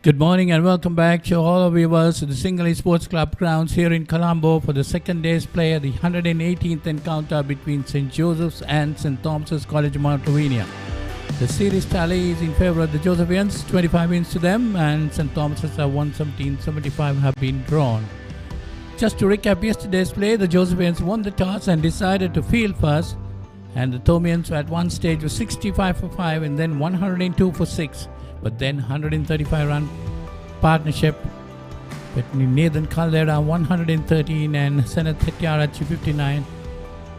Good morning and welcome back to all of viewers to the Single Sports Club grounds here in Colombo for the second day's play at the 118th encounter between St. Joseph's and St. Thomas's College, Mount Lavinia. The series tally is in favor of the Josephians, 25 wins to them, and St. Thomas's are 117-75 have been drawn. Just to recap yesterday's play, the Josephians won the toss and decided to field first, and the Thomians at one stage were 65 for 5 and then 102 for 6. But then 135 run partnership between Nathan Caldera 113 and Senat Tetiarachi 59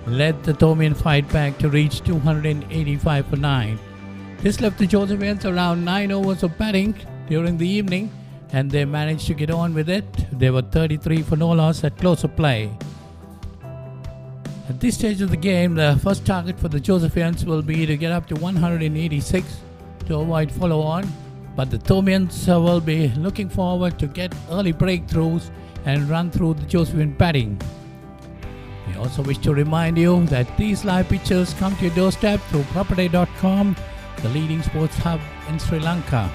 led the Thomian fight back to reach 285 for 9. This left the Josephians around 9 overs of batting during the evening, and they managed to get on with it. They were 33 for no loss at close of play. At this stage of the game, the first target for the Josephians will be to get up to 186 to avoid follow-on, but the Thomians will be looking forward to get early breakthroughs and run through the Josephian batting. We also wish to remind you that these live pictures come to your doorstep through Papare.com, the leading sports hub in Sri Lanka.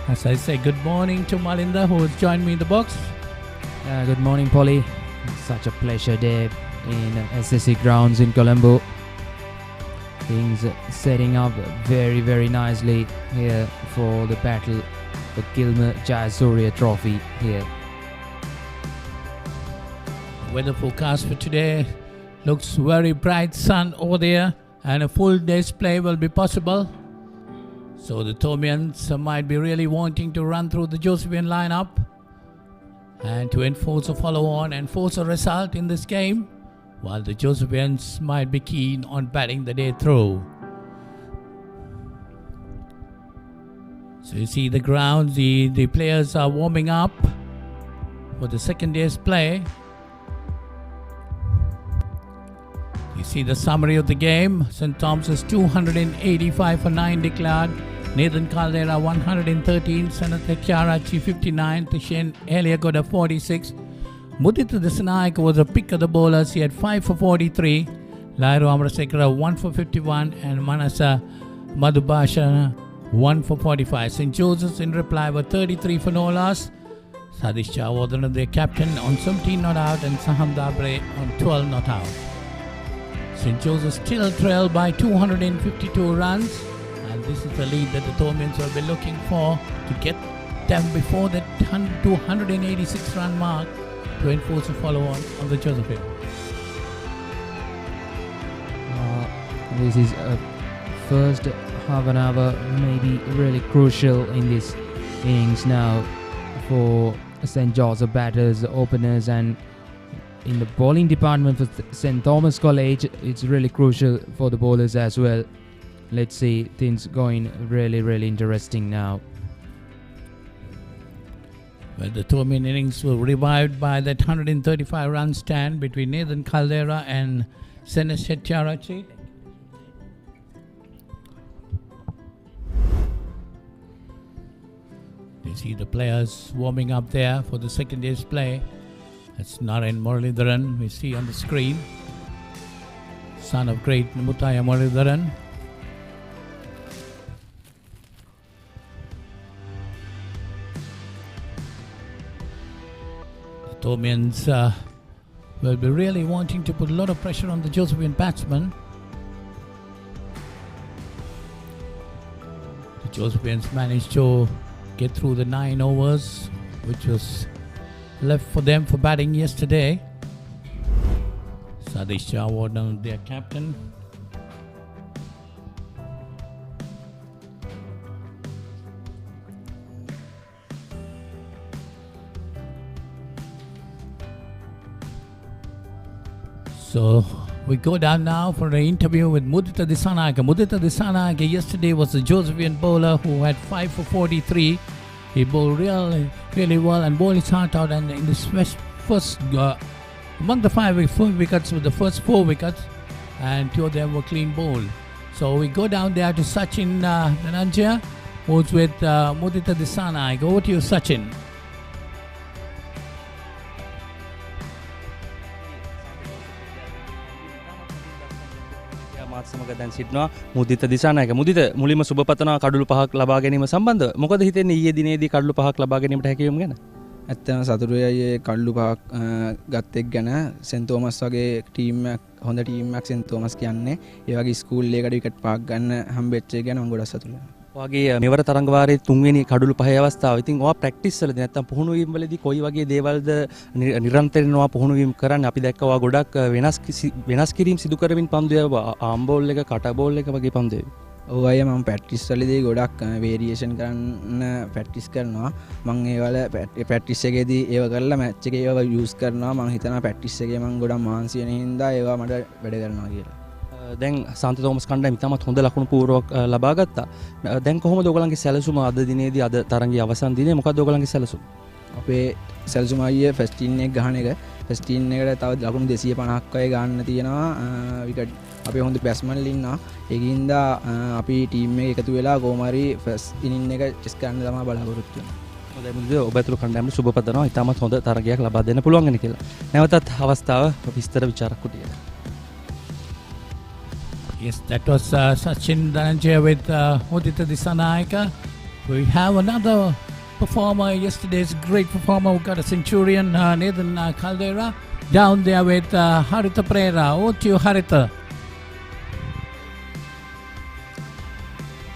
As I say, good morning to Malinda, who has joined me in the box. Good morning, Polly. It's such a pleasure day in SSC Grounds in Colombo. Things setting up very, very nicely here for the battle for Gilmour Jayasuriya Trophy here. Weather forecast for today looks very bright sun over there, and a full day's play will be possible. So the Thomians might be really wanting to run through the Josephian lineup and to enforce a follow-on and force a result in this game, while the Josephians might be keen on batting the day through. So you see the grounds, the players are warming up for the second day's play. You see the summary of the game. St. Thomas's 285 for 9 declared. Nathan Caldera 113, Senat Tetiarachi 59, Tishen Elia got a 46. Mudita Disanaika was a pick of the bowlers. He had 5 for 43. Lairo Amrasekara 1 for 51 and Manasa Madhubhashana 1 for 45. St. Joseph's in reply were 33 for no loss. Sadish Chawadhan, their captain, on 17 not out, and Saham Dabre on 12 not out. St. Joseph's still trailed by 252 runs, and this is the lead that the Thomians will be looking for to get them before the 286 run mark to enforce a follow-on of the Josephine. This is first half an hour maybe really crucial in this innings now for St. Joseph batters, openers, and in the bowling department for St. Thomas College, it's really crucial for the bowlers as well. Let's see, things going really, really interesting now. Well, the Thomian innings were revived by that 135 run stand between Nathan Caldera and Senat Tetiarachi. You see the players warming up there for the second day's play. That's Naren Muralidharan we see on the screen, son of great Mutaya Muralidharan. The Thomians will be really wanting to put a lot of pressure on the Josephian batsmen. The Josephians managed to get through the 9 overs, which was left for them for batting yesterday. Sadish Chawadhan, their captain. So we go down now for an interview with Mudita Disanaika. Mudita Disanaika yesterday was a Josephian bowler who had 5 for 43. He bowled really well and bowled his heart out, and in this first among the 5 wickets with the first 4 wickets, and 2 of them were clean bowled. So we go down there to Sachin Dhananjaya, who's with Mudita Disanaika. Over to you, Sachin. සමග දැන් සිටිනවා මුදිත දිසානායක. මුදිත මුලින්ම සුබ පතනවා කඩළු 5ක් ලබා ගැනීම සම්බන්ධව. මොකද හිතෙන්නේ ඊයේ දිනේදී කඩළු 5ක් ලබා ගැනීමට හැකියවීම ගැන? ඇත්තම සතුටුයි අයියේ කඩළු 5ක් ගත්තෙක් ගැන. සෙන්ට් තෝමස් වගේ ටීම් එකක් හොඳ ටීම් එකක් සෙන්ට් තෝමස් කියන්නේ. ඒ වගේ ස්කූල් එකකට විකට් 5ක් ගන්න හම්බෙච්ච එක ගැන මම ගොඩක් සතුටුයි. ඔයාගේ මෙවර තරඟ වාරයේ තුන්වෙනි කඩළු 5 අවස්ථාව. ඉතින් ඔයා ප්‍රැක්ටිස් වලදී නැත්තම් පුහුණු වීම වලදී කොයි වගේ දේවල්ද නිරන්තරයෙන් ඔයා පුහුණු වීම කරන්නේ? අපි දැක්කා ඔයා ගොඩක් වෙනස් කිරීම් සිදු කරමින් පන්දු යවුවා. ආම් බෝල් එක, කට බෝල් එක වගේ පන්දු යවුවා. ඔව් අයියා මම ප්‍රැක්ටිස් වලදී ගොඩක් වේරියේෂන් කරන්න ප්‍රැක්ටිස් කරනවා. මම ඒවල ප්‍රැක්ටිස් එකේදී ඒව කරලා මැච් එකේ ඒව යූස් කරනවා. මම හිතනවා ප්‍රැක්ටිස් එකේ මම ගොඩක් මහන්සි වෙන හින්දා ඒවා මට වැඩ කරනවා කියලා. දැන් සන්ත තෝමස් කණ්ඩායම ඉතාමත් හොඳ ලකුණු පූර්වයක් ලබා ගත්තා. දැන් කොහොමද ඔයගලන්ගේ සැලසුම අද දිනේදී අද තරඟයේ අවසන් දිනේ මොකක්ද ඔයගලන්ගේ සැලසුම? අපේ සැලසුම අයියේ ෆස්ට් ටීම් එක ගහන එක. ෆස්ට් ටීම් එකට තව ලකුණු 250ක් වගේ ගන්න තියෙනවා. විකට් අපේ හොඳ බැට්ස්මන්ලා ඉන්නවා. ඒකින්ද අපි ටීම් එක එකතු වෙලා කොහොම හරි ෆස්ට් ඉනින් එක ටෙස්ට් කරන්න තමයි බලාපොරොත්තු වෙන්නේ. හොඳයි මුදිත ඔබ ඇතුළු කණ්ඩායමට සුබ පතනවා. ඉතාමත් හොඳ තරගයක් ලබා දෙන්න පුළුවන් වෙන කියලා. නැවතත් අවස්ථාව විස්තර විචාරක කුටියට. Yes, that was Sachin Dhananjaya with Mudita Disanayaka. We have another performer, yesterday's great performer who got a centurion, Nathan Caldera, down there with Harita Pereira. Over to you, Harita.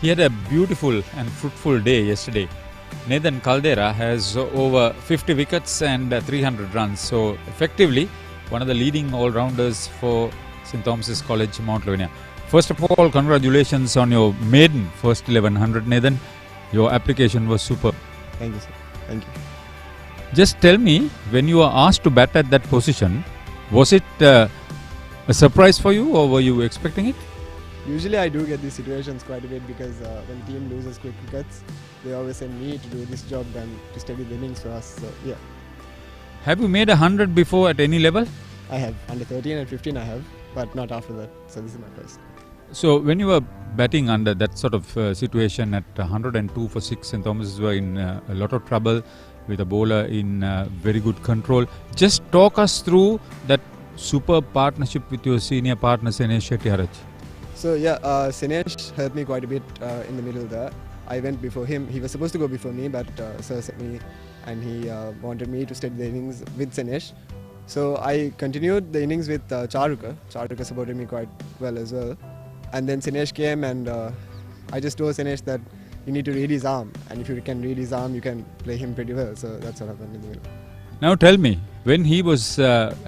He had a beautiful and fruitful day yesterday. Nathan Caldera has over 50 wickets and 300 runs. So effectively, one of the leading all-rounders for St. Thomas's College, Mount Lavinia. First of all, congratulations on your maiden first 1100, Nathan. Your application was superb. Thank you, sir. Thank you. Just tell me, when you were asked to bat at that position, was it a surprise for you or were you expecting it? Usually I do get these situations quite a bit because when the team loses quick wickets, they always send me to do this job and to steady the innings for us. So, yeah. Have you made 100 before at any level? I have. Under 13 and 15 I have, but not after that. So this is my first. So when you were batting under that sort of situation at 102 for 6, St. Thomas were in a lot of trouble with a bowler in very good control. Just talk us through that superb partnership with your senior partner Sinesh Shetty. So yeah, Sinesh helped me quite a bit in the middle there. I went before him. He was supposed to go before me, but Sir sent me and he wanted me to steady the innings with Sinesh. So I continued the innings with Charuka. Charuka supported me quite well as well. And then Sinesh came and I just told Sinesh that you need to read his arm. And if you can read his arm, you can play him pretty well. So that's what happened in the middle. Now tell me, when he was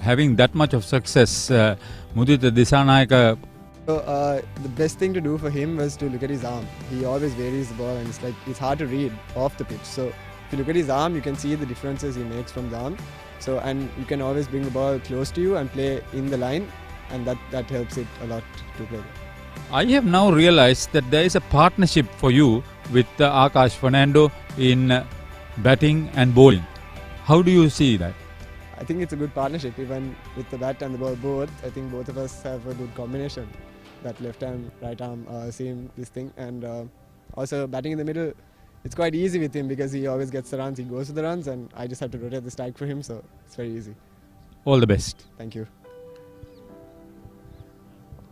having that much of success, Mudita Disanayaka... So the best thing to do for him was to look at his arm. He always varies the ball and it's hard to read off the pitch. So if you look at his arm, you can see the differences he makes from the arm. So and you can always bring the ball close to you and play in the line, and that helps it a lot to play. I have now realized that there is a partnership for you with Akash Fernando in batting and bowling. How do you see that? I think it's a good partnership, even with the bat and the ball both. I think both of us have a good combination. That left arm, right arm, same this thing, and also batting in the middle. It's quite easy with him because he always gets the runs. He goes to the runs, and I just have to rotate the strike for him. So it's very easy. All the best. Thank you.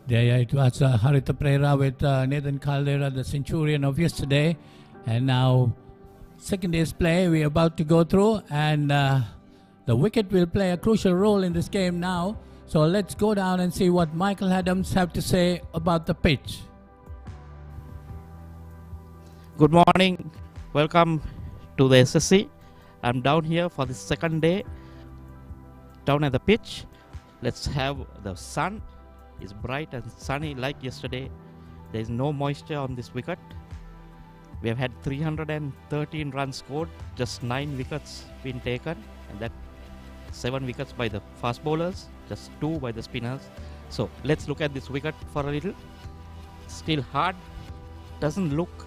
Yeah, it was Harita Pereira with Nathan Caldera, the centurion of yesterday. And now, second day's play we're about to go through. And the wicket will play a crucial role in this game now. So let's go down and see what Michael Adams have to say about the pitch. Good morning. Welcome to the SSC. I'm down here for the second day down at the pitch. Let's have the sun. It's bright and sunny like yesterday. There is no moisture on this wicket. We have had 313 runs scored, just 9 wickets been taken, and that 7 wickets by the fast bowlers, just 2 by the spinners. So let's look at this wicket for a little. Still hard, doesn't look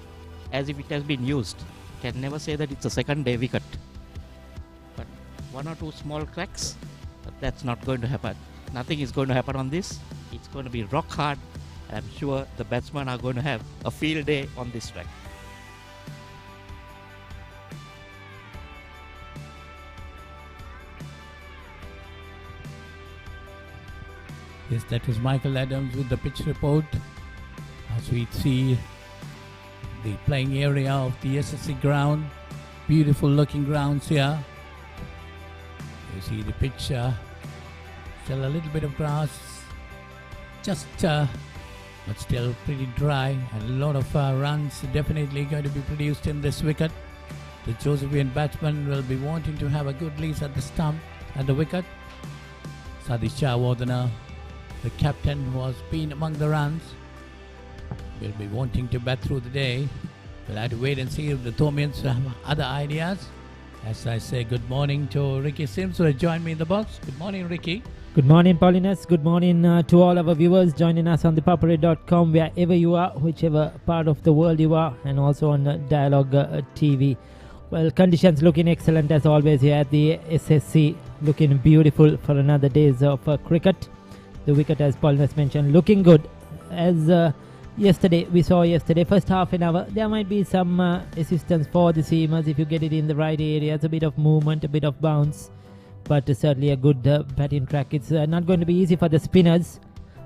as if it has been used. Can never say that it's a second day wicket. But 1 or 2 small cracks, but that's not going to happen. Nothing is going to happen on this. It's going to be rock hard. I'm sure the batsmen are going to have a field day on this track. Yes, that was Michael Adams with the pitch report. As we see the playing area of the SSC ground, beautiful looking grounds here. You see the pitch, still a little bit of grass, but still pretty dry, and a lot of runs definitely going to be produced in this wicket. The Josephian batsman will be wanting to have a good lease at the stump, at the wicket. Sadish Jayawardena, the captain who has been among the runs, will be wanting to bat through the day. We'll have to wait and see if the Thomians have other ideas. As I say good morning to Ricky Sims, who has joined me in the box. Good morning, Ricky. Good morning, Paulinus. Good morning to all our viewers joining us on the Papare.com, wherever you are, whichever part of the world you are, and also on Dialog TV. Well, conditions looking excellent as always here at the SSC, looking beautiful for another days of cricket. The wicket, as Paulinus mentioned, looking good. As we saw yesterday, first half an hour, there might be some assistance for the seamers if you get it in the right areas, a bit of movement, a bit of bounce, but certainly a good batting track. It's not going to be easy for the spinners.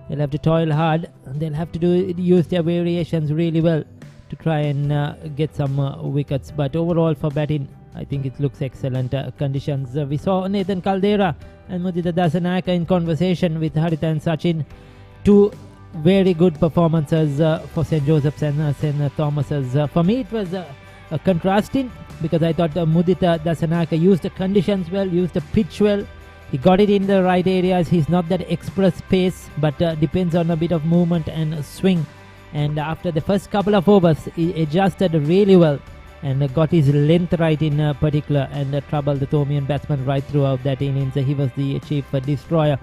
They'll have to toil hard. They'll have to use their variations really well to try and get some wickets. But overall for batting, I think it looks excellent conditions. We saw Nathan Caldera and Mudita Dasanayake in conversation with Haritha and Sachin. Two very good performances for St. Joseph's and St. Thomas's. For me, it was contrasting, because I thought Mudita Dasanayake used the conditions well, used the pitch well. He got it in the right areas. He's not that express pace, but depends on a bit of movement and swing. And after the first couple of overs, he adjusted really well and got his length right in particular, and troubled the Thomian batsman right throughout that innings. He was the chief destroyer.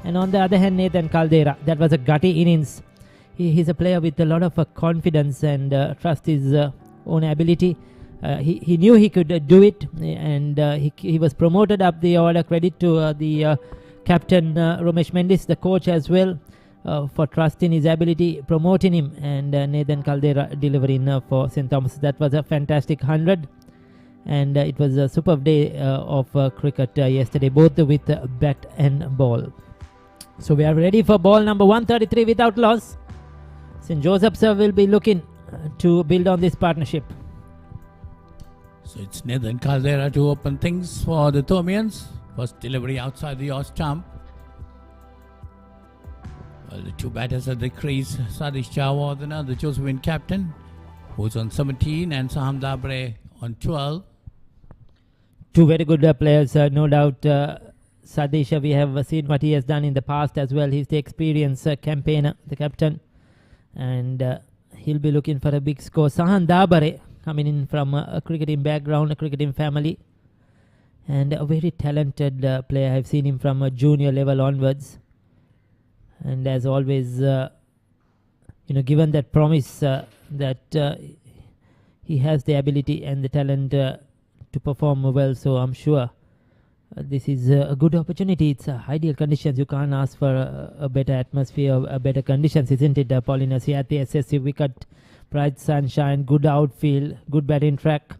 And on the other hand, Nathan Caldera, that was a gutty innings. He's a player with a lot of confidence and trust his own ability. He knew he could do it, and he was promoted up the order. Credit to the captain Romesh Mendis, the coach as well, for trusting his ability, promoting him, and Nathan Caldera delivering for St. Thomas. That was a fantastic 100, and it was a superb day of cricket yesterday, both with bat and ball. So we are ready for ball number 133 without loss. St. Joseph's will be looking to build on this partnership. So it's Nathan Caldera to open things for the Thomians. First delivery outside the off stump. Well, the two batters at the crease, Sadish Jayawardena, the Josephian captain, who's on 17, and Saham Dabre on 12. Two very good players, no doubt. Sadish, we have seen what he has done in the past as well. He's the experienced campaigner, the captain, and he'll be looking for a big score. Sahan Dabare, coming in from a cricketing background, a cricketing family, and a very talented player. I've seen him from a junior level onwards, and as always, given that promise that he has the ability and the talent to perform well, so I'm sure this is a good opportunity. It's ideal conditions. You can't ask for a better atmosphere, better conditions, isn't it, Paulinus? Here at the SSC wicket, bright sunshine, good outfield, good batting track,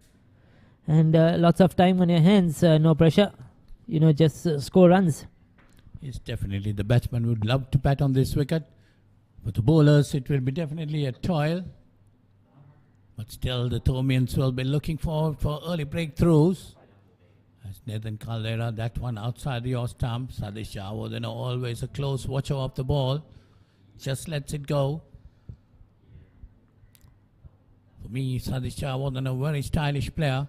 and lots of time on your hands, no pressure, just score runs. Yes, definitely. The batsman would love to bat on this wicket. For the bowlers, it will be definitely a toil. But still, the Thomians will be looking forward for early breakthroughs. As Nathan Caldera, that one outside the off stump. Sadish Jayawardena, always a close watcher of the ball. Just lets it go. For me, Sadish Jayawardena, a very stylish player.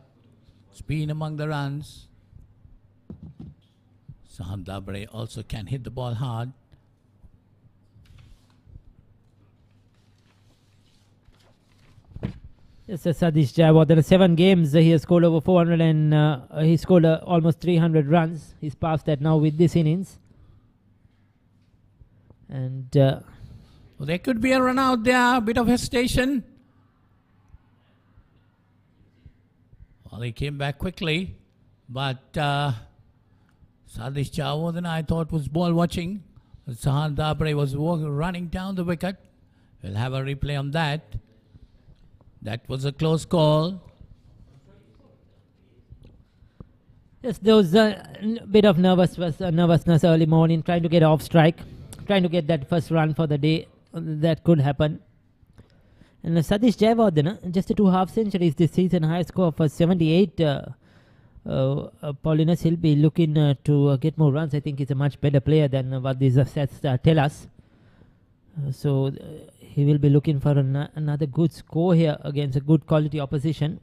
It's been among the runs. Saham Dabre also can hit the ball hard. Yes, Sadish Jayawardena, 7 games, he has scored over 400 and he scored almost 300 runs. He's past that now with this innings. And well, there could be a run out there, a bit of hesitation. Well, he came back quickly, but Sadish Jayawardena, I thought, was ball watching. Sahan Dabre was running down the wicket. We'll have a replay on that. That was a close call. Yes, there was a bit of nervousness early morning, trying to get off strike, trying to get that first run for the day. That could happen. And Satish Jayawardena, just 2 half centuries this season, high score for 78. Paulinus, he'll be looking to get more runs. I think he's a much better player than what these stats tell us. So he will be looking for another good score here against a good quality opposition.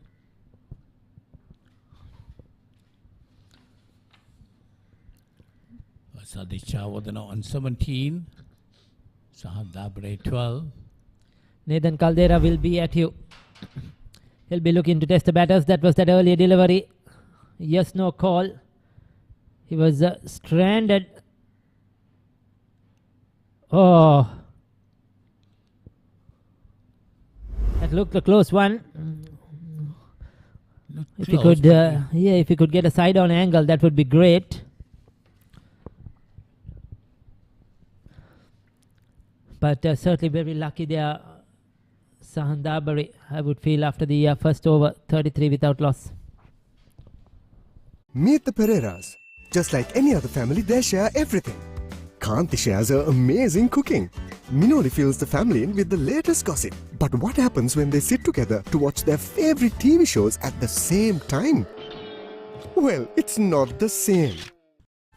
Sadiq Jayawardena on 17. Sahab Dabre 12. Nathan Caldera will be at you. He'll be looking to test the batters. That was that earlier delivery. Yes, no call. He was stranded. Oh. That looked a close one. If he could, if he could get a side-on angle, that would be great. But certainly very lucky there, Sahan Dabari, I would feel, after the first over, 33 without loss. Meet the Pereiras. Just like any other family, they share everything. Kanti shares her amazing cooking. Minoli fills the family in with the latest gossip. But what happens when they sit together to watch their favorite TV shows at the same time? Well, it's not the same.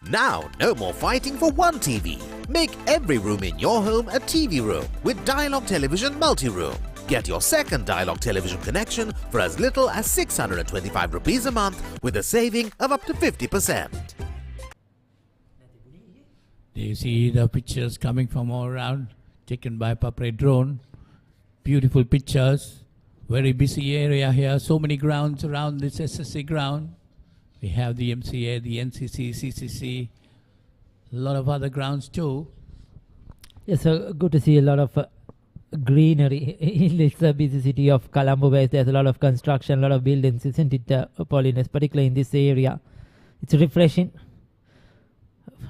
Now, no more fighting for one TV. Make every room in your home a TV room with Dialog Television Multi-Room. Get your second Dialog Television connection for as little as 625 rupees a month with a saving of up to 50%. Do you see the pictures coming from all around, taken by Papare drone? Beautiful pictures. Very busy area here. So many grounds around this SSC ground. We have the MCA, the NCC, CCC, a lot of other grounds too. Yes, good to see a lot of greenery in this busy city of Colombo, where there's a lot of construction, a lot of buildings, isn't it, Paulinus, particularly in this area. It's refreshing.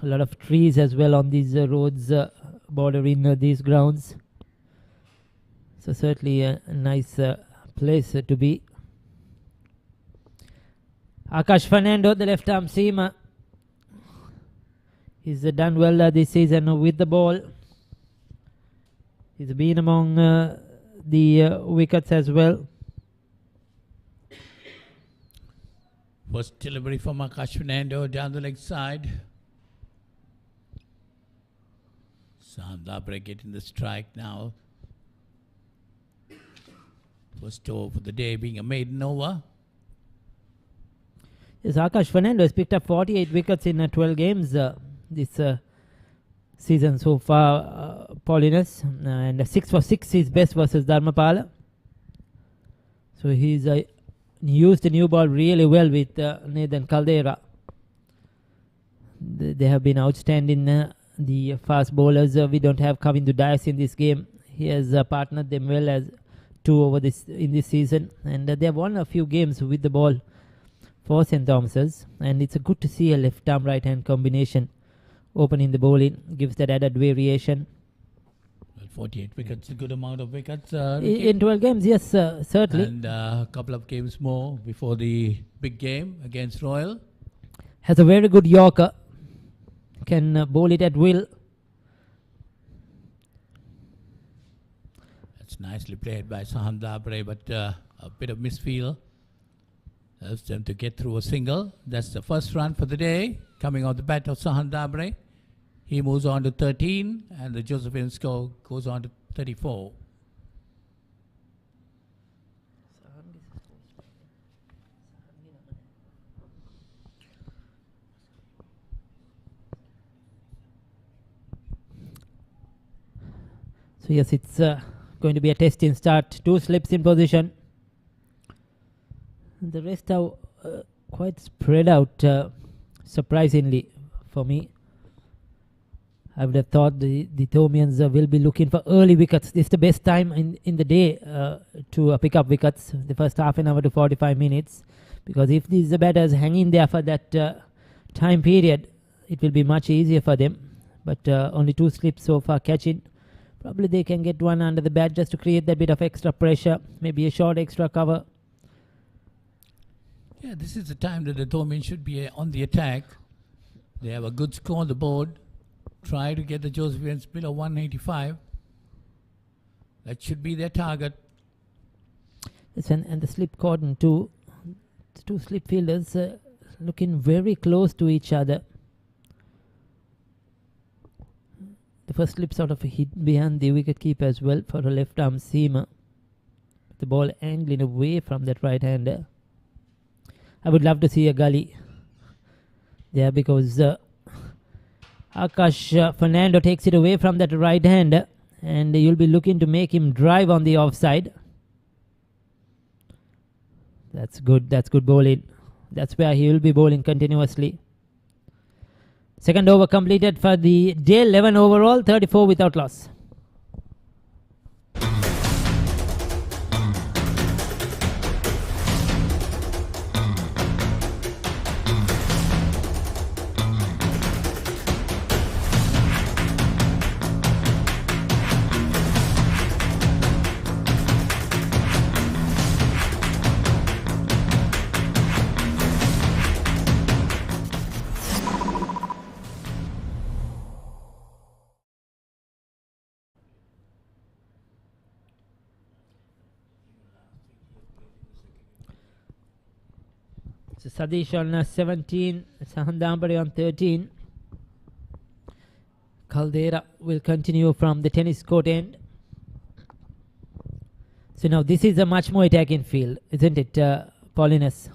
A lot of trees as well on these roads bordering these grounds. So certainly a nice place to be. Akash Fernando, the left arm seamer. He's done well this season with the ball. He's been among the wickets as well. First delivery from Akash Fernando down the leg side. Sam Dabre getting the strike now. First over for the day being a maiden over. Yes, Akash Fernando has picked up 48 wickets in 12 games this season so far, Paulinus. And 6 for 6 is best versus Dharmapala. So he's used the new ball really well with Nathan Caldera. They have been outstanding, the fast bowlers. We don't have Kavindu Dias in this game. He has partnered them well as 2 over in this season. And they have won a few games with the ball for St. Thomas's, and it's good to see a left arm right hand combination opening the bowling, gives that added variation. Well, 48 wickets, a good amount of wickets. In 12 games, yes, certainly. And a couple of games more before the big game against Royal. Has a very good Yorker, can bowl it at will. That's nicely played by Sahan Dabre, but a bit of misfeel. Helps them to get through a single. That's the first run for the day. Coming off the bat of Sahan Dabre. He moves on to 13 and the Josephine score goes on to 34. So yes, it's going to be a testing start. 2 slips in position. The rest are quite spread out, surprisingly for me. I would have thought the Thomians will be looking for early wickets. This is the best time in the day to pick up wickets, the first half an hour to 45 minutes. Because if these batters hang in there for that time period, it will be much easier for them. But only 2 slips so far catching. Probably they can get one under the bat just to create that bit of extra pressure. Maybe a short extra cover. Yeah, this is the time that the Thomians should be on the attack. They have a good score on the board. Try to get the Josephians below 185. That should be their target. And the slip cordon too. The two slip fielders looking very close to each other. The first slip sort of hit behind the wicket keeper as well for a left arm seamer. The ball angling away from that right hander. I would love to see a gully there because Akash Fernando takes it away from that right hander, and you'll be looking to make him drive on the offside. That's good. That's good bowling. That's where he will be bowling continuously. Second over completed for the day. 11 overall, 34 without loss. So Sadish on 17, Sahandambari on 13. Caldera will continue from the tennis court end. So now this is a much more attacking field, isn't it, Paulinus?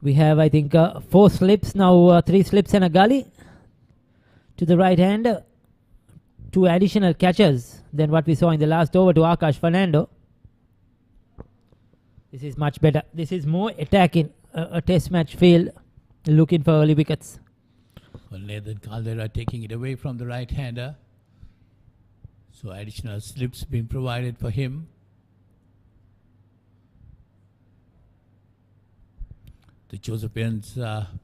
We have, I think, 4 slips now, 3 slips and a gully to the right hand. 2 additional catches than what we saw in the last over to Akash Fernando. This is much better. This is more attacking, a test match field, looking for early wickets. Well, Nathan Caldera taking it away from the right hander. So additional slips being provided for him. The Josephians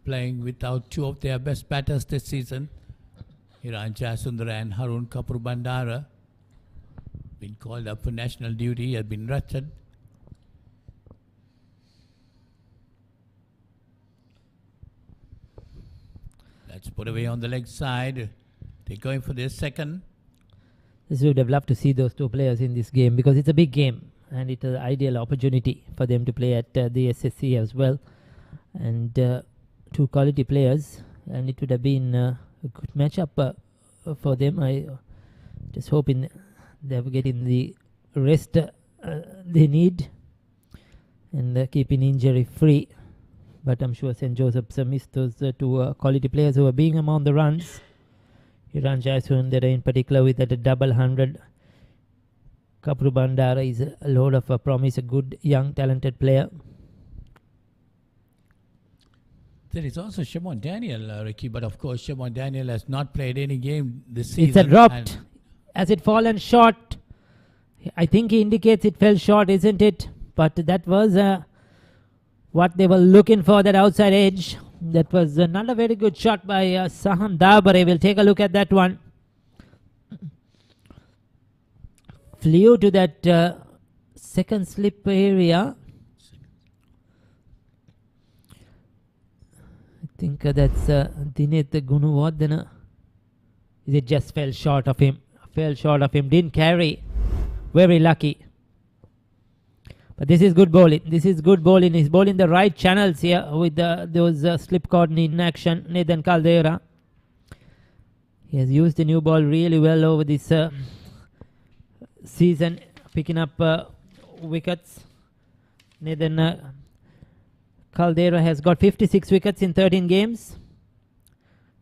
playing without 2 of their best batters this season. Gilmour Jayasuriya and Harun Kapur Bandara. Been called up for national duty, has been rested. That's put away on the leg side. They're going for their second. We would have loved to see those 2 players in this game because it's a big game and it's an ideal opportunity for them to play at the SSC as well. And 2 quality players, and it would have been a good matchup for them. I just hoping they're getting the rest they need and keeping injury free. But I'm sure St. Joseph's missed those 2 quality players who are being among the runs. Gilmour Jayasuriya in particular with that double 100. Kapur Bandara is a load of promise, a good young talented player. There is also Shimon Daniel, Ricky, but of course Shimon Daniel has not played any game this season. It's a dropped. Has it fallen short? I think he indicates it fell short, isn't it? But that was what they were looking for, that outside edge. That was not a very good shot by Sahandambari. We'll take a look at that one. Flew to that second slip area. I think that's Dineth Gunawardena. It just fell short of him. Fell short of him. Didn't carry. Very lucky. But this is good bowling. This is good bowling. He's bowling the right channels here with those slip cordon in action. Nathan Caldera. He has used the new ball really well over this season, picking up wickets. Nathan Caldera has got 56 wickets in 13 games.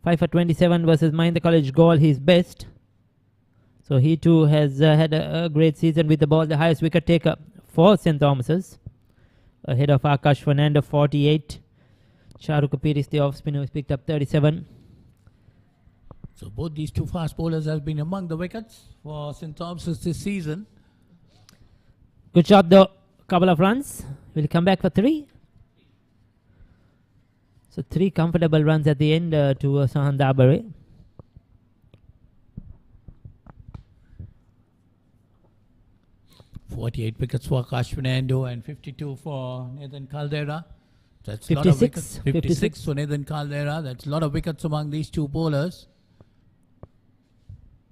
5 for 27 versus Mahinda College Gaul, his best. So he too has had a great season with the ball, the highest wicket taker for St. Thomas's, ahead of Akash Fernando, 48. Charuk Piris, the off spinner, has picked up 37. So both these 2 fast bowlers have been among the wickets for St. Thomas's this season. Good shot though, couple of runs. Will come back for 3. So 3 comfortable runs at the end to Sahandambari. .48 wickets for Akash Fernando and 52 for Nathan Caldera. That's 56, a lot of wickets. 56 56 for Nathan Caldera. That's a lot of wickets among these 2 bowlers.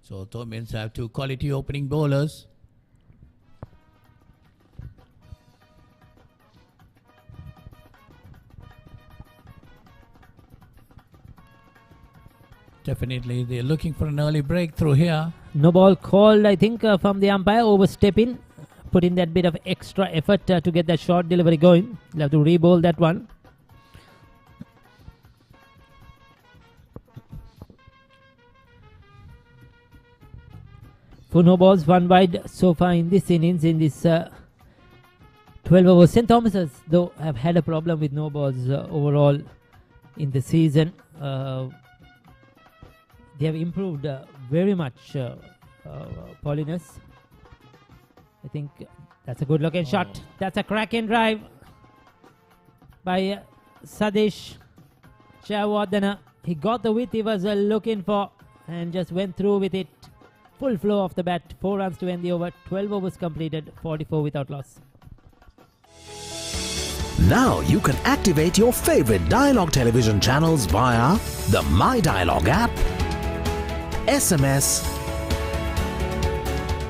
So Thomians have 2 quality opening bowlers. definitely. They're looking for an early breakthrough here. No ball called, I think, from the umpire, overstepping, put in that bit of extra effort to get that short delivery going. You'll have to re-bowl that one. For no balls, one wide so far in this innings, in this 12 overs. St. Thomas's, though, have had a problem with no balls overall in the season. They have improved very much, Paulinus. I think that's a good looking shot. That's a cracking drive by Sadesh Shawardana. He got the width he was looking for and just went through with it. Full flow off the bat. 4 runs to end the over. 12 overs completed. 44 without loss. Now you can activate your favorite Dialog television channels via the My Dialog app, SMS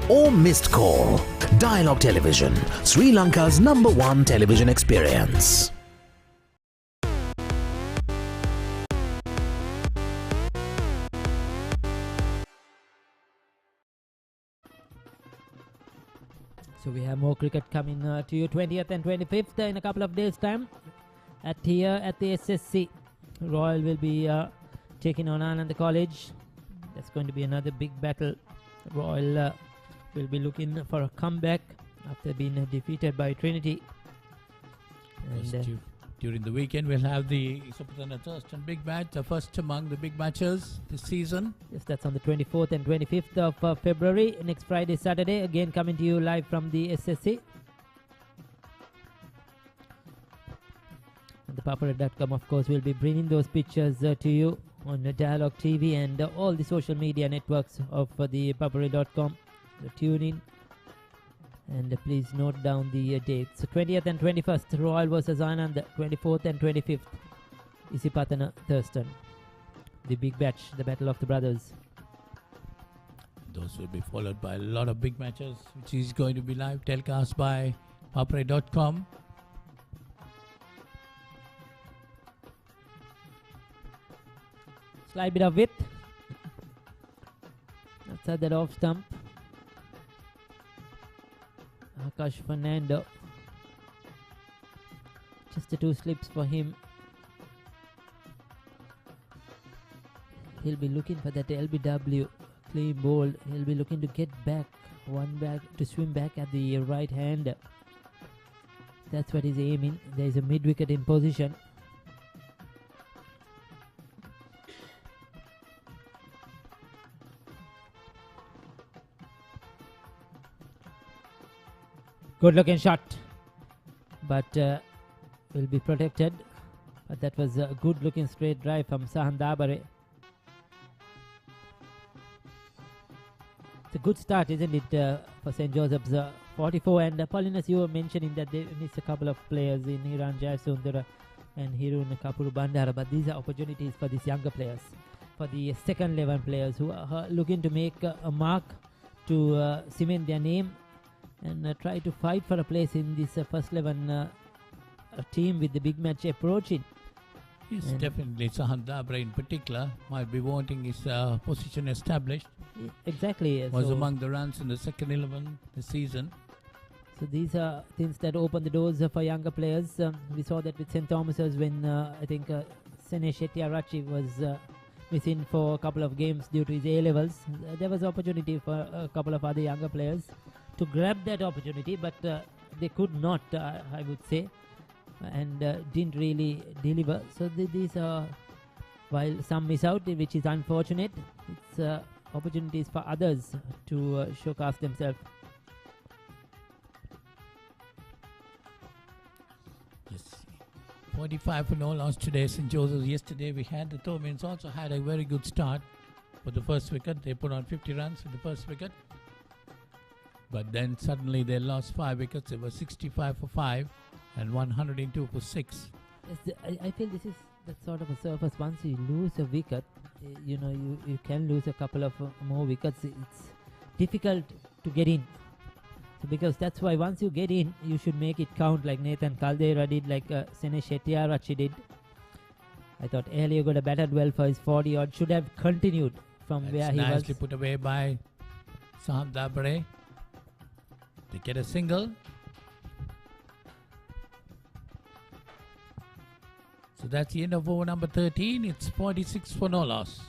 or missed call. Dialog Television, Sri Lanka's #1 television experience. So we have more cricket coming to you 20th and 25th in a couple of days' time. Here at the SSC, Royal will be taking on Anand College. That's going to be another big battle. Royal will be looking for a comeback after being defeated by Trinity. And, during the weekend, we'll have the Supatana Thurston big match, the first among the big matches this season. Yes, that's on the 24th and 25th of February. Next Friday, Saturday, again coming to you live from the SSC. And the Papare.com, of course, will be bringing those pictures to you on the Dialog TV and all the social media networks of the Papare.com. So tune in and please note down the dates. 20th and 21st, Royal versus Anand. 24th and 25th, Isipatana Thurston. The big batch, the battle of the brothers. Those will be followed by a lot of big matches, which is going to be live telecast by Papare.com. Slight bit of width. Outside that off stump. Akash Fernando. Just the 2 slips for him. He'll be looking for that LBW. Clean ball. He'll be looking to get back. One back to swim back at the right hand. That's what he's aiming. There is a mid wicket in position. Good looking shot, but will be protected. But that was a good looking straight drive from Sahan Dabare. It's a good start, isn't it, for St. Joseph's 44. And Paulinus, you were mentioning that they missed a couple of players in Hiran Jayasuriya and Hirun Kapuru Bandara, but these are opportunities for these younger players, for the second 11 players who are looking to make a mark, to cement their name and try to fight for a place in this first 11 team with the big match approaching. Yes, definitely. Sahan Dabra in particular might be wanting his position established. Exactly. Was among the runs in the second 11 this season. So these are things that open the doors for younger players. We saw that with St. Thomas's when I think Sene Shettiarachi was missing for a couple of games due to his A-levels. There was opportunity for a couple of other younger players to grab that opportunity, but they could not, I would say, and didn't really deliver. So these are, while some miss out, which is unfortunate, it's opportunities for others to showcase themselves. Yes, 45 for no loss today. St. Joseph's yesterday we had the Thomins also had a very good start for the first wicket. They put on 50 runs with the first wicket. But then suddenly they lost 5 wickets. It was 65 for 5 and 102 for 6. Yes, I feel this is that sort of a surface. Once you lose a wicket, you can lose a couple of more wickets. It's difficult to get in. So because that's why once you get in, you should make it count, like Nathan Caldera did, like Sene Shettiarachi did. I thought Helio batted well for his 40 odd. Should have continued from where he was. Nicely put away by Saham Dabare to get a single. So that's the end of over number 13. It's 46 for no loss.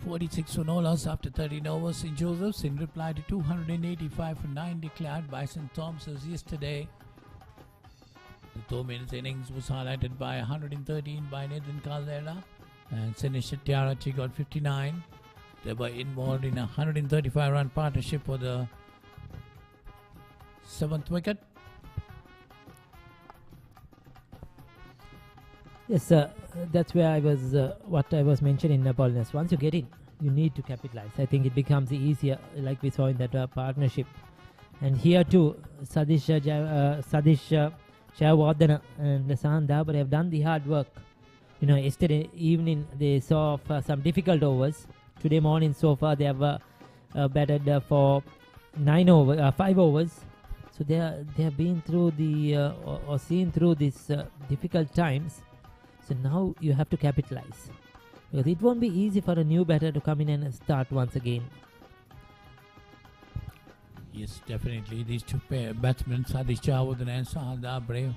.46 for no loss after 13 overs. St. Joseph's in reply to 285 for 9 declared by St. Thomas's yesterday. The 2 minutes innings was highlighted by 113 by Nathan Caldera and Senish Tiarachi got 59. They were involved in a 135 run partnership for the 7th wicket. Yes, that's where I was, what I was mentioning, Apollonius. Once you get in, you need to capitalize. I think it becomes easier, like we saw in that partnership. And here too, Sadish Jayawardena and Sahan Dabare have done the hard work. You know, yesterday evening they saw some difficult overs. Today morning so far they have batted for 5 overs. So they have been through the or seen through these difficult times. So now you have to capitalize, because it won't be easy for a new batter to come in and start once again. Yes, definitely. These two batsmen, Sadish Jayawardena and Sahan Dabare,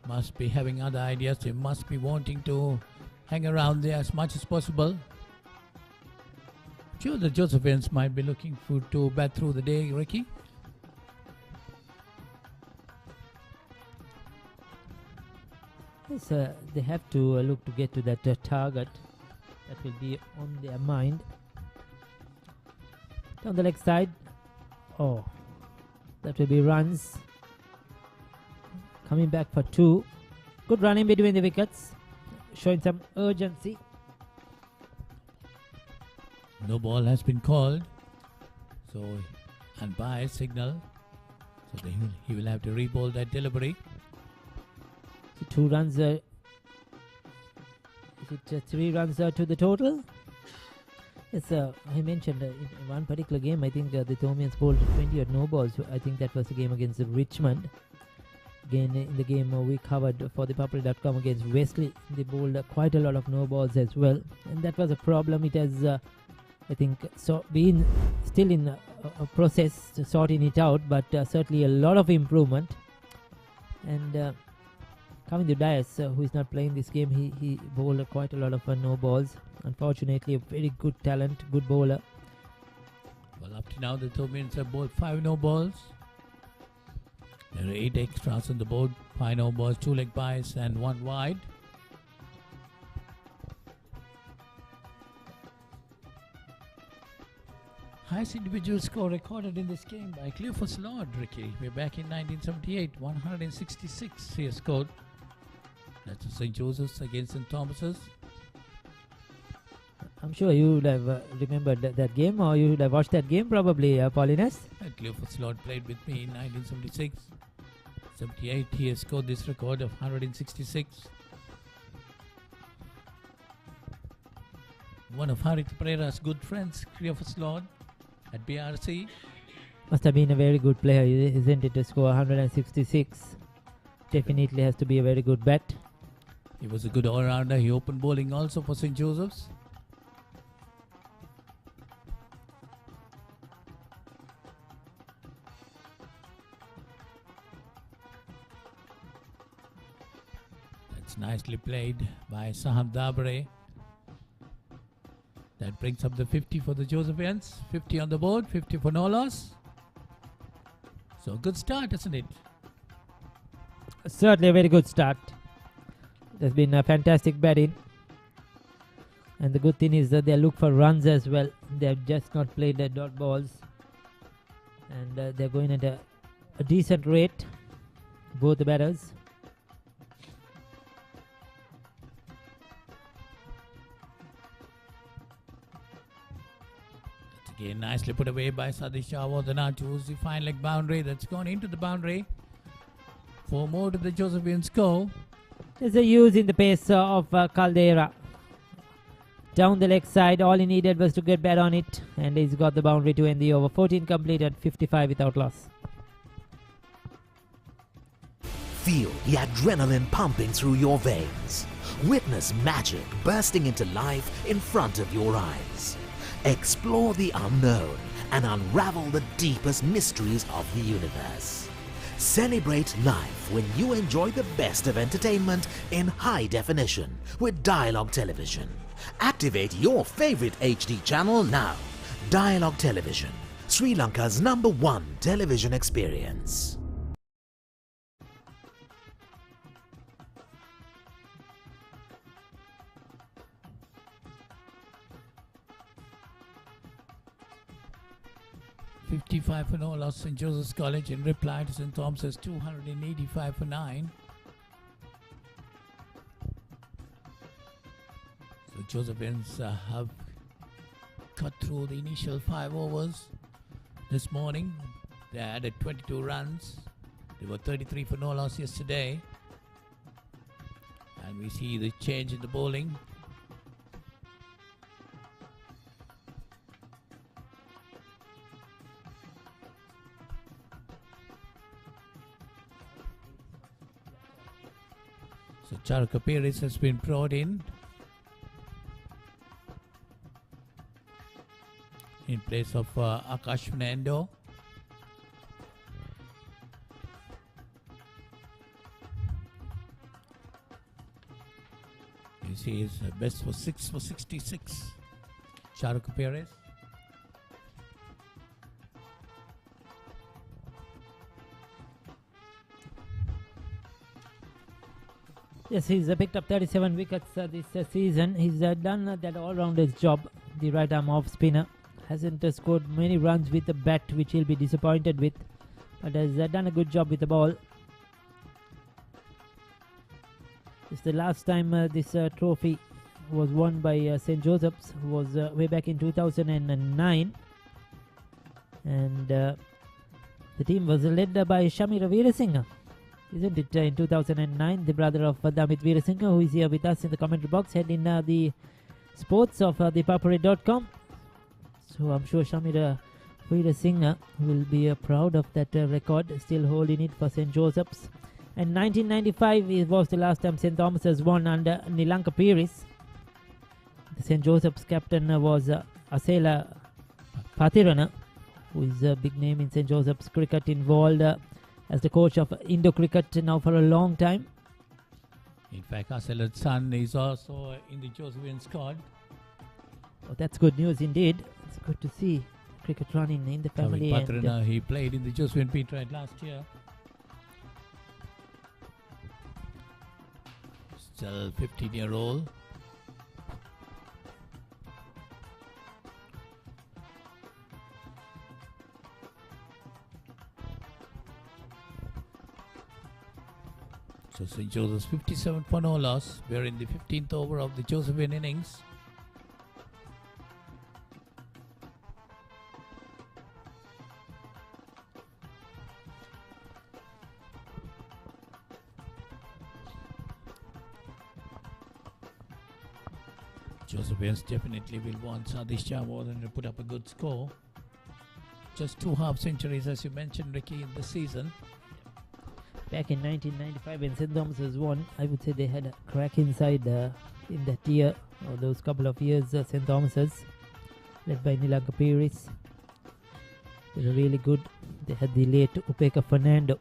must be having other ideas. They must be wanting to hang around there as much as possible. Sure, the Josephians might be looking to bat through the day, Ricky. Yes, they have to look to get to that target. That will be on their mind. Down the leg side. Oh, that will be runs. Coming back for 2. Good running between the wickets, showing some urgency. No ball has been called. So, umpire signal. So he will have to re-bowl that delivery. 2 runs. Is it 3 runs to the total? Yes, I mentioned in one particular game, I think the Thomians bowled 20 at no balls. I think that was the game against Richmond. Again, in the game we covered for the Papare.com against Wesley, they bowled quite a lot of no balls as well. And that was a problem. It has, I think, been still in a process to sorting it out, but certainly a lot of improvement. And coming to Dias, who is not playing this game, he bowled quite a lot of no balls. Unfortunately, a very good talent, good bowler. Well, up to now, the Thomians have bowled 5 no balls. There are 8 extras on the board, 5 no balls, 2 leg byes, and 1 wide. Highest individual score recorded in this game by Cleophas Lord, Ricky. We're back in 1978, 166 he has scored. That's St. Joseph's against St. Thomas's. I'm sure you would have remembered that game, or you would have watched that game probably, Paulinus. Cleophas Lord played with me in 1976. 78, he has scored this record of 166. One of Harith Pereira's good friends, Cleophas Lord, at BRC. Must have been a very good player, isn't it, to score 166? Definitely has to be a very good bat. He was a good all-rounder. He opened bowling also for St. Joseph's. That's nicely played by Saham Dabare. That brings up the 50 for the Josephians. 50 on the board, 50 for no loss. So good start, isn't it? Certainly a very good start. There's been a fantastic batting. And the good thing is that they look for runs as well. They have just not played the dot balls. And they're going at a decent rate, both the batters. Again, nicely put away by Sadish Awadana, choose the fine leg boundary that's gone into the boundary. 4 more to the Josephian score. There's a use in the pace of Caldera. Down the leg side, all he needed was to get bat on it, and he's got the boundary to end the over. 14 completed, 55 without loss. Feel the adrenaline pumping through your veins. Witness magic bursting into life in front of your eyes. Explore the unknown and unravel the deepest mysteries of the universe. Celebrate life when you enjoy the best of entertainment in high definition with Dialog Television. Activate your favorite HD channel now. Dialog Television, Sri Lanka's #1 television experience. $55 for no loss St. Joseph's College in reply to St. Thomas's $285 for 9. So Josephines have cut through the initial 5 overs this morning. They added 22 runs. They were 33 for no loss yesterday. And we see the change in the bowling. So Charaka Pires has been brought in place of Akash Fernando. You see his best was 6 for 66. Charaka Pires. Yes, he's picked up 37 wickets this season. He's done that all-rounder's job. The right arm off spinner hasn't scored many runs with the bat, which he'll be disappointed with, but has done a good job with the ball. It's the last time this trophy was won by St. Joseph's, was way back in 2009, and the team was led by Shamira Veerasinghe, isn't it? In 2009, the brother of Damit Veerasinghe, who is here with us in the commentary box, head in the sports of the Papare.com. So I'm sure Shamira Veerasinghe will be proud of that record, still holding it for St. Joseph's. And 1995 it was the last time St. Thomas's won under Nilanka Pires. The St. Joseph's captain was Asela Pathirana, who is a big name in St. Joseph's cricket, involved as the coach of Indo cricket now for a long time. In fact, Asela's son is also in the Josephian squad. Oh, that's good news indeed. It's good to see cricket running in the family. Pathirana, he played in the Josephian P-Trade last year. Still 15-year-old. So St. Joseph's 57 for no loss. We're in the 15th over of the Josephian innings. Josephians definitely will want Sadish Jawardhan to put up a good score. Just 2 half centuries, as you mentioned, Ricky, in the season. Back in 1995 when St. Thomas's won, I would say they had a crack inside in that year, or those couple of years, St. Thomas's, led by Nilanka Pires. They were really good. They had the late Upeka Fernando,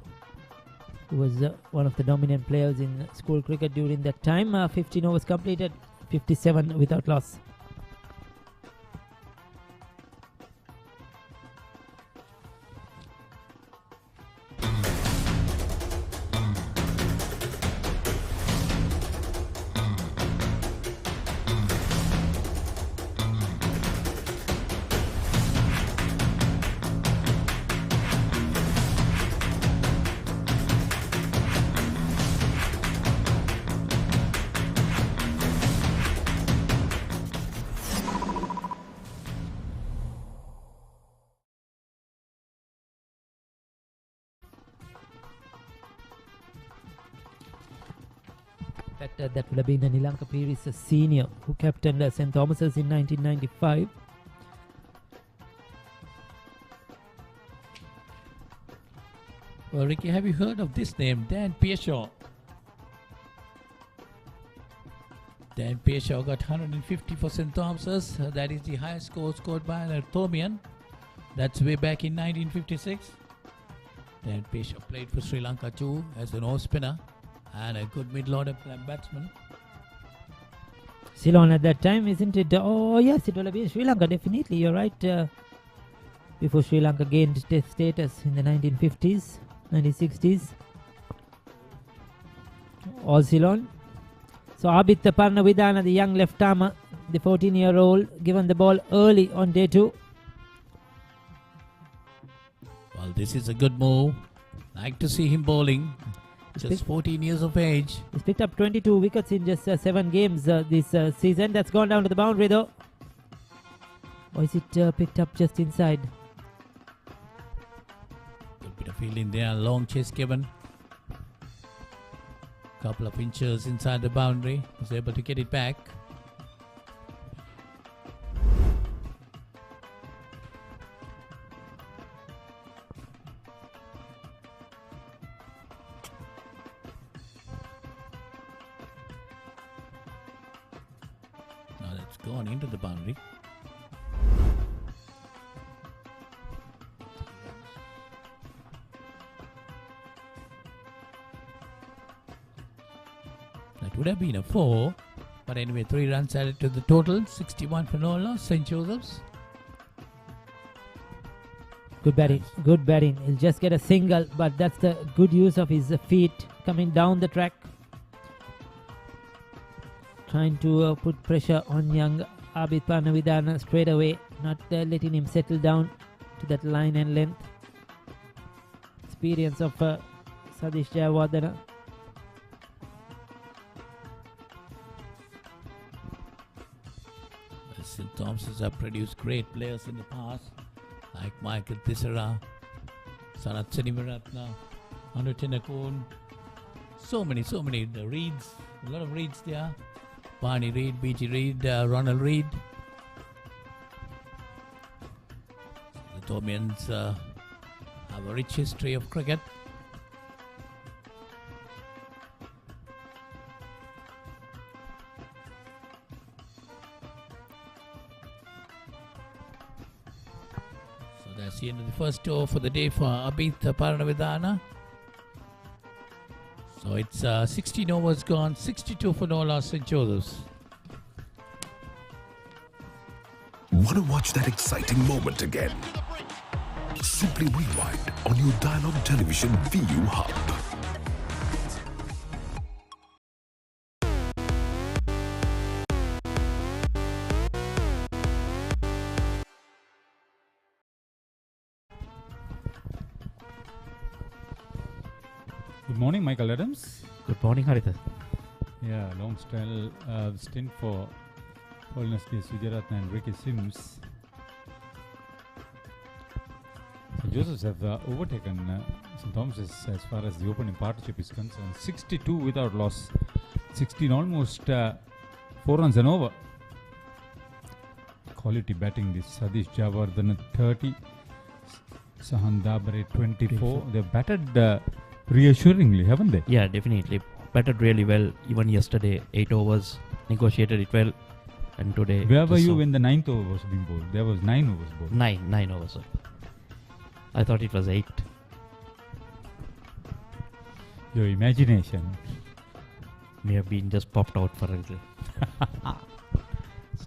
who was one of the dominant players in school cricket during that time. 15 overs completed, 57 without loss. fact, that would have been Nilanka Piris, a senior, who captained St. Thomas's in 1995. Well, Ricky, have you heard of this name? Dan Pearshaw. Dan Pearshaw got 150 for St. Thomas's. That is the highest score scored by an Thomian. That's way back in 1956. Dan Pearshaw played for Sri Lanka too as an off spinner and a good mid-order batsman. Ceylon at that time, isn't it? Oh yes, it will have been Sri Lanka, definitely. You're right. Before Sri Lanka gained test status in the 1950s, 1960s. All Ceylon. So Abit Parnavidana, the young left-armer, the 14-year-old, given the ball early on day 2. Well, this is a good move. Like to see him bowling. Just 14 years of age. He's picked up 22 wickets in just 7 games this season. That's gone down to the boundary though. Or is it picked up just inside? Good bit of fielding there. Long chase given. Couple of inches inside the boundary. Was able to get it back. Now that's gone into the boundary. That would have been a 4, but anyway, 3 runs added to the total. 61 for no loss, St. Joseph's. Good batting, good batting. He'll just get a single, but that's the good use of his feet coming down the track. Trying to put pressure on young Abid Parnavidana straight away, not letting him settle down to that line and length. Experience of Sadish Jayawardena. St. Thomas's have produced great players in the past, like Michael Tissera, Sanat Senimaratna, Anu Tenakun. So many. The Reeds, a lot of Reeds there. Barney Reed, B.G. Reed, Ronald Reed. The Thomians have a rich history of cricket. That's the end of the first over for the day for Abid Parnavidana. So it's 16 overs gone, 62 for no loss, St. Joseph's. Want to watch that exciting moment again? Simply rewind on your Dialog Television ViU Hub. Good morning, Michael Adams. Good morning, Haritha. Yeah, long stint for Paul S.D. Sujaratna and Ricky Sims. St. Joseph's have overtaken St. Thomas's as far as the opening partnership is concerned. 62 without loss. 16 almost 4 runs and over. Quality batting this. Sadish Jayawardena 30. Sahan Dabare 24. They've batted reassuringly, haven't they? Yeah, definitely. Batted really well. Even yesterday, 8 overs, negotiated it well. And today... Where were you when the 9th over was being bowled? There was 9 overs bowled. 9 overs, sir. I thought it was 8. Your imagination may have been just popped out for a little.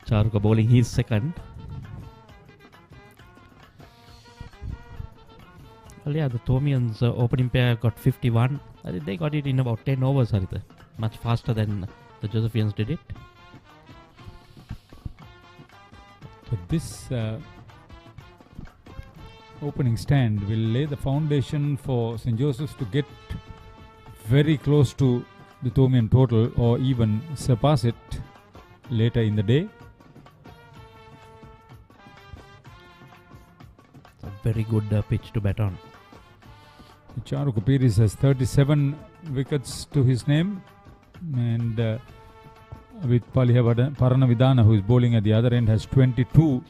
Charuka bowling his second. Well, yeah, the Thomians opening pair got 51. I think they got it in about 10 overs, Haritha. Much faster than the Josephians did it. But this opening stand will lay the foundation for St. Joseph's to get very close to the Thomian total or even surpass it later in the day. It's a very good pitch to bat on. Charu Kapiris has 37 wickets to his name. And with Paranavidana, who is bowling at the other end, has 22.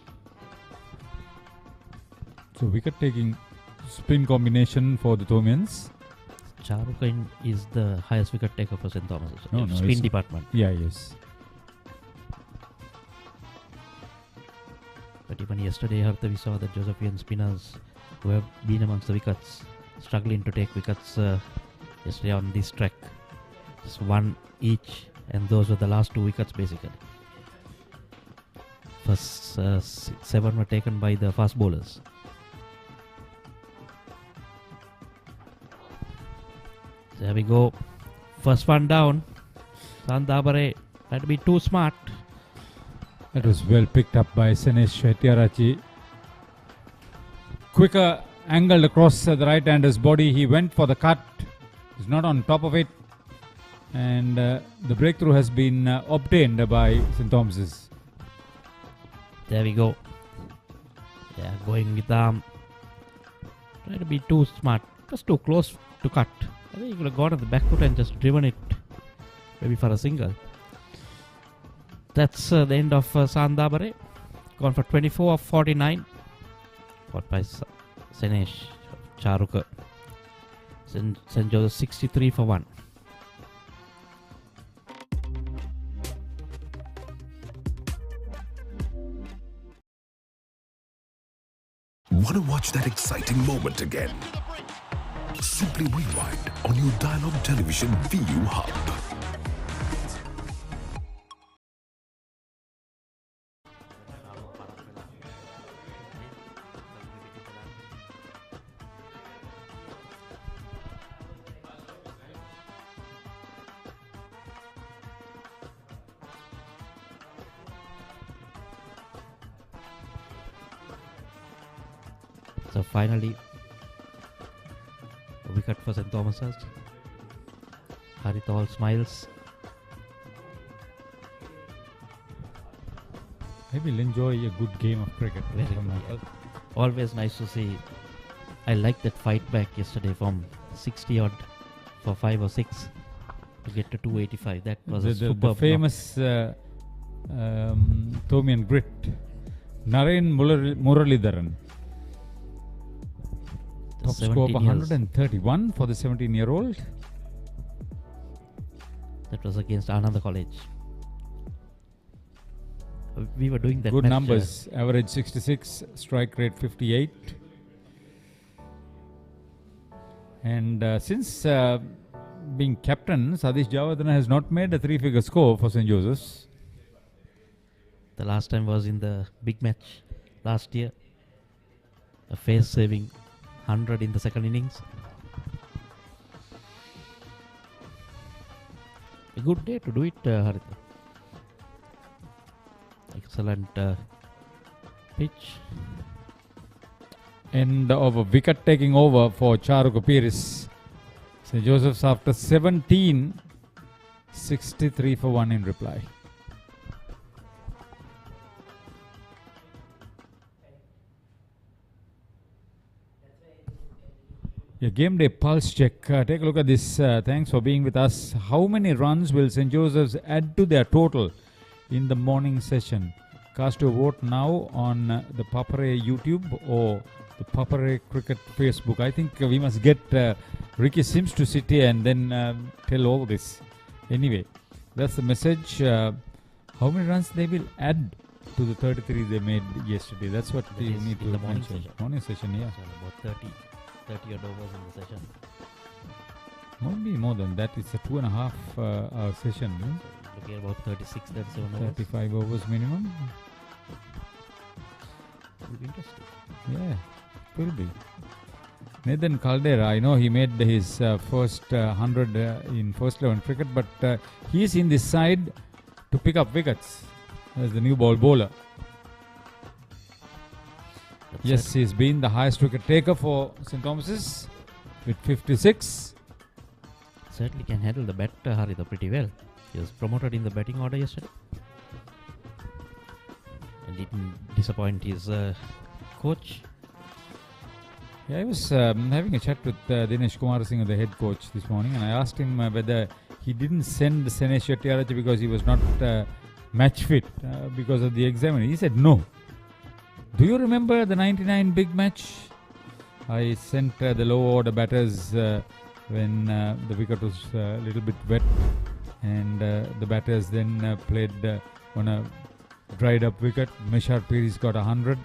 So wicket taking spin combination for the Thomians. Charuka is the highest wicket taker for St. Thomas. No, spin department. Yeah, yes. But even yesterday, Hartha, we saw that Josephian spinners who have been amongst the wickets, struggling to take wickets yesterday on this track. Just one each, and those were the last 2 wickets basically. First 7 were taken by the fast bowlers. There we go. First one down. Sandabare had to be too smart. That was well picked up by Senesh Shettyarachi. Quicker angled across the right-hander's body. He went for the cut. He's not on top of it. And the breakthrough has been obtained by St. Thomas's. There we go. Yeah, going with the arm. Try to be too smart. Just too close to cut. I think he could have gone at the back foot and just driven it maybe for a single. That's the end of Sandabare. Gone for 24 of 49. Caught by Senesh Charuka. St. Joseph 63 for 1. Want to watch that exciting moment again? Simply rewind on your Dialog Television ViU Hub. So finally, a wicket for St. Thomas's. Harith all smiles. I will enjoy a good game of cricket. Very good, yeah. Always nice to see. I liked that fight back yesterday from 60 odd for 5 or 6 to get to 285. That was a superb the famous Thomian grit, Naren Muralidharan. Top score of 131 for the 17-year-old. That was against Ananda College. We were doing that. Good match, numbers. Average 66, strike rate 58. And since being captain, Sadish Javadana has not made a 3-figure score for St. Joseph's. The last time was in the big match last year. A face-saving 100 in the second innings. A good day to do it, Haritha. Excellent pitch. End of a wicket taking over for Charuka Piris. St. Joseph's after 17, 63 for 1 in reply. Yeah, game day pulse check. Take a look at this. Thanks for being with us. How many runs will St. Joseph's add to their total in the morning session? Cast your vote now on the Papare YouTube or the Papare Cricket Facebook. I think we must get Ricky Sims to sit here and then tell all this. Anyway, that's the message. How many runs they will add to the 33 they made yesterday? That's what we need to mention. Morning session, yeah. So about 30 odd overs in the session. Won't be more than that. It's a 2.5 hour session. So looking at about 36, 37 overs. 35 overs minimum. Will be interesting. Yeah, will be. Nathan Caldera, I know he made his first 100 in first 11 cricket, but he is in this side to pick up wickets as the new ball bowler. That's yes, he's been the highest wicket taker for St. Thomas's with 56. Certainly can handle the bat, Haritha, pretty well. He was promoted in the batting order yesterday. And didn't disappoint his coach. Yeah, I was having a chat with Dinesh Kumarasinghe, the head coach, this morning, and I asked him whether he didn't send Senesh Shettyarachchi because he was not match fit because of the exam. He said no. Do you remember the 99 big match? I sent the lower order batters when the wicket was a little bit wet, and the batters then played on a dried up wicket. Meshar Piris got 100.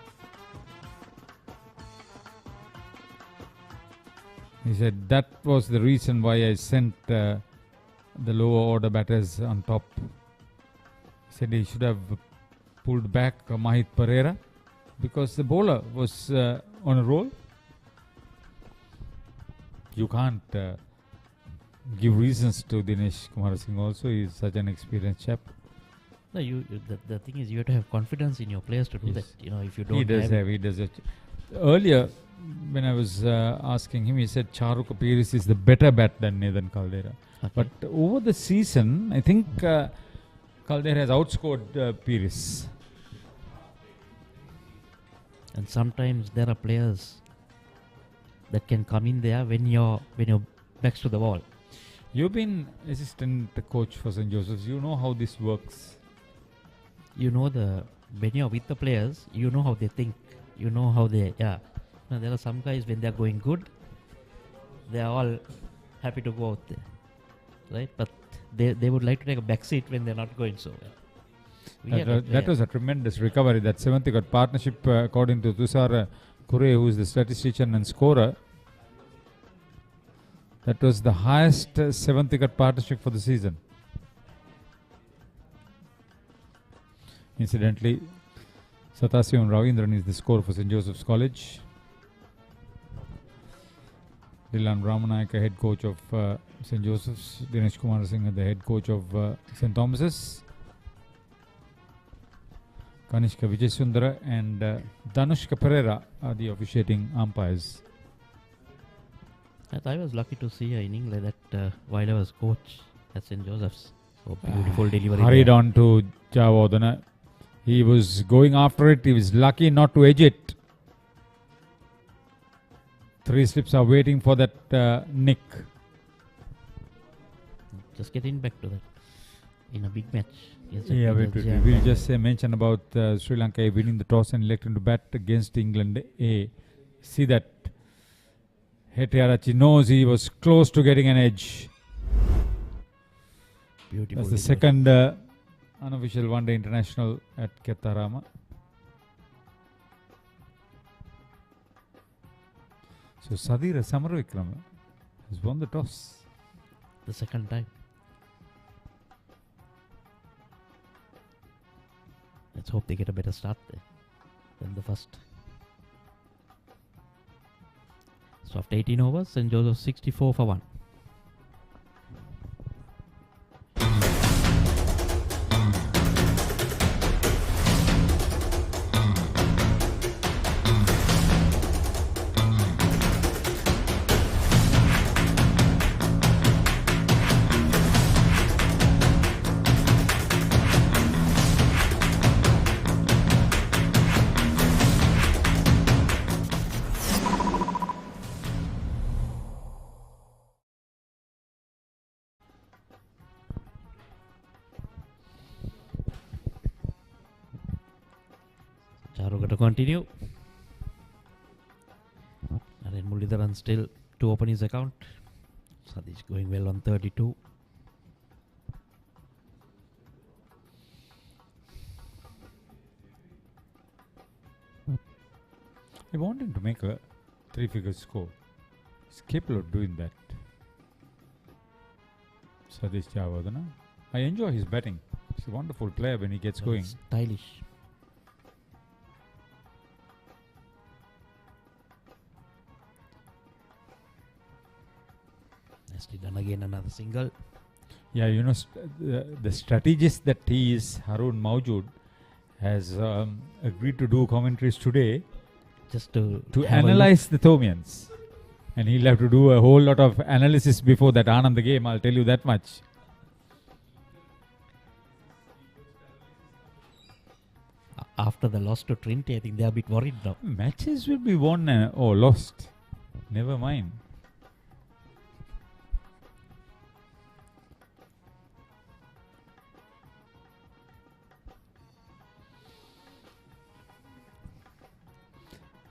He said that was the reason why I sent the lower order batters on top. He said he should have pulled back Mahit Pereira because the bowler was on a roll. You can't give reasons to Dinesh Kumarasinghe also. He is such an experienced chap. No, the thing is, you have to have confidence in your players to do that. You know, if you don't, he does it. Earlier, when I was asking him, he said Charuk Piris is the better bat than Nathan Caldera. Okay. But over the season, I think Caldera has outscored Piris. And sometimes there are players that can come in there when you're back's to the wall. You've been assistant coach for St. Joseph's. You know how this works. You know when you're with the players, you know how they think. You know how they Now, there are some guys when they're going good, they are all happy to go out there, right? But they would like to take a back seat when they're not going so well. That was a tremendous recovery. That 7th wicket partnership, according to Tushar Kure, who is the statistician and scorer, that was the highest 7th wicket partnership for the season. Incidentally, Satashivam Ravindran is the scorer for St. Joseph's College. Dilan Ramanayaka, head coach of St. Joseph's. Dinesh Kumarasinghe, the head coach of St. Thomas's. Kanishka Vijayasundara and Danushka Pereira are the officiating umpires. I was lucky to see an inning like that while I was coach at St. Joseph's. So beautiful delivery. Hurried on to Jayawardena. He was going after it. He was lucky not to edge it. 3 slips are waiting for that nick. Just getting back to that in a big match. Yeah, we'll just mention about Sri Lanka winning the toss and electing to bat against England. See that Shettyarachchi knows he was close to getting an edge. Beautiful. That's the second unofficial one-day international at Kettarama. So Sadira Samaravikrama has won the toss. The second time. Let's hope they get a better start there than the first. So after 18 overs, St. Joseph 64 for 1. Charu to continue. Naren Mullidharan still to open his account. Sadish going well on 32. I want him to make a 3-figure score. He's capable of doing that. Sadish Jayawardena. I enjoy his batting. He's a wonderful player when he gets going. Stylish. Nicely done again, another single. Yeah, you know, the strategist that he is, Harun Mawjood, has agreed to do commentaries today just to analyze the Thomians. And he'll have to do a whole lot of analysis before that Anand game, I'll tell you that much. After the loss to Trinity, I think they're a bit worried now. Matches will be won or lost. Never mind.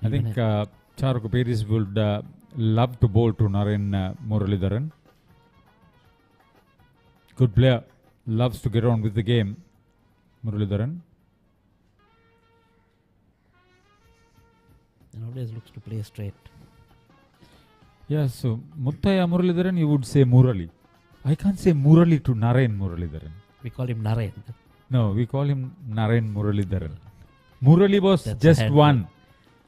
I think Charukku Peris would love to bowl to Naren Muralidharan. Good player. Loves to get on with the game. Muralidharan. Nowadays looks to play straight. Yeah, so Muttaya Muralidharan, you would say Murali. I can't say Murali to Naren Muralidharan. We call him Naren. No, we call him Naren Muralidharan. Murali was That's just one.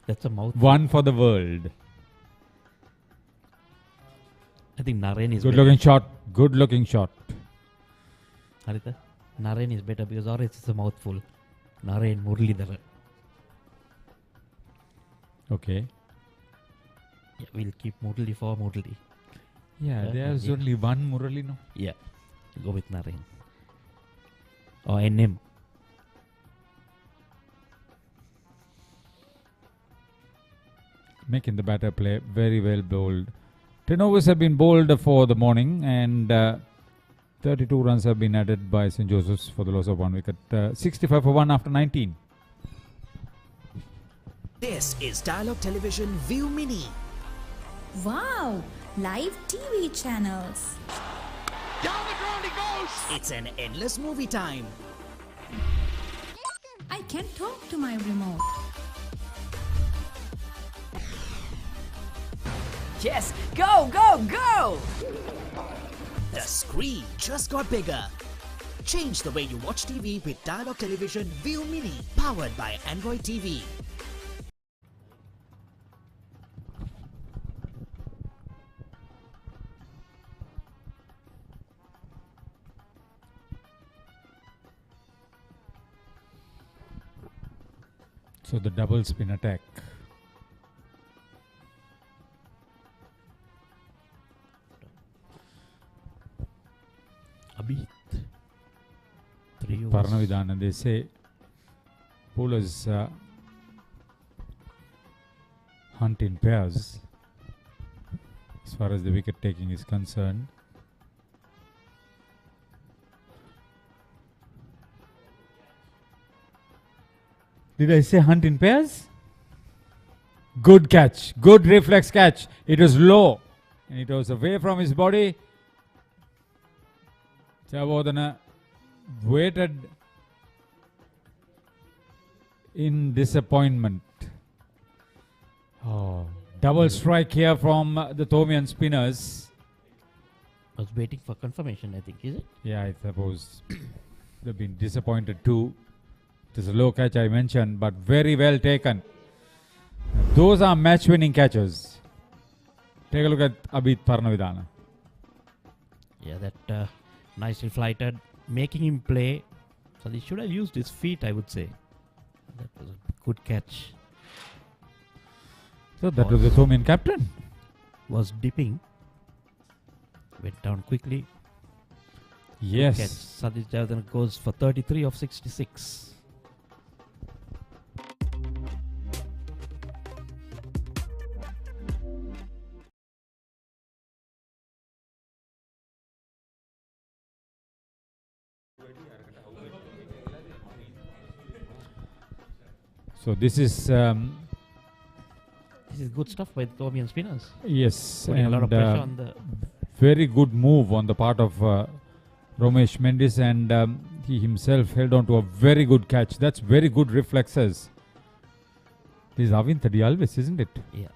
That's a mouth. One for the world. I think Naren is Good better. looking shot. Good looking shot. Haritha, Naren is better because or it's a mouthful. Naren Muralidharan. Okay. Yeah, we'll keep Murali for Murali. Yeah, there's only one Murali, no? Yeah, go with Naren. Or NM. Making the batter play very well bowled. 10 overs have been bowled for the morning and 32 runs have been added by St. Joseph's for the loss of 1 wicket. 65 for 1 after 19. This is Dialog Television ViU Mini. Wow! Live TV channels. Down the ground he goes! It's an endless movie time. I can talk to my remote. Yes, go, go, go! The screen just got bigger. Change the way you watch TV with Dialog Television ViU Mini, powered by Android TV. So the double spin attack. Abhi. 3 overs. Parnavidana, they say bowlers hunt in pairs as far as the wicket taking is concerned. Did I say hunt in pairs? Good catch. Good reflex catch. It was low and it was away from his body. Chabodana waited in disappointment. Oh, double strike here from the Thomian spinners. Was waiting for confirmation, I think, is it? Yeah, I suppose they've been disappointed too. It is a low catch I mentioned, but very well taken. Those are match-winning catches. Take a look at Abhit Parnavidana. Yeah, that nicely flighted, making him play. So he should have used his feet, I would say. That was a good catch. So that was the Thomian captain. Was dipping. Went down quickly. Yes. Good catch. Sadish Javadhan goes for 33 of 66. So this is good stuff by the Thomian spinners. yes, Putting a lot of and, pressure on the very good move on the part of Romesh Mendis, and he himself held on to a very good catch. That's very good reflexes. This is Avin Alves, isn't it? Yeah.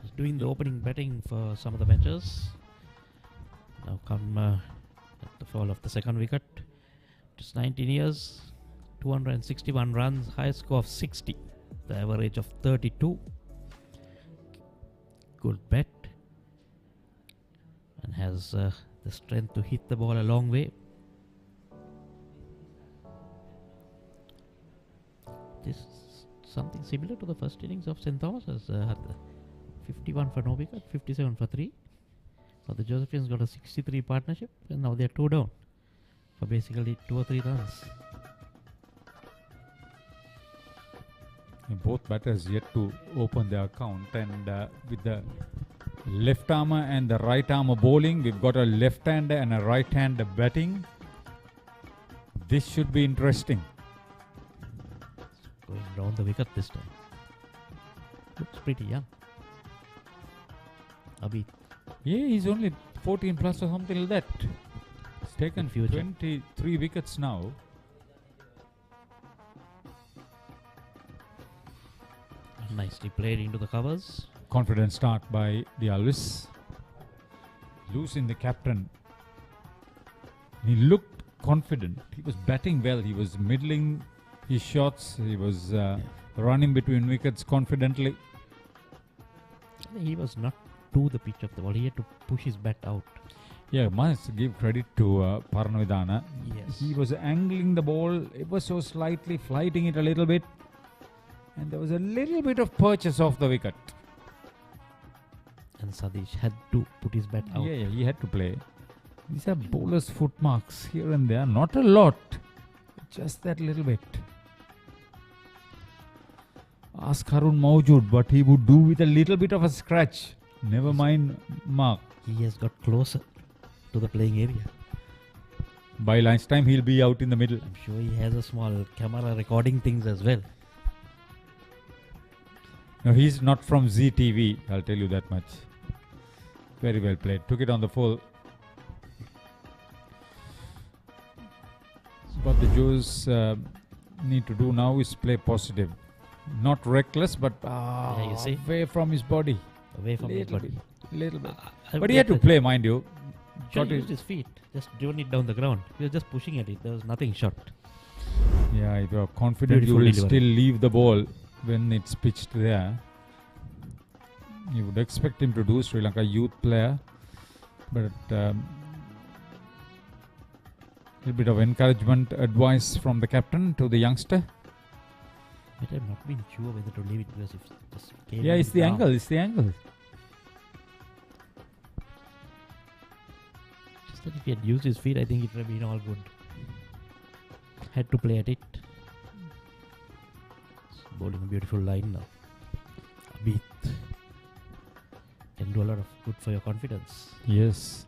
He's doing the opening batting for some of the matches. Now come at the fall of the second wicket. Just 19 years, 261 runs, highest score of 60, the average of 32. Good bet. And has the strength to hit the ball a long way. This is something similar to the first innings of St. Thomas's. Had 51 for no wicket, 57 for 3. Now the Josephians got a 63 partnership, and now they're 2 down for basically 2 or 3 runs. Both batters yet to open their account, and with the left armour and the right armour bowling, we've got a left hander and a right hander batting. This should be interesting. Going round the wicket this time. Looks pretty young. Abhi. Yeah, he's only 14 plus or something like that. He's taken 23 wickets now. Nicely played into the covers. Confident start by the Alvis. Losing the captain. He looked confident. He was batting well. He was middling his shots. He was running between wickets confidently. He was not to the pitch of the ball. He had to push his bat out. Yeah, must give credit to Paranavidana. Yes. He was angling the ball ever so slightly, flighting it a little bit. And there was a little bit of purchase off the wicket. And Sadish had to put his bat out. Yeah, he had to play. These are bowlers' foot marks here and there. Not a lot. Just that little bit. Ask Harun Mawjood, but he would do with a little bit of a scratch. Never mind mark. He has got closer to the playing area. By lunchtime, he'll be out in the middle. I'm sure he has a small camera recording things as well. No, he's not from ZTV, I'll tell you that much. Very well played. Took it on the full. What the Joes need to do now is play positive. Not reckless, but you see? away from his body. Away from his body. Little bit. But he had to play, mind you. Just used his feet. Just driven it down the ground. He was just pushing at it. There was nothing short. Yeah, if you're confident, Beautiful you will delivery. still leave the ball when it's pitched there. You would expect him to do, Sri Lanka youth player. But a little bit of encouragement, advice from the captain to the youngster. But I've not been sure whether to leave it because if just came Yeah, it's the down. angle. It's the angle. Just that if he had used his feet, I think it would have been all good. Had to play at it. Bowling a beautiful line now. Abhi can do a lot of good for your confidence. Yes.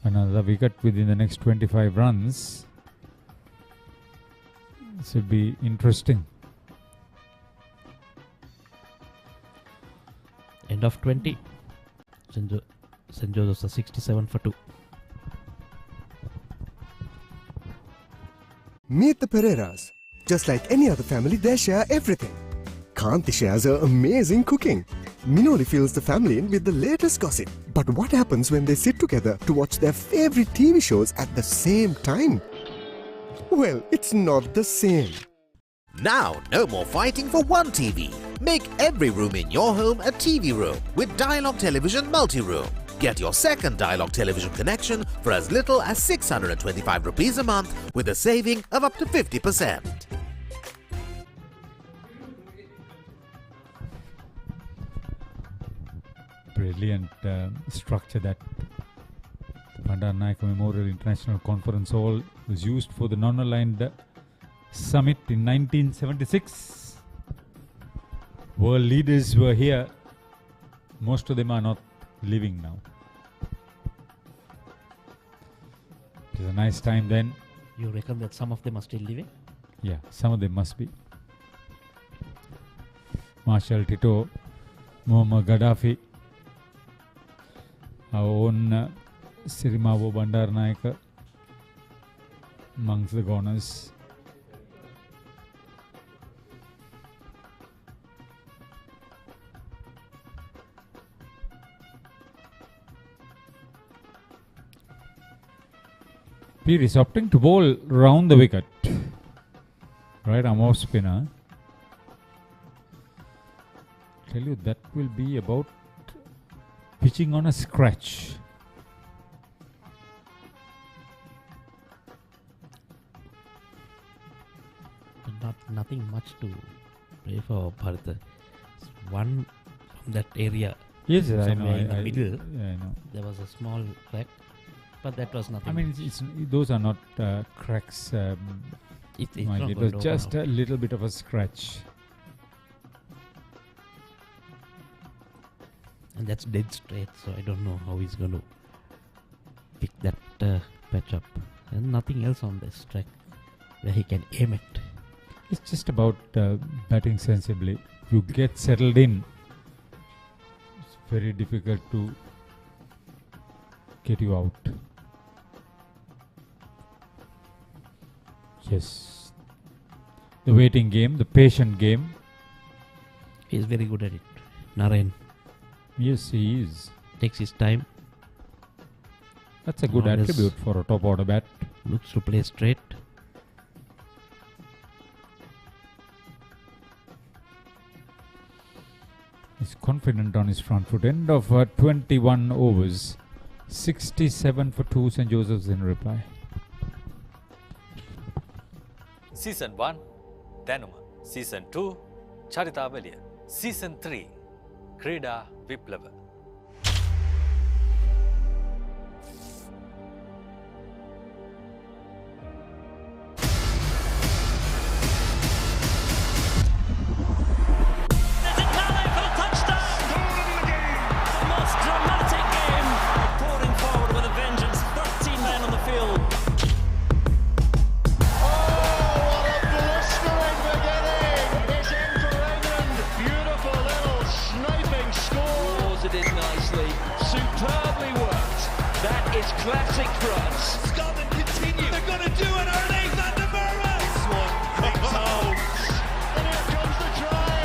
Another wicket within the next 25 runs. This would be interesting. End of 20. St. Joseph's are 67 for 2. Meet the Pereiras. Just like any other family, they share everything. Kanti shares her amazing cooking. Minoli fills the family in with the latest gossip. But what happens when they sit together to watch their favorite TV shows at the same time? Well, it's not the same. Now, no more fighting for one TV. Make every room in your home a TV room with Dialog Television Multi-Room. Get your second Dialog television connection for as little as 625 rupees a month with a saving of up to 50%. Brilliant structure that Bandaranaike Memorial International Conference Hall was used for the non-aligned summit in 1976. World leaders were here. Most of them are not living now. It was a nice time then. You reckon that some of them are still living? Yeah, some of them must be. Marshal Tito, Muammar Gaddafi, our own Sirimavo Bandaranaike amongst the goners. Peer is opting to bowl round the wicket. Right arm off spinner. Tell you that will be about pitching on a scratch. Nothing much to play for Bharata. One from that area. Yes, I know. Somewhere in the middle. Yeah, I know. There was a small crack, but that was nothing. I mean, those are not cracks. It's Mind, not it going was to just open a little bit of a scratch. And that's dead straight, so I don't know how he's going to pick that patch up. And nothing else on this track where he can aim it. It's just about batting sensibly. If you get settled in, it's very difficult to get you out. Yes. The waiting game, the patient game. He's very good at it. Narayan. Yes, he is. Takes his time. That's a good attribute for a top order bat. Looks to play straight. He's confident on his front foot. End of 21 overs. 67 for 2, St. Joseph's in reply. Season 1, Danuma. Season 2, Charitavaliya. Season 3, Krida Viplava. Classic France. Scotland continue. They're going to do it, are they? Thunder Burrows. This one takes hold. And here comes the try.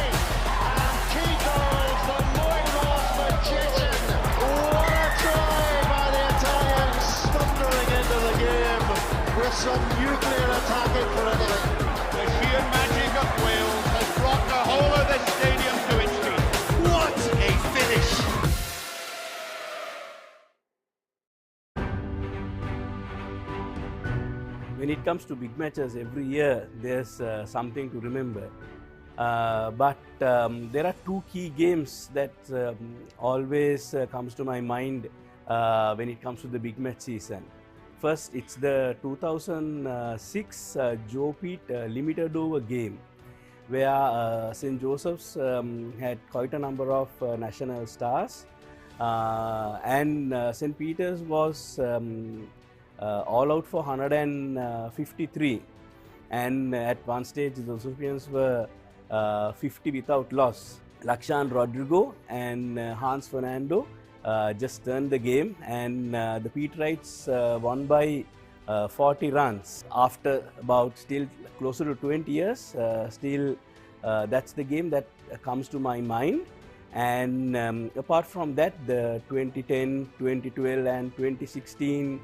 And Kiko's the Moynos magician. What a try by the Italians. Thundering into the game with some nuclear attacking for Italy. The sheer magic of Wales has brought the whole of this stadium to its feet. What a finish. When it comes to big matches, every year there's something to remember. But there are two key games that always comes to my mind when it comes to the big match season. First, it's the 2006 Joe Pete limited over game, where St. Joseph's had quite a number of national stars, and St. Peter's was all out for 153, and at one stage the Europeans were 50 without loss. Lakshan Rodrigo and Hans Fernando just turned the game, and the Peterites won by 40 runs. After about still closer to 20 years, still that's the game that comes to my mind. And apart from that, the 2010, 2012 and 2016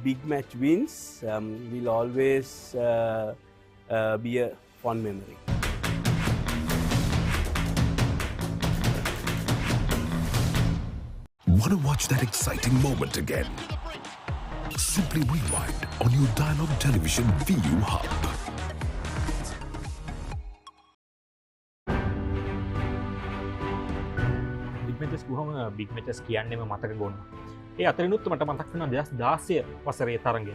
big match wins will always be a fond memory. Want to watch that exciting moment again? Simply rewind on your Dialog Television ViU hub. Big matches kuhama big matches කියන්නේම මතක ගොන්න. ඒ අතරිනුත් මට මතක් වෙනවා 2016 වසරේ තරඟය.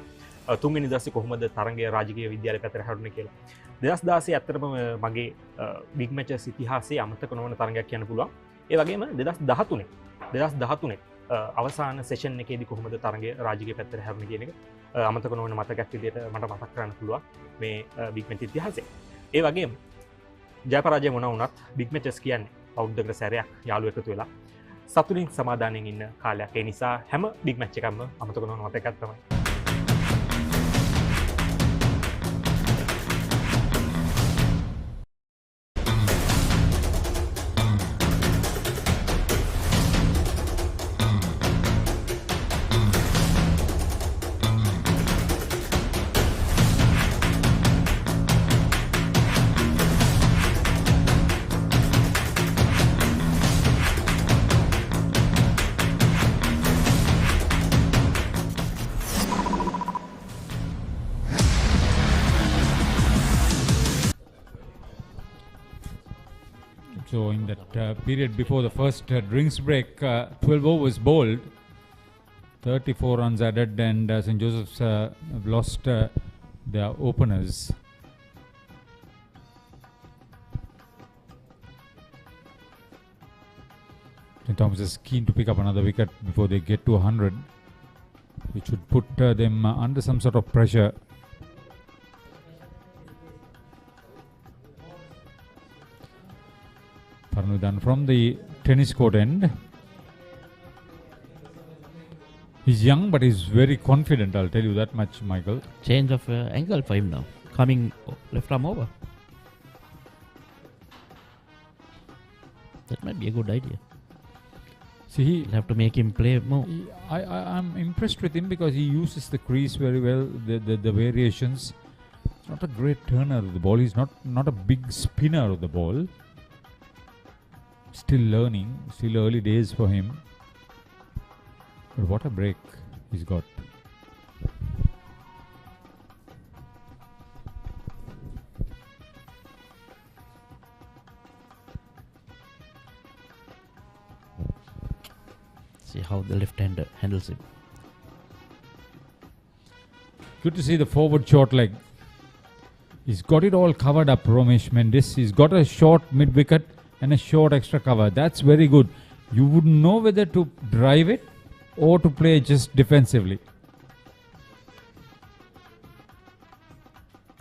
තුන්වෙනි දවසේ කොහොමද තරඟය රාජකීය විද්‍යාලය පැත්තට හැරුණේ කියලා. 2016 ඇත්තටම මගේ බිග් මැචස් ඉතිහාසයේ අමතක නොවන තරඟයක් කියන්න පුළුවන්. ඒ වගේම 2013 අවසාන සෙෂන් එකේදී කොහොමද තරඟය රාජකීය පැත්තට හැරුණේ කියන එක අමතක නොවන මතකයක් විදිහට මට මතක් කරන්න පුළුවන් මේ බිග් මැච් ඉතිහාසයේ. ඒ වගේම ජය පරාජය මොනවා වුණත් බිග් මැචස් කියන්නේ අවුරුද්දකට සැරයක් යාළුවෝ එකතු වෙලා සතුටින් සමාදානයෙන් ඉන්න කාලයක්. ඒ නිසා හැම බිග් මැච් එකක්ම අමතක නොවන මතකයක් තමයි. So in that period before the first drinks break, 12 overs bowled, 34 runs added, and St. Joseph's have lost their openers. St. Thomas is keen to pick up another wicket before they get to 100, which would put them under some sort of pressure. Parnudan from the tennis court end. He's young, but he's very confident, I'll tell you that much, Michael. Change of angle for him now. Coming left arm over. That might be a good idea. See, you'll have to make him play more. I'm impressed with him because he uses the crease very well, the variations. He's not a great turner of the ball. He's not a big spinner of the ball. Still learning, still early days for him. But what a break he's got. See how the left-hander handles him. Good to see the forward short leg. He's got it all covered up, Romesh Mendis. He's got a short mid-wicket and a short extra cover. That's very good. You wouldn't know whether to drive it or to play just defensively.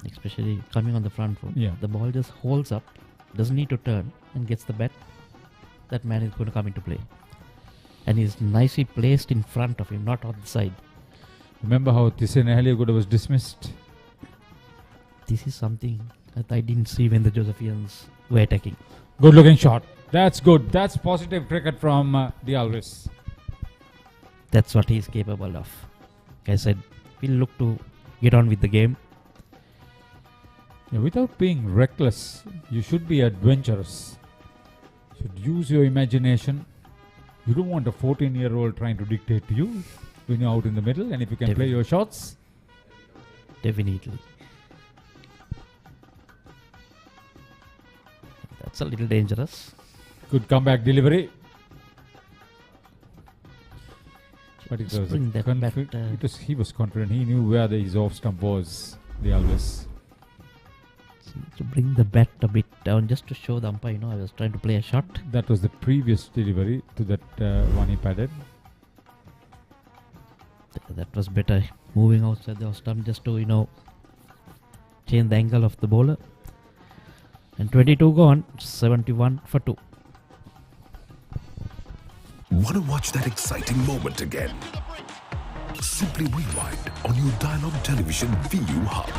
Especially coming on the front foot. Yeah. The ball just holds up, doesn't need to turn and gets the bat. That man is going to come into play. And he's nicely placed in front of him, not on the side. Remember how Tisen Ahaliaguda was dismissed? This is something that I didn't see when the Josephians were attacking. Good looking shot. That's good. That's positive cricket from Dialris. That's what he's capable of. Like I said, we'll look to get on with the game. Yeah, without being reckless, you should be adventurous. You should use your imagination. You don't want a 14-year-old trying to dictate to you when you're out in the middle, and if you can play your shots. Definitely. That's a little dangerous. Good comeback delivery. But it was, he was confident. He knew where his off stump was, the Alves. To bring the bat a bit down just to show the umpire, I was trying to play a shot. That was the previous delivery to that one he padded. That was better. Moving outside the off stump just to, change the angle of the bowler. And 22 gone, 71 for 2. Want to watch that exciting moment again? Simply rewind on your Dialog Television ViU Hub.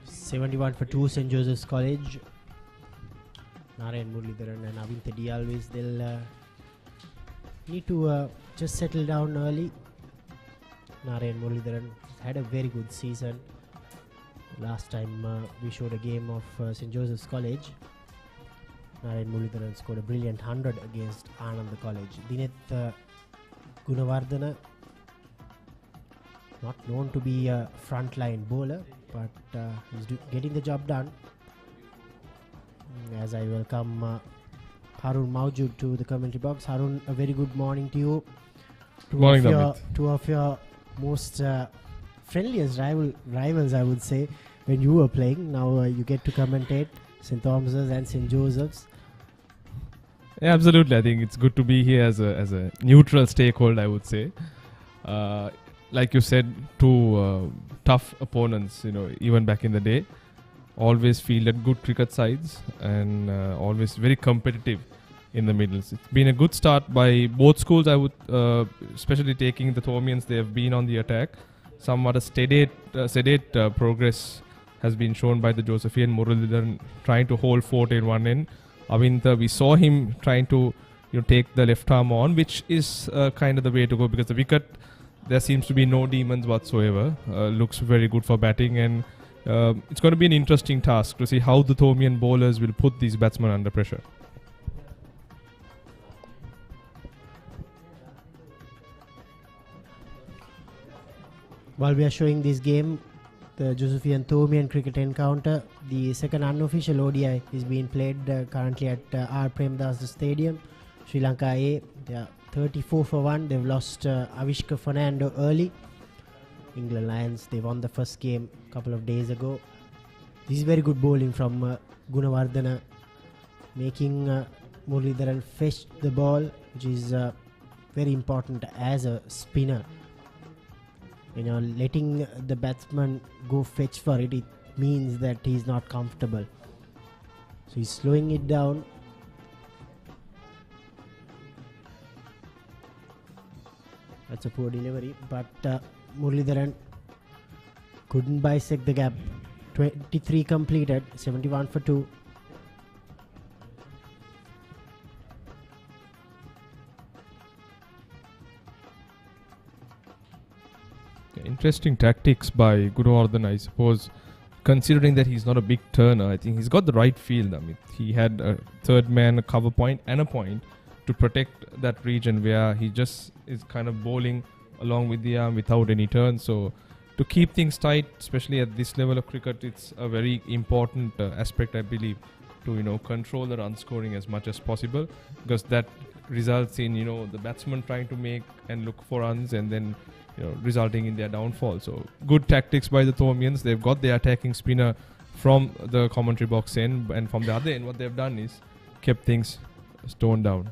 $71 for 2, St. Joseph's College. Narayan Muralidharan and Avintha Dialvis, they'll need to just settle down early. Narayan Muralidharan had a very good season. Last time we showed a game of St. Joseph's College. Narayan Muralidharan scored a brilliant 100 against Ananda College. Dineth Gunawardana, not known to be a frontline bowler, but he's getting the job done. As I welcome Harun Maujud to the commentary box. Harun, a very good morning to you. Two of your most friendliest rivals, I would say, when you were playing. Now you get to commentate St. Thomas's and St. Joseph's. Yeah, absolutely. I think it's good to be here as a neutral stakeholder, I would say. Like you said, two tough opponents, even back in the day. Always fielded good cricket sides and always very competitive in the middles. It's been a good start by both schools, I would, especially taking the Thomians. They have been on the attack. Somewhat a sedate progress has been shown by the Josephian Muralidharan, trying to hold fort in one end. Avintha, we saw him trying to take the left arm on, which is kind of the way to go, because the wicket, there seems to be no demons whatsoever. Looks very good for batting, and it's going to be an interesting task to see how the Thomian bowlers will put these batsmen under pressure. While we are showing this game, the Josephian Thomian cricket encounter. The second unofficial ODI is being played currently at R. Premdas Stadium, Sri Lanka A. They are 34 for 1. They've lost Avishka Fernando early. England Lions, they won the first game a couple of days ago. This is very good bowling from Gunawardena, making Muralidharan fetch the ball, which is very important as a spinner. You know, letting the batsman go fetch for it, it means that he's not comfortable. So he's slowing it down. That's a poor delivery, but Muralidharan couldn't bisect the gap. 23 completed, 71 for 2. Interesting tactics by Gunawardena, I suppose. Considering that he's not a big turner, I think he's got the right field. I mean, he had a third man, a cover point, and a point to protect that region where he just is kind of bowling along with the arm without any turn. So to keep things tight, especially at this level of cricket, it's a very important aspect, I believe, to control the run scoring as much as possible, because that results in the batsman trying to make and look for runs and then resulting in their downfall. So good tactics by the Thomians. They've got their attacking spinner from the commentary box end, and from the other end what they've done is kept things toned down.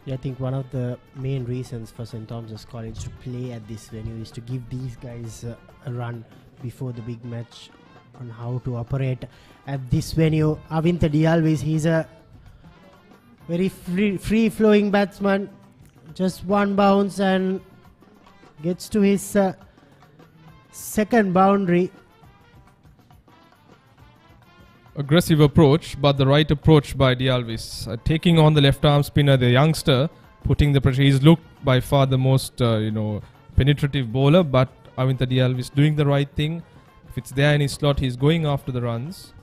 I think one of the main reasons for St. Thomas's College to play at this venue is to give these guys a run before the big match on how to operate at this venue. Avintha Dialvis, he's a very free-flowing batsman. Just one bounce and gets to his second boundary. Aggressive approach, but the right approach by Dialvis. Taking on the left arm spinner, the youngster, putting the pressure. He's looked by far the most penetrative bowler, but Avintha Dialvis doing the right thing. If it's there in his slot, he's going after the runs.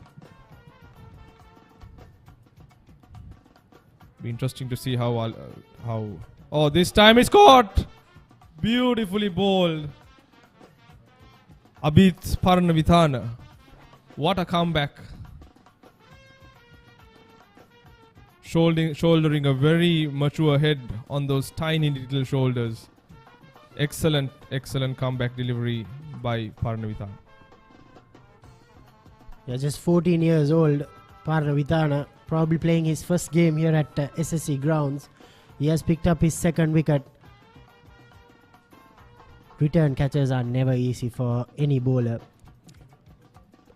Be interesting to see how. Oh, this time it's caught! Beautifully bowled. Abid Paranavithana. What a comeback. Shouldering a very mature head on those tiny little shoulders. Excellent comeback delivery by Paranavithana. Yeah, just 14 years old, Paranavithana, probably playing his first game here at SSC Grounds. He has picked up his second wicket. Return catches are never easy for any bowler,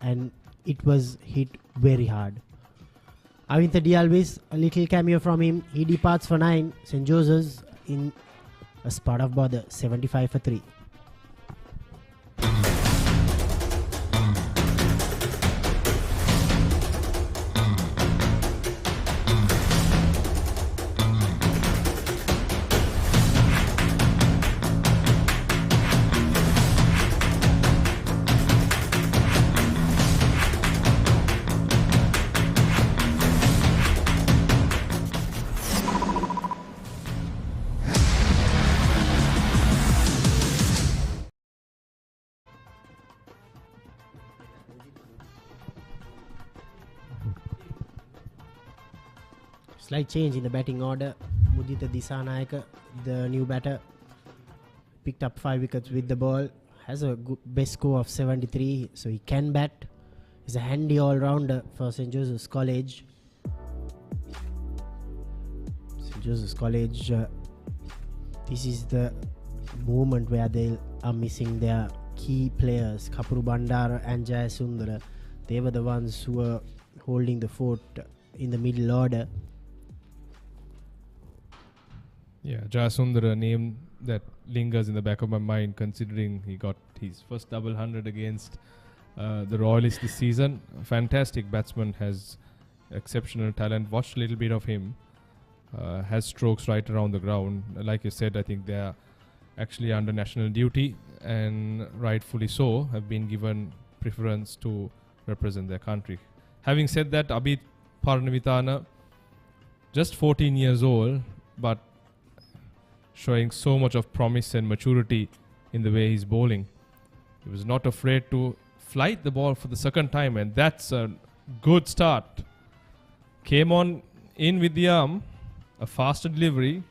and it was hit very hard. Avintha Dialvis, a little cameo from him. He departs for 9. St. Joseph's in a spot of bother, 75 for 3. Slight change in the batting order. Mudita Disanayaka, the new batter, picked up 5 wickets with the ball. Has a good best score of 73, so he can bat. He's a handy all-rounder for St. Joseph's College. St. Joseph's College, this is the moment where they are missing their key players. Kapuru Bandara and Jayasundara. They were the ones who were holding the fort in the middle order. Yeah, Jayasundara, a name that lingers in the back of my mind, considering he got his first double 100 against the Royalists this season. A fantastic batsman, has exceptional talent. Watched a little bit of him. Has strokes right around the ground. Like you said, I think they are actually under national duty, and rightfully so, have been given preference to represent their country. Having said that, Abid Paranavithana, just 14 years old, but showing so much of promise and maturity in the way he's bowling. He was not afraid to flight the ball for the second time, and that's a good start. Came on in with the arm, a faster delivery.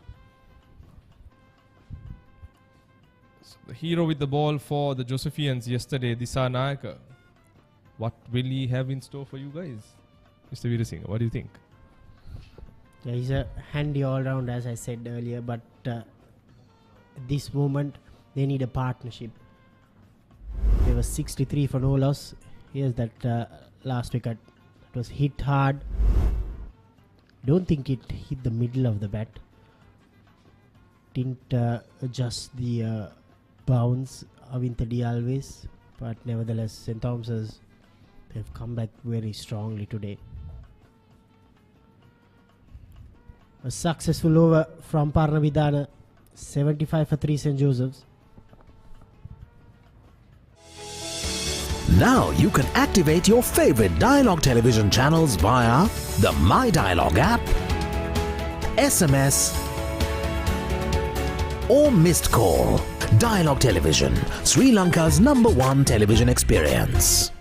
So the hero with the ball for the Josephians yesterday, Disanayaka. What will he have in store for you guys? Mr. Veerasinghe, what do you think? Yeah, he's a handy all-round, as I said earlier, but at this moment, they need a partnership. There was 63 for no loss. Here's that last wicket. It was hit hard. Don't think it hit the middle of the bat. Didn't adjust the bounce Avintha Dialways, but nevertheless, St. Thomas's have come back very strongly today. A successful over from Paranavithana, 75 for 3 St. Joseph's. Now you can activate your favorite Dialog television channels via the My Dialog app, SMS, or missed call. Dialog Television, Sri Lanka's #1 television experience.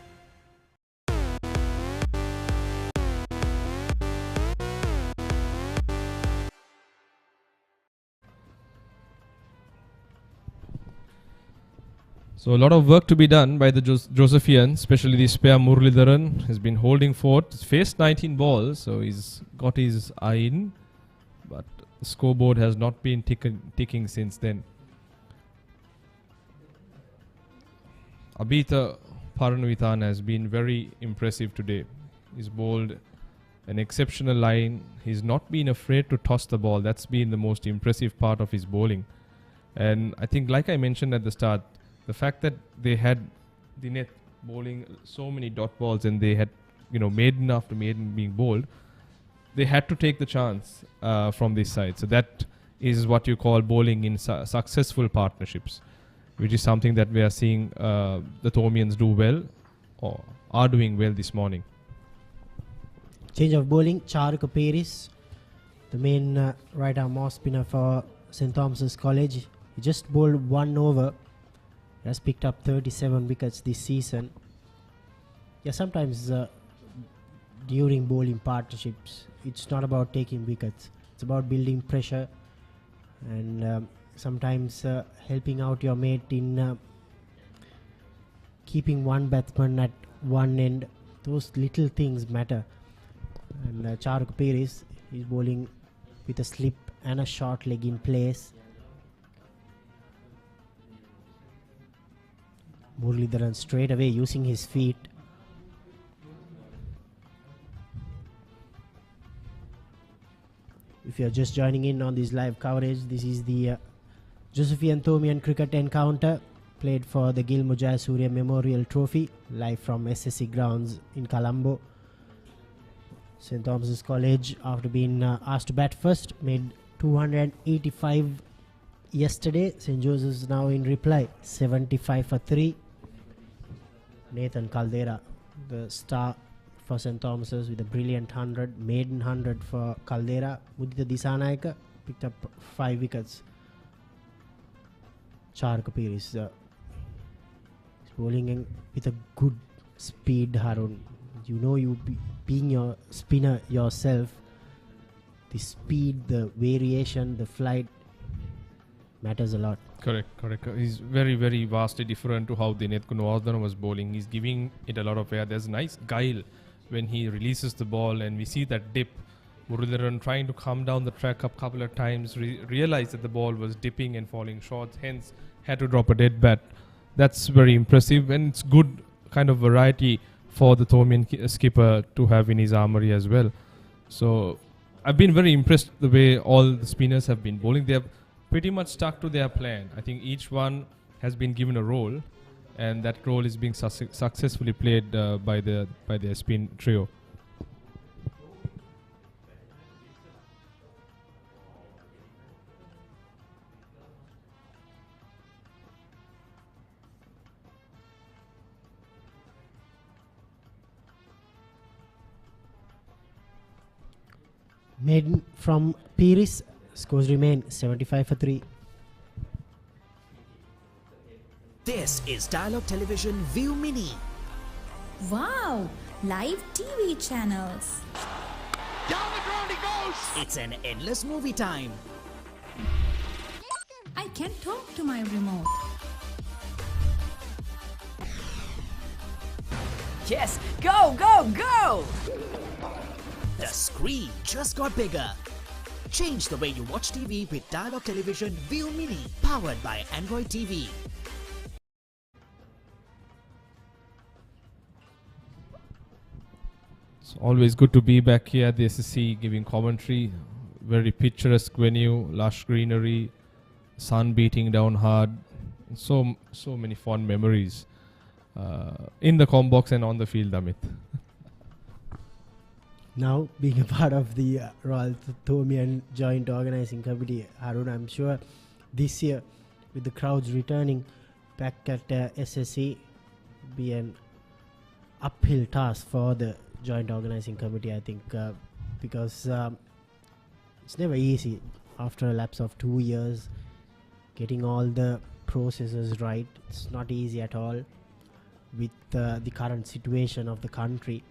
So a lot of work to be done by the Josephians, especially the spare Muralidharan has been holding fort. He's faced 19 balls, so he's got his eye in, but the scoreboard has not been ticking since then. Abhita Paranavithana has been very impressive today. He's bowled an exceptional line. He's not been afraid to toss the ball. That's been the most impressive part of his bowling. And I think, like I mentioned at the start, the fact that they had Dinet bowling so many dot balls and they had, maiden after maiden being bowled, they had to take the chance from this side. So that is what you call bowling in successful partnerships, which is something that we are seeing the Thomians do well, or are doing well this morning. Change of bowling, Charuka Paris, the main right arm off spinner for St. Thomas's College. He just bowled 1 over. He has picked up 37 wickets this season. Yeah, sometimes during bowling partnerships, it's not about taking wickets. It's about building pressure and sometimes helping out your mate in keeping one batsman at one end. Those little things matter. And Charuk Paris is bowling with a slip and a short leg in place. Muralidharan straight away using his feet. If you are just joining in on this live coverage, this is the Josephian Thomian cricket encounter played for the Gilmour Jayasuriya Memorial Trophy, live from SSC Grounds in Colombo. St. Thomas's College, after being asked to bat first, made 285 yesterday. St. Joseph's now in reply, 75 for 3. Nathan Caldera, the star for St. Thomas's, with a brilliant 100, maiden 100 for Caldera. Mudita Disanayaka picked up 5 wickets. Charka Piris is bowling in with a good speed, Harun. Being your spinner yourself, the speed, the variation, the flight matters a lot. Correct. He's very, very vastly different to how Dinet Kunwardhan was bowling. He's giving it a lot of air. There's a nice guile when he releases the ball, and we see that dip. Muralidharan trying to come down the track a couple of times, realized that the ball was dipping and falling short, hence had to drop a dead bat. That's very impressive, and it's good kind of variety for the Thomian skipper to have in his armory as well. So I've been very impressed the way all the spinners have been bowling. They have pretty much stuck to their plan. I think each one has been given a role, and that role is being successfully played by their spin trio. Made from Piris. Scores remain 75 for 3. This is Dialog Television ViU Mini. Wow! Live TV channels. Down the ground he goes! It's an endless movie time. I can talk to my remote. Yes, go, go, go! The screen just got bigger. Change the way you watch TV with Dialog Television ViU Mini, powered by Android TV. It's always good to be back here at the SSC giving commentary. Very picturesque venue, lush greenery, sun beating down hard. So many fond memories in the com box and on the field, Amit. Now, being a part of the Royal Thomian Joint Organizing Committee, Harun, I'm sure this year, with the crowds returning back at SSC, be an uphill task for the Joint Organizing Committee, I think, because it's never easy after a lapse of 2 years, getting all the processes right. It's not easy at all with the current situation of the country.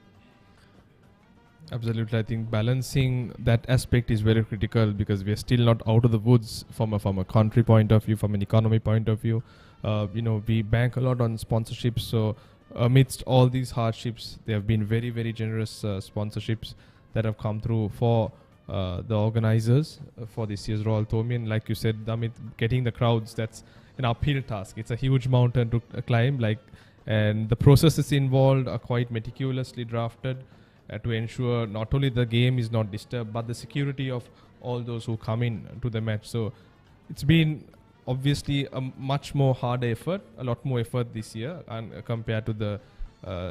Absolutely, I think balancing that aspect is very critical because we are still not out of the woods from a country point of view, from an economy point of view. We bank a lot on sponsorships, so amidst all these hardships, there have been very, very generous sponsorships that have come through for the organizers for this year's Royal Thomian. Like you said, Damit, getting the crowds, that's an uphill task. It's a huge mountain to climb, and the processes involved are quite meticulously drafted to ensure not only the game is not disturbed, but the security of all those who come in to the match. So it's been obviously a much more harder effort, a lot more effort this year, and compared to the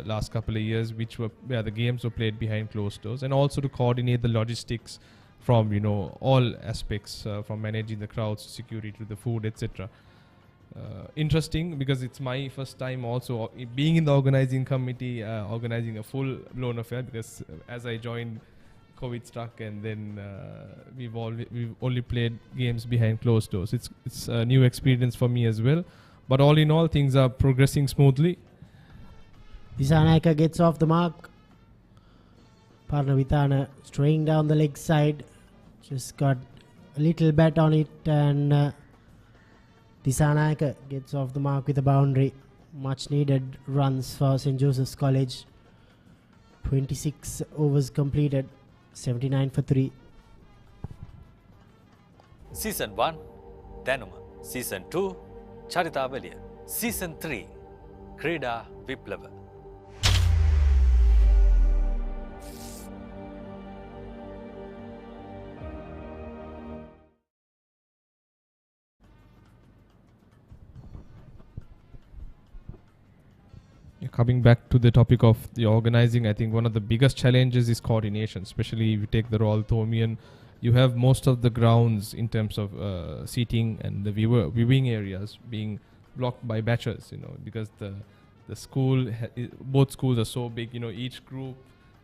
last couple of years, where the games were played behind closed doors, and also to coordinate the logistics from all aspects, from managing the crowds, security to the food, etc. Interesting because it's my first time also being in the organizing committee, organizing a full-blown affair, because as I joined, COVID struck, and then we've only played games behind closed doors. It's a new experience for me as well, but all in all, things are progressing smoothly. Disanayaka gets off the mark. Parnavitana straying down the leg side, just got a little bet on it, and Disanayaka gets off the mark with a boundary. Much needed runs for St. Joseph's College. 26 overs completed, 79 for 3. Season 1, Danuma. Season 2, Charitavaliya. Season 3, Krida Viplava. Coming back to the topic of the organizing, I think one of the biggest challenges is coordination, especially if you take the Royal Thomian. You have most of the grounds in terms of seating and the viewing areas being blocked by batches, because the school, both schools are so big, each group,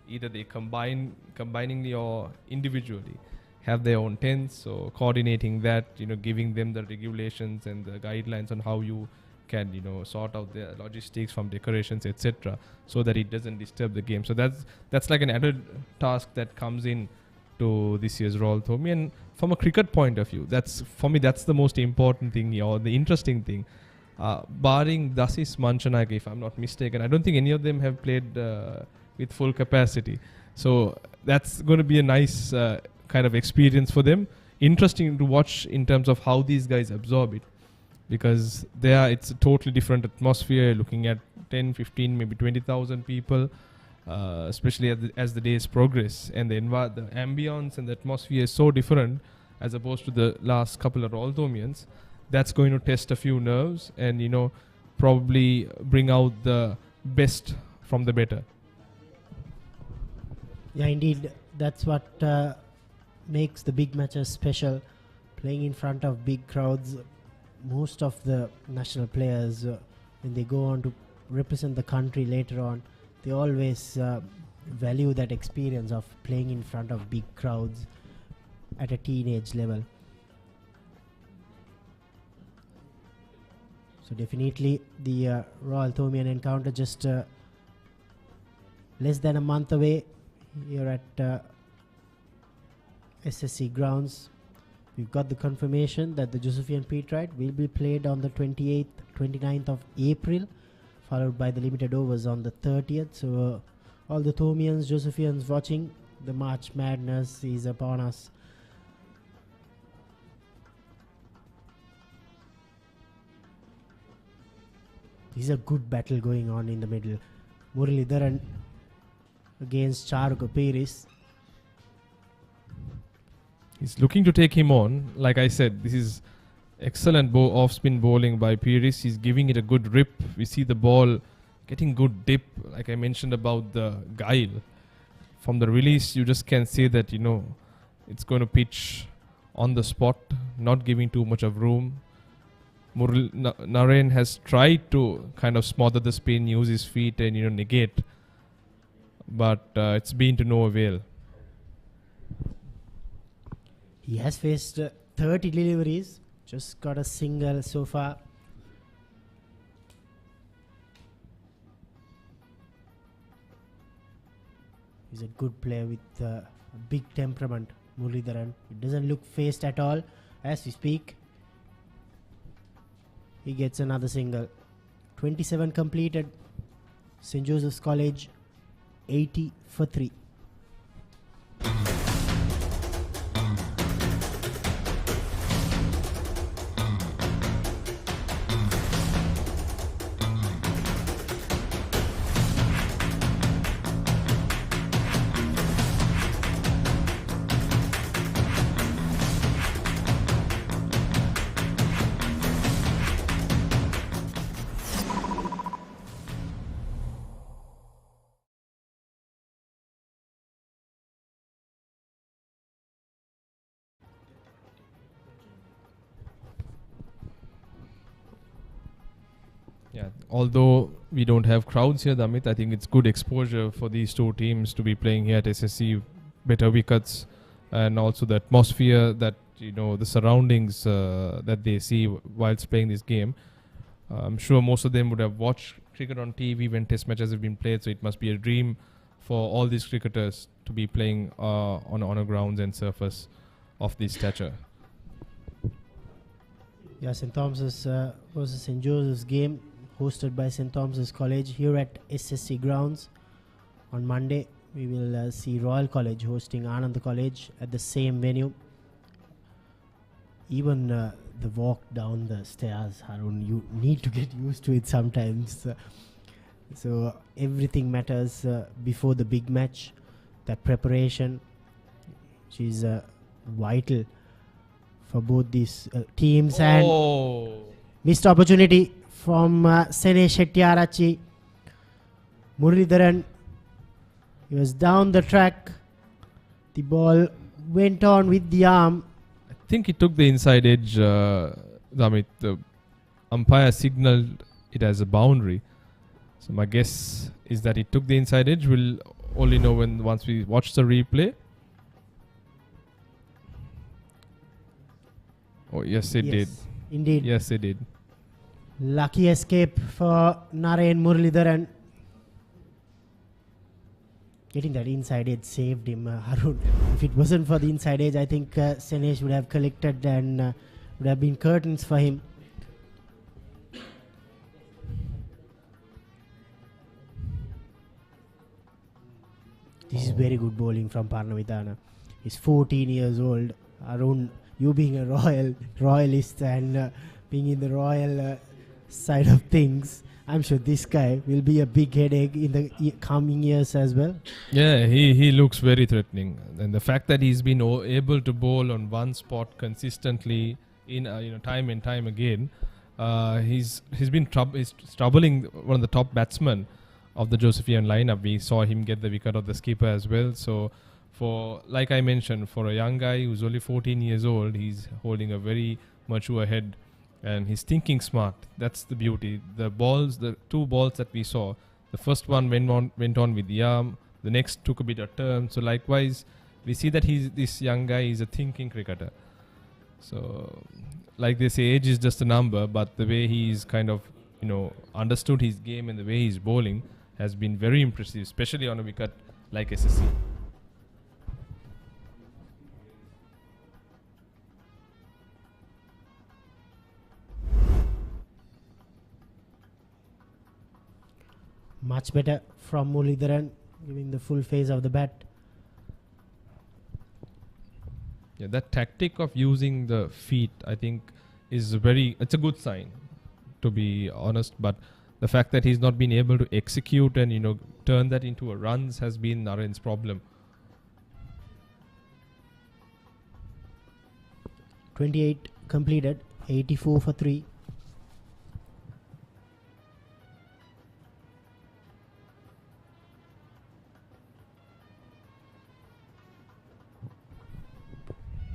either they combiningly or individually have their own tents. So coordinating that, giving them the regulations and the guidelines on how you can sort out the logistics from decorations, etc., so that it doesn't disturb the game. So that's like an added task that comes in to this year's Royal Thomian. From a cricket point of view, that's the most important thing, or the interesting thing. Barring Dasis Manchanaka, if I'm not mistaken, I don't think any of them have played with full capacity. So that's going to be a nice kind of experience for them. Interesting to watch in terms of how these guys absorb it, because it's a totally different atmosphere, looking at 10, 15, maybe 20,000 people, especially as the days progress, and the ambience and the atmosphere is so different as opposed to the last couple of Royal Thomians. That's going to test a few nerves and probably bring out the best from the better. Yeah, indeed, that's what makes the big matches special, playing in front of big crowds. Most of the national players, when they go on to represent the country later on, they always value that experience of playing in front of big crowds, at a teenage level. So definitely the Royal Thomian encounter just less than a month away here at SSC Grounds. We've got the confirmation that the Josephian Pre-Tried will be played on the 28th, 29th of April, followed by the limited overs on the 30th. So all the Thomians, Josephians watching, the March Madness is upon us. There's a good battle going on in the middle. Muralidharan against Charuk Paris. He's looking to take him on. Like I said, this is excellent off-spin bowling by Peiris. He's giving it a good rip. We see the ball getting good dip. Like I mentioned about the guile. From the release, you just can say that, it's going to pitch on the spot, not giving too much of room. Narain has tried to kind of smother the spin, use his feet and, negate. But it's been to no avail. He has faced 30 deliveries, just got a single so far. He's a good player with a big temperament, Muralidharan. It doesn't look phased at all as we speak. He gets another single. 27 completed. St. Joseph's College, 80 for 3. Yeah, although we don't have crowds here, Damit, I think it's good exposure for these two teams to be playing here at SSC. Better wickets and also the atmosphere that, the surroundings that they see whilst playing this game. I'm sure most of them would have watched cricket on TV when test matches have been played, so it must be a dream for all these cricketers to be playing on a grounds and surface of this stature. Yeah, St. Thomas's versus St. Joseph's game hosted by St. Thomas's College here at SSC Grounds. On Monday, we will see Royal College hosting Anand College at the same venue. Even the walk down the stairs, Harun, you need to get used to it sometimes. So everything matters before the big match. That preparation, which is vital for both these teams. And missed opportunity from Sene Shettyarachi. Muralidharan, he was down the track. The ball went on with the arm. I think he took the inside edge, Damit. The umpire signaled it as a boundary. So my guess is that he took the inside edge. We'll only know once we watch the replay. Oh, yes, it did. Indeed. Yes, it did. Lucky escape for Narayan Muralidharan. Getting that inside edge saved him, Harun. If it wasn't for the inside edge, I think Senesh would have collected and would have been curtains for him. This is very good bowling from Parnavithana. He's 14 years old. Harun, you being a royalist and being in the royal side of things, I'm sure this guy will be a big headache in the coming years as well. Yeah, he looks very threatening, and the fact that he's been able to bowl on one spot consistently in time and time again, he's been troubling one of the top batsmen of the Josephian lineup. We saw him get the wicket of the skipper as well. So, like I mentioned, for a young guy who's only 14 years old, he's holding a very mature head. And he's thinking smart. That's the beauty. The two balls that we saw, the first one went on with the arm. The next took a bit of turn. So likewise, we see that this young guy is a thinking cricketer. So, like they say, age is just a number, but the way he's kind of, understood his game and the way he's bowling has been very impressive, especially on a wicket like SSC. Much better from Mulidaran, giving the full phase of the bat. Yeah, that tactic of using the feet, I think, it's a good sign, to be honest. But the fact that he's not been able to execute and, turn that into a runs has been Naren's problem. 28 completed, 84 for 3.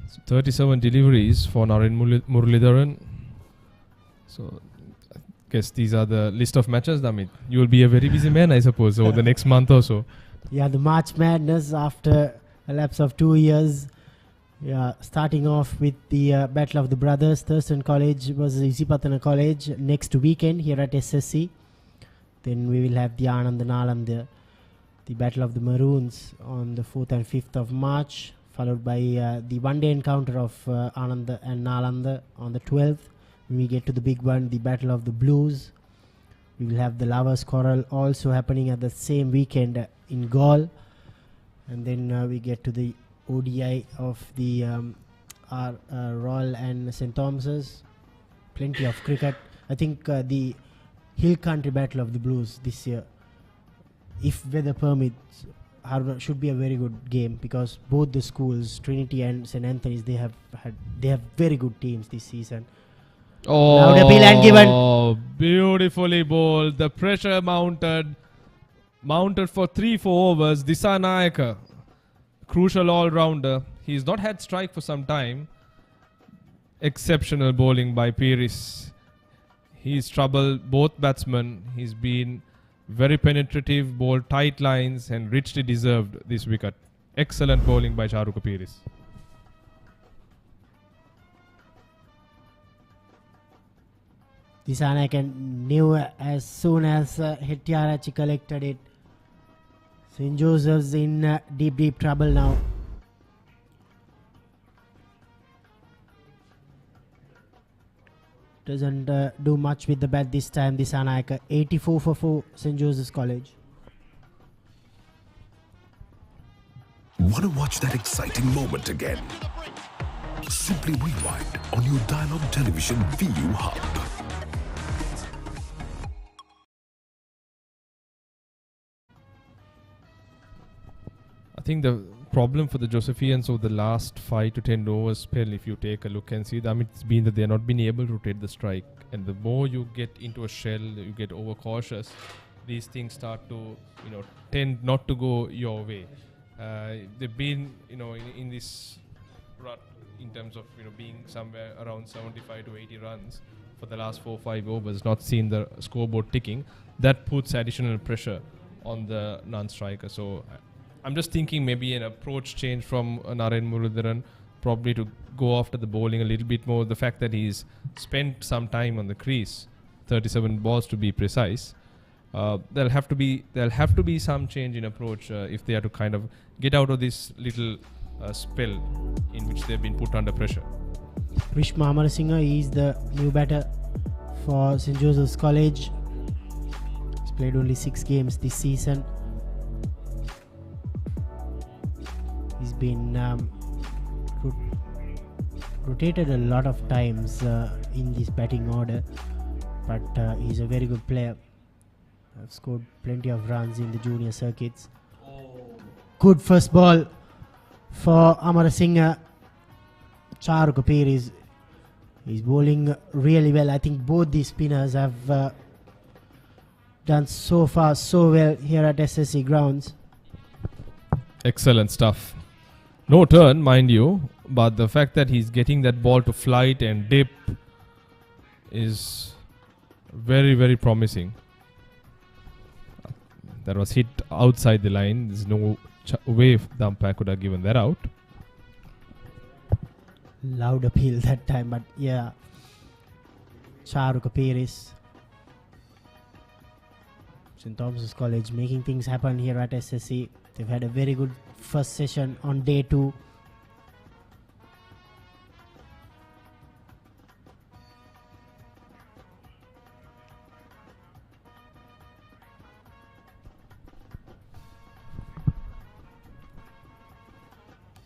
So 37 deliveries for Naren Muralidharan. So I guess these are the list of matches, Damit. You will be a very busy man, I suppose, over the next month or so. Yeah, the March Madness after a lapse of 2 years. Yeah, starting off with the Battle of the Brothers. Thurston College versus Isipatana College next weekend here at SSC. Then we will have the Anand and Nalanda, the Battle of the Maroons on the 4th and 5th of March, followed by the one-day encounter of Anand and Nalanda on the 12th. When we get to the big one, the Battle of the Blues. We will have the Lovers Quarrel also happening at the same weekend in Gaul. And then we get to the ODI of the Royal and St. Thomas's. Plenty of cricket. I think the Hill Country Battle of the Blues this year, if weather permits, should be a very good game, because both the schools, Trinity and St. Anthony's, they have very good teams this season. Loud appeal and given. Beautifully bowled. The pressure mounted for 3-4 overs. Disanayaka, crucial all-rounder. He's not had strike for some time. Exceptional bowling by Peiris. He's troubled both batsmen. He's been very penetrative, bowled tight lines, and richly deserved this wicket. Excellent bowling by Charuka Peiris. Disanayaka knew as soon as Hettiarachchi collected it. St. Joseph's in deep trouble now. Doesn't do much with the bat this time, Disanayaka. 84 for 4, St. Joseph's College. Want to watch that exciting moment again? Simply rewind on your Dialog Television ViU Hub. I think the problem for the Josephians over the last 5 to 10 overs spell, if you take a look and see, it's been that they have not been able to rotate the strike. And the more you get into a shell, you get overcautious, these things start to, tend not to go your way. They've been, in this rut in terms of, being somewhere around 75 to 80 runs for the last 4-5 overs, not seen the scoreboard ticking. That puts additional pressure on the non-striker. So I'm just thinking maybe an approach change from Naren Muralidharan, probably to go after the bowling a little bit more. The fact that he's spent some time on the crease, 37 balls to be precise, there'll have to be some change in approach if they are to kind of get out of this little spell in which they've been put under pressure. Rishma Amarasinghe is the new batter for St. Joseph's College. He's played only 6 games this season. He's been rotated a lot of times in this batting order, but he's a very good player. I've scored plenty of runs in the junior circuits. Good first ball for Amarasinghe. Charuka Peiris is bowling really well. I think both these spinners have done so far so well here at SSC Grounds. Excellent stuff. No turn, mind you, but the fact that he's getting that ball to flight and dip is very, very promising. That was hit outside the line. There's no way the umpire could have given that out. Loud appeal that time, but yeah, Charuka Paris, St. Thomas's College making things happen here at SSC. They've had a very good first session on day 2.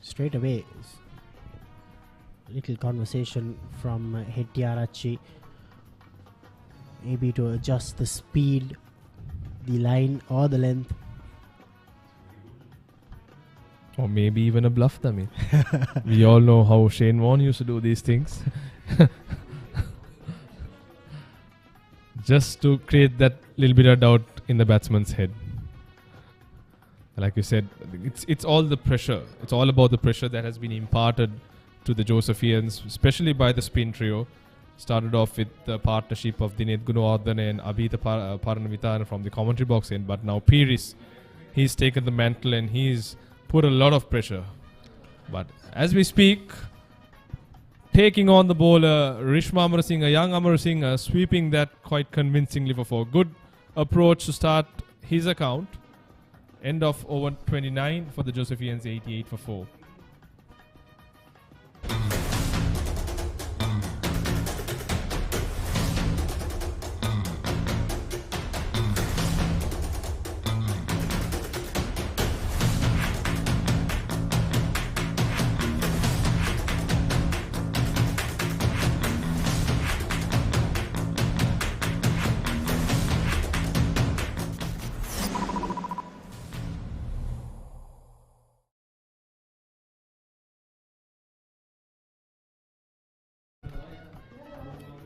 Straight away, little conversation from Hettiarachchi, maybe to adjust the speed, the line or the length. Or maybe even a bluff dummy. We all know how Shane Warne used to do these things. Just to create that little bit of doubt in the batsman's head. Like you said, it's all the pressure. It's all about the pressure that has been imparted to the Josephians, especially by the spin trio. Started off with the partnership of Dinesh Gunawardene and Abhita Paranavithana from the commentary box end, but now Piris, he's taken the mantle and he's put a lot of pressure. But as we speak, taking on the bowler, Rishma Amarasinghe, young Amarasinghe, sweeping that quite convincingly for 4. Good approach to start his account. End of over 29 for the Josephians, 88 for 4.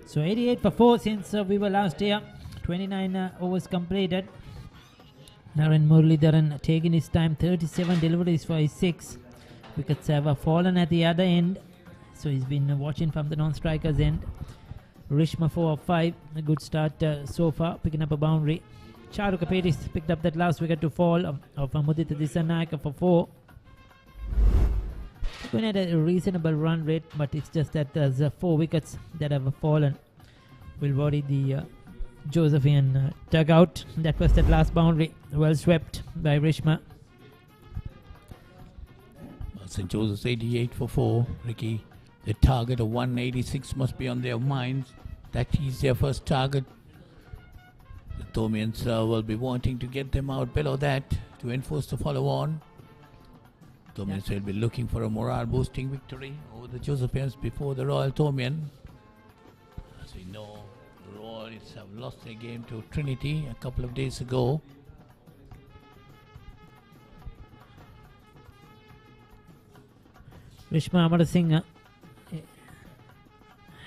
So 88 for 4 since we were last here. 29 overs completed. Naren Muralidharan taking his time. 37 deliveries for his 6. Wickets have fallen at the other end. So he's been watching from the non-strikers end. Rishma 4 of 5. A good start so far, picking up a boundary. Charuka Paris picked up that last wicket to fall of Mudita Dissanayaka for 4. Going at a reasonable run rate, but it's just that there's 4 wickets that have fallen. Will worry the Josephian dugout. That was that last boundary, well swept by Rishma. St. Joseph's 88 for 4. Ricky, the target of 186 must be on their minds. That is their first target. The Thomians will be wanting to get them out below that to enforce the follow on. Thomians will be looking for a morale boosting victory over the Josephians before the Royal Thomian. As we know, the Royals have lost their game to Trinity a couple of days ago. Rishma Amarasinghe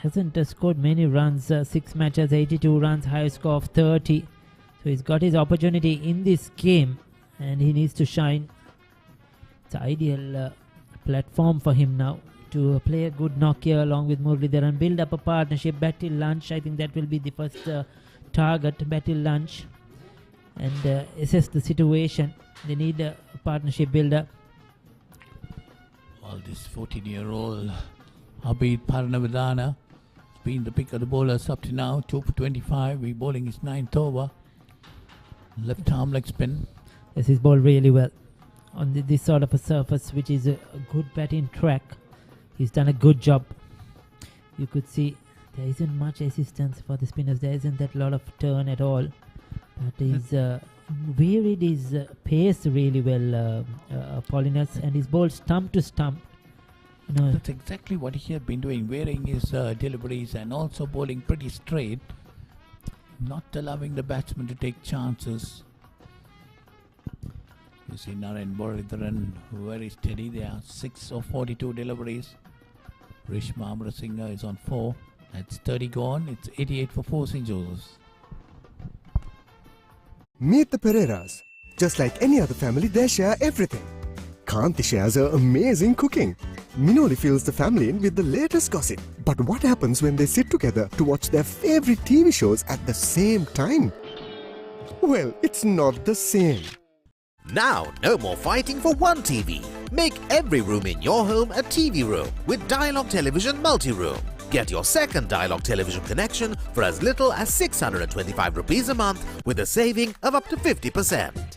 hasn't scored many runs. 6 matches, 82 runs, high score of 30. So he's got his opportunity in this game and he needs to shine. It's an ideal platform for him now to play a good knock here along with Muralidharan, build up a partnership, bat till lunch. I think that will be the first target, bat till lunch, and assess the situation. They need a partnership builder. Well, this 14-year-old Abhita Paranavithana has been the pick of the bowlers up to now, 2 for 25. We're bowling his 9th over. Left arm leg spin. Yes, he's bowled really well on this sort of a surface, which is a good batting track. He's done a good job. You could see there isn't much assistance for the spinners. There isn't that lot of turn at all. But he's varied his pace really well, Paulinus, and he's bowled stump to stump. You know, that's exactly what he has been doing, varying his deliveries and also bowling pretty straight, not allowing the batsman to take chances. You see Naren Muralidharan very steady. There are 6 of 42 deliveries. Rishma Amarasinghe is on 4. That's 30 gone. It's 88 for 4 St. Joseph's. Meet the Pereiras. Just like any other family, they share everything. Kanti shares her amazing cooking. Minoli fills the family in with the latest gossip. But what happens when they sit together to watch their favorite TV shows at the same time? Well, it's not the same. Now, no more fighting for one TV. Make every room in your home a TV room with Dialog Television Multi-Room. Get your second Dialog television connection for as little as 625 rupees a month with a saving of up to 50%.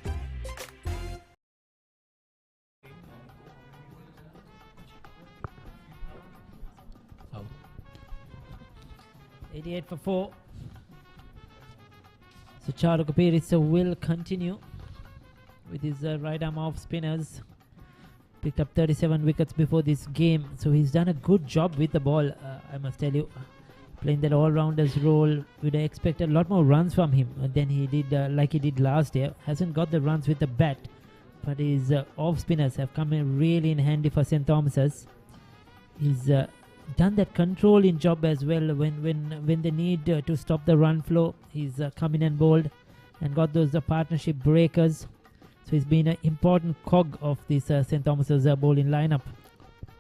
Oh. 88 for 4. So Charu Kapirisa will continue with his right arm off spinners. Picked up 37 wickets before this game, so he's done a good job with the ball, I must tell you. Playing that all-rounders role, we'd expect a lot more runs from him than he did like he did last year. Hasn't got the runs with the bat, but his off spinners have come in really in handy for St. Thomas's. He's done that controlling job as well when they need to stop the run flow. He's come in and bowled and got those partnership breakers. So he's been an important cog of this St. Thomas's bowling lineup.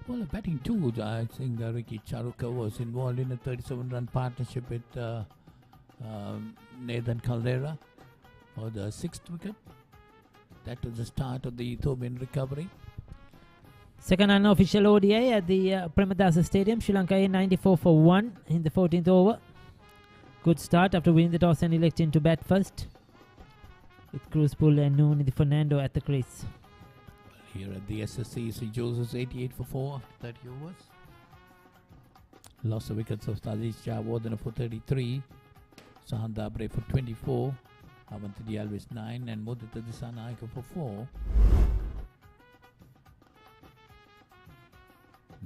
Well, batting too, I think Ricky Charuka was involved in a 37-run partnership with Nathan Caldera for the 6th wicket. That was the start of the Ethiopian recovery. Second unofficial ODI at the Premadasa Stadium. Sri Lanka 94 for 1 in the 14th over. Good start after winning the toss and electing to bat first, with Cruzpool and Nooni Fernando at the crease. Here at the SSC, St. Joseph's 88 for 4 after 30 overs. Lost the wickets of Sadish Jawardena for 33, Sahan Dabre for 24, Avanti Dialvis 9 and Mudita Disanaika for 4.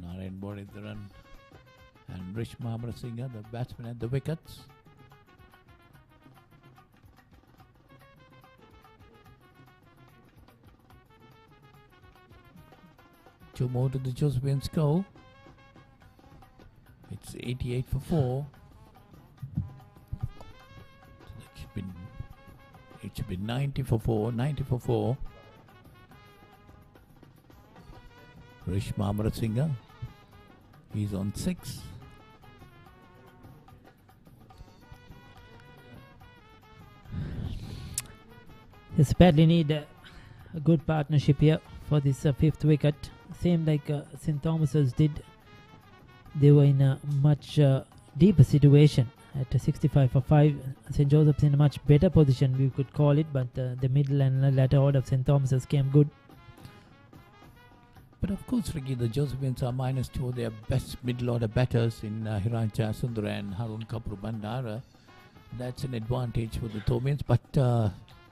Narayan Boridharan and Rish Mahamrasinghe, the batsman at the wickets. Two more to the Josephians go. It's 88 for 4. So it should be 90 for 4. 90 for 4. Rish Mahamrasinghe. He's on 6. Yes, badly need a good partnership here for this 5th wicket. Same like St. Thomas's did. They were in a much deeper situation at 65 for 5. St. Joseph's in a much better position, we could call it, but the middle and latter order of St. Thomas's came good. But of course, Ricky, the Josephians are -2 of their best middle order batters in Hiran Jayasuriya and Harun Kapur Bandara. That's an advantage for the Thomians, but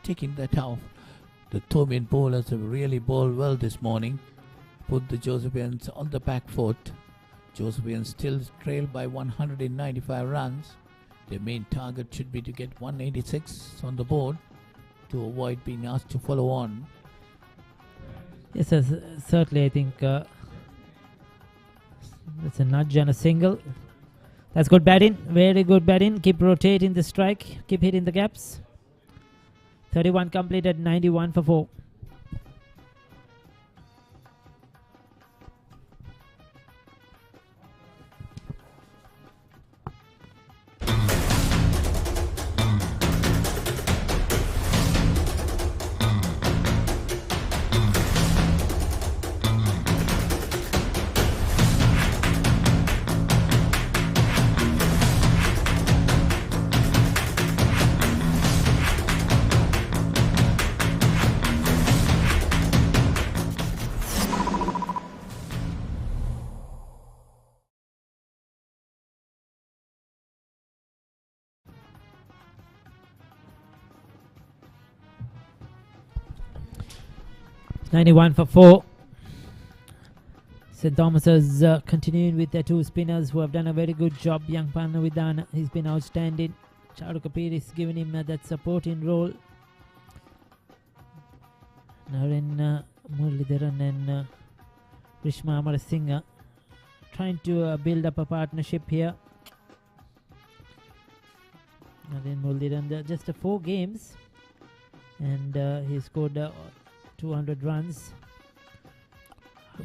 taking that out, the Thomian bowlers have really bowled well this morning. Put the Josephians on the back foot. Josephians still trail by 195 runs. Their main target should be to get 186 on the board to avoid being asked to follow on. Yes, certainly I think that's a nudge and a single. That's good batting, very good batting. Keep rotating the strike, keep hitting the gaps. 31 completed, 91 for 4. .91 for 4. St. Thomas's continuing with their 2 spinners who have done a very good job. Young Panavidhan, he's been outstanding. Charu Kapir is giving him that supporting role. Naren Muralidharan and Rishma Amarasinghe trying to build up a partnership here. Naren Muralidharan, just 4 games and he scored 200 runs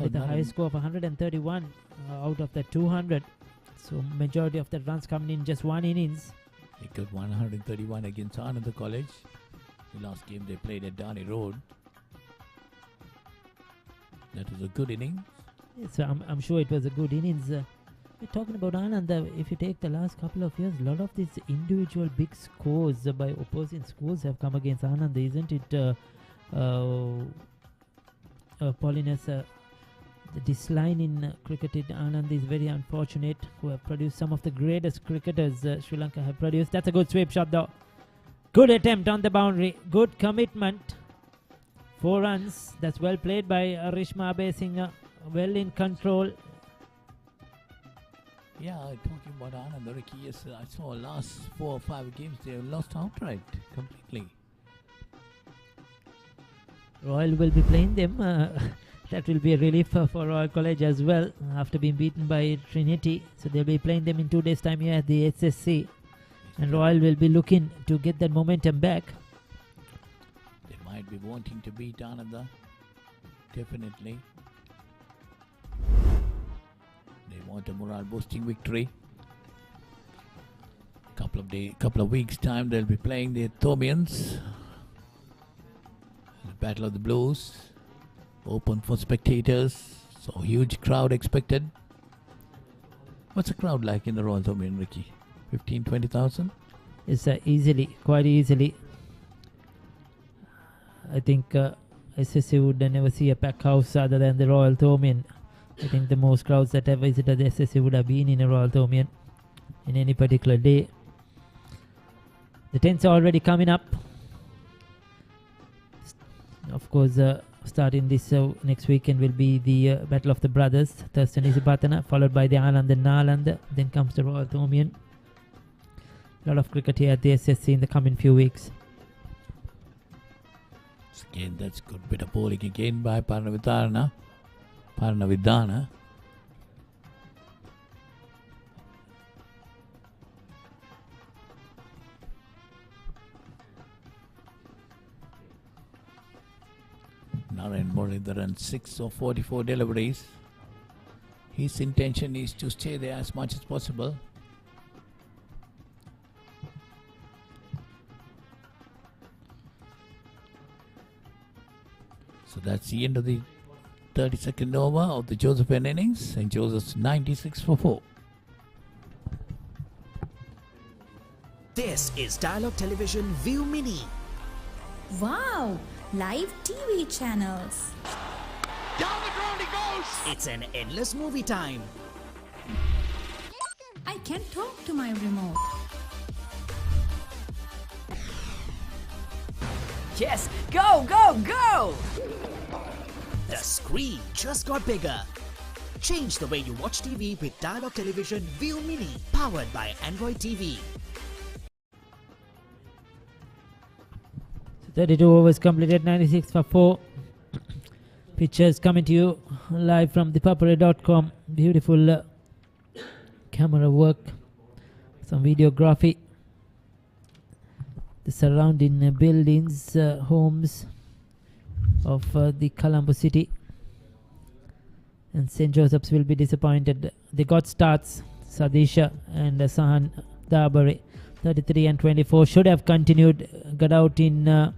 with a high score of 131 out of the 200. So majority of the runs coming in just 1 innings. They got 131 against Ananda College. The last game they played at Dani Road. That was a good innings. So I'm sure it was a good innings. We're talking about Anand. If you take the last couple of years, a lot of these individual big scores by opposing schools have come against Anand, isn't it? Paulinus, the decline in cricket in Anand is very unfortunate, who have produced some of the greatest cricketers Sri Lanka have produced. That's a good sweep shot though. Good attempt on the boundary. Good commitment. 4 runs. That's well played by Rishma Abesingh. Well in control. Yeah, talking about Anand, Ricky, yes, I saw last 4 or 5 games they have lost outright completely. Royal will be playing them. That will be a relief for Royal College as well after being beaten by Trinity. So they'll be playing them in 2 days' time here at the SSC. And Royal will be looking to get that momentum back. They might be wanting to beat Ananda. Definitely. They want a morale boosting victory. Couple of weeks time they'll be playing the Thomians. The Battle of the Blues. Open for spectators. So huge crowd expected. What's the crowd like in the Royal Thomian, Ricky? 15,000-20,000? It's easily, quite easily. I think SSC would never see a pack house other than the Royal Thomian. I think the most crowds that ever visited the SSC would have been in a Royal Thomian in any particular day. The tents are already coming up. Of course, starting this next weekend will be the Battle of the Brothers, Thurston Isipatana, followed by the Anand and Nalanda. Then comes the Royal Thomian. A lot of cricket here at the SSC in the coming few weeks. Again, that's good bit of bowling again by Paranavidana. Narayan Muralidharan 6 of 44 deliveries. His intention is to stay there as much as possible. So that's the end of the 32nd over of the Josephian innings. St. Joseph's 96 for 4. This is Dialog Television ViU Mini. Wow! Live TV channels. Down the ground he goes! It's an endless movie time. I can talk to my remote. Yes, go, go, go! The screen just got bigger. Change the way you watch TV with Dialog Television ViU Mini, powered by Android TV. 32 overs completed, 96 for 4. Pictures coming to you live from the Papare.com. Beautiful camera work, some videography. The surrounding buildings, homes of the Colombo city. And St. Joseph's will be disappointed. They got starts, Sadisha and Sahan Dabare, 33 and 24. Should have continued, got out in a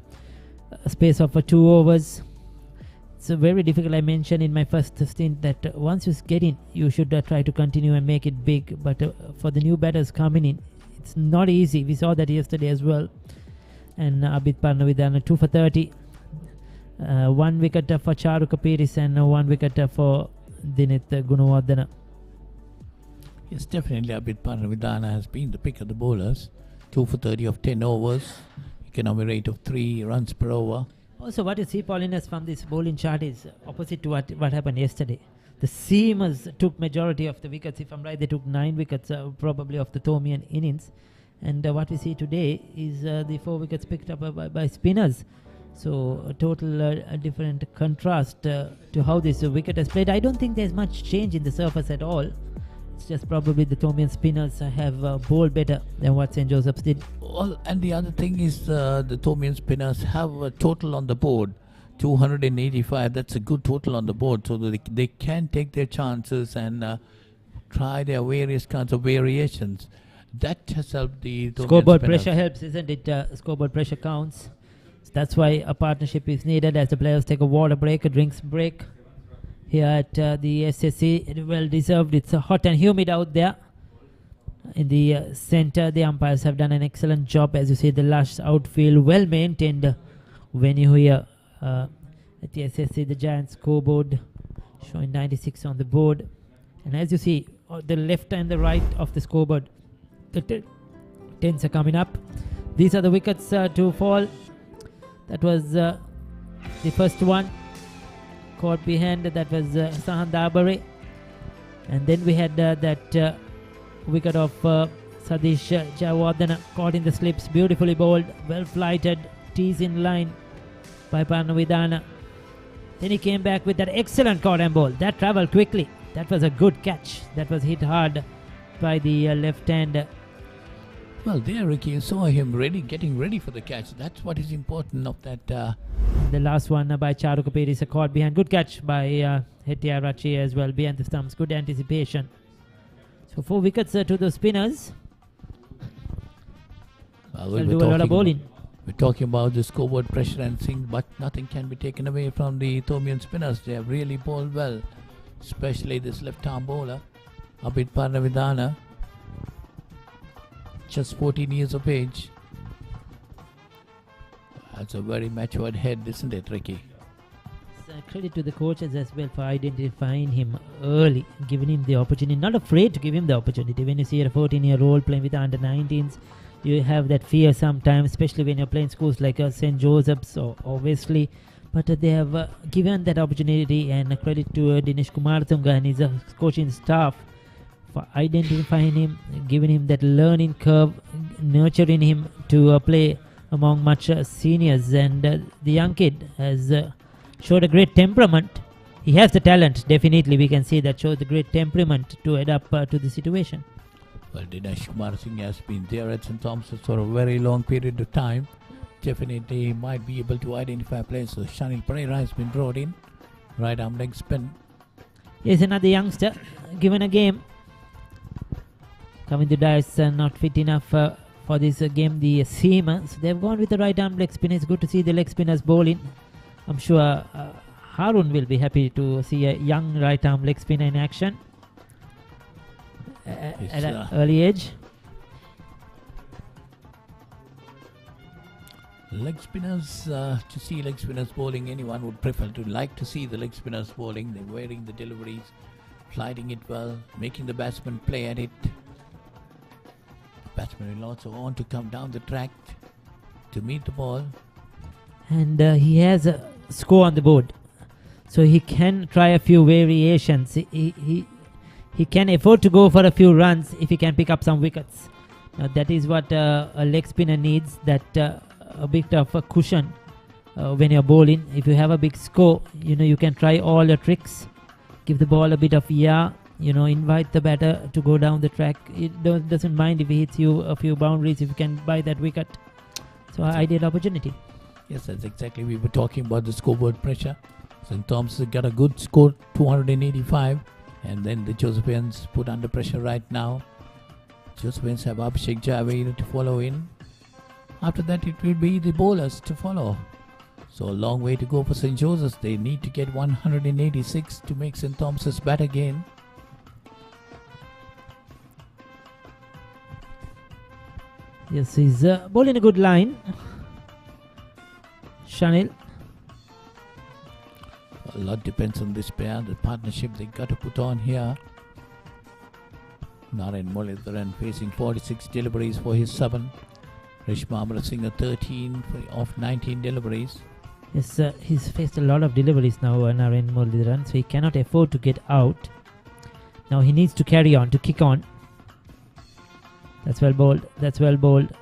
space of 2 overs. It's very difficult. I mentioned in my first stint that once you get in, you should try to continue and make it big. But for the new batters coming in, it's not easy. We saw that yesterday as well. And Abid Parnavidana 2 for 30. 1 wicket for Charu Kapiris and 1 wicket for Dinit Gunawardana. Yes, definitely Abid Parnavidana has been the pick of the bowlers. 2 for 30 of 10 overs. Economy rate of 3 runs per over. Also, what you see, Paulinus, from this bowling chart is opposite to what happened yesterday. The seamers took majority of the wickets. If I'm right, they took 9 wickets probably of the Thomian innings. And what we see today is the 4 wickets picked up by spinners. So a total different contrast to how this wicket has played. I don't think there's much change in the surface at all. It's just probably the Thomian spinners have bowled better than what St. Joseph's did. Well, and the other thing is the Thomian spinners have a total on the board, 285. That's a good total on the board, so that they can take their chances and try their various kinds of variations. That has helped the Thomian Scoreboard spinners. pressure helps, isn't it? Scoreboard pressure counts. So that's why a partnership is needed as the players take a water break, a drinks break, here at the SSC. Well deserved. It's hot and humid out there. In the center, the umpires have done an excellent job. As you see, the lush outfield, well maintained venue here at the SSC. The giant scoreboard showing 96 on the board. And as you see, the left and the right of the scoreboard, the tens are coming up. These are the wickets to fall. That was the first one. Caught behind, that was Sahan Dabare. And then we had that wicket of Sadish Jayawardena, caught in the slips, beautifully bowled, well flighted, tees in line by Parnavidana. Then he came back with that excellent caught and ball. That travelled quickly. That was a good catch. That was hit hard by the left hand. Well, there, Ricky, you saw him getting ready for the catch. That's what is important of that. The last one by Charu Kapir is a caught behind. Good catch by Hettiya Rachi as well, behind the stumps. Good anticipation. So 4 wickets to the spinners. Well, They'll do a lot of bowling. We're talking about the scoreboard pressure and things, but nothing can be taken away from the Ethiopian spinners. They have really bowled well, especially this left-arm bowler, Abid Parnavidana, just 14 years of age. That's a very matured head, isn't it, Ricky? Credit to the coaches as well for identifying him early, giving him the opportunity, not afraid to give him the opportunity. When you see a 14-year-old playing with the under-19s, you have that fear sometimes, especially when you're playing schools like St. Joseph's or Wesley. But they have given that opportunity, and credit to Dinesh Kumartunga and his coaching staff for identifying him, giving him that learning curve, nurturing him to play among much seniors. And the young kid has showed a great temperament. He has the talent, definitely. We can see that shows the great temperament to adapt to the situation. Well, Dinesh Kumar Singh has been there at St. Thomas's for a very long period of time. Definitely he might be able to identify players. So Shanil Pereira has been brought in. Right arm leg spin. Yes, another youngster given a game. Coming to dice not fit enough for this game, the seamer. So they've gone with the right arm leg spin. It's good to see the leg spinners bowling. I'm sure Harun will be happy to see a young right arm leg spinner in action at an early age. Leg spinners, to see leg spinners bowling, anyone would prefer to like to see the leg spinners bowling. They're wearing the deliveries, flighting it well, making the batsman play at it. The batsman will also want to come down the track to meet the ball. And he has a score on the board, so he can try a few variations. He can afford to go for a few runs if he can pick up some wickets. Now that is what a leg spinner needs, that a bit of a cushion when you're bowling. If you have a big score, you can try all your tricks, give the ball a bit of invite the batter to go down the track. It doesn't mind if he hits you a few boundaries if you can buy that wicket. So ideal opportunity. Yes, that's exactly. We were talking about the scoreboard pressure. St. Thomas got a good score, 285, and then the Josephians put under pressure right now. Josephians have Abhishek Javed to follow in. After that, it will be the bowlers to follow. So a long way to go for St. Joseph's. They need to get 186 to make St. Thomas's bat again. Yes, he's bowling a good line. Shanil. A lot depends on this pair, the partnership they got to put on here. Naren Mullidharan facing 46 deliveries for his 7. Rishma Amrasinghe 13 of 19 deliveries. Yes, he's faced a lot of deliveries now, Naren Mullidharan, so he cannot afford to get out. Now he needs to carry on, to kick on. That's well bowled. That's well bowled.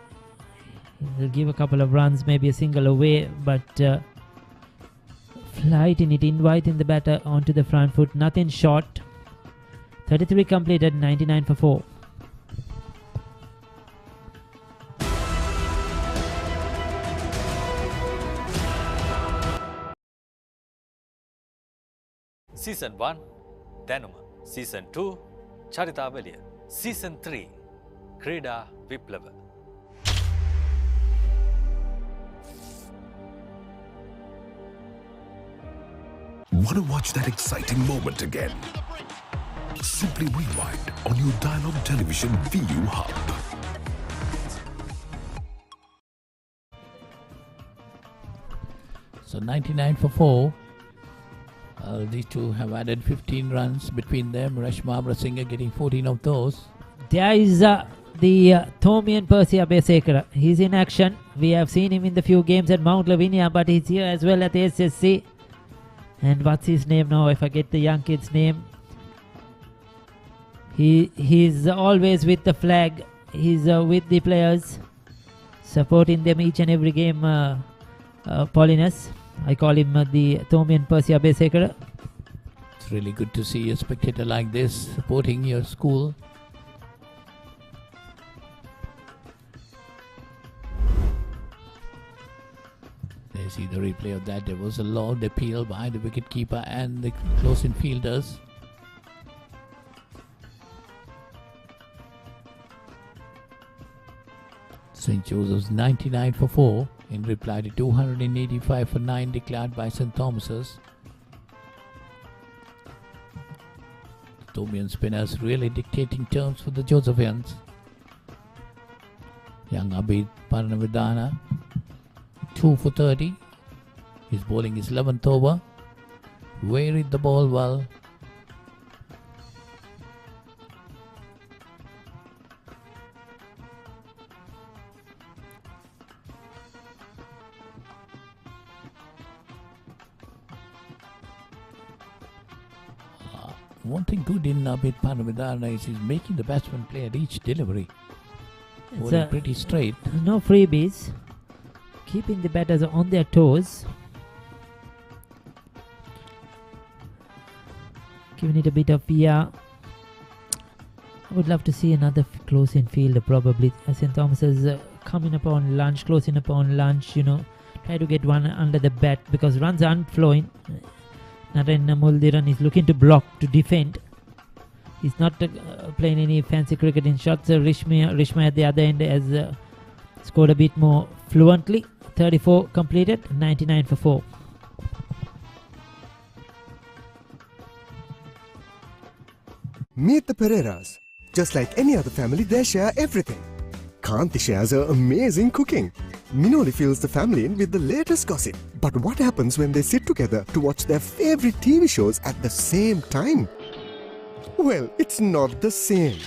He'll give a couple of runs, maybe a single away, but flighting it, inviting the batter onto the front foot. Nothing short. 33 completed, 99 for 4. Season 1, Danuma. Season 2, Charitavaliya. Season 3, Krida Viplava. Want to watch that exciting moment again? Simply rewind on your Dialog Television ViU hub. So 99 for 4. These two have added 15 runs between them. Rashma Abrasinghe getting 14 of those. There is the Thomian Percy Abesekara. He's in action. We have seen him in the few games at Mount Lavinia, but he's here as well at the SSC. And what's his name now? I forget the young kid's name. He's always with the flag. He's with the players, supporting them each and every game. Paulinus, I call him the Thomian Percy Abesekara. It's really good to see a spectator like this supporting your school. There you see the replay of that. There was a loud appeal by the wicketkeeper and the close-in fielders. St. Joseph's 99 for 4 in reply to 285 for 9 declared by St. Thomas's. Thomian spinners really dictating terms for the Josephians. Young Abid Paranavidana 2 for 30. His bowling is 11th over. Varied the ball well. One thing good in Abid Paranavidana is he's making the batsman play at each delivery. Bowling pretty straight. No freebies. Keeping the batters on their toes. Giving it a bit of I would love to see another close-in fielder probably. St. Thomas is coming upon lunch, closing upon lunch, Try to get one under the bat because runs aren't flowing. Naren Muldiran is looking to block, to defend. He's not playing any fancy cricketing shots. Rishma at the other end has scored a bit more fluently. 34 completed, 99 for 4. Meet the Pereiras. Just like any other family, they share everything. Kanti shares her amazing cooking. Minoli fills the family in with the latest gossip. But what happens when they sit together to watch their favorite TV shows at the same time? Well, it's not the same.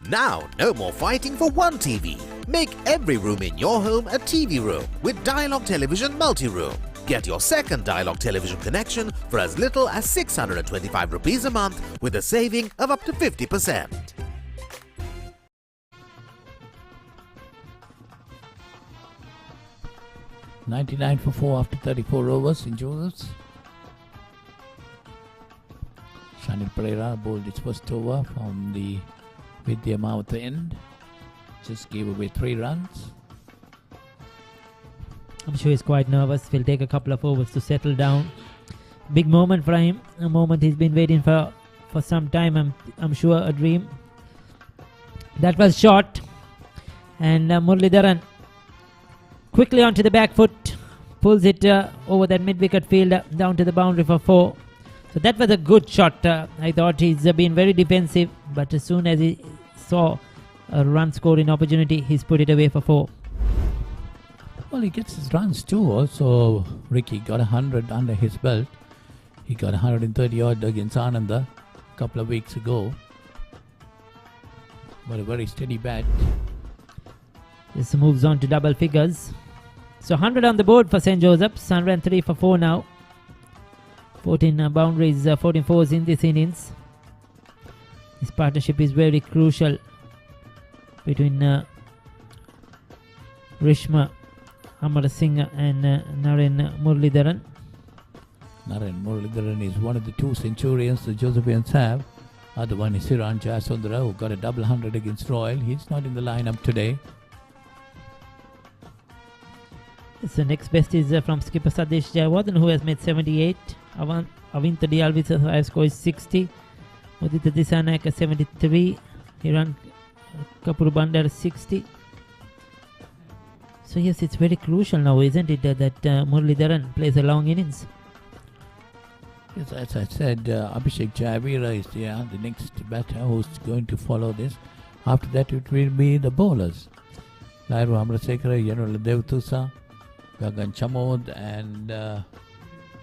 Now, no more fighting for one TV. Make every room in your home a TV room with Dialog Television Multi-Room. Get your second Dialog Television connection for as little as 625 rupees a month with a saving of up to 50%. $99 for 4 after 34 overs in Joseph's. Shanil Pereira bowled his first over from the Vidyama at the end. Just gave away 3 runs. I'm sure he's quite nervous. Will take a couple of overs to settle down. Big moment for him. A moment he's been waiting for some time. I'm sure a dream. That was short. And Muralidharan quickly onto the back foot. Pulls it over that mid-wicket field down to the boundary for 4. So that was a good shot. I thought he's been very defensive. But as soon as he saw a run scoring opportunity, he's put it away for 4. Well, he gets his runs too. Also, Ricky got 100 under his belt. He got 130 odd against Ananda a couple of weeks ago. But a very steady bat. This moves on to double figures. So 100 on the board for St. Joseph's. 103 for 4 now. 14 boundaries, 14 fours in this innings. This partnership is very crucial between Rishma Amar Singh and Naren Muralidharan. Naren Muralidharan is one of the 2 centurions the Josephians have. Other one is Gilmour Jayasuriya, who got a double 100 against Royal. He's not in the lineup today. So next best is from skipper Sadesh Jayawardene, who has made 78. Avinta Dialvi's high score is 60. Mudita Disanayaka 73. Hiran Kapur Bandar 60. So yes, it's very crucial now, isn't it, that Muralidharan plays a long innings. Yes, as I said, Abhishek Jayavira is the next batter who's going to follow this. After that, it will be the bowlers. Lairu Amrasekara, Yanula Devtusa, Gagan Chamod, and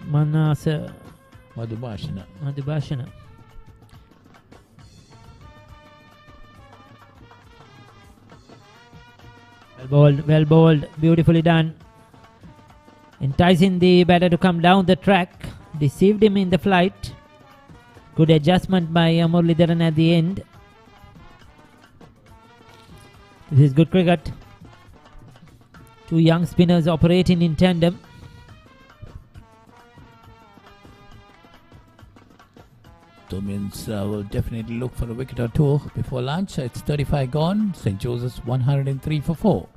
Manasa Madhubhashana. Well bowled, beautifully done. Enticing the batter to come down the track. Deceived him in the flight. Good adjustment by Muralidharan at the end. This is good cricket. Two young spinners operating in tandem. Dominions will definitely look for a wicket or two before lunch. It's 35 gone. St. Joseph's 103 for 4.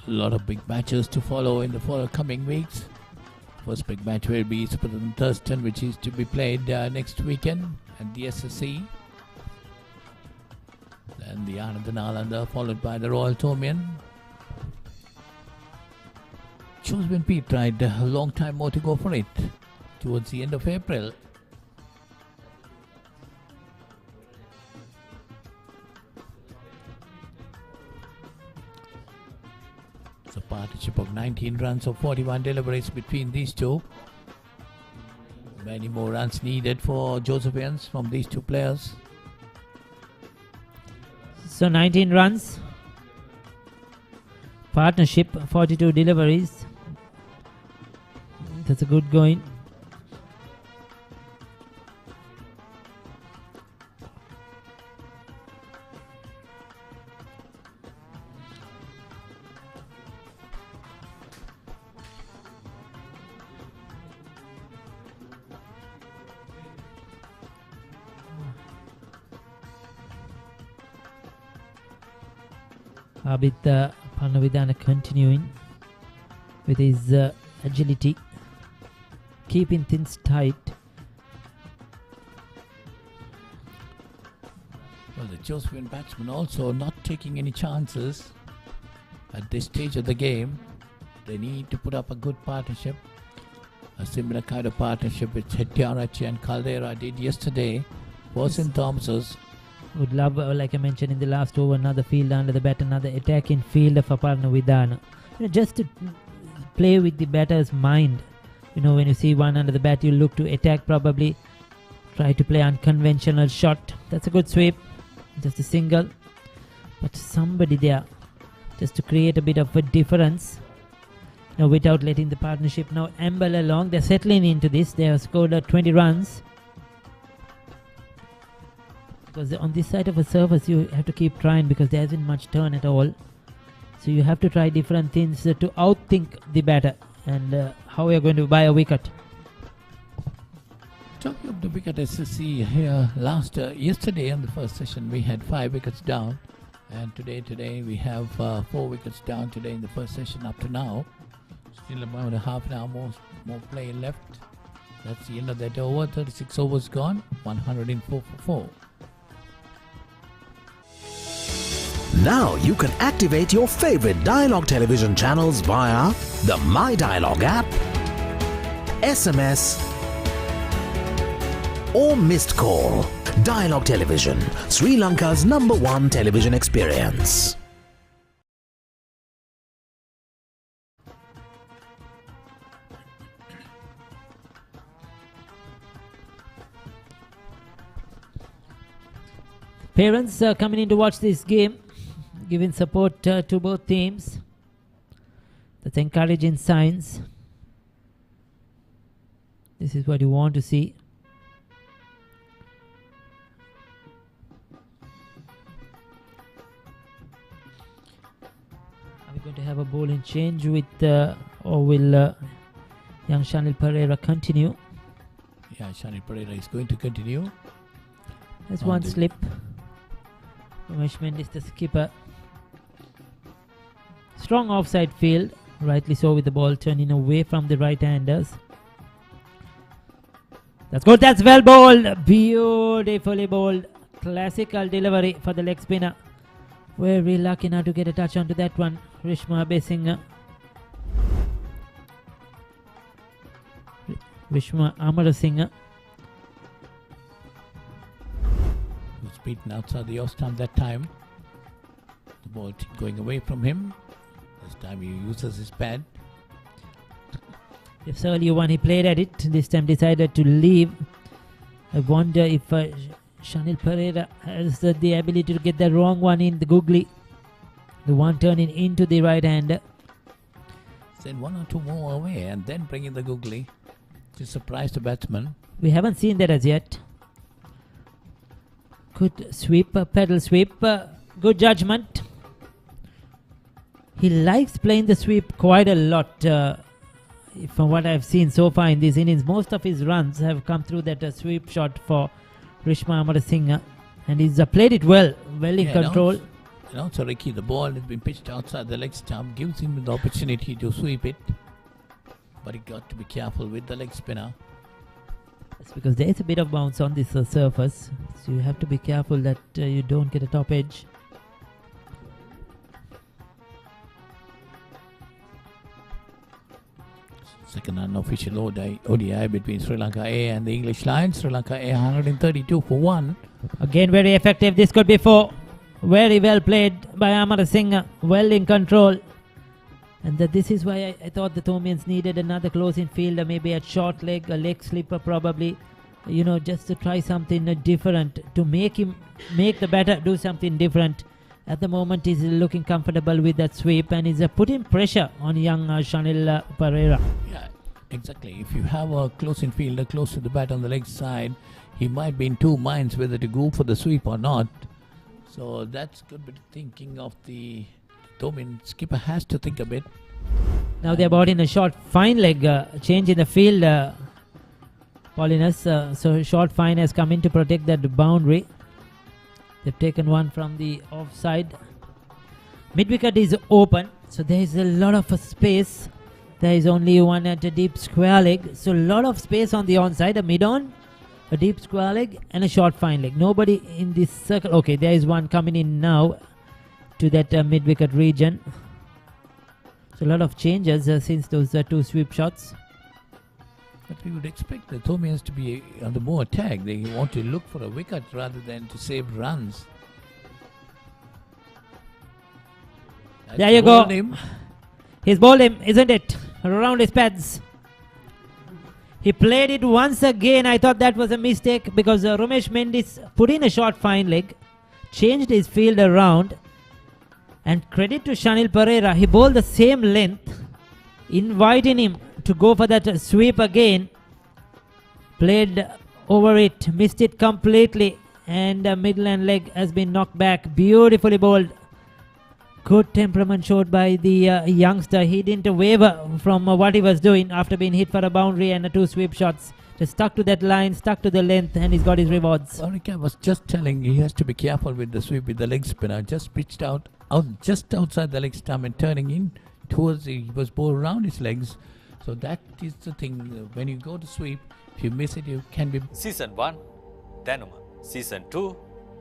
A lot of big matches to follow in the coming weeks. First big match will be Superton Thurston, which is to be played next weekend at the SSC. Then the Anand Nalanda, followed by the Royal Tomian. Choosman Pete tried a long time more to go for it towards the end of April. It's a partnership of 19 runs of 41 deliveries between these two. Many more runs needed for Josephians from these two players. So 19 runs. Partnership, 42 deliveries. That's a good going. Abhita Panavidana continuing with his agility, keeping things tight. Well, the Josephian batsmen also not taking any chances at this stage of the game. They need to put up a good partnership. A similar kind of partnership which Hettiarachi and Caldera did yesterday for St. Thomas's. Would love, like I mentioned in the last over, another field under the bat, another attacking fielder for Panavidana. Just to play with the batter's mind. When you see one under the bat, you look to attack, probably try to play unconventional shot. That's a good sweep, just a single. But somebody there, just to create a bit of a difference, without letting the partnership now amble along. They're settling into this. They have scored 20 runs. Because on this side of a surface, you have to keep trying because there isn't much turn at all. So you have to try different things to outthink the batter and how you're going to buy a wicket. Talking of the wicket SSC here, yesterday on the first session we had 5 wickets down, and today we have 4 wickets down today in the first session up to now. Still about a half an hour more play left. That's the end of that over. 36 overs gone, 104 for 4. Now you can activate your favorite Dialog television channels via the My Dialog app, SMS, or missed call. Dialog Television, Sri Lanka's #1 television experience. Parents coming in to watch this game, giving support to both teams. That's encouraging signs. This is what you want to see. We're going to have a bowling change with, or will young Shanil Pereira continue? Yeah, Shanil Pereira is going to continue. There's one slip. Ramesh Mendis, the skipper. Strong offside field, rightly so, with the ball turning away from the right-handers. That's good, that's well bowled, beautifully bowled. Classical delivery for the leg spinner. Very lucky now to get a touch onto that one. Vishma Amarasinghe. Was beaten outside the off stump that time. The ball going away from him. This time he uses his pad. This earlier one he played at it, this time decided to leave. I wonder if Shanil Pereira has the ability to get the wrong one in the googly. The one turning into the right hander. Send one or two more away and then bring in the googly to surprise the batsman. We haven't seen that as yet. Good sweep, pedal sweep, good judgment. He likes playing the sweep quite a lot. From what I've seen so far in this innings, most of his runs have come through that sweep shot for Rishma Amarasinghe, and he's played it well in control. And also, Ricky, the ball has been pitched outside the leg stump, gives him the opportunity to sweep it, but he got to be careful with the leg spinner. That's because there is a bit of bounce on this surface, so you have to be careful that you don't get a top edge. Second unofficial ODI between Sri Lanka A and the English Lions. Sri Lanka A 132 for 1. Again, very effective. This could be 4. Very well played by Amarasinghe. Well in control. And this is why I thought the Thomians needed another close-in fielder, maybe a short leg, a leg slipper probably. You know, just to try something different, to make the batter do something different. At the moment, he's looking comfortable with that sweep and he's putting pressure on young Shanil Pereira. Yeah, exactly. If you have a close-in fielder close to the bat on the leg side, he might be in two minds whether to go for the sweep or not. So that's good bit of thinking of the Thomian skipper has to think a bit. Now they're brought in a short fine leg change in the field, Paulinus. So short fine has come in to protect that boundary. They've taken one from the offside. Mid-wicket is open, so there is a lot of space. There is only one at a deep square leg, so a lot of space on the onside. A mid-on, a deep square leg, and a short fine leg. Nobody in this circle. Okay, there is one coming in now to that mid-wicket region. So a lot of changes since those two sweep shots. But we would expect the Thomians to be on the more attack. They want to look for a wicket rather than to save runs. There you go. He's bowled him, isn't it? Around his pads. He played it once again. I thought that was a mistake because Ramesh Mendis put in a short fine leg, changed his field around, and credit to Shanil Pereira. He bowled the same length, inviting him to go for that sweep again. Played over it, missed it completely, and the midland leg has been knocked back. Beautifully bowled. Good temperament showed by the youngster. He didn't waver from what he was doing after being hit for a boundary and two sweep shots. Just stuck to that line, stuck to the length, and he's got his rewards. Sarika was just telling he has to be careful with the sweep with the leg spinner. Just pitched out just outside the leg stump and turning in towards he was bowled around his legs. So that is the thing. When you go to sweep, if you miss it, you can be. Season 1, Danuma. Season 2,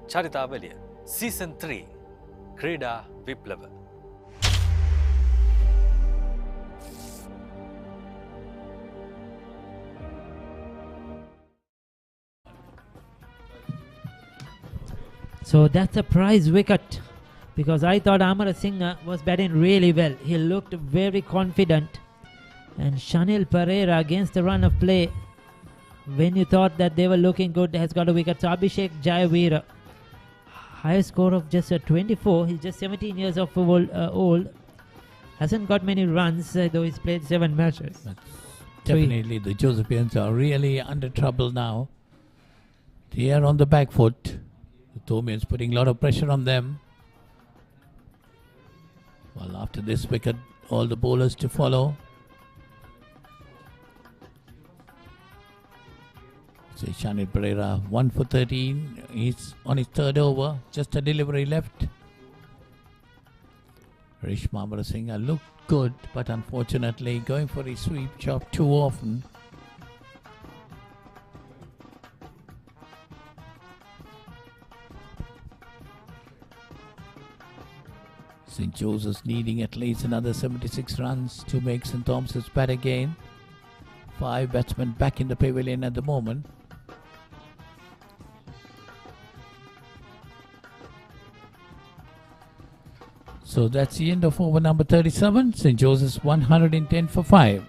Charitavaliya. Season 3, Krida Viplava. So that's a prize wicket because I thought Amarasinghe was batting really well. He looked very confident. And Shanil Pereira against the run of play, when you thought that they were looking good, has got a wicket. So Abhishek Jayasuriya, highest score of just 24. He's just 17 years of old. Hasn't got many runs, though he's played 7 matches. Definitely, the Josephians are really under trouble now. They are on the back foot. The Thomians putting a lot of pressure on them. Well, after this wicket, all the bowlers to follow. So Shanil Pereira 1 for 13. He's on his third over. Just a delivery left. Rishma Amarasinghe looked good, but unfortunately going for his sweep chop too often. St. Joseph's needing at least another 76 runs to make St. Thomas's bat again. 5 batsmen back in the pavilion at the moment. So that's the end of over number 37. St. Joseph's 110 for 5.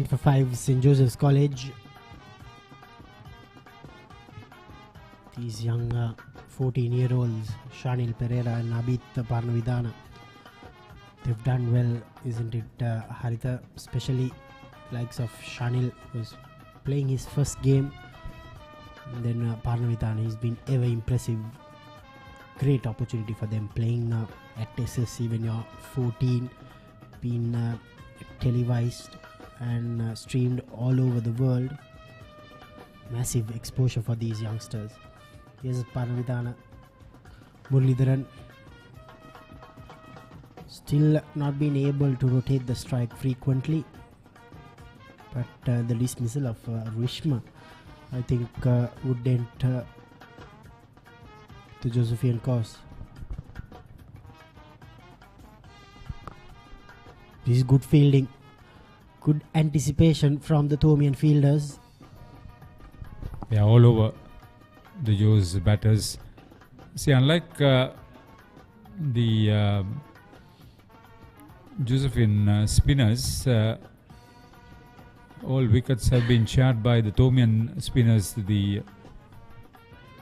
For 5, St. Joseph's College. These young 14-year-olds, Shanil Pereira and Abit Parnavidana, they've done well, isn't it, Haritha? Especially likes of Shanil was playing his first game. And then Parnavidana, he's been ever impressive. Great opportunity for them playing at SSC when you're 14, been televised and streamed all over the world. Massive exposure for these youngsters. Here's Parnavidana. Muralidharan still not been able to rotate the strike frequently, but the dismissal of Rishma, I think, would dent the Josephian cause. This is good fielding. Good anticipation from the Thomian fielders. They are all over the Joes batters. See, unlike the Josephine spinners, all wickets have been shared by the Thomian spinners, the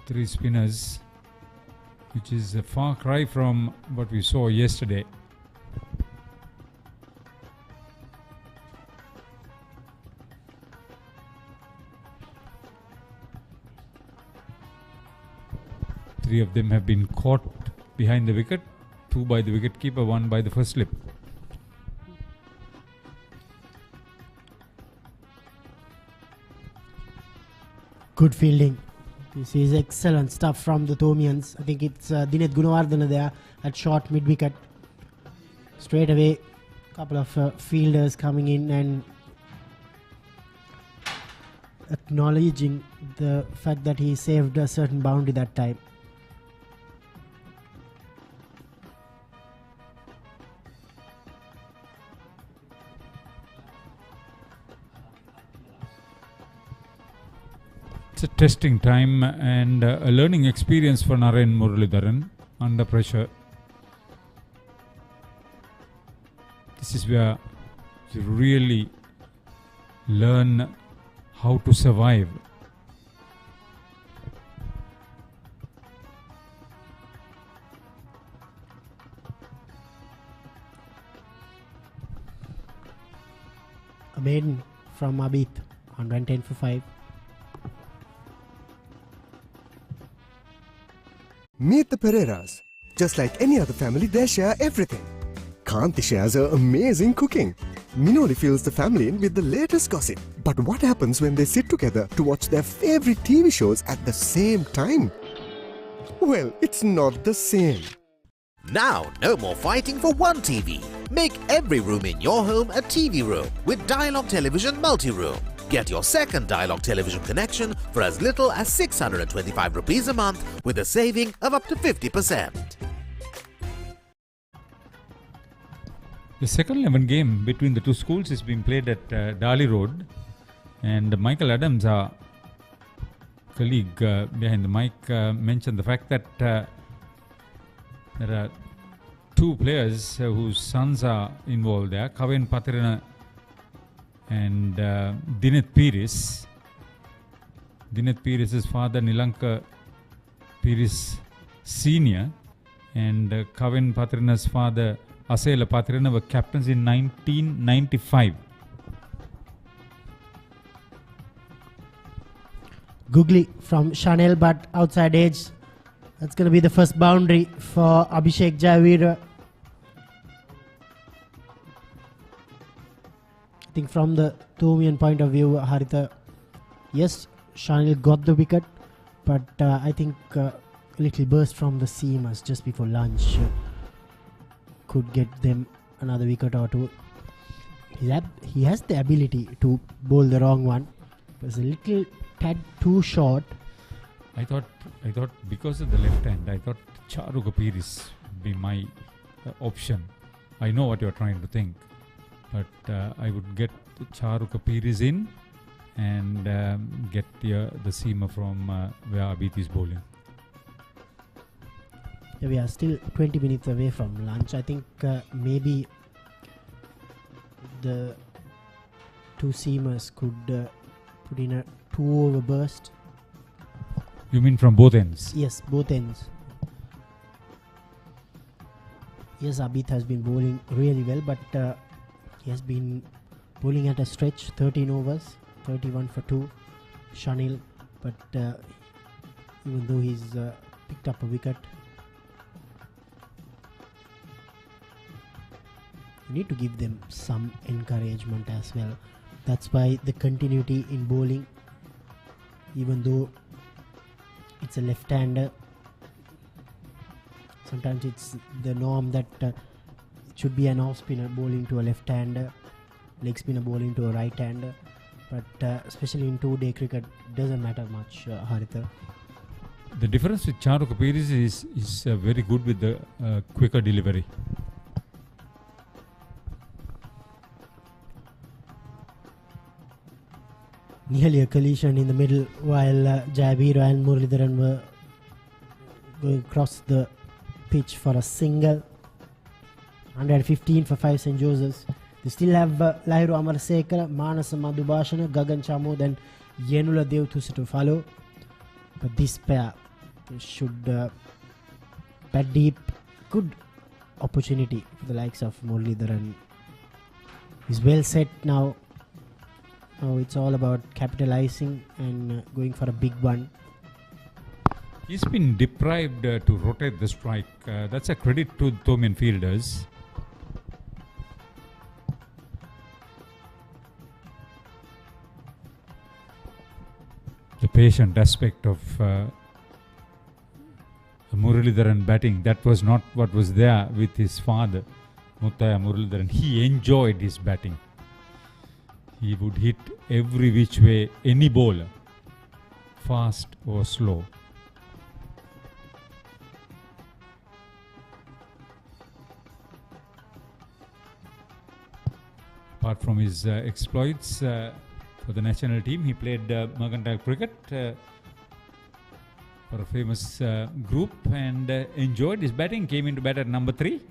3 spinners, which is a far cry from what we saw yesterday. Three of them have been caught behind the wicket, 2 by the wicketkeeper, 1 by the first slip. Good fielding. This is excellent stuff from the Thomians. I think it's Dinet Gunawardana there at short mid wicket. Straight away, couple of fielders coming in and acknowledging the fact that he saved a certain boundary that time. It's a testing time and a learning experience for Narayan Muralidharan under pressure. This is where you really learn how to survive. A maiden from Abit, 110 for 5. Meet the Pereiras. Just like any other family, they share everything. Kanti shares her amazing cooking. Minoli fills the family in with the latest gossip. But what happens when they sit together to watch their favorite TV shows at the same time? Well, it's not the same. Now, no more fighting for one TV. Make every room in your home a TV room with Dialog Television Multi-Room. Get your second Dialog television connection for as little as 625 rupees a month with a saving of up to 50%. The second 11 game between the two schools is being played at Dali Road, And Michael Adams, our colleague behind the mic, mentioned the fact that there are two players whose sons are involved there, Kavin Patirana and Dineth Piris. Dineth Piris' father, Nilanka Piris Sr. and Kavin Patirana's father, Asela Patirana, were captains in 1995. Googly from Chanel, but outside edge. That's going to be the first boundary for Abhishek Jayasuriya. I think from the Thumian point of view, Haritha, yes, Chanel got the wicket, but I think a little burst from the seamers just before lunch could get them another wicket or two. He has the ability to bowl the wrong one. It was a little tad too short. I thought because of the left hand, I thought Charu Kapiris would be my option. I know what you're trying to think, but I would get Charu Kapiris in and get the seamer from where Abhith is bowling. Yeah, we are still 20 minutes away from lunch. I think maybe the two seamers could put in a 2-over burst. You mean from both ends? Yes, both ends. Yes, Abhith has been bowling really well, but he has been bowling at a stretch, 13 overs, 31 for 2, Chanel. But even though he's picked up a wicket, you need to give them some encouragement as well. That's why the continuity in bowling, even though it's a left-hander, sometimes it's the norm that it should be an off-spinner bowling to a left-hander, leg spinner bowling to a right-hander, but especially in two-day cricket, doesn't matter much, Haritha. The difference with Charu Kapiris is very good with the quicker delivery. Nearly a collision in the middle while Jayasuriya and Muralidharan were going across the pitch for a single. 115 for 5 St. Joseph's. They still have Lahiru Amarasekara, Manasa Madhubhashana, Gagan Chamod and Yenula Devthusa to follow. But this pair should bat deep. Good opportunity for the likes of Muralidharan. He's well set now. Now it's all about capitalizing and going for a big one. He's been deprived to rotate the strike. That's a credit to the Thomian fielders. The patient aspect of Muralidharan batting, that was not what was there with his father, Muttaya Muralidharan. He enjoyed his batting. He would hit every which way, any bowler, fast or slow. Apart from his exploits for the national team, he played mercantile cricket for a famous group and enjoyed his batting. Came into bat at number 3.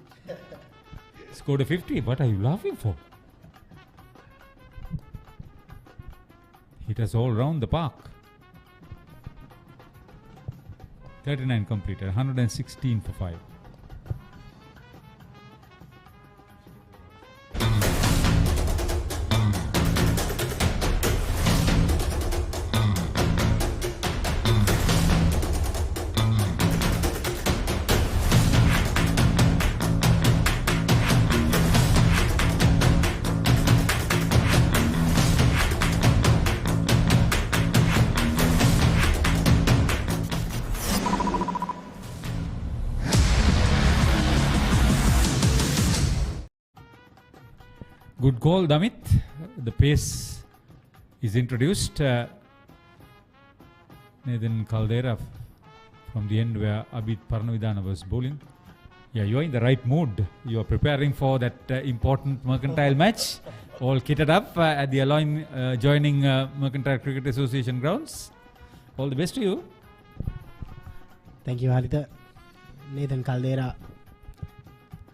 Scored a 50. What are you laughing for? Hit us all round the park. 39 completed, 116 for 5. Good call, Damit. The pace is introduced. Nathan Caldera from the end where Abhith Parnavidana was bowling. Yeah, you are in the right mood. You are preparing for that important mercantile match. all kitted up at the joining Mercantile Cricket Association grounds. All the best to you. Thank you, Haritha. Nathan Caldera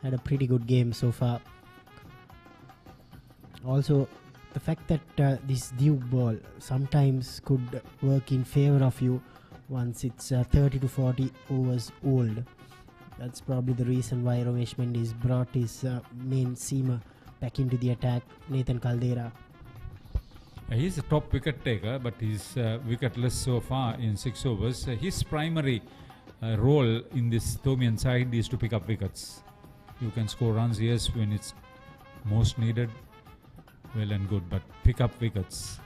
had a pretty good game so far. Also, the fact that this new ball sometimes could work in favor of you once it's 30 to 40 overs old. That's probably the reason why Ramesh Mendes brought his main seamer back into the attack, Nathan Caldera. He's a top wicket taker, but he's wicketless so far in 6 overs. His primary role in this Thomian side is to pick up wickets. You can score runs, yes, when it's most needed, well and good, but pick up wickets.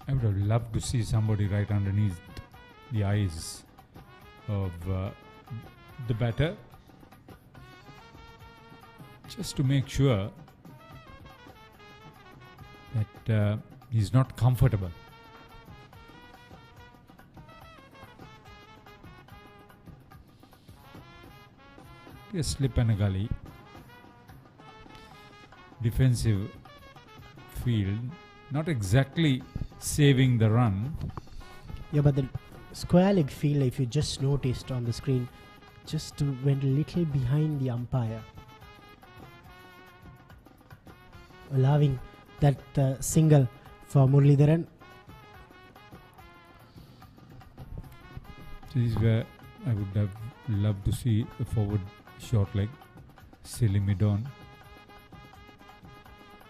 I would have loved to see somebody right underneath the eyes of the batter, just to make sure that he's not comfortable. A slip and a gully. Defensive field, not exactly saving the run. Yeah, but the square leg fielder, if you just noticed on the screen, just went a little behind the umpire, allowing that single for Muralidharan. This is where I would have loved to see a forward short leg, silly mid-on,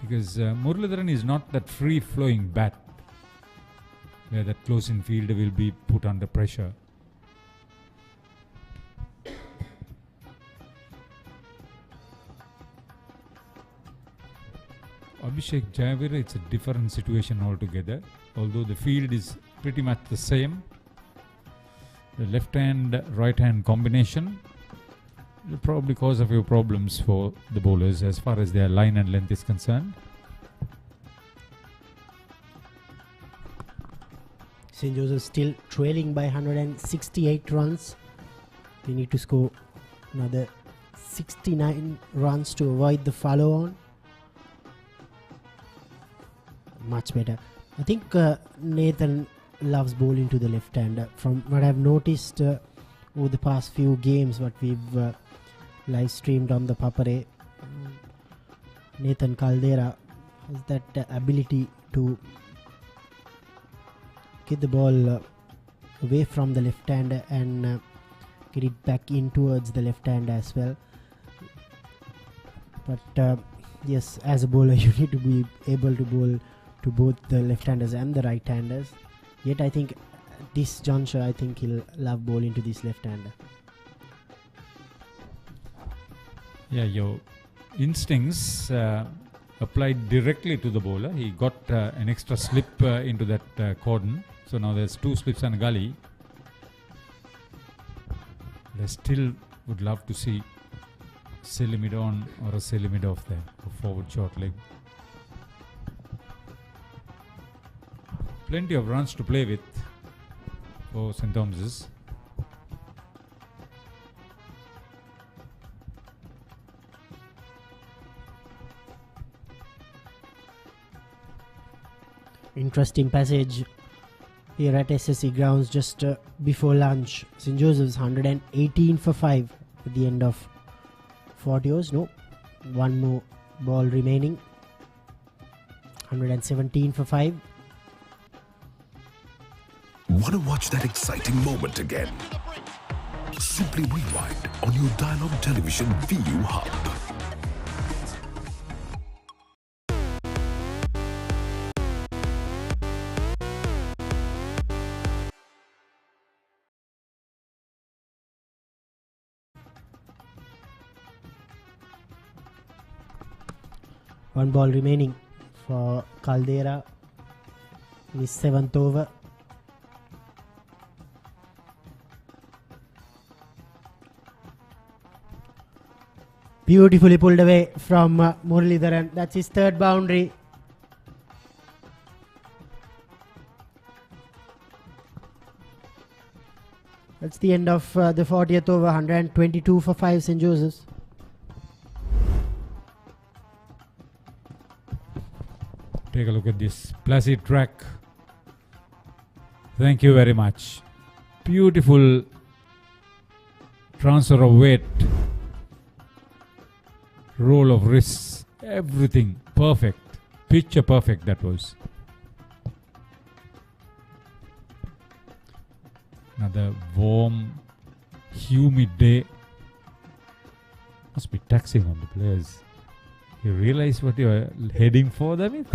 because Muralidharan is not that free-flowing bat where that close-in fielder will be put under pressure. Abhishek Jayavira, it's a different situation altogether, although the field is pretty much the same. The left hand, right hand combination will probably cause a few problems for the bowlers as far as their line and length is concerned. St. Joseph still trailing by 168 runs. They need to score another 69 runs to avoid the follow-on. Much better. I think Nathan loves bowling to the left hand. From what I've noticed over the past few games, what we've live streamed on the Papare, Nathan Caldera has that ability to get the ball away from the left hand and get it back in towards the left hand as well. But yes, as a bowler you need to be able to bowl to both the left-handers and the right-handers. Yet I think at this juncture, I think he'll love bowling to this left-hander. Yeah, your instincts applied directly to the bowler. He got an extra slip into that cordon. So now there's 2 slips and a gully. They still would love to see silly mid-on or a silly mid-off there, a forward short leg. Plenty of runs to play with for St. Thomas's. Interesting passage here at SSC Grounds just before lunch. St. Joseph's 118 for 5 at the end of 40 overs. No, one more ball remaining. 117 for 5. Want to watch that exciting moment again? Simply rewind on your Dialog Television ViU Hub. One ball remaining for Caldera in his 7th over. Beautifully pulled away from Muralidharan. That's his 3rd boundary. That's the end of the 40th over, 122 for 5 St. Joseph's. Take a look at this placid track. Thank you very much. Beautiful transfer of weight, roll of wrists, everything perfect, picture perfect that was. Another warm, humid day. Must be taxing on the players. You realize what you're heading for, David?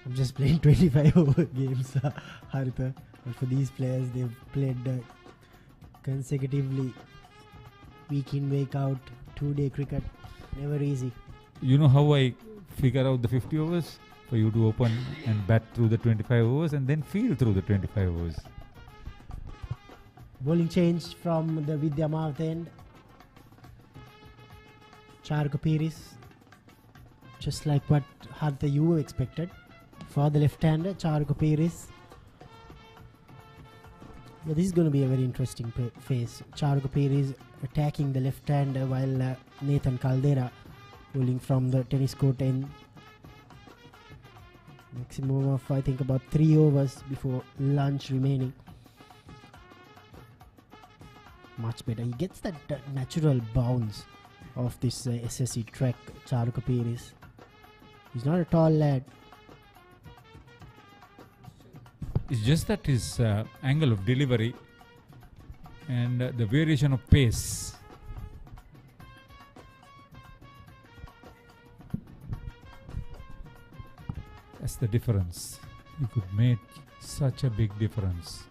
I'm just playing 25 over games, Haritha. But for these players, they've played consecutively, week in, week out, 2-day cricket. Never easy. You know how I figure out the 50 overs? For you to open and bat through the 25 overs and then field through the 25 overs. Bowling change from the Vidya Mouth end. Charko Piris. Just like what Haritha you expected. For the left-hander, Charko Piris. Yeah, this is going to be a very interesting phase. Charko Piris attacking the left-hander while Nathan Caldera bowling from the tennis court end. Maximum of, I think, about 3 overs before lunch remaining. Much better. He gets that natural bounce of this SSC track, Charko Piris. He's not a tall lad. It's just that his angle of delivery and the variation of pace. That's the difference. You could make such a big difference.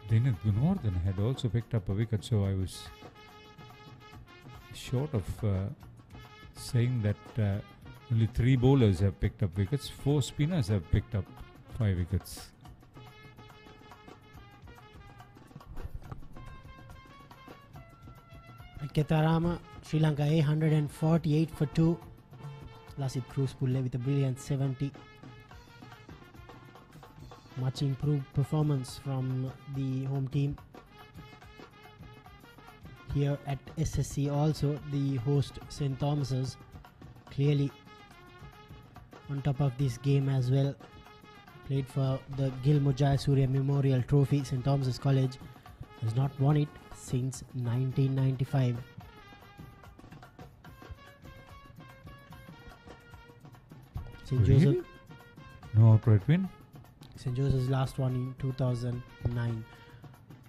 Dennis Gunwardhan had also picked up a wicket, so I was short of saying that only 3 bowlers have picked up wickets, 4 spinners have picked up 5 wickets. Ketarama, Sri Lanka 148 for 2. Lasit Cruz Pulle with a brilliant 70. Much improved performance from the home team. Here at SSC also, the host St. Thomas's clearly on top of this game as well. Played for the Gilmour Jayasuriya Memorial Trophy. St. Thomas's College has not won it since 1995. St. Really? Joseph. No outright win? St. Joseph's last one in 2009.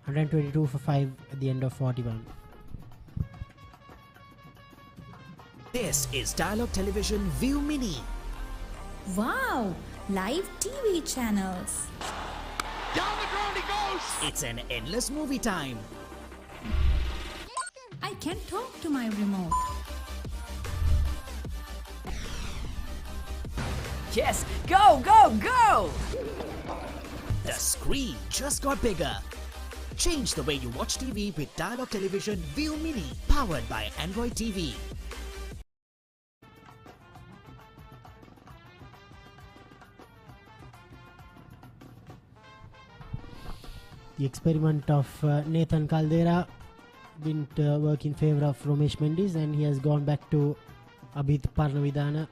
122 for 5 at the end of 41. This is Dialog Television ViU Mini. Wow! Live TV channels. Down the ground he goes! It's an endless movie time. I can talk to my remote. Yes, go, go, go! The screen just got bigger. Change the way you watch TV with Dialog Television ViU Mini, powered by Android TV. The experiment of Nathan Caldera didn't work in favour of Romesh Mendis, and he has gone back to Abhith Parnavidana.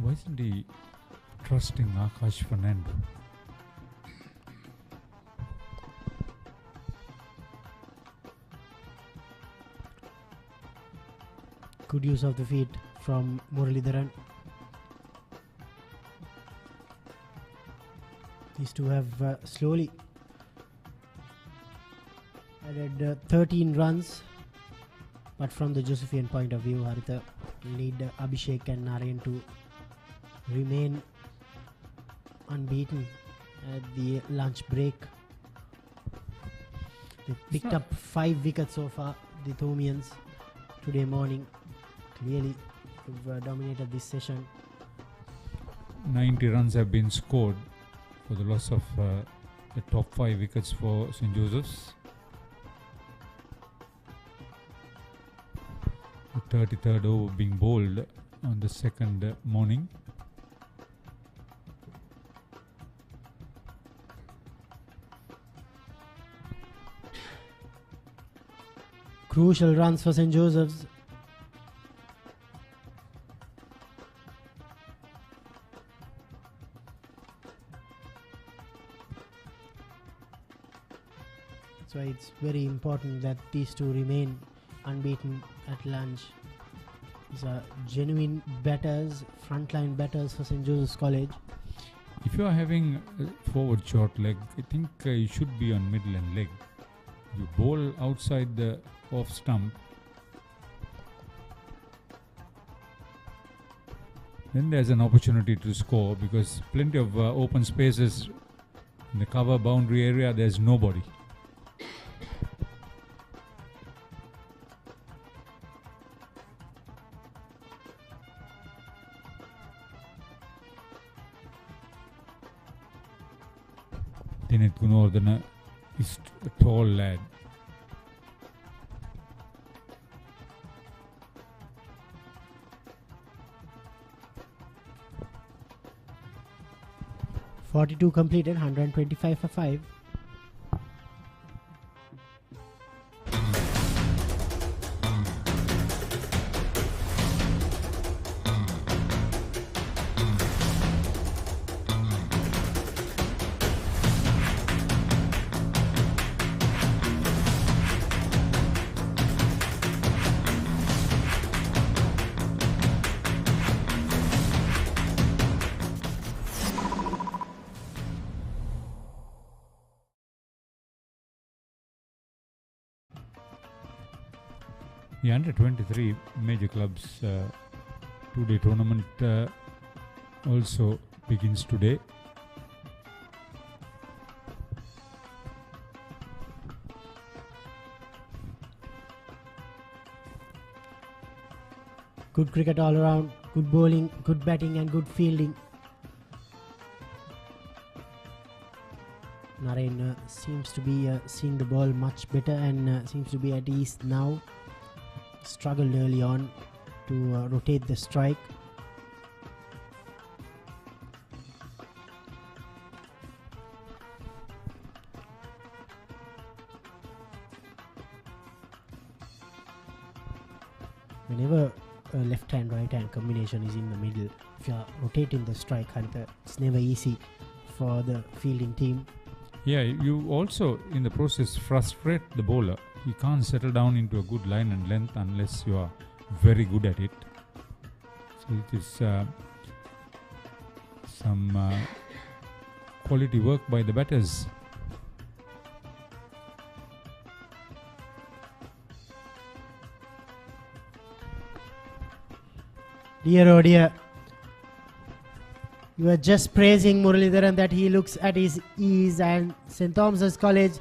Why isn't he trusting Akash Fernando? Good use of the feet from Muralidharan. These two have slowly added 13 runs, but from the Josephian point of view, Haritha need Abhishek and Narayan to remain unbeaten at the lunch break. They picked up 5 wickets so far, the Thomians, today morning. Clearly who've dominated this session. 90 runs have been scored for the loss of the top 5 wickets for St. Joseph's. The 33rd over being bowled on the second morning. Crucial runs for St. Joseph's. So it's very important that these two remain unbeaten at lunch. These are genuine batters, frontline batters for St. Joseph's College. If you are having a forward short leg, I think you should be on middle and leg. You bowl outside the off stump, then there's an opportunity to score because plenty of open spaces in the cover boundary area, there's nobody. Dinet Gunordana is a tall lad. .42 completed, 125 for 5. The under 23 major clubs 2-day tournament also begins today. Good cricket all around, good bowling, good batting and good fielding. Naren seems to be seeing the ball much better and seems to be at ease now. Struggled early on to rotate the strike. Whenever a left hand right hand combination is in the middle, if you are rotating the strike, it's never easy for the fielding team. Yeah, you also in the process frustrate the bowler. He can't settle down into a good line and length unless you are very good at it. So it is some quality work by the batters. Dear oh dear, you are just praising Muralidharan that he looks at his ease, and St. Thomas's College,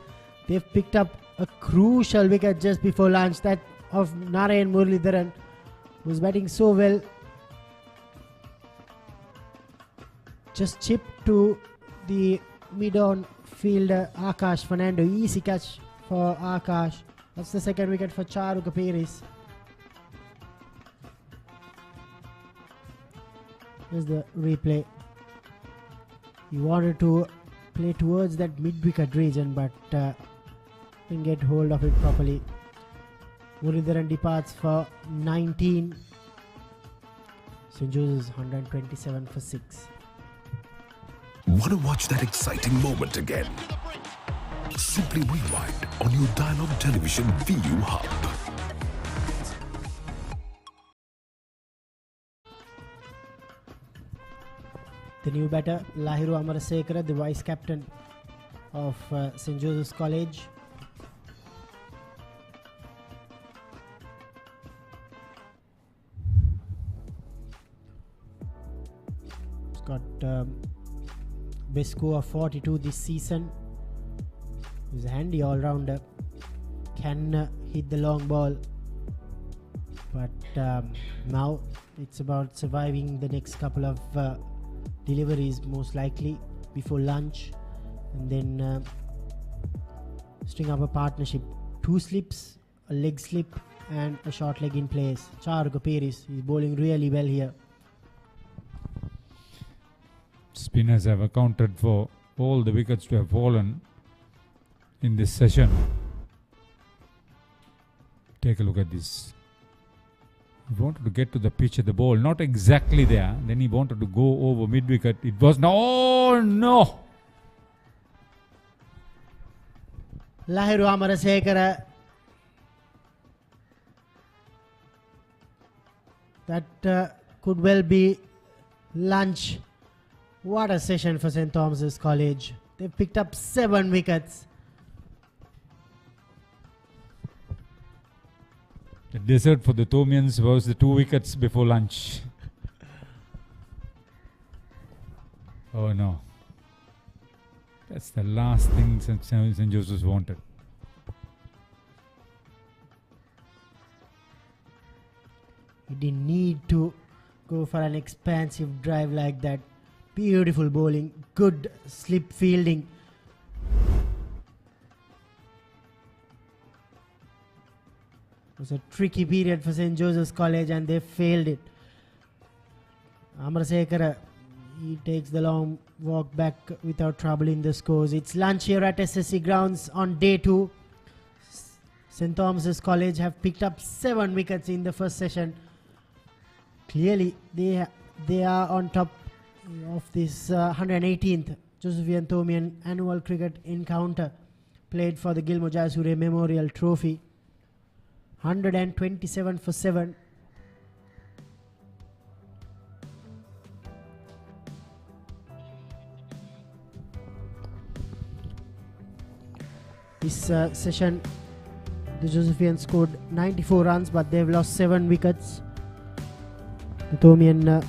they've picked up a crucial wicket just before lunch, that of Narayan Muralidharan, who's batting so well. Just chipped to the mid-on fielder Akash Fernando. Easy catch for Akash. That's the second wicket for Charu Kapiris. Here's the replay. He wanted to play towards that mid-wicket region, but didn't get hold of it properly. Muralidharan departs for 19. St. Joseph's 127 for 6. Want to watch that exciting moment again? Simply rewind on your Dialog Television ViU Hub. The new batter, Lahiru Amarasekara, the vice captain of St. Joseph's College. He's got best score of 42 this season. He's a handy all-rounder. Can hit the long ball. But now It's about surviving the next couple of deliveries, most likely before lunch, and then string up a partnership. 2 slips, a leg slip, and a short leg in place. Chargo Peris is bowling really well here. Spinners have accounted for all the wickets to have fallen in this session. Take a look at this. He wanted to get to the pitch of the ball, not exactly there. Then he wanted to go over mid-wicket. It was no. Lahiru Amarasekara. That could well be lunch. What a session for St. Thomas's College. They've picked up 7 wickets. The dessert for the Thomians was the 2 wickets before lunch. Oh no. That's the last thing St. Joseph's wanted. He didn't need to go for an expansive drive like that. Beautiful bowling, good slip fielding. It was a tricky period for St. Joseph's College and they failed it. Amarasekara, he takes the long walk back without trouble in the scores. It's lunch here at SSC Grounds on day 2. St. Thomas's College have picked up 7 wickets in the first session. Clearly, they are on top of this 118th Josephian Thomian annual cricket encounter played for the Gilmour Jayasuriya Memorial Trophy. 127 for 7. This session, the Josephians scored 94 runs, but they've lost 7 wickets. The Thomian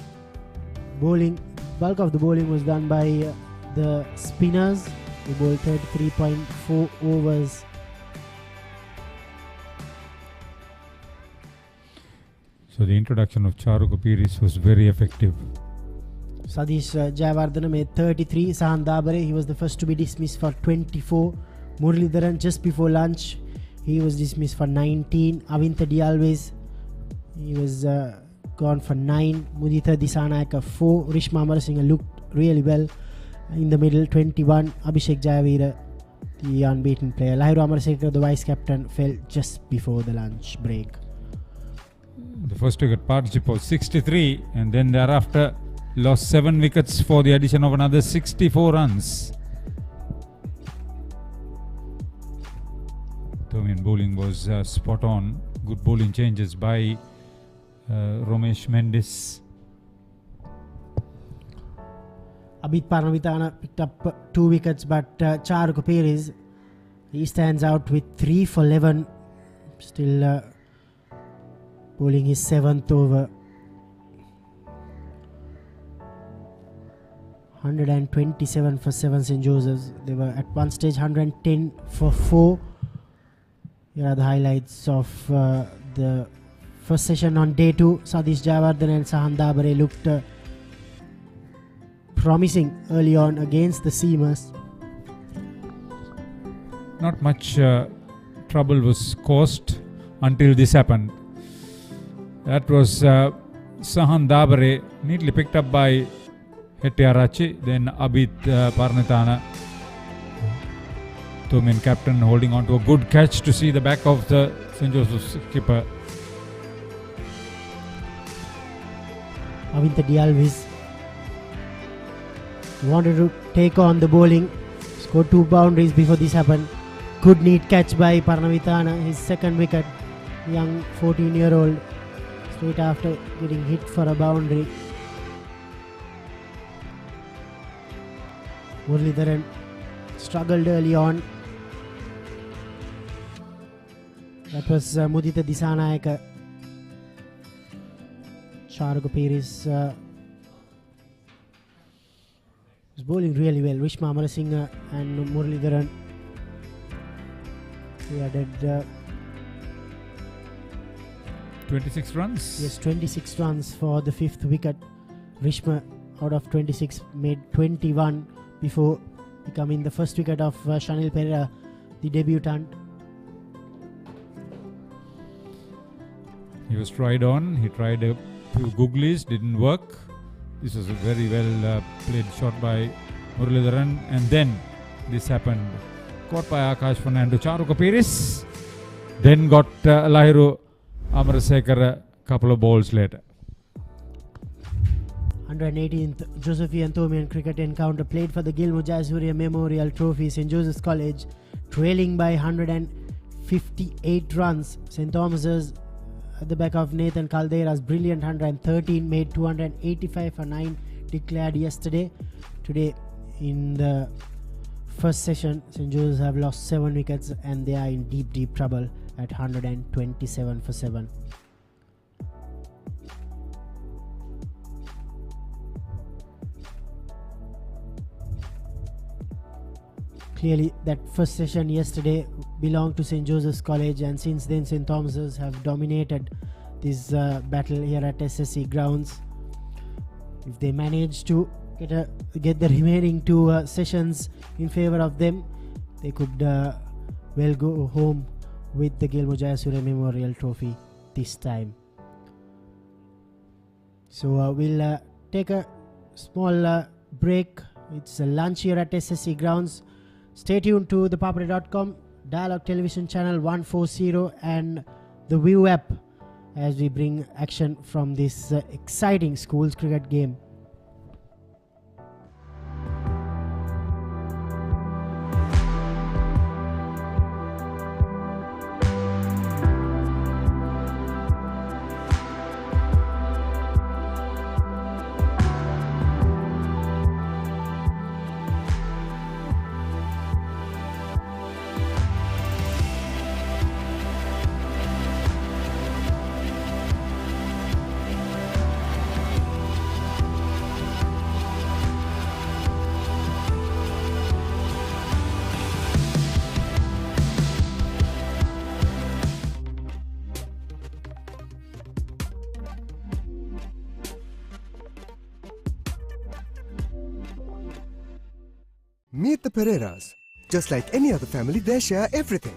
bowling, bulk of the bowling was done by the spinners. They bowled 33.4 overs. So the introduction of Charu Kapiris was very effective. Sadish Jayawardena made 33. Sahan Dabare, he was the first to be dismissed for 24. Muralidharan just before lunch, he was dismissed for 19. Avintha Dialways, he was gone for 9. Mudita Disanayaka 4. Rishma Amarasinghe looked really well in the middle, 21. Abhishek Jayavira, the unbeaten player. Lahiru Amarasekara, the vice captain, fell just before the lunch break. The first wicket partnership was 63, and then thereafter lost 7 wickets for the addition of another 64 runs. Thomian bowling was spot on. Good bowling changes by Romesh Mendis. Abid Paranavithana picked up 2 wickets, but Charu Kapiris, he stands out with 3 for 11. Still bowling his 7th over. 127 for 7 St. Joseph's. They were at one stage 110 for 4. Here are the highlights of the first session on day 2. Sadish Jayawardena and Sahan Dabare looked promising early on against the seamers. Not much trouble was caused until this happened. That was Sahan Dabare, neatly picked up by Hettiarachi, then Abid Paranavithana, Thomian captain, holding on to a good catch to see the back of the St. Joseph's skipper. Avintha Dialways wanted to take on the bowling, scored 2 boundaries before this happened. Good neat catch by Paranavithana, his 2nd wicket, young 14-year-old, straight after getting hit for a boundary. Muralidharan struggled early on. That was Mudita Disanayaka. Charu Kapiris was bowling really well. Rishma Amarasinghe and Muralidharan, he added 26 runs. Yes, 26 runs for the fifth wicket. Rishma, out of 26, made 21 before becoming the first wicket of Shanil Pereira, the debutant. He was tried on. He tried a few googlies, didn't work. This was a very well played shot by Muralidharan, and then this happened. Caught by Akash Fernando. Charuka Piris. Then got Lahiru Amarasekar a couple of balls later. 118th Josephian Thomian cricket encounter played for the Gilmour Jayasuriya Memorial Trophy, St. Joseph's College, trailing by 158 runs. St. Thomas's at the back of Nathan Caldera's brilliant 113 made 285 for 9 declared yesterday. Today in the first session, St. Joseph's have lost 7 wickets and they are in deep trouble at 127 for 7. Clearly that first session yesterday belonged to St. Joseph's College, and since then St. Thomas's have dominated this battle here at SSC Grounds. If they manage to get the remaining 2 sessions in favour of them, they could well go home with the Gilmour Jayasuriya Memorial Trophy this time. So we'll take a small break. It's a lunch here at SSC Grounds. Stay tuned to the Papare.com, Dialog Television Channel 140 and the ViU app as we bring action from this exciting schools cricket game. Meet the Pereiras. Just like any other family, they share everything.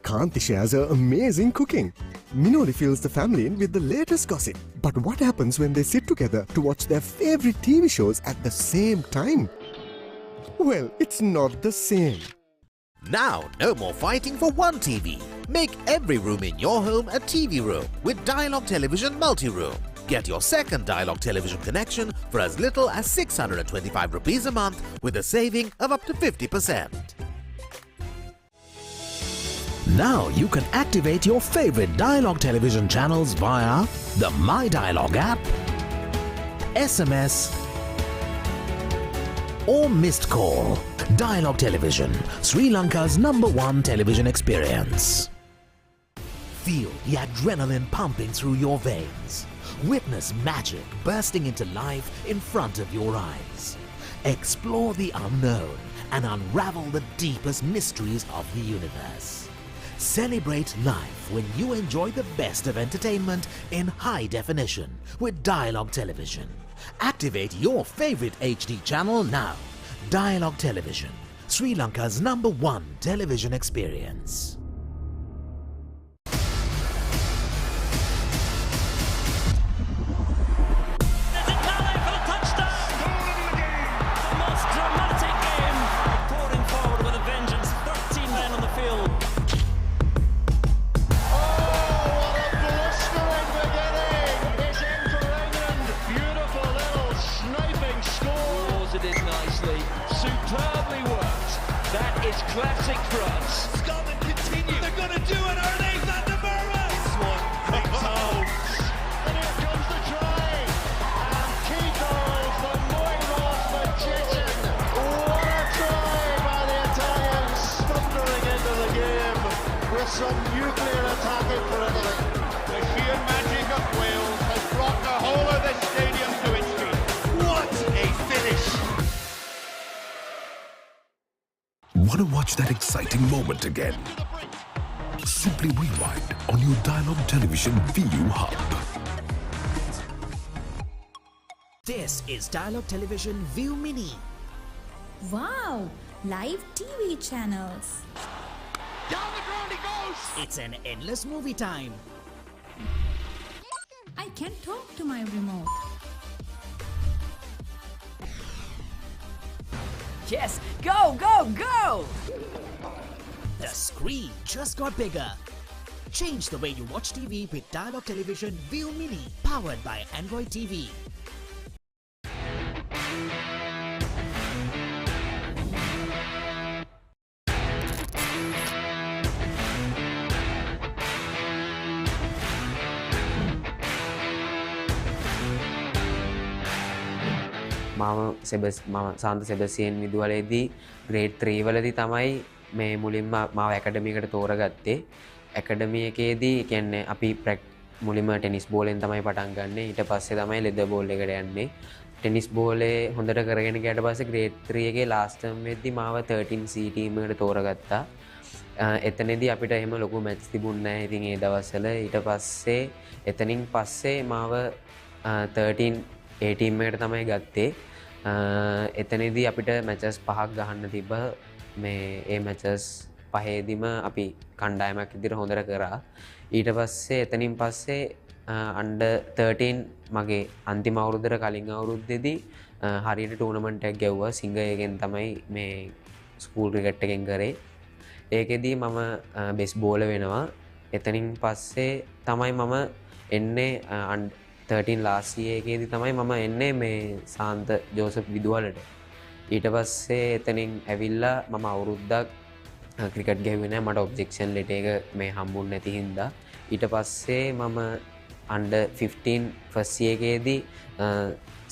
Kanti shares her amazing cooking. Minoli fills the family in with the latest gossip. But what happens when they sit together to watch their favorite TV shows at the same time? Well, it's not the same. Now, no more fighting for one TV. Make every room in your home a TV room with Dialog Television Multi-Room. Get your second Dialog Television connection for as little as 625 rupees a month with a saving of up to 50%. Now you can activate your favorite Dialog Television channels via the My Dialog app, SMS or missed call. Dialog Television, Sri Lanka's #1 television experience. Feel the adrenaline pumping through your veins. Witness magic bursting into life in front of your eyes. Explore the unknown and unravel the deepest mysteries of the universe. Celebrate life when you enjoy the best of entertainment in high definition with Dialog Television. Activate your favorite HD channel now. Dialog Television, Sri Lanka's #1 television experience. Classic France. Scotland continue. They're going to do it, are they? Van der Merwe. This one takes out. And here comes the try. And Kiko's the Moiros magician. What a try by the Italians. Thundering into the game with some nuclear attacking for Italy. The sheer magic of Wales has brought the whole of this stadium to its feet. What a finish. Want to watch that exciting moment again? Simply rewind on your Dialog Television ViU hub. This is Dialog Television ViU Mini. Wow, live TV channels. Down the ground he goes! It's an endless movie time. I can talk to my remote. Yes, go, go, go! The screen just got bigger. Change the way you watch TV with Dialog Television ViU Mini, powered by Android TV. මම සාන්ත සෙබස්සියන් විදුහලේදී grade 3 වලදී තමයි මේ මුලින්ම මාව ඇකඩමියකට තෝරගත්තේ. ඇකඩමි එකේදී කියන්නේ අපි මුලින්ම ටෙනිස් බෝලෙන් තමයි පටන් ගන්න. ඊට පස්සේ තමයි ලෙදර් බෝල් එකට යන්නේ. ටෙනිස් බෝලේ හොඳට කරගෙන ගියාට පස්සේ ග්‍රේඩ් 3 එකේ ලාස්ට් ටර්ම් වෙද්දී මාව 13C ටීම් එකට තෝරගත්තා. එතනදී අපිට එහෙම ලොකු මැච් තිබුණේ නැහැ. ඉතින් ඒ දවස්වල ඊට පස්සේ එතනින් පස්සේ මාව 13A ටීම් එකට තමයි ගත්තේ. එතනදී අපිට මැචස් 5ක් ගහන්න තිබ්බ. මේ ඒ මැචස් 5ෙදිම අපි කණ්ඩායමක් විදිහට හොඳට කරා. ඊට පස්සේ එතනින් පස්සේ අන්ඩර් 13 මගේ අන්තිම අවුරුද්දට කලින් අවුරුද්දේදී හරියට ටූර්නමන්ට් එකක් ගැව්වා. සිංගයගෙන් තමයි මේ ස්කූල් ක්‍රිකට් එකෙන් කරේ. ඒකෙදී මම බෙස් බෝලර් වෙනවා. එතනින් පස්සේ තමයි මම එන්නේ 13 ලාස්ට් ඉයර් එකේදී තමයි මම එන්නේ මේ සාන්ත ජෝසප් විදුහලට. ඊට පස්සේ එතනින් ඇවිල්ලා මම අවුරුද්දක් ක්‍රිකට් ගැහුවේ නැහැ. මට ඔබ්ජෙක්ෂන් ලෙටර් එක මේ හම්බුනේ නැති හින්දා. ඊට පස්සේ මම අන්ඩර් 15 ෆස්ට් ඉයර් එකේදී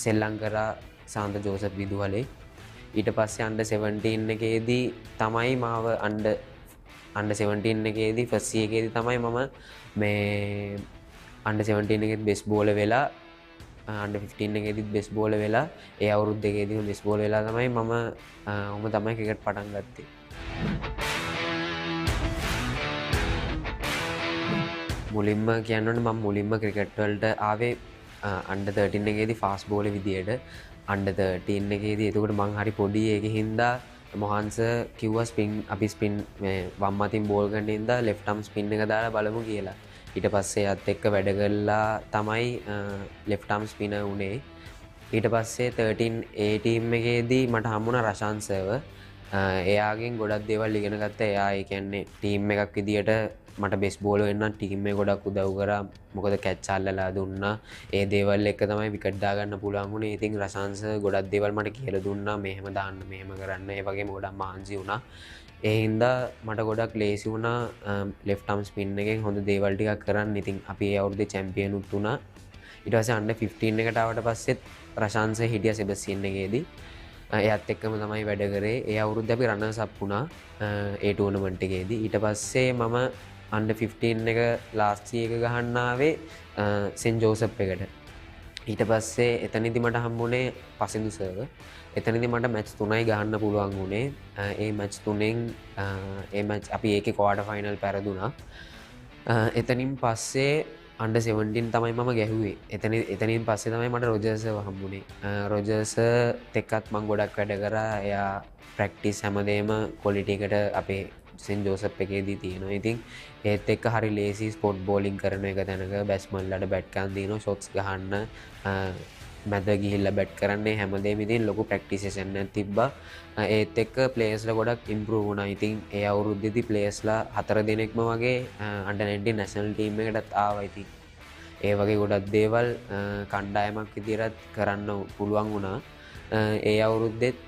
සෙල්ලම් කරා සාන්ත ජෝසප් විදුහලේ. ඊට පස්සේ අන්ඩර් 17 එකේදී තමයි මාව අන්ඩර් 17 එකේදී ෆස්ට් ඉයර් එකේදී තමයි මම මේ අන්ඩර් 17 එකේදී බෙස් බෝලර් වෙලා අන්ඩර් 15 එකේදීත් බෙස් බෝලර් වෙලා ඒ අවුරුදු දෙකේදීම බෙස් බෝලර් වෙලා තමයි මම තමයි ක්‍රිකට් පටන් ගත්තේ. මුලින්ම කියන්න ඕනේ මම මුලින්ම ක්‍රිකට් වලට ආවේ අන්ඩර් 13 එකේදී ෆාස්ට් බෝලර් විදියට. අන්ඩර් 13 එකේදී එතකොට මං හරි පොඩි ඒකේ හින්දා මොහන්ස කිව්වා ස්පින් අපි ස්පින් වම් අතින් බෝල් ගන්න හින්දා ලෙෆ්ට් ආම් ස්පින් එක දාලා බලමු කියලා. ඊට පස්සේ අත් එක්ක වැඩ කරලා තමයි ලෙෆ්ට් ආම් ස්පිනර් උනේ. ඊට පස්සේ 13A ටීම් එකේදී මට හම්බුණා රෂාන් සර්ව. එයාගෙන් ගොඩක් දේවල් ඉගෙන ගත්තා. එයා ඒ කියන්නේ ටීම් එකක් විදියට මට බෙස් බෝලර් වෙන්න ටීම් එක ගොඩක් උදව් කරා. මොකද කැච් අල්ලලා දුන්නා. ඒ දේවල් එක තමයි විකට් දාගන්න පුළුවන් වුණේ. ඉතින් රෂාන් සර් ගොඩක් දේවල් මට කියලා දුන්නා. මෙහෙම දාන්න මෙහෙම කරන්න. ඒ වගේම ගොඩක් මහන්සි වුණා. ඒ හින්දා මට ගොඩක් ලේසි වුණා ලෙෆ්ට් ආම් ස්පින් එකෙන් හොඳ දේවල් ටිකක් කරන්න. ඉතින් අපි ඒ අවුරුද්දේ චැම්පියන් උත් වුණා. ඊට පස්සේ අන්ඩර් 15 එකට ආවට පස්සෙත් රෂාන් සර් හිටියා සෙබස්ටියන් එකේදී. එයාත් එක්කම තමයි වැඩ කරේ. ඒ අවුරුද්දේ අපි රන්නර්ස් අප් වුණා ඒ ටූර්නමන්ට් එකේදී. ඊට පස්සේ මම අන්ඩර් 15 එක ලාස්ට් ඉයර් එක ගහන්න ආවේ සෙන්ට් ජෝසප් එකට. ඊට පස්සේ එතනදී මට හම්බුනේ පසින්දු සර්ව. එතනදී මට මැච් 3යි ගහන්න පුළුවන් වුණේ. ඒ මැච් 3ෙන් ඒ මැච් අපි ඒකේ ක්වාටර් ෆයිනල් පෙරදුනා. එතනින් පස්සේ අන්ඩර් 17 තමයි මම ගැහුවේ. එතනින් පස්සේ තමයි මට රොජර්ස් හම්බුනේ. රොජර්ස් එක්කත් මම ගොඩක් වැඩ කරා. එයා ප්‍රැක්ටිස් හැමදේම ක්වොලිටි එකට අපේ සෙන්ට් ජෝසප් එකේදී තියෙනවා. ඉතින් ඒත් එක්ක හරි ලේසි ස්පොට් බෝලින් කරන එක තැනක බැට්ස්මන්ලට බැට් ගන්න දිනන ෂොට්ස් ගහන්න මැද ගිහිල්ලා බැට් කරන්නේ හැමදේම ඉතින් ලොකු ප්‍රැක්ටිස් සෙෂන් එකක් තිබ්බා. ඒත් එක්ක ප්ලේයර්ස්ලා ගොඩක් ඉම්ප්‍රූව් වුණා. ඉතින් ඒ අවුරුද්දේදී ප්ලේයර්ස්ලා 4 දෙනෙක්ම වගේ අන්ඩර් 19 නැෂනල් ටීම් එකටත් ආවා. ඉතින් ඒ වගේ ගොඩක් දේවල් කණ්ඩායමක් විදියට කරන්න පුළුවන් වුණා. ඒ අවුරුද්දෙත්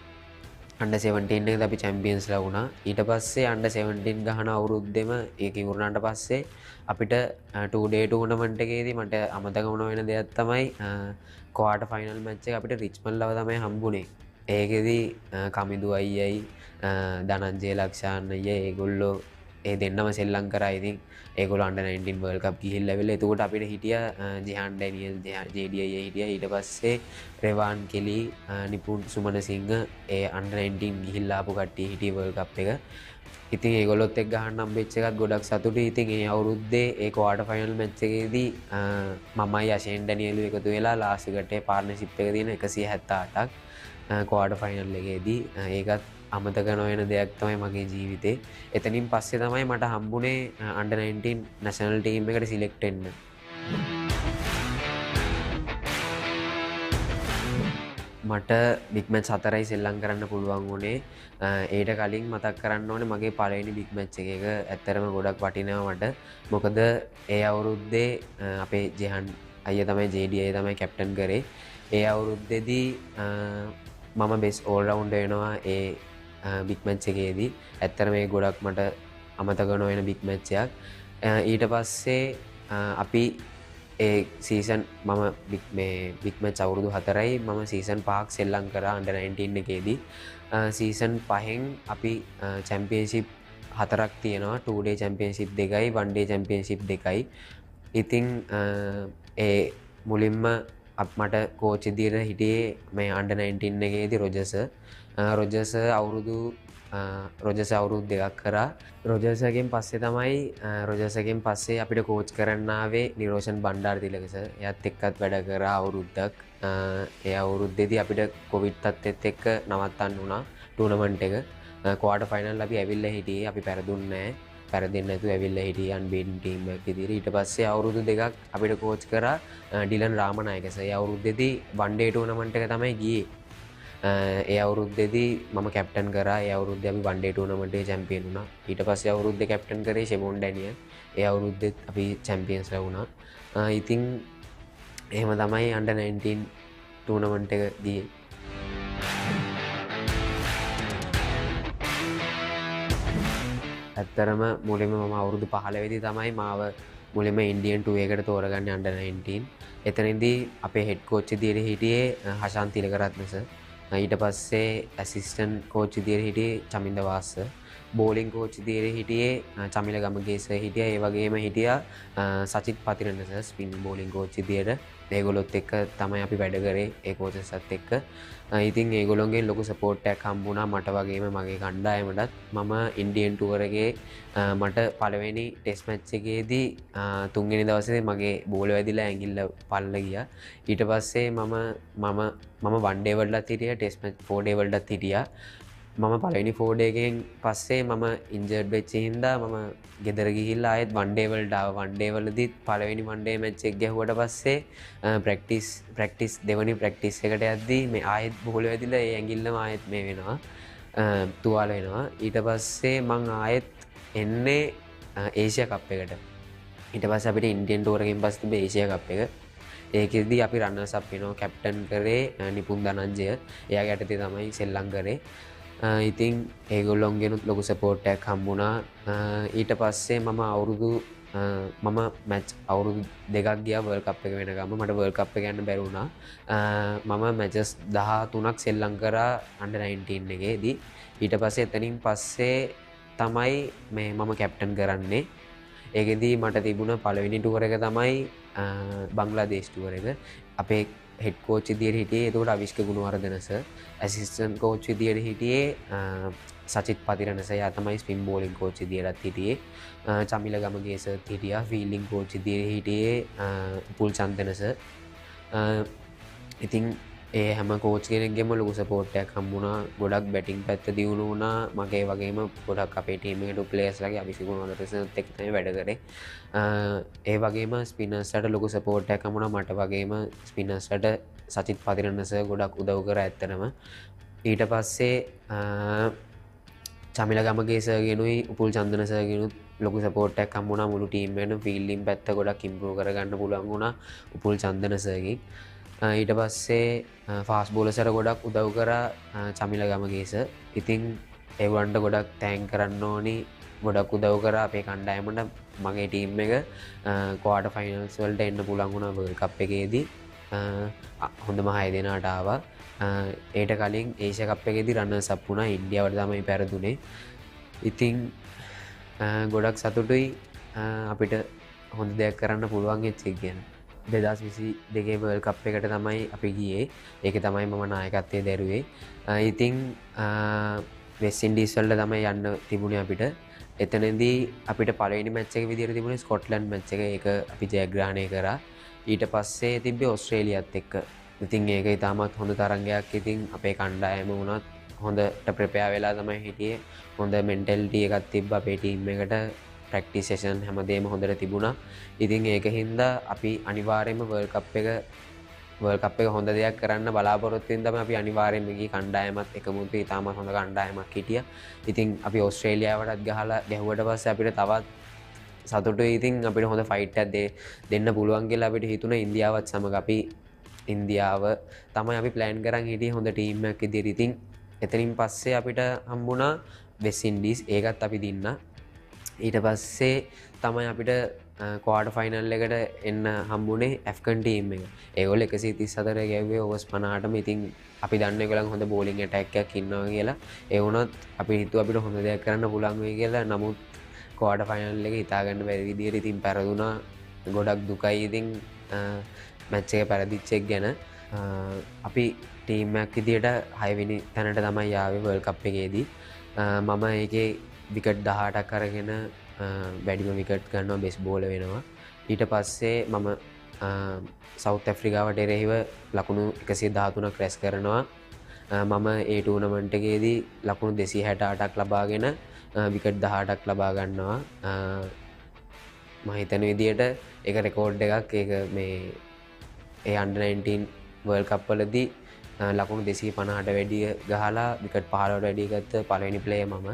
අන්ඩර් 17 එකේදී අපි චැම්පියන්ස්ලා වුණා. ඊට පස්සේ අන්ඩර් 17 ගහන අවුරුද්දෙම ඒක ඉවරනාට පස්සේ අපිට 2-day ටූර්නමන්ට් එකේදී මට අමතක වුණ වෙන දෙයක් තමයි ක්වාටර් ෆයිනල් මැච් එක අපිට රිච්මන්ඩ් ලව තමයි හම්බුනේ. ඒකෙදී කමිදු අයියයි ධනංජය ලක්ෂාන් අයියා ඒගොල්ලෝ ඒ දෙන්නම සෙල්ලම් කරා. ඉතින් ඒගොල්ලෝ under 19 World Cup ගිහිල්ලා වෙලා එතකොට අපිට හිටියා ජෙහාන් ඩැනියල් JDI හිටියා. ඊට පස්සේ රෙවාන් කෙලි නිපුන් සුමන සිංහ ඒ under 19 ගිහිල්ලා ආපු කට්ටිය හිටියේ World Cup එක. ඉතින් ඒගොල්ලොත් එක්ක ගහන්න හම්බෙච්ච එකත් ගොඩක් සතුටුයි. ඉතින් ඒ අවුරුද්දේ ඒ ක්වාටර් ෆයිනල් මැච් එකේදී මමයි අෂේන් ඩැනියල් එකතු වෙලා ලාස්ට් එකට පාර්ට්නර්ෂිප් එක දින 178ක් ක්වාටර් ෆයිනල් එකේදී ඒකත් අමතක නොවන දෙයක් තමයි මගේ ජීවිතේ. එතනින් පස්සේ තමයි මට හම්බුනේ under 19 national team එකට සිලෙක්ට් වෙන්න. මට බිග් මැච් 4යි සෙල්ලම් කරන්න පුළුවන් වුණේ. ඊට කලින් මතක් කරන්න ඕනේ මගේ පළවෙනි බිග් මැච් එක ඇත්තරම ගොඩක් වටිනවා මට. මොකද ඒ අවුරුද්දේ අපේ ජෙහන් අයියා තමයි JD අයියා තමයි කැප්ටන් කරේ. ඒ අවුරුද්දේදී මම බෙස්ට් ඕල් රවුන්ඩර් වෙනවා ඒ බිග් මැච් එකේදී. ඇත්තට මේ ගොඩක් මට අමතක නොවන බිග් මැච් එකක්. ඊට පස්සේ අපි ඒ සීසන් මම බිග් මැච් අවුරුදු 4යි මම සීසන් 5ක් සෙල්ලම් කරා under 19 එකේදී. සීසන් 5න් අපි චැම්පියන්ෂිප් 4ක් තියෙනවා. 2 day චැම්පියන්ෂිප් 2යි 1 day චැම්පියන්ෂිප් 2යි. ඉතින් ඒ මුලින්ම මට කෝච් විදියට හිටියේ මේ under 19 එකේදී රොජර්ස් අවුරුදු 2ක් කරා. රොජර්ස්ගෙන් පස්සේ අපිට කෝච් කරන්න ආවේ නිරෝෂන් බණ්ඩාරතිලක සර්. එයාත් එක්කත් වැඩ කරා අවුරුද්දක්. ඒ අවුරුද්දේදී අපිට කොවිඩ් තත්ත්වෙත් එක්ක නවත්තන්න වුණා ටූර්නමන්ට් එක. ක්වාටර් ෆයිනල් අපි ඇවිල්ලා හිටියේ. අපි පෙරදුන්නේ නැහැ. පෙරදෙන්නේ නැතුව ඇවිල්ලා හිටියේ අන්බීටන් ටීම් එකක් විදියට. ඊට පස්සේ අවුරුදු 2ක් අපිට කෝච් කරා ඩිලන් රාමනායක සර්. ඒ අවුරුද්දේදී වන් ඩේ ටූර්නමන්ට් එක තමයි ගියේ. ඒ අවුරුද්දේදී මම කැප්ටන් කරා. ඒ අවුරුද්දේ අපි වන් ඩේ ටූර්නමන්ට් එකේ චැම්පියන් වුණා. ඊට පස්සේ අවුරුද්දේ කැප්ටන් කරේ ෂෙමෝන් ඩැනියල්. ඒ අවුරුද්දෙත් අපි චැම්පියන්ස්ලා වුණා. ඉතින් එහෙම තමයි under 19 ටූර්නමන්ට් එක ගියේ. ඇත්තරම මුලින්ම මම අවුරුදු 15 වෙදි තමයි මාව මුලින්ම ඉන්දියන් 2 එකට තෝරගන්නේ under 19. එතනදී අපේ හෙඩ් කෝච් විදියට හිටියේ හෂාන් තිලකරත්න සර්. ඊට පස්සේ ඇසිස්ටන්ට් කෝච් විදියට හිටියේ චමින්ද වාස් සර්. බෝලිං කෝච් විදියට හිටියේ චමිල ගමගේ සර් හිටියා. ඒ වගේම හිටියා Sachith Pathirana sir spin bowling coach විදියට. ඒගොල්ලොත් එක්ක තමයි අපි වැඩ කරේ ඒ කෝචස්ත් එක්ක. ඉතින් ඒගොල්ලොන්ගෙන් ලොකු සපෝට් එකක් හම්බුණා මට වගේම මගේ කණ්ඩායමටත්. මම ඉන්දියන් ටුවර් එකේ මට පළවෙනි ටෙස්ට් මැච් එකේදී තුන්වෙනි දවසේ මගේ බෝල වැදිලා ඇඟිල්ල පල්ල ගියා. ඊට පස්සේ මම වන් ඩේ වලටත් හිටියා. ටෙස්ට් මැච් 4 ඩේ වලටත් හිටියා. මම පළවෙනි 4 ඩේ එකෙන් පස්සේ මම ඉන්ජර්ඩ් වෙච්ච හින්දා මම ගෙදර ගිහිල්ලා ආයෙත් වන් ඩේ වලට ආවා. වන් ඩේ වලදීත් පළවෙනි වන් ඩේ මැච් එක ගැහුවට පස්සේ ප්‍රැක්ටිස් දෙවෙනි ප්‍රැක්ටිස් එකට යද්දී මේ ආයෙත් බෝල වැදිලා ඒ ඇඟිල්ලම ආයෙත් මේ වෙනවා. තුවාල වෙනවා. ඊට පස්සේ මං ආයෙත් එන්නේ ඒෂියා කප් එකට. ඊට පස්සේ අපිට ඉන්දියන් ටුවර් එකෙන් පස්සේ තිබ්බ ඒෂියා කප් එක. ඒකෙදී අපි රන්නර්ස් අප් වෙනවා. කැප්ටන් කරේ නිපුන් ධනංජය. එයාගේ යටතේ තමයි සෙල්ලම් කරේ. ඉතින් ඒගොල්ලොන්ගෙනුත් ලොකු සපෝට් එකක් හම්බුණා. ඊට පස්සේ මම මැච් අවුරුදු 2ක් ගියා වර්ල්ඩ් කප් එක වෙනකම්ම. මට වර්ල්ඩ් කප් එක යන්න බැරි වුණා. මම මැචස් 13ක් සෙල්ලම් කරා under 19 එකේදී. ඊට පස්සේ එතනින් පස්සේ තමයි මම කැප්ටන් කරන්නේ. ඒකෙදී මට තිබුණ පළවෙනි ටුවර් එක තමයි බංග්ලාදේශ් ටුවර් එක. අපේ හෙඩ් කෝච් විදියට හිටියේ එතකොට Avishka Gunawardena sir. Assistant coach විදියට හිටියේ සචිත් පතිරණ සර්. එයා තමයි ස්පින් බෝලිංగ్ කෝච් විදියටත් හිටියේ. චමිල ගමගේ සර් හිටියා. ෆීල්ඩින් කෝච් විදියට හිටියේ උපුල් චන්දන සර්. ඉතින් ඒ හැම කෝච් කෙනෙක්ගෙම ලොකු සපෝට් එකක් හම්බුණා. ගොඩක් බැටිං පැත්ත දියුණු වුණා. මගේ වගේම ගොඩක් අපේ ටීම් එකට ප්ලේයර්ස්ලාගේ අවිෂක ගුණවර්ධනත් එක්ක තමයි වැඩ කරේ. ඒ වගේම ස්පිනර්ස්ලාට ලොකු සපෝට් එකක් හම්බුණා. මට වගේම ස්පිනර්ස්ලාට සචිත් පතිරණ සර් ගොඩක් උදව් කරා ඇත්තටම. ඊට පස්සේ චමිල ගමගේ සර් ගෙනුයි උපුල් චන්දන සර් ගෙනුත් ලොකු සපෝට් එකක් හම්බුණා. මුළු ටීම් එකේම ෆීල්ඩින් පැත්ත ගොඩක් ඉම්ප්‍රූව් කරගන්න පුළුවන් වුණා උපුල් චන්දන සර්ගෙන්. ඊට පස්සේ ෆාස්ට් බෝලර්ස්ලාට ගොඩක් උදව් කරා චමිල ගමගේ සර්. ඉතින් ඒගොල්ලන්ට ගොඩක් තෑන්ක් කරන්න ඕනි. ගොඩක් උදව් කරා අපේ කණ්ඩායමට. මගේ ටීම් එක ක්වාටර් ෆයිනල්ස් වලට එන්න පුළුවන් වුණා වර්ල්ඩ් කප් එකේදී. හොඳම 6 දෙනාට ආවා. ඊට කලින් ඒෂියා කප් එකේදී රන්නර්ස් අප් වුණා. ඉන්දියාවට තමයි පෙරදුනේ. ඉතින් ගොඩක් සතුටුයි අපිට හොඳ දෙයක් කරන්න පුළුවන් වෙච්ච එක ගැන. 2022 වර්ල්ඩ් කප් එකට තමයි අපි ගියේ. ඒක තමයි මම නායකත්වයේ දැරුවේ. ඉතින් වෙස්ට් ඉන්ඩීස් වලට තමයි යන්න තිබුණේ අපිට. එතනදී අපිට පළවෙනි මැච් එක විදිහට තිබුණේ ස්කොට්ලන්ඩ් මැච් එක. ඒක අපි ජයග්‍රහණය කරා. ඊට පස්සේ තිබ්බේ ඕස්ට්‍රේලියාත් එක්ක. ඉතින් ඒක ඉතාමත් හොඳ තරගයක්. ඉතින් අපේ කණ්ඩායම වුණත් හොඳට ප්‍රෙපෙයාර් වෙලා තමයි හිටියේ. හොඳ මෙන්ටැලිටි එකක් තිබ්බා අපේ ටීම් එකට. ප්‍රැක්ටිස් සෙෂන් හැමදේම හොඳට තිබුණා. ඉතින් ඒක හින්දා අපි අනිවාර්යයෙන්ම වර්ල්ඩ් කප් එක හොඳ දෙයක් කරන්න බලාපොරොත්තු වෙන තමයි අපි අනිවාර්යයෙන්ම ගිහී කණ්ඩායමත් එකමුතු ඉතාමත් හොඳ කණ්ඩායමක් හිටියා. ඉතින් අපි ඕස්ට්‍රේලියාවටත් ගහලා ගැහුවට පස්සේ අපිට තවත් සතුටුයි. ඉතින් අපිට හොඳ ෆයිට් එකක් දෙන්න පුළුවන් කියලා අපිට හිතුණා ඉන්දියාවත් සමග. අපි ඉන්දියාව තමයි අපි ප්ලෑන් කරන් හිටියේ හොඳ ටීම් එකක් විදිහට. ඉතින් එතනින් පස්සේ අපිට හම්බුණා වෙස්ට් ඉන්ඩීස්. ඒකත් අපි දින්නා. ඊට පස්සේ තමයි අපිට ක්වාටර් ෆයිනල් එකට එන්න හම්බුනේ ඇෆ්ගන් ටීම් එක. ඒගොල්ලෝ 134 ගැව්වේ ඕවර්ස් 50ටම. ඉතින් අපි දන්නේ ඒගොල්ලන් හොඳ බෝලිං ඇටැක් එකක් ඉන්නවා කියලා. ඒ වුණත් අපි හිතුවා අපිට හොඳ දෙයක් කරන්න පුළුවන් වෙයි කියලා. නමුත් ක්වාටර් ෆයිනල් එක හිතා ගන්න බැරි විදියට ඉතින් පෙරදුනා. ගොඩක් දුකයි ඉතින් මැච් එක පෙරදිච්ච එක ගැන. අපි ටීම් එකක් විදියට 6 වෙනි තැනට තමයි ආවේ වර්ල්ඩ් කප් එකේදී. මම ඒකේ විකට් 18ක් අරගෙන වැඩිම විකට් ගන්නවා බෙස් බෝලර් වෙනවා. ඊට පස්සේ මම සවුත් ඇෆ්‍රිකාවට එරෙහිව ලකුණු 113ක් රැස් කරනවා. මම ඒ ටූර්නමන්ට් එකේදී ලකුණු 268ක් ලබාගෙන විකට් 18ක් ලබා ගන්නවා. මම හිතන විදියට ඒක රෙකෝඩ් එකක්. ඒක මේ ඒ අන්ඩර් 19 වර්ල්ඩ් කප් වලදී ලකුණු 250ට වැඩිය ගහලා විකට් 15ට වැඩිය ගත්ත පළවෙනි ප්ලේයර් මම.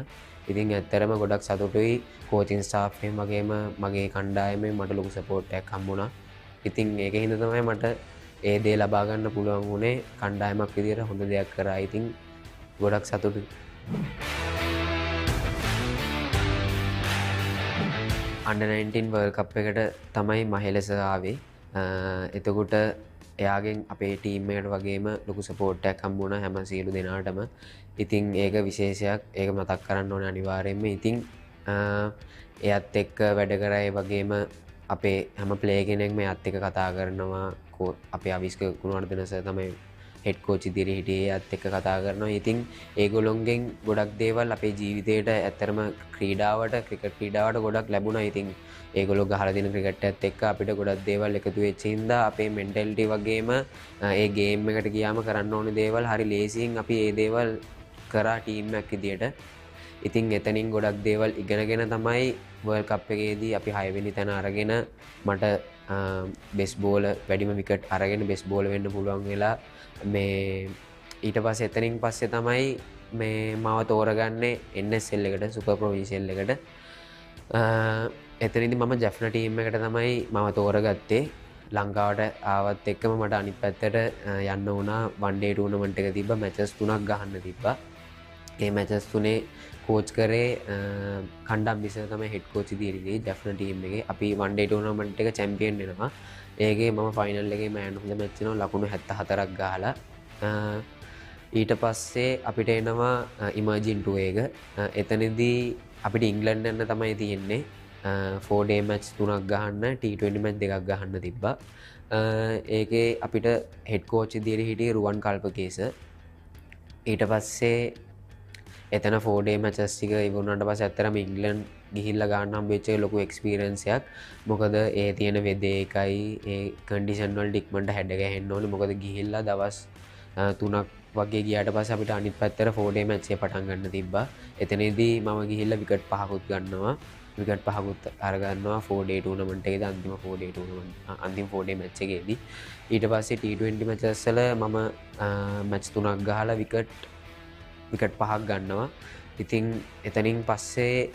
ඉතින් ඇත්තරම ගොඩක් සතුටුයි. කෝචින් ස්ටාෆ් එකෙන් වගේම මගේ කණ්ඩායමෙන් මට ලොකු සපෝට් එකක් හම්බුණා. ඉතින් ඒකින් තමයි මට ඒ දේ ලබා ගන්න පුළුවන් වුණේ. කණ්ඩායමක් විදියට හොඳ දෙයක් කරා. ඉතින් ගොඩක් සතුටුයි. අන්ඩර් 19 වර්ල්ඩ් කප් එකට තමයි මහෙලස ආවේ. එතකොට එයාගෙන් අපේ ටීම් එකට වගේම ලොකු සපෝට් එකක් හම්බුණා හැම සියලු දෙනාටම. ඉතින් ඒක විශේෂයක්. ඒක මතක් කරන්න ඕනේ අනිවාර්යයෙන්ම. ඉතින් එයත් එක්ක වැඩ කරා. ඒ වගේම අපේ හැම ප්ලේයර් කෙනෙක්ම එයත් එක්ක කතා කරනවා. අපේ අවිස්ක කුණවර්ධන සර් තමයි හෙඩ් කෝච් ඉදිරියේ හිටියේ. එයත් එක්ක කතා කරනවා. ඉතින් ඒගොල්ලොන්ගෙන් ගොඩක් දේවල් අපේ ජීවිතේට ඇත්තරම ක්‍රීඩාවට ක්‍රිකට් ක්‍රීඩාවට ගොඩක් ලැබුණා. ඉතින් ඒගොල්ලෝ ගහලා දෙන ක්‍රිකට් එකත් එක්ක අපිට ගොඩක් දේවල් එකතු වෙච්ච හින්දා අපේ මෙන්ටැලිටි වගේම ඒ ගේම් එකට ගියාම කරන්න ඕනේ දේවල් හරි ලේසියෙන් අපි ඒ දේවල් කරා ටීම් එකක් විදියට. ඉතින් එතනින් ගොඩක් දේවල් ඉගෙනගෙන තමයි වර්ල්ඩ් කප් එකේදී අපි 6 වෙනි තැන අරගෙන මට බෙස් බෝලර් වැඩිම විකට් අරගෙන බෙස් බෝලර් වෙන්න පුළුවන් වෙලා මේ ඊට පස්සේ එතනින් පස්සේ තමයි මේ මාව තෝරගන්නේ NSL එකට සුපර් ප්‍රොවින්ෂියල් එකට. එතනදි මම ජැෆ්නා ටීම් එකට තමයි මම තෝරගත්තේ. ලංකාවට ආවත් එක්කම මට අනිත් පැත්තට යන්න වුණා. වන් ඩේ ටූර්නමන්ට් එක තිබ්බා. මැචස් 3ක් ගහන්න තිබ්බා. ඒ මැචස් 3 කෝච් කරේ කණ්ඩම් විසර තමයි හෙඩ් කෝච් ඉදිරියේ ජැෆ්නා ටීම් එකේ. අපි වන් ඩේ ටූර්නමන්ට් එක චැම්පියන් වෙනවා. ඒකේ මම ෆයිනල් එකේ මෑන් ඔෆ් ද මැච් වෙනවා ලකුණු 74ක් ගහලා. ඊට පස්සේ අපිට එනවා ඉමර්ජින් ටූර් එක. එතනදී අපිට ඉංග්ලන්ඩ් යන්න තමයි තියෙන්නේ. 4 day match 3ක් ගහන්න T20 match 2ක් ගහන්න තිබ්බා. ඒකේ අපිට හෙඩ් කෝච් ඉදිරියේ හිටියේ රුවන් කල්පකේස. ඊට පස්සේ එතන 4 day matches ටික ඉවරුනට පස්සේ ඇත්තටම ඉංග්ලන්ඩ් ගිහිල්ලා ගන්න හම්බෙච්ච ලොකු එක්ස්පීරියන්ස් එකක්. මොකද ඒ තියෙන වෙදේ එකයි ඒ කන්ඩිෂන් වලට ඉක්මනට හැඩ ගැහෙන්න ඕනේ. මොකද ගිහිල්ලා දවස් 3ක් වගේ ගියාට පස්සේ අපිට අනිත් පැත්තට 4 day match එක පටන් ගන්න තිබ්බා. එතනදී මම ගිහිල්ලා විකට් 5කුත් ගන්නවා. විකට් 5කුත් අරගන්නවා 4 day tournament එකේදී අන්තිම 4 day tournament අන්තිම 4 day match එකේදී. ඊට පස්සේ T20 matches වල මම match 3ක් ගහලා විකට් 5ක් ගන්නවා. ඉතින් එතනින් පස්සේ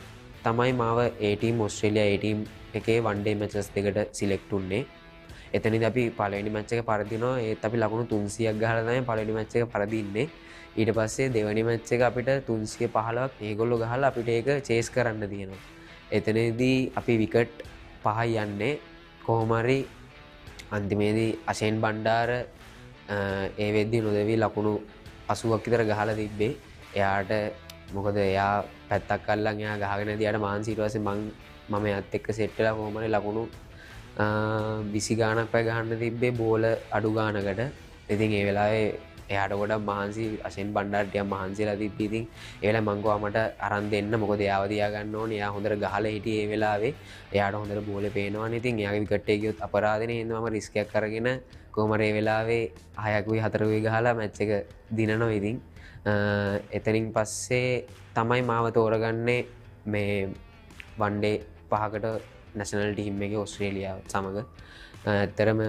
තමයි මාව A team Australia A team එකේ one day matches දෙකට select උන්නේ. එතනදී අපි පළවෙනි match එක පරදිනවා. ඒත් අපි ලකුණු 300ක් ගහලා තමයි පළවෙනි match එක පරදින්නේ. ඊට පස්සේ දෙවෙනි match එක අපිට 315ක් ඒගොල්ලෝ ගහලා අපිට ඒක chase කරන්න තියෙනවා. එතනදී අපි විකට් 5යි යන්නේ. කොහොම හරි අන්තිමේදී අෂේන් බණ්ඩාර ඒ වෙද්දී නොදෙවි ලකුණු 80ක් විතර ගහලා තිබ්බේ. එයාට මොකද එයා පැත්තක් අල්ලන් එයා ගහගෙන දිහාට මාන්සි ඊට පස්සේ මම එයාත් එක්ක සෙට් වෙලා කොහොමද ලකුණු 20 ගාණක් පය ගහන්න තිබ්බේ බෝල අඩු ගානකට. ඉතින් ඒ වෙලාවේ එයාට ගොඩක් මහන්සි අෂෙන් බණ්ඩාර ටිකක් මහන්සිලා තිබ්බේ. ඉතින් ඒ වෙලාවේ මං ගෝ මට අරන් දෙන්න මොකද එයාව තියා ගන්න ඕනේ. එයා හොඳට ගහලා හිටියේ ඒ වෙලාවේ. එයාට හොඳට බෝලේ පේනවනේ. ඉතින් එයාගේ විකට් එක ගියොත් අපරාධනේ. එහෙනම් මම රිස්ක් එකක් අරගෙන කොහමද ඒ වෙලාවේ 6කුයි 4කුයි ගහලා මැච් එක දිනනවා. ඉතින් එතනින් පස්සේ තමයි මාව තෝරගන්නේ මේ වන් ඩේ 5කට නැෂනල් ටීම් එකේ ඕස්ට්‍රේලියාව සමග. ඇත්තරම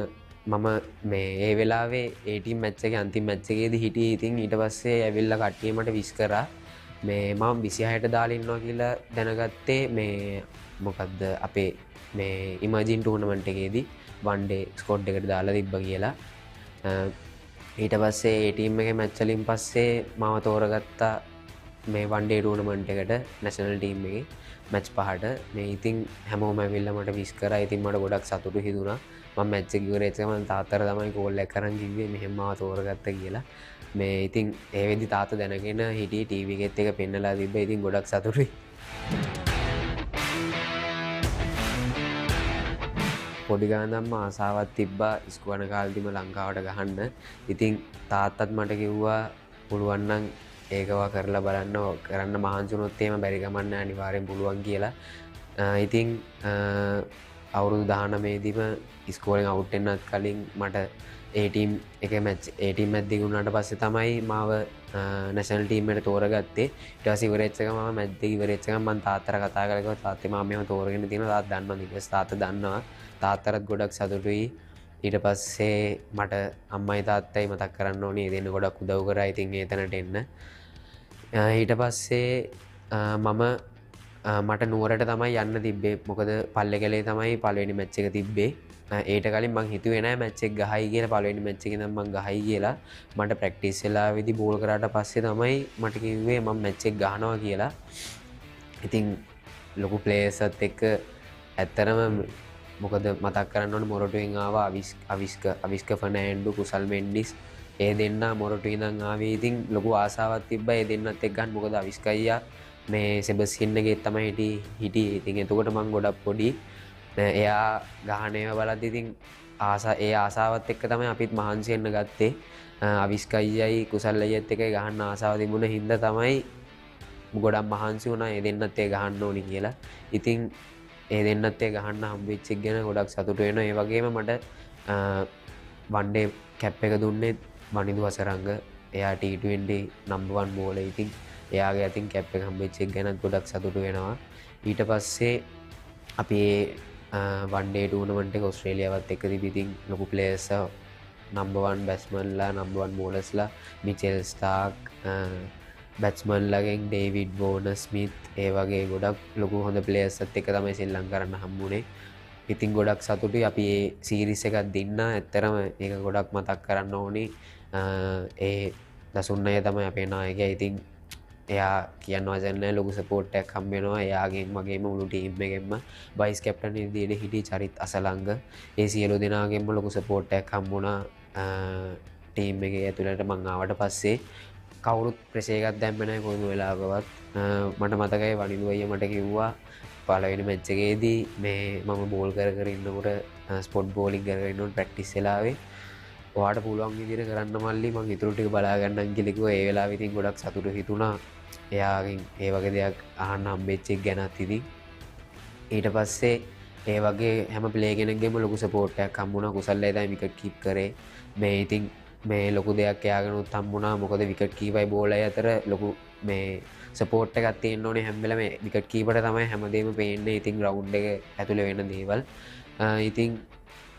මම මේ ඒ වෙලාවේ ඒ ටීම් මැච් එකේ අන්තිම මැච් එකේදී හිටියේ. ඉතින් ඊට පස්සේ ඇවිල්ලා කට්ටිය මට විශ් කරා මේ මම 26ට දාලා ඉන්නවා කියලා දැනගත්තේ මේ මොකද්ද අපේ මේ ඉමර්ජින් ටූර්නමන්ට් එකේදී වන් ඩේ ස්කොඩ් එකට දාලා තිබ්බා කියලා. ඊට පස්සේ ඒ ටීම් එකේ මැච් වලින් පස්සේ මාව තෝරගත්තා මේ වන් ඩේ ටූර්නමන්ට් එකට නැෂනල් ටීම් එකේ මැච් 5ට. මේ ඉතින් හැමෝම ඇවිල්ලා මට විශ් කරා. ඉතින් මට ගොඩක් සතුටු හිතුණා. මම මැච් එක ඉවර වෙච්ච ගමන් තාත්තට තමයි කෝල් එකක් කරන් කිව්වේ මෙහෙම මාව තෝරගත්තා කියලා. මේ ඉතින් ඒ වෙද්දි තාත්තා දැනගෙන හිටියේ ටීවී එකෙත් එක පෙන්නලා තිබ්බා. ඉතින් ගොඩක් සතුටුයි. පොඩි ගානක්ම ආසාවක් තිබ්බා ඉස්කෝලේ යන කාලෙදිම ලංකාවට ගහන්න. ඉතින් තාත්තත් මට කිව්වා පුළුවන් නම් ඒකවා කරලා බලන්න කරන්න මහන්සි වුණොත් එහෙම බැරි ගමන් නැහැ අනිවාර්යෙන් පුළුවන් කියලා. ඉතින් අවුරුදු 19 දීම ඉස්කෝලෙන් අවුට් වෙන්නත් කලින් මට ඒ ටීම් එකේ මැච් දෙක වුණාට පස්සේ තමයි මාව නැෂනල් ටීම් එකට තෝරගත්තේ. ඊට පස්සේ ඉවරෙච්ච ගමන් මම මැච් දෙක ඉවරෙච්ච ගමන් මම තාත්තට කතා කරලා කිව්වා තාත්තේ මම මෙහෙම තෝරගෙන තියෙනවා තාත්තා දන්නවා. ඊට පස්සේ තාත්තා දන්නවා. තාත්තටත් ගොඩක් සතුටුයි. ඊට පස්සේ මට අම්මයි තාත්තයි මතක් කරන්න ඕනේ දෙන්න ගොඩක් උදව් කරා. ඉතින් ඒ තැනට එන්න. ඊට පස්සේ මට නුවරට තමයි යන්න තිබ්බේ. මොකද පල්ලෙකලේ තමයි පළවෙනි මැච් එක තිබ්බේ. ඒට කලින් මං හිතුවේ නෑ මැච් එක ගහයි කියලා. පළවෙනි මැච් එකේ නම් මං ගහයි කියලා. මට ප්‍රැක්ටිස් වෙලාවේදී බෝල් කරාට පස්සේ තමයි මට කිව්වේ මම මැච් එක ගහනවා කියලා. ඉතින් ලොකු ප්ලේයර්ස්ත් එක්ක ඇත්තරම මොකද මතක් කරන්න ඕනේ මොරටුවෙන් ආවා අවිස්ක ෆර්නෑන්ඩෝ කුසල් මෙන්ඩිස් ඒ දෙන්න මොරටුවේ ඉඳන් ආවේ. ඉතින් ලොකු ආසාවක් තිබ්බා ඒ දෙන්නත් එක්ක ගන්න. මොකද අවිස්ක අයියා මේ සෙබස්ටින් එකේ තමයි හිටියේ. ඉතින් එතකොට මං ගොඩක් පොඩි. එයා ගහන ඒවා බලද්දි ඉතින් ඒ ආසාවත් එක්ක තමයි අපිත් මහන්සි වෙන්න ගත්තේ. අවිස්ක අයියයි කුසල් අයියත් එක්ක ගහන්න ආසාව තිබුණ හින්දා තමයි ගොඩක් මහන්සි වුණා ඒ දෙන්නත් ඒ ගහන්න ඕනි කියලා. ඉතින් ඒ දෙන්නත් ඒ ගහන්න හම්බෙච්ච එක ගැන ගොඩක් සතුටු වෙනවා. ඒ වගේම මට වන් ඩේ කැප් එක දුන්නේ වනිදු වසරංග. එයා T20 නම්බර් 1 බෝලර්. ඉතින් එයාගේ අතින් කැප් එක හම්බෙච්ච එක ගැන ගොඩක් සතුටු වෙනවා. ඊට පස්සේ අපි වන් ඩේ ටූර්නමන්ට් එක ඕස්ට්‍රේලියාවත් එක්ක තිබි. ඉතින් ලොකු ප්ලේයර්ස් නම්බර් 1 බැට්ස්මන්ලා නම්බර් 1 බෝලර්ස්ලා මිචෙල් ස්ටාර්ක් බැට්ස්මන්ලාගෙන් ඩේවිඩ් වෝනර් ස්මිත් ඒ වගේ ගොඩක් ලොකු හොඳ ප්ලේයර්ස්ත් එක්ක තමයි සෙල්ලම් කරන්න හම්බුනේ. ඉතින් ගොඩක් සතුටුයි අපි මේ සීරීස් එකක් දෙන්න. ඇත්තරම ඒක ගොඩක් මතක් කරන්න ඕනේ. ඒ දසුන්නය තමයි අපේ නායකයා. ඉතින් එයා කියන්න වචන නැහැ. ලොකු සපෝට් එකක් හම්බ වෙනවා එයාගෙන් වගේම මුළු ටීම් එකෙන්ම. වයිස් කැප්ටන් විදිහට හිටි චරිත් අසලංග ඒ සියලු දෙනාගෙන්ම ලොකු සපෝට් එකක් හම්බුණා ටීම් එකේ ඇතුළට. මං ආවට පස්සේ කවුරුත් ප්‍රෙෂර් එකක් දැම්මේ නැහැ කොයිම වෙලාවකවත්. මට මතකයි වනිදු අයියා මට කිව්වා පළවෙනි මැච් එකේදී මේ මම බෝල් කර ඉන්නකොට ස්පොට් බෝලින් කරගෙන ඉන්නකොට ප්‍රැක්ටිස් වෙලාවේ ඔයාට පුළුවන් විදිහට කරන්න මල්ලි මං ඉතුරු ටික බලා ගන්නම් කියලා කිව්වා. ඒ වෙලාවෙ ඉතින් ගොඩක් සතුටු හිතුණා. එයාගෙන් ඒ වගේ දෙයක් අහන්න හම්බෙච්ච එක ගැනත්. ඉතින් ඊට පස්සේ ඒ වගේ හැම ප්ලේ කෙනෙක්ගෙම ලොකු සපෝට් එකක් හම්බුණා. කුසල්ලේ තමයි විකට් කීප් කරේ. මේ ඉතින් මේ ලොකු දෙයක් එයාගෙනුත් හම්බුණා. මොකද විකට් කීපයි බෝලර් අතර ලොකු මේ සපෝට් එකක් තියෙන්න ඕනේ හැම වෙලාවෙම. විකට් කීපරට තමයි හැමදේම පේන්නේ. ඉතින් ග්‍රවුන්ඩ් එක ඇතුලේ වෙන දේවල්. ඉතින්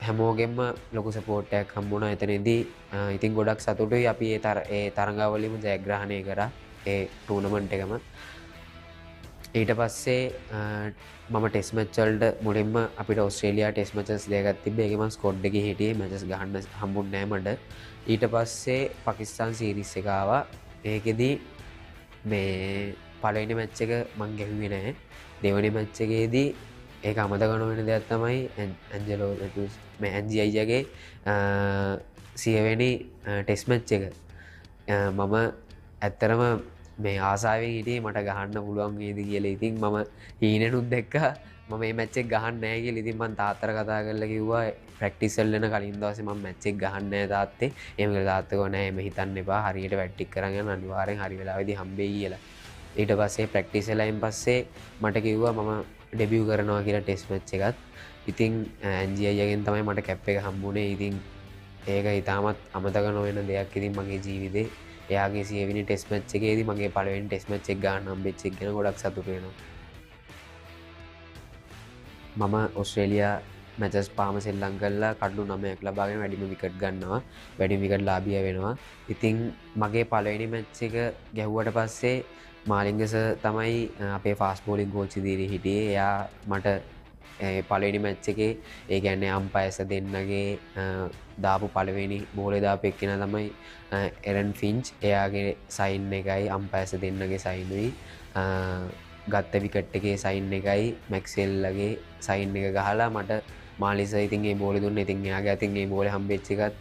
හැමෝගෙම ලොකු සපෝට් එකක් හම්බුණා එතනදී. ඉතින් ගොඩක් සතුටුයි අපි ඒ තරඟාවලියම ජයග්‍රහණය කරා ඒ ටූර්නමන්ට් එකම. ඊට පස්සේ මම ටෙස්ට් මැච් වලට මුලින්ම අපිට ඕස්ට්‍රේලියා ටෙස්ට් මැචස් දෙකක් තිබ්බේ. ඒකේ මම ස්කොඩ් එකේ හිටියේ. මැචස් ගහන්න හම්බුන්නේ නැහැ මට. ඊට පස්සේ පාකිස්තාන් සීරීස් එක ආවා. ඒකෙදී මේ පළවෙනි මැච් එක මං ගැහුවේ නැහැ. දෙවෙනි මැච් එකේදී ඒක අමතක නොවන දෙයක් තමයි ඇන්ජලෝ මේ ඇන්ජි අයියාගේ 100 වෙනි ටෙස්ට් මැච් එක. මම ඇත්තරම මේ ආසාාවෙන් හිටියේ මට ගහන්න පුළුවන් වේද කියලා. ඉතින් මම හීනෙනුත් දැක්කා මම මේ මැච් එක ගහන්න නැහැ කියලා. ඉතින් මම තාත්තට කතා කරලා කිව්වා ප්‍රැක්ටිස් වල යන කලින් දවසේ මම මැච් එක ගහන්න නැහැ තාත්තේ. එහෙම කියලා තාත්තා කිව්වා නෑ එහෙම හිතන්න එපා. හරියට වැට්ටික් කරන් යන අනිවාර්යෙන් හරි වෙලාවෙදී හම්බෙයි කියලා. ඊට පස්සේ ප්‍රැක්ටිස් වලයින් පස්සේ මට කිව්වා මම ඩෙබියු කරනවා කියලා ටෙස්ට් මැච් එකත්. ඉතින් ඇන්ජි අයියාගෙන් තමයි මට කැප් එක හම්බුනේ. ඉතින් ඒක ඉතාමත් අමතක නොවන දෙයක් ඉතින් මගේ ජීවිතේ. එයාගේ 100 වෙනි ටෙස්ට් මැච් එකේදී මගේ පළවෙනි ටෙස්ට් මැච් එක ගන්න හම්බෙච්ච එක ගැන ගොඩක් සතුටු වෙනවා. මම ඔස්ට්‍රේලියා මැචස් පාම සෙල්ලම් කරලා කඩලු 9ක් ලබාගෙන වැඩිම විකට් ගන්නවා. වැඩිම විකට් ලාභියා වෙනවා. ඉතින් මගේ පළවෙනි මැච් එක ගැහුවට පස්සේ මාලිංග සර් තමයි අපේ ෆාස්ට් බෝලින් කෝච් ඉදිරියේ හිටියේ. එයා මට පළවෙනි මැච් එකේ ඒ කියන්නේ අම්පයර්ස් දෙන්නගේ දාපු පළවෙනි බෝලේ දාපු එක්කෙනා තමයි එරන් ෆින්ච්. එයාගේ සයින් එකයි අම්පයර්ස් දෙන්නගේ සයිනුයි ගත්ත විකට් එකේ සයින් එකයි මැක්සෙල්ලගේ සයින් එක ගහලා මට මාලිස ඉතින් ඒ බෝලේ දුන්නා. ඉතින් එයාගේ අතින් ඒ බෝලේ හම්බෙච්ච එකත්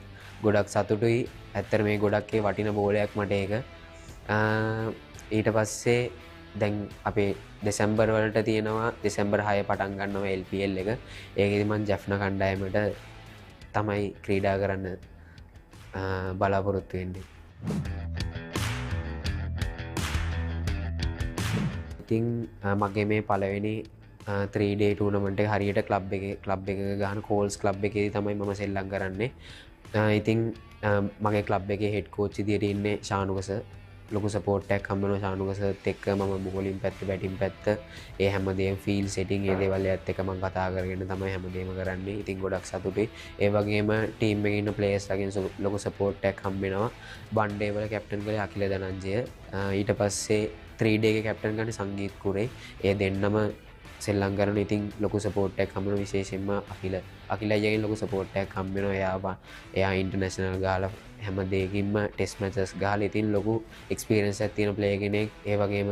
ගොඩක් සතුටුයි. ඇත්තට මේ ගොඩක් ඒ වටින බෝලයක් මට ඒක. ඊට පස්සේ දැන් අපේ දෙසැම්බර් වලට තියෙනවා දෙසැම්බර් 6 පටන් ගන්නවා LPL එක. ඒකෙදි මම ජැෆ්න කණ්ඩායමට තමයි ක්‍රීඩා කරන්න බලාපොරොත්තු වෙන්නේ. ඉතින් මගේ මේ පළවෙනි 3-day tournament එක හරියට ක්ලබ් එක ගහන කෝල්ස් ක්ලබ් එකේදී තමයි මම සෙල්ලම් කරන්නේ. ඉතින් මගේ ක්ලබ් එකේ හෙඩ් කෝච් විදියට ඉන්නේ ශානුක සර්. ලොකු සපෝට් එකක් හම්බ වෙනවා ශානුක සර්ත් එක්ක. මම බෝලින් පැත්ත බැටින් පැත්ත ඒ හැමදේම ෆීල්ඩ් සෙටින් ඒ දේවල් එකත් එක්ක මම කතා කරගෙන තමයි හැමදේම කරන්නේ. ඉතින් ගොඩක් සතුටුයි. ඒ වගේම ටීම් එකේ ඉන්න ප්ලේයර්ස් ලගෙන් ලොකු සපෝට් එකක් හම්බ වෙනවා. වන් ඩේ වල කැප්ටන් කරේ අකිල දනංජය. ඊට පස්සේ 3 ඩේ එකේ කැප්ටන් ගන්නේ සංගීත් කුරේ. ඒ දෙන්නම සෙල්ලම් කරන. ඉතින් ලොකු සපෝට් එකක් හම්බ වෙනවා විශේෂයෙන්ම අකිල අයියාගෙන් ලොකු සපෝට් එකක් හම්බ වෙනවා. එයා ඉන්ටර්නැෂනල් ගාලා හැම දෙයකින්ම ටෙස්ට් මැචස් ගහලා ඉතින් ලොකු එක්ස්පීරියන්ස් එකක් තියෙන ප්ලේයර් කෙනෙක්. ඒ වගේම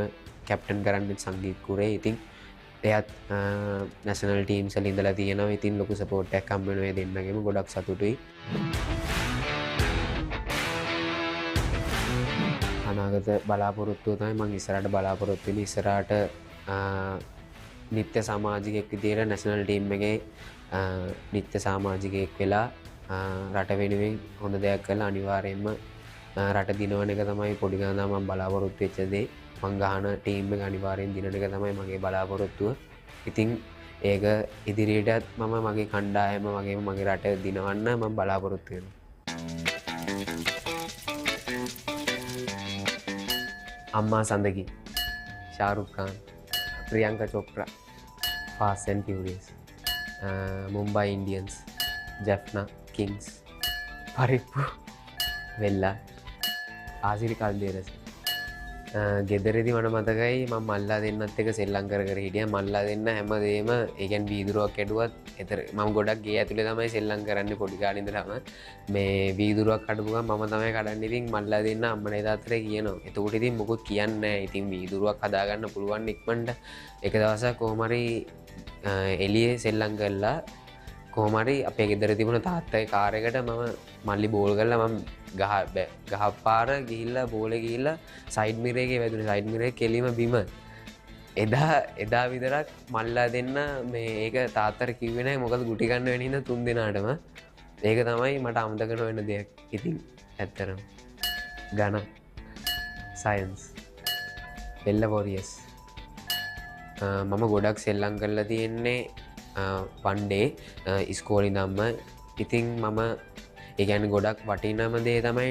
කැප්ටන් කරන්නේ සංගීත් කුරේ. ඉතින් එයාත් නැෂනල් ටීම්ස් වල ඉඳලා තියෙනවා. ඉතින් ලොකු සපෝට් එකක් හම්බ වෙනවා. ඒ දෙන්නගෙම ගොඩක් සතුටුයි. අනාගත බලාපොරොත්තුව තමයි මම ඉස්සරහට බලාපොරොත්තු වෙන්නේ. ඉස්සරහට නිත්‍ය සමාජිකයෙක් විදියට නැෂනල් ටීම් එකේ නිත්‍ය සමාජිකයෙක් වෙලා රට වෙනුවෙන් හොඳ දෙයක් කරලා අනිවාර්යයෙන්ම රට දිනවන එක තමයි පොඩි ගානා මම බලාපොරොත්තු වෙච්ච දේ. මං ගහන ටීම් එක අනිවාර්යෙන් දිනන එක තමයි මගේ බලාපොරොත්තුව. ඉතින් ඒක ඉදිරියටත් මම මගේ කණ්ඩායම වගේම මගේ රට දිනවන්න මම බලාපොරොත්තු වෙනවා. අම්මා සඳකි, Shahrukh Khan, Priyanka Chopra, Fast and Furious, Mumbai Indians, Jaffna Kings, Parippu, Vella, ආසිරි කල්දේරස. ගෙදරදී මට මතකයි මම මල්ලා දෙන්නත් එක්ක සෙල්ලම් කර හිටියා. මල්ලා දෙන්න හැමදේම ඒ කියන්නේ වීදුරුවක් ඇඩුවත් එතර මම ගොඩක් ගේ ඇතුලේ තමයි සෙල්ලම් කරන්නේ පොඩි කාලේ ඉඳලාම. මේ වීදුරුවක් කඩපු ගමන් මම තමයි කඩන්නේ. ඉතින් මල්ලා දෙන්න අම්මනේ තාත්තට කියනවා. එතකොට ඉතින් මොකුත් කියන්නේ නැහැ. ඉතින් වීදුරුවක් හදාගන්න පුළුවන් ඉක්මනට. එක දවසක් කොහොම හරි එළියේ සෙල්ලම් කරලා කොහොම හරි අපේ ගෙදර තිබුණ තාත්තගේ කාර් එකට මම මල්ලි බෝල් කරලා මම ගහපාර ගිහිල්ලා බෝලේ ගිහිල්ලා සයිඩ් මිරර් එකේ වැදුනේ. සයිඩ් මිරර් එක කෙලිම බිම. එදා විතරක් මල්ලා දෙන්න මේ ඒක තාත්තට කිව්වේ නැහැ. මොකද ගුටි ගන්න වෙන හින්දා තුන් දෙනාටම. ඒක තමයි මට අමතක නොවෙන දෙයක්. ඉතින් ඇත්තටම ගණ සයන්ස් බෙල්ල වොරියර්ස් මම ගොඩක් සෙල්ලම් කරලා තියෙන්නේ වන්ඩේ ඉස්කෝලේ ඉඳන්ම. ඉතින් මම ඒ කියන්නේ ගොඩක් වටිනම දේ තමයි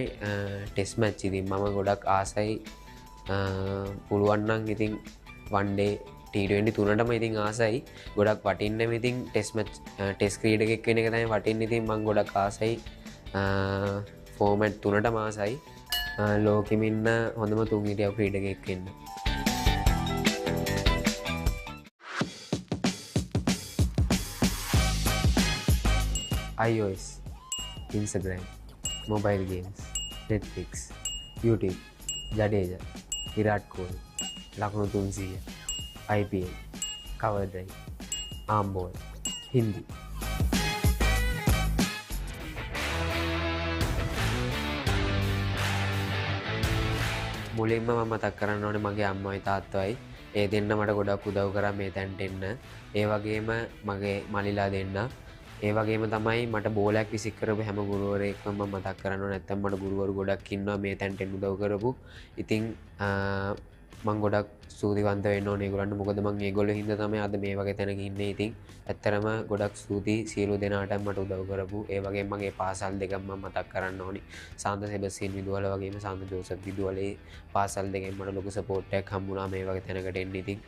ටෙස්ට් මැච්. ඉතින් මම ගොඩක් ආසයි පුළුවන් නම් ඉතින් වන්ඩේ T20 තුනටම ඉතින් ආසයි. ගොඩක් වටින්නෙම ඉතින් ටෙස්ට් මැච් ටෙස්ට් ක්‍රීඩකෙක් වෙන එක තමයි වටින්නේ. ඉතින් මම ගොඩක් ආසයි ෆෝමැට් තුනටම ආසයි ලෝකෙම ඉන්න හොඳම තුන් හිටියව ක්‍රීඩකෙක් වෙන්න. iOS, Instagram, mobile games, Netflix, YouTube, Jadeja, Virat Kohli, Lakno 300, IPL, Cover Drive, Arm Ball, Hindi. මුලින්ම මම මතක් කරන්න ඕනේ මගේ අම්මයි තාත්තයි. ඒ දෙන්න මට ගොඩක් උදව් කරා මේ තැනට එන්න. ඒ වගේම මගේ මලිලා දෙන්න. ඒ වගේම තමයි මට බෝලයක් විසික් කරපු හැම ගුරුවරයෙක්ම මම මතක් කරන්න ඕනේ. නැත්තම් මට ගුරුවරු ගොඩක් ඉන්නවා මේ තැනට එන්න උදව් කරපු. ඉතින් මම ගොඩක් ස්තුතිවන්ත වෙන්න ඕනේ ඒගොල්ලන්ට. මොකද මම ඒගොල්ලෝ හින්දා තමයි අද මේ වගේ තැනක ඉන්නේ. ඉතින් ඇත්තරම ගොඩක් ස්තුතියි සියලු දෙනාට මට උදව් කරපු. ඒ වගේම මගේ පාසල් දෙකම මම මතක් කරන්න ඕනේ. සාන්ත සෙබස්තියන් විදුහල වගේම සාන්ත ජෝසප් විදුහලේ පාසල් දෙකෙන් මට ලොකු සපෝට් එකක් හම්බුණා මේ වගේ තැනකට එන්න. ඉතින්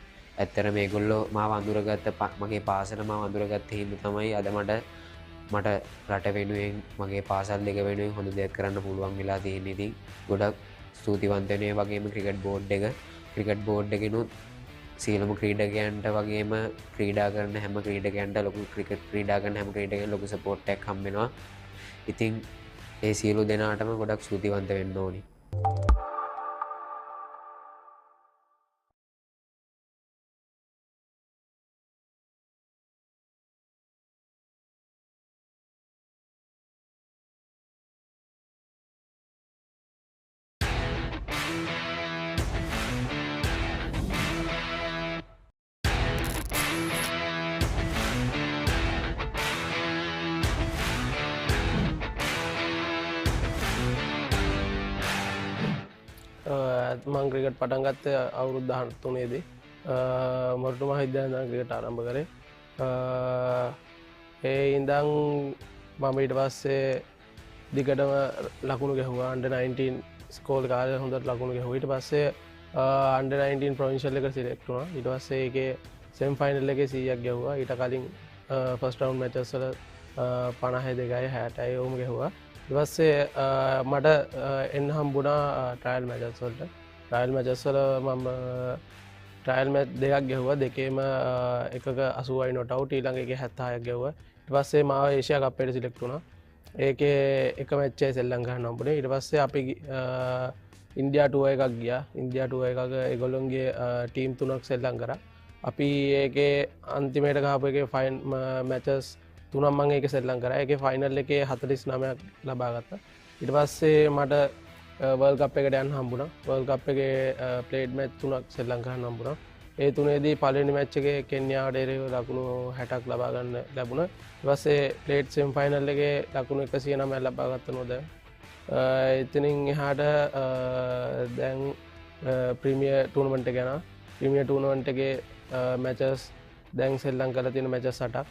ඇත්තට මේගොල්ලෝ මාව අඳුරගත්ත මගේ පාසල මාව අඳුරගත්ත හින්දා තමයි අද මට රට වෙනුවෙන් මගේ පාසල් දෙක වෙනුවෙන් හොඳ දෙයක් කරන්න පුළුවන් වෙලා තියෙන්නේ. ඉතින් ගොඩක් ස්තුතිවන්ත වෙනවා. ඒ වගේම ක්‍රිකට් බෝඩ් එකෙනුත් සියලුම ක්‍රීඩකයන්ට වගේම ක්‍රීඩා කරන හැම ක්‍රීඩකයන්ට ලොකු ක්‍රිකට් ක්‍රීඩා කරන හැම ක්‍රීඩකයන්ට ලොකු සපෝට් එකක් හම්බ වෙනවා. ඉතින් ඒ සියලු දෙනාටම ගොඩක් ස්තුතිවන්ත වෙන්න ඕනි. මං ක්‍රිකට් පටන් ගත්තේ අවුරුදු 13 දී මොරටු මහ විද්‍යාලයෙන් ක්‍රිකට් ආරම්භ කරේ. ඒ ඉඳන් මම ඊට පස්සේ දිගටම ලකුණු ගැහුවා. under 19 ස්කෝල් කාලේ හොඳට ලකුණු ගැහුවා. ඊට පස්සේ under 19 ප්‍රොවින්ෂල් එකට සිලෙක්ට් වුණා. ඊට පස්සේ ඒකේ සෙමි ෆයිනල් එකේ 100ක් ගැහුවා. ඊට කලින් ෆස්ට් රවුන්ඩ් මැචස් වල 52යි 60යි ඕම ගැහුවා. ඊට පස්සේ මට එන්න හම්බුණා ට්‍රයල් මැචස් වලට. ට්‍රයල් මැචස් වල මම ට්‍රයල් මැච් දෙකක් ගැහුවා. දෙකේම එකක 80යි not out, ඊළඟ එකේ 76ක් ගැහුවා. ඊට පස්සේ මාව ඒෂියා කප් එකට සිලෙක්ට් වුණා. ඒකේ එක මැච් එකයි සෙල්ලම් ගන්න හම්බුනේ. ඊට පස්සේ අපි ඉන්දියා ටුවර් එකක් ගියා. ඉන්දියා ටුවර් එකක ඒගොල්ලොන්ගේ ටීම් 3ක් සෙල්ලම් කරා. අපි ඒකේ අන්තිමයට ගහපු එකේ මැචස් 3ක් මම ඒකේ සෙල්ලම් කරා. ඒකේ ෆයිනල් එකේ 49ක් ලබා ගත්තා. ඊට පස්සේ මට වර්ල්ඩ් කප් එකට යන්න හම්බුණා. වර්ල්ඩ් කප් එකේ ප්ලේඩ් මැච් 3ක් සෙල්ලම් කරන්න හම්බුණා. ඒ තුනේදී පළවෙනි මැච් එකේ කෙන්යාවට එරෙහිව ලකුණු 60ක් ලබා ගන්න ලැබුණා. ඊට පස්සේ ප්ලේඩ් සෙමි ෆයිනල් එකේ ලකුණු 109ක් ලබා ගත්ත නෝද. එතනින් එහාට දැන් ප්‍රීමියර් ටූර්නමන්ට් එක යනවා. ප්‍රීමියර් ටූර්නමන්ට් එකේ මැචස් දැන් සෙල්ලම් කරලා තියෙන මැචස් 8ක්.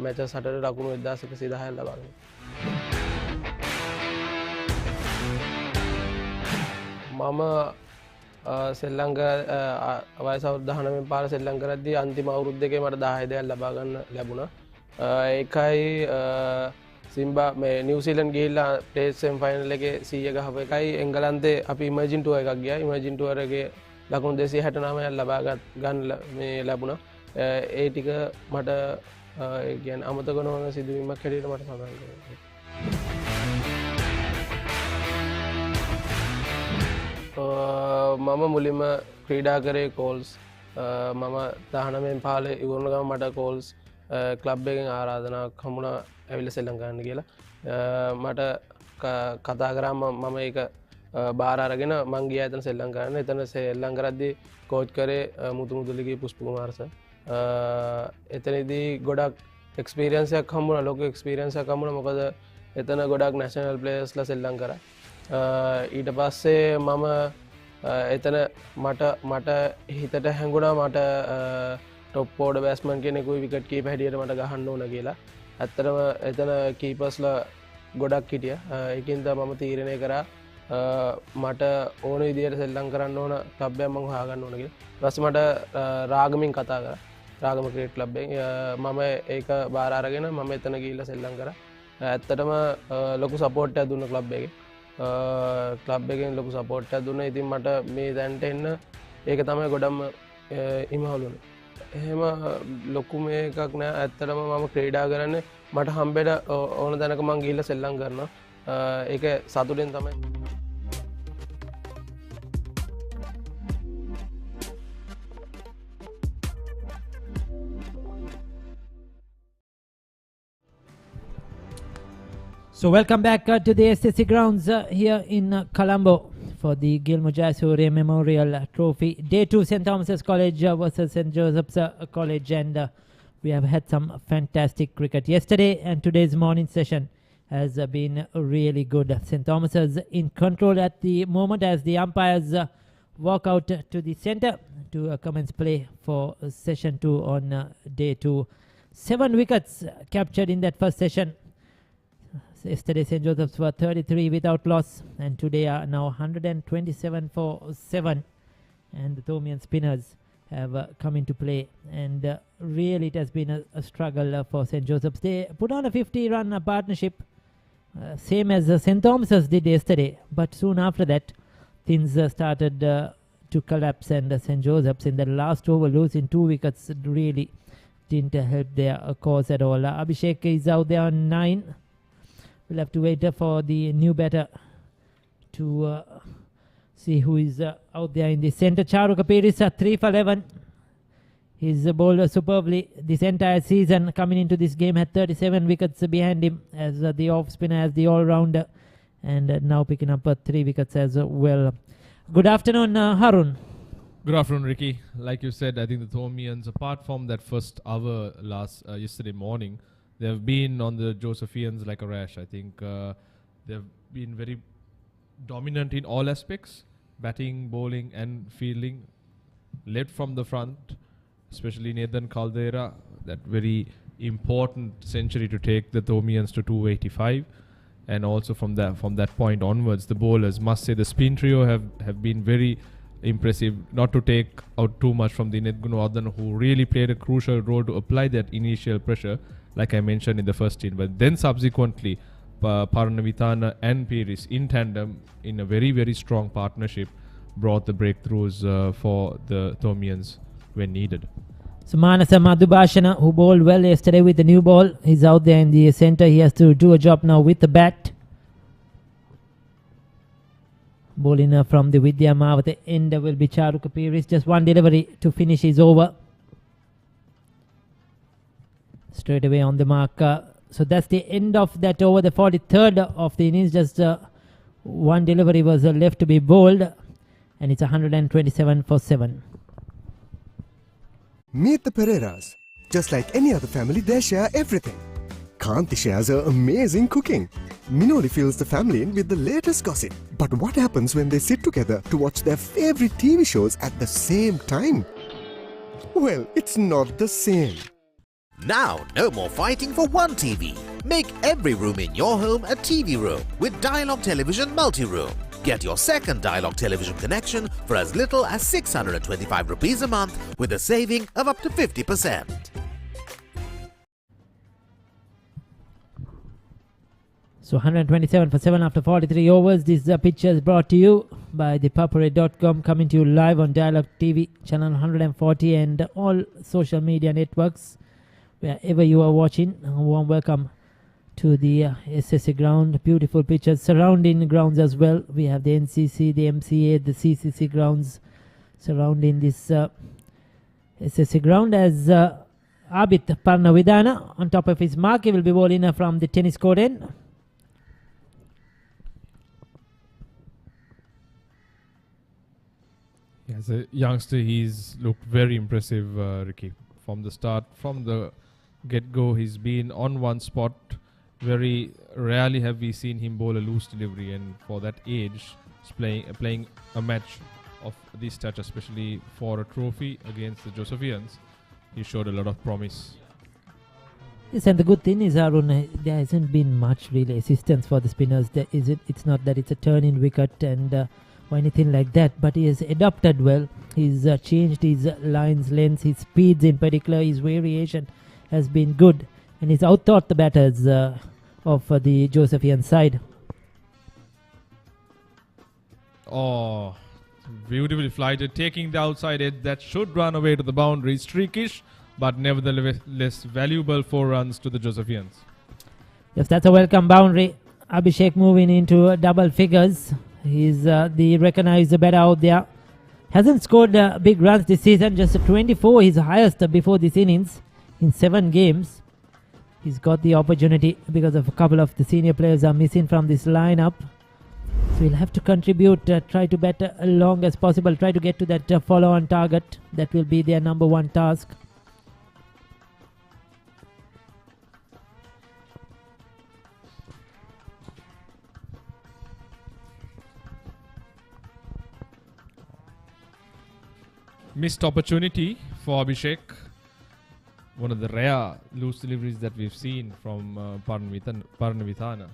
මැචස් 8ට ලකුණු 1110ක් ලබා ගන්නවා. මම සෙල්ලම් වයස අවුරුදු 19 පාර සෙල්ලම් කරද්දී අන්තිම අවුරුදු දෙකේ මට 10 දෙයක් ලබා ගන්න ලැබුණා. ඒකයි සිම්බා මේ නිව්සීලන්ඩ් ගිහිල්ලා ප්ලේට් සෙමි ෆයිනල් එකේ 100 ගහපු එකයි එංගලන්තේ අපි ඉමර්ජින් ටුවර් එකක් ගියා. ඉමර්ජින් ටුවර් එකේ ලකුණු 269ක් ලබා ගන්න මේ ලැබුණා. ඒ ටික මට කියන්නේ අමතක නොවන සිදුවීමක් හැටියට මට සඳහන් කරනවා. මම මුලින්ම ක්‍රීඩා කරේ කෝල්ස්. මම 19 පාලේ ඉවරන ගම මට කෝල්ස් ක්ලබ් එකෙන් ආරාධනාවක් හම්බුණා ඇවිල්ලා සෙල්ලම් කරන්න කියලා. මට කතා කරා මම ඒක බාර අරගෙන මං ගියා එතන සෙල්ලම් කරන්න. එතන සෙල්ලම් කරද්දී කෝච් කරේ මුතුමුදුලිගේ පුෂ්ප කුමාර සර්. එතනදී ගොඩක් එක්ස්පීරියන්ස් එකක් හම්බුණා. ලොකු එක්ස්පීරියන්ස් එකක් හම්බුණා. මොකද එතන ගොඩක් නැෂනල් ප්ලේයර්ස්ලා සෙල්ලම් කරා. ඊට පස්සේ මම එතන මට හිතට හැඟුණා මට ටොප් ඕඩර් බැට්ස්මන් කෙනෙකුයි විකට් කීපර් හැටියට මට ගහන්න ඕන කියලා. ඇත්තටම එතන කීපර්ස්ලා ගොඩක් හිටියා. ඒකින්ද මම තීරණය කරා මට ඕන විදියට සෙල්ලම් කරන්න ඕන ක්ලබ් එකක් මම හොයාගන්න ඕන කියලා. ඊට පස්සේ මට රාගමින් කතා කරා. රාගම ක්‍රිකට් ක්ලබ් එකෙන් මම ඒක බාර අරගෙන මම එතන ගිහිල්ලා සෙල්ලම් කරා. ඇත්තටම ලොකු සපෝට් එකක් දුන්න ක්ලබ් එකේ. ක්ලබ් එකෙන් ලොකු සපෝට් එකක් දුන්නා. ඉතින් මට මේ දැනට එන්න ඒක තමයි ගොඩක්ම ඉමහලුනේ. එහෙම ලොකු මේකක් නෑ. ඇත්තටම මම ක්‍රීඩා කරන්නේ මට හම්බෙන ඕන තැනක මං ගිහිල්ලා සෙල්ලම් කරනවා. ඒක සතුටෙන් තමයි. So welcome back to the SSC Grounds here in Colombo for the Gilmour Jayasuriya Memorial Trophy. Day 2, St. Thomas's College versus St. Joseph's College, and we have had some fantastic cricket yesterday, and today's morning session has been really good. St. Thomas's in control at the moment as the umpires walk out to the centre to commence play for session 2 on day 2. 7 wickets captured in that first session. Yesterday St. Joseph's were 33 without loss, and today are now 127 for 7, and the Thomian spinners have come into play, and really it has been a struggle for St. Joseph's. They put on a 50-run partnership, same as St. Thomas's did yesterday, but soon after that things started to collapse, and St. Joseph's in the last over losing 2 wickets really didn't help their cause at all. Abhishek is out there on 9. We'll have to wait for the new batter to see who is out there in the centre. Charu Kapir is 3 for 11. He's bowled superbly this entire season. Coming into this game, had 37 wickets behind him as the off spinner, as the all-rounder, and now picking up 3 wickets as well. Good afternoon, Harun. Good afternoon, Ricky. Like you said, I think the Thomians, apart from that first hour yesterday morning, they have been on the Josephians like a rash. I think they've been very dominant in all aspects, batting, bowling and fielding, led from the front, especially Nathan Caldera, that very important century to take the Thomians to 285. And also from that point onwards, the bowlers, must say the spin trio have been very impressive, not to take out too much from the Nedgunwadhan, who really played a crucial role to apply that initial pressure, like I mentioned in the first in. But then subsequently, Paranavithana and Piris in tandem in a very, very strong partnership brought the breakthroughs for the Thomians when needed. So Manasa Madhubhashana, who bowled well yesterday with the new ball, he's out there in the centre. He has to do a job now with the bat. Bowling from the Vidya Mav at the end will be Charu Kapir. Just one delivery to finish his over. Straight away on the mark. So that's the end of that over, the 43rd of the innings. Just one delivery was left to be bowled, and it's 127 for 7. Meet the Pereiras. Just like any other family, they share everything. Kanti shares her amazing cooking. Minoli fills the family in with the latest gossip. But what happens when they sit together to watch their favorite TV shows at the same time? Well, it's not the same. Now, no more fighting for one TV. Make every room in your home a TV room with Dialog Television Multi-Room. Get your second Dialog television connection for as little as 625 rupees a month with a saving of up to 50%. So 127 for 7 after 43 overs. This picture is brought to you by the Papare.com, coming to you live on Dialog TV Channel 140 and all social media networks. Wherever you are watching, a warm welcome to the SSC ground. Beautiful pictures surrounding grounds as well. We have the NCC, the MCA, the CCC grounds surrounding this SSC ground as Abid Parnavidana on top of his mark. He will be bowling from the tennis court end. As a youngster, he's looked very impressive, Ricky. From the start, from the get-go, he's been on one spot. Very rarely have we seen him bowl a loose delivery, and for that age, playing a match of this touch, especially for a trophy against the Josephians, he showed a lot of promise. Yes, and the good thing is, Arun, there hasn't been much really assistance for the spinners. It's not that it's a turn-in wicket and or anything like that, but he has adapted well. He's changed his lines, lengths, his speeds in particular, his variation has been good, and he's outthought the batters of the Josephian side. Oh, beautifully flighted, taking the outside edge that should run away to the boundary. Streakish, but nevertheless valuable 4 runs to the Josephians. Yes, that's a welcome boundary. Abhishek moving into double figures. He's the recognized batter out there. Hasn't scored big runs this season, just 24, his highest before this innings in 7 games. He's got the opportunity because of a couple of the senior players are missing from this lineup. So he'll have to contribute, try to bat as long as possible, try to get to that follow-on target. That will be their number one task. Missed opportunity for Abhishek. One of the rare loose deliveries that we've seen from Paranavithana.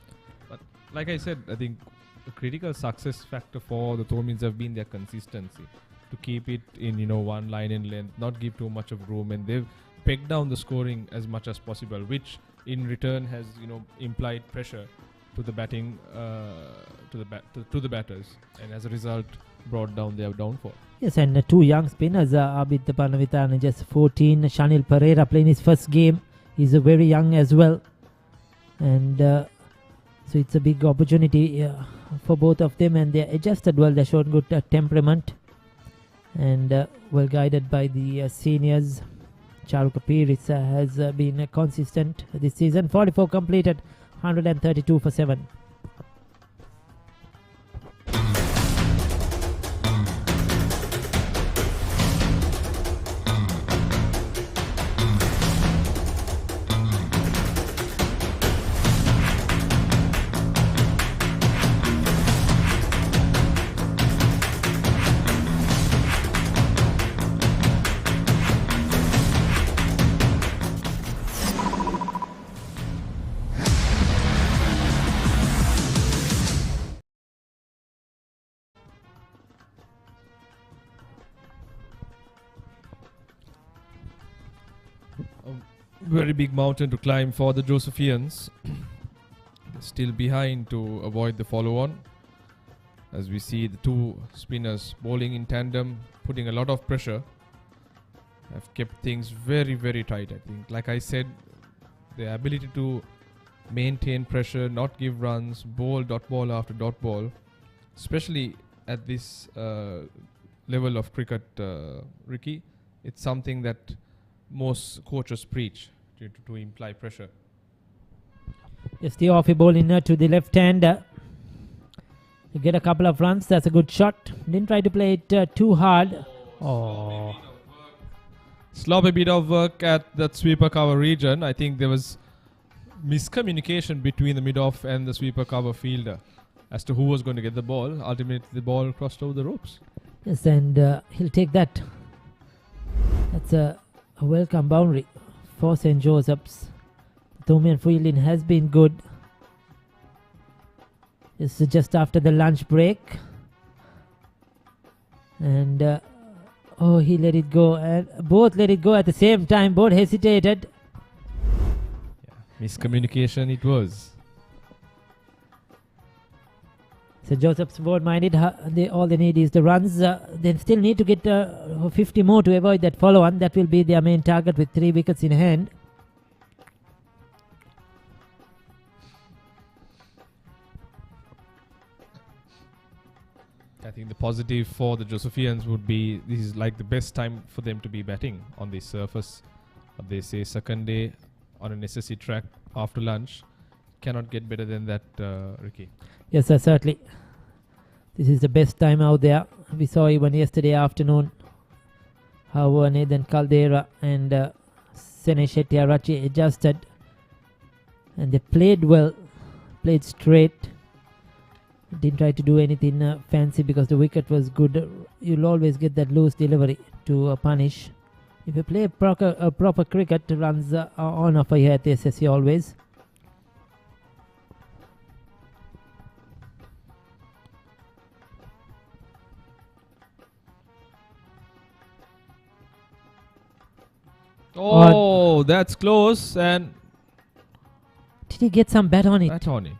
But like I said, I think the critical success factor for the Thomins have been their consistency. To keep it in, one line in length, not give too much of room, and they've pegged down the scoring as much as possible, which in return has, implied pressure to the batting, to the batters, and as a result, brought down their downfall. Yes, and two young spinners, Abid Paranavithana, just 14. Shanil Pereira playing his first game. He's very young as well. And so it's a big opportunity for both of them. And they're adjusted well. They showed good temperament. And well guided by the seniors. Charuka Piris has been consistent this season. 44 completed, 132 for 7. Very big mountain to climb for the Josephians. They're still behind to avoid the follow-on. As we see the two spinners bowling in tandem, putting a lot of pressure, have kept things very, very tight, I think. Like I said, their ability to maintain pressure, not give runs, bowl dot ball after dot ball, especially at this level of cricket, Ricky, it's something that most coaches preach to imply pressure. Yes, the off ball in to the left hand. You get a couple of runs. That's a good shot. Didn't try to play it too hard. Oh. Sloppy bit of work at that sweeper cover region. I think there was miscommunication between the mid-off and the sweeper cover fielder as to who was going to get the ball. Ultimately, the ball crossed over the ropes. Yes, and he'll take that. That's a welcome boundary for St. Joseph's. Thomian fielding has been good. It's just after the lunch break. And he let it go. And both let it go at the same time. Both hesitated. Miscommunication it was. So Joseph's board minded. All they need is the runs. They still need to get 50 more to avoid that follow-on. That will be their main target with 3 wickets in hand. I think the positive for the Josephians would be this is like the best time for them to be batting on this surface. They say second day on an SSC track after lunch. Cannot get better than that, Ricky. Yes, sir, certainly. This is the best time out there. We saw even yesterday afternoon how Nathan Caldera and Sene Shetty-Arachi adjusted. And they played well, played straight. Didn't try to do anything fancy because the wicket was good. You'll always get that loose delivery to punish. If you play proper cricket, runs are on offer here at the SSC always. Oh, that's close. And did he get some bat on it? Bat on it.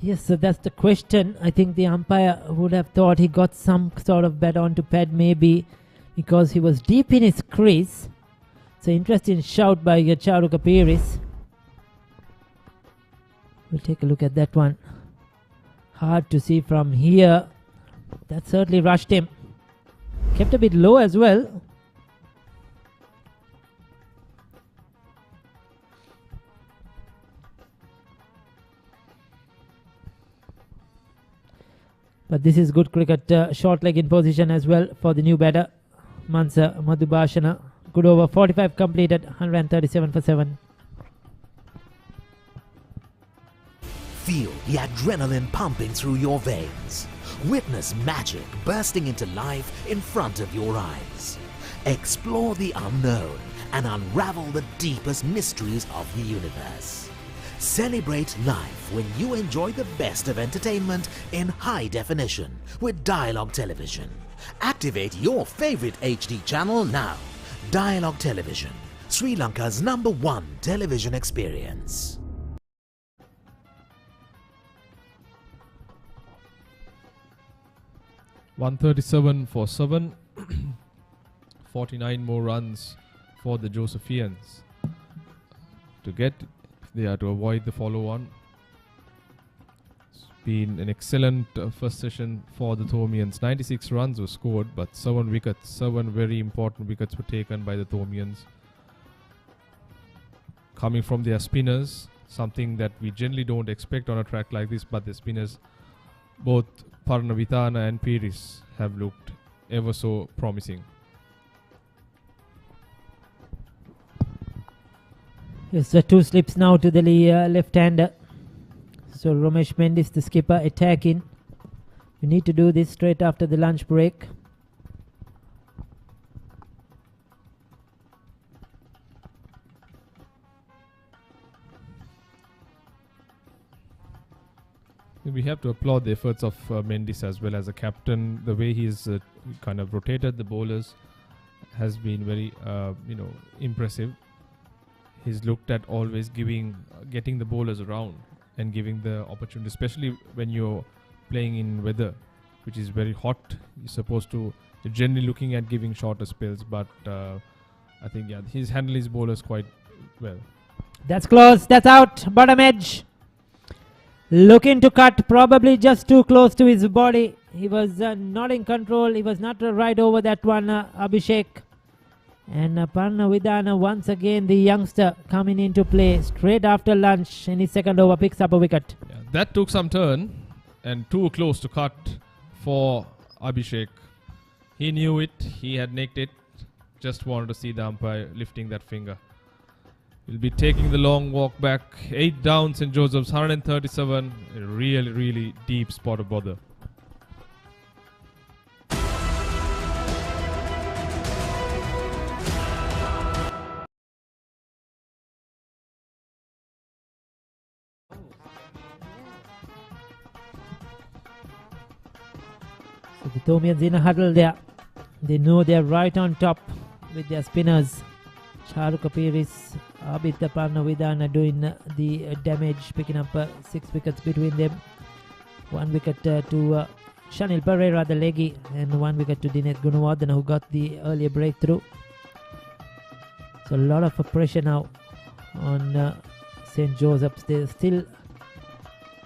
Yes, so that's the question. I think the umpire would have thought he got some sort of bat on to pad, maybe because he was deep in his crease. It's an interesting shout by Charuka Piris. We'll take a look at that one. Hard to see from here. That certainly rushed him. Kept a bit low as well. But this is good cricket. Short leg in position as well for the new batter, Mansa Madhubhashana. Good over, 45 completed, 137 for 7. Feel the adrenaline pumping through your veins. Witness magic bursting into life in front of your eyes. Explore the unknown and unravel the deepest mysteries of the universe. Celebrate life when you enjoy the best of entertainment in high definition with Dialog Television. Activate your favorite HD channel now. Dialog Television, Sri Lanka's #1 television experience. 137 for 7. 49 more runs for the Josephians to get. They are to avoid the follow-on. It's been an excellent first session for the Thomians. 96 runs were scored, but 7 wickets, 7 very important wickets were taken by the Thomians. Coming from their spinners, something that we generally don't expect on a track like this, but the spinners, both Parnavithana and Piris, have looked ever so promising. Yes, the 2 slips now to the left-hander. So Ramesh Mendis, the skipper, attacking. We need to do this straight after the lunch break. We have to applaud the efforts of Mendis as well as a captain. The way he's kind of rotated the bowlers has been very, impressive. He's looked at always getting the bowlers around and giving the opportunity, especially when you're playing in weather, which is very hot. You're generally looking at giving shorter spells, but I think, he's handled his bowlers quite well. That's close, that's out, bottom edge. Looking to cut, probably just too close to his body. He was not in control, he was not right over that one, Abhishek. And Parnavidana, once again, the youngster coming into play straight after lunch in his second over, picks up a wicket. Yeah, that took some turn and too close to cut for Abhishek. He knew it, he had nicked it, just wanted to see the umpire lifting that finger. He'll be taking the long walk back. 8 down, St. Joseph's, 137. A really, really deep spot of bother. So the Thomians in a huddle there. They know they're right on top with their spinners. Charuka Piris, Abhita Parnavidana doing the damage, picking up 6 wickets between them. 1 wicket to Shanil Pereira, the leggy, and 1 wicket to Dinesh Gunawardena, who got the earlier breakthrough. So a lot of pressure now on St. Joseph's. They're still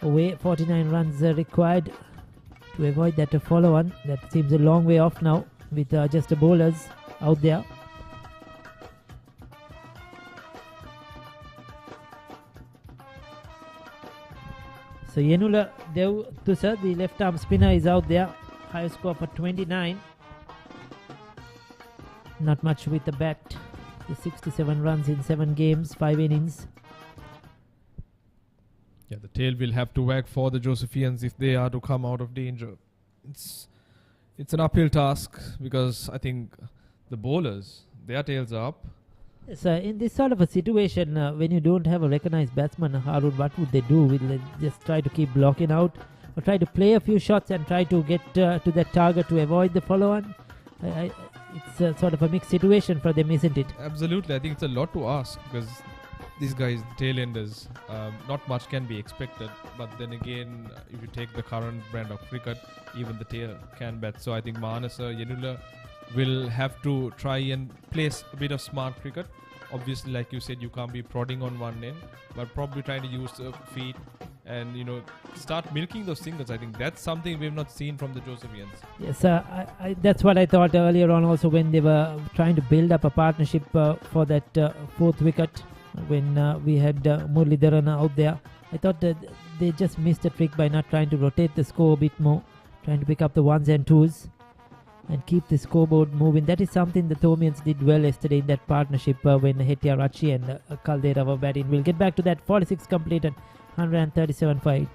away. 49 runs required to avoid that follow-on. That seems a long way off now with just the bowlers out there. So Yenula Dev Tusa, the left arm spinner, is out there. High score for 29. Not much with the bat. The 67 runs in 7 games, 5 innings. Yeah, the tail will have to wag for the Josephians if they are to come out of danger. It's an uphill task because I think the bowlers, their tails are up. So in this sort of a situation, when you don't have a recognized batsman, Harun, what would they do? Will they just try to keep blocking out, or try to play a few shots and try to get to that target to avoid the follow-on? It's a sort of a mixed situation for them, isn't it? Absolutely. I think it's a lot to ask because these guys, the tail enders, not much can be expected. But then again, if you take the current brand of cricket, even the tail can bat. So I think Manasa, Yenula will have to try and place a bit of smart cricket. Obviously, like you said, you can't be prodding on one end, but probably trying to use the feet and start milking those singles. I think that's something we've not seen from the Josephians. Yes, that's what I thought earlier on also when they were trying to build up a partnership for that 4th wicket when we had Muralidharan out there. I thought that they just missed a trick by not trying to rotate the score a bit more, trying to pick up the ones and twos and keep the scoreboard moving. That is something the Thomians did well yesterday in that partnership when Hetiarachi and Caldera were batting. We'll get back to that. 46 completed, 137 for 8.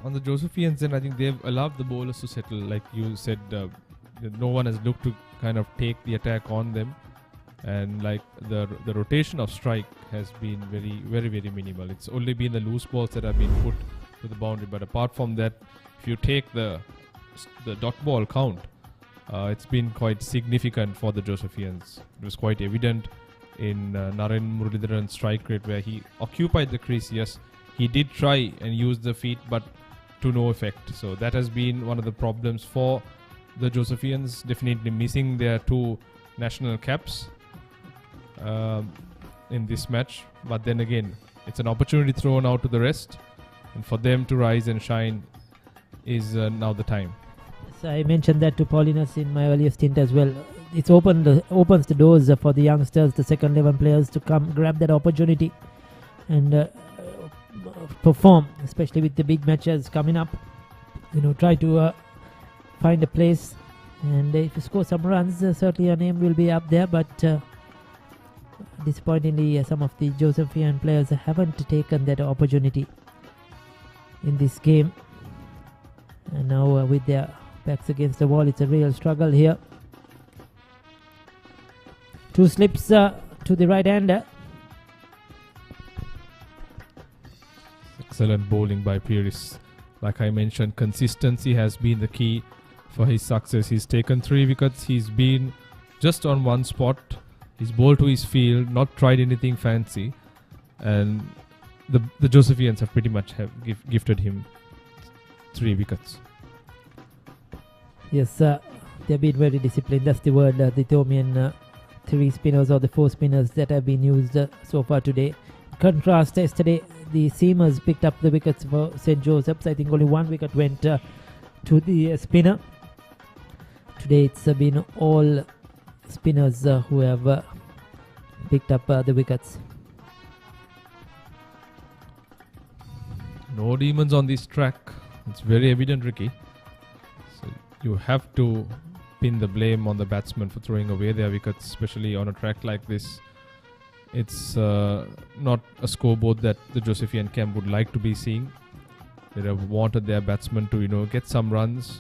On the Josephians, then I think they've allowed the bowlers to settle. Like you said, no one has looked to kind of take the attack on them, and like the rotation of strike has been very minimal. It's only been the loose balls that have been put to the boundary. But apart from that, if you take the dot ball count, it's been quite significant for the Josephians. It was quite evident in Naren Muralidharan's strike rate, where he occupied the crease. Yes, he did try and use the feet, but to no effect. So that has been one of the problems for the Josephians, definitely missing their 2 national caps in this match. But then again, it's an opportunity thrown out to the rest, and for them to rise and shine is now the time. So I mentioned that to Paulinus in my earlier stint as well. It's opens the doors for the youngsters, the second 11 players, to come grab that opportunity and perform, especially with the big matches coming up. Try to find a place, and if you score some runs, certainly your name will be up there. But disappointingly, some of the Josephian players haven't taken that opportunity in this game, and now with their backs against the wall, it's a real struggle here. 2 slips to the right hander. Excellent bowling by Pieris. Like I mentioned, consistency has been the key for his success. He's taken 3 wickets. He's been just on one spot. He's bowled to his field, not tried anything fancy, and the Josephians have pretty much gifted him 3 wickets. Yes, they've been very disciplined. That's the word. The Thomian 3 spinners or the 4 spinners that have been used so far today. Contrast, yesterday the seamers picked up the wickets for St. Joseph's. I think only 1 wicket went to the spinner. Today it's been all spinners who have picked up the wickets. No demons on this track. It's very evident, Ricky. So you have to pin the blame on the batsmen for throwing away their wickets, especially on a track like this. It's not a scoreboard that the Josephian camp would like to be seeing. They have wanted their batsmen to, get some runs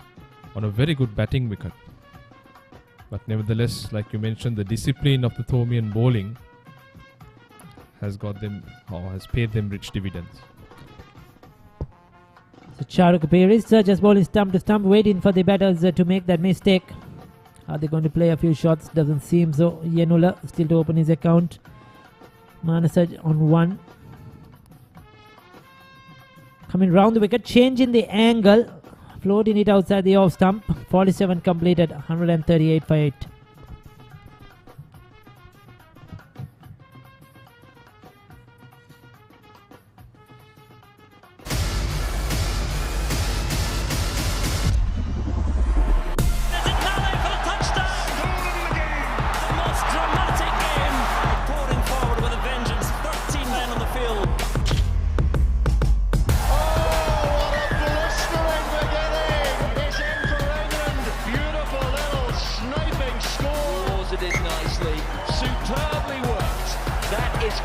on a very good batting wicket. But nevertheless, like you mentioned, the discipline of the Thomian bowling has paid them rich dividends. So Charuk Pieris just bowling stump to stump, waiting for the batters to make that mistake. Are they going to play a few shots? Doesn't seem so. Yenula still to open his account. Manasaj on 1. Coming round the wicket, changing the angle, floating it outside the off stump. 47 completed, 138 for 8.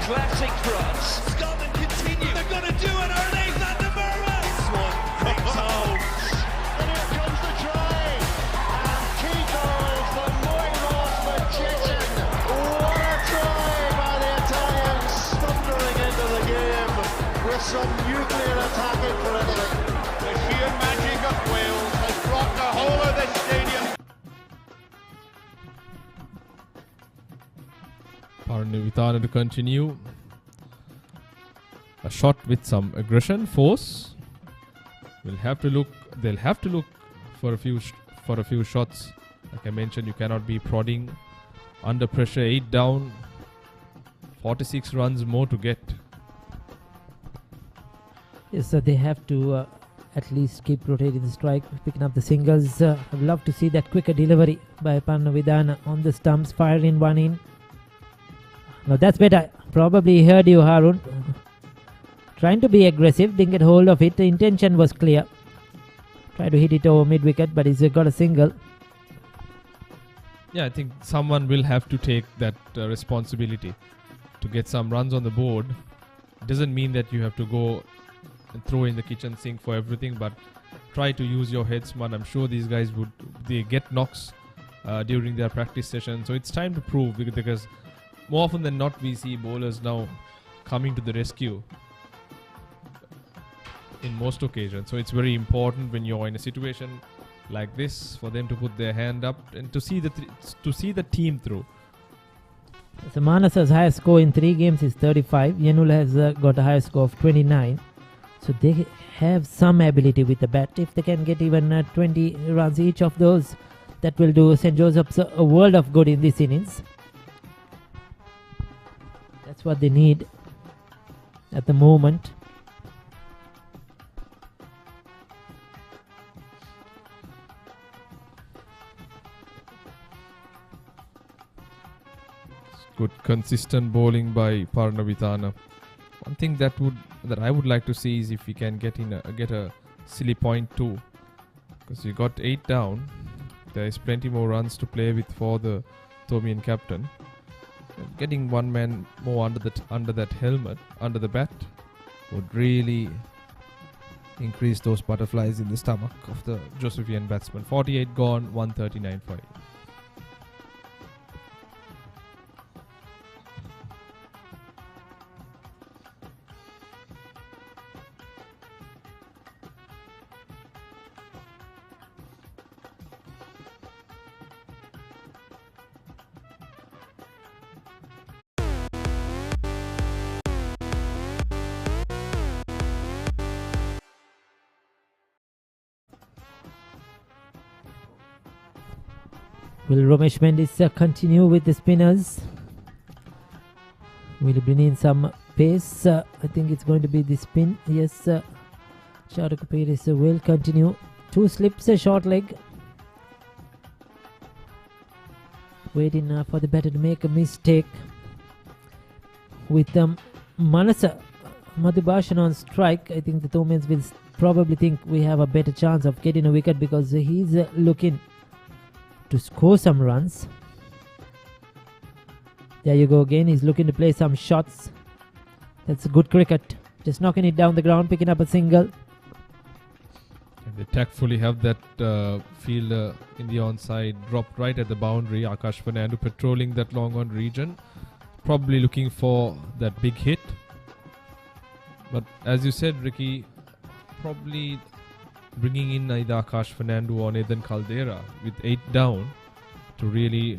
Classic France. Scotland continue. They're going to do it, are they? Thunderborough. This one comes home. And here comes the try. And key goal for Moinos Magician. What a try by the Italians. Thundering into the game with some nuclear attacking for Italy. The sheer magic of Wales has brought the whole of this stadium. Paranivitana to continue. A shot with some aggression, force. They'll have to look for a few shots. Like I mentioned, you cannot be prodding under pressure. 8 down, 46 runs more to get. Yes, so they have to at least keep rotating the strike, picking up the singles. I'd love to see that quicker delivery by Pannavidana on the stumps, fire in, one in. Now that's better. Probably heard you, Harun. Trying to be aggressive, didn't get hold of it. The intention was clear. Tried to hit it over mid-wicket, but he's got a single. Yeah, I think someone will have to take that responsibility to get some runs on the board. It doesn't mean that you have to go and throw in the kitchen sink for everything, but try to use your heads, man. I'm sure these guys they get knocks during their practice session. So it's time to prove, because more often than not we see bowlers now coming to the rescue in most occasions. So it's very important when you're in a situation like this for them to put their hand up and to see the team through. So Manasa's highest score in 3 games is 35. Yenula has got a higher score of 29. So they have some ability with the bat. If they can get even 20 runs each of those, that will do St. Joseph's a world of good in this innings. That's what they need at the moment. Good consistent bowling by Parnavithana. One thing that I would like to see is if we can get a silly point too, because you got 8 down. There is plenty more runs to play with for the Thomian captain. Getting one man more under that helmet, under the bat, would really increase those butterflies in the stomach of the Josephian batsman. 48 gone, 139 for 8. Will Romesh Mendis continue with the spinners? Will he bring in some pace? I think it's going to be the spin. Yes, Charuka Pires will continue. 2 slips, a short leg. Waiting for the batter to make a mistake. With Manasa Madhubhashan on strike, I think the Thomians will probably think we have a better chance of getting a wicket, because he's looking to score some runs. There you go again. He's looking to play some shots. That's a good cricket. Just knocking it down the ground, picking up a single. And they tactfully have that fielder in the onside dropped right at the boundary. Akash Fernando patrolling that long on region, probably looking for that big hit. But as you said, Ricky, probably bringing in either Akash Fernando or Nathan Caldera with 8 down to really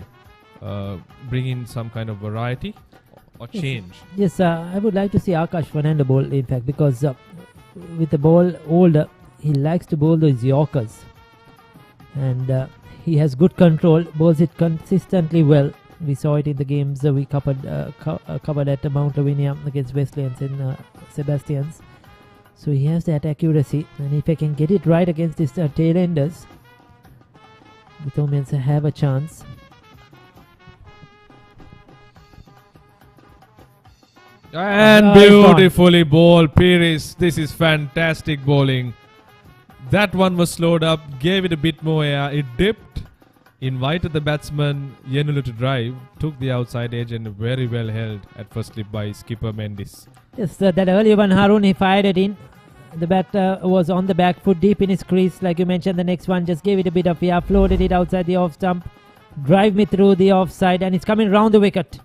bring in some kind of variety or change. Yes, I would like to see Akash Fernando bowl, in fact, because with the ball older, he likes to bowl those Yorkers. And he has good control, bowls it consistently well. We saw it in the games we covered at Mount Lavinia against Wesleyans and Sebastians. So he has that accuracy, and if I can get it right against these tail-enders, the Thomians have a chance. And beautifully bowled, Pires. This is fantastic bowling. That one was slowed up, gave it a bit more air. It dipped, invited the batsman Yenulu to drive, took the outside edge, and very well held at first slip by skipper Mendis. Yes, that earlier one, Harun, he fired it in. The bat was on the back foot, deep in his crease. Like you mentioned, the next one just gave it a bit of air, floated it outside the off stump, drive me through the offside, and it's coming round the wicket.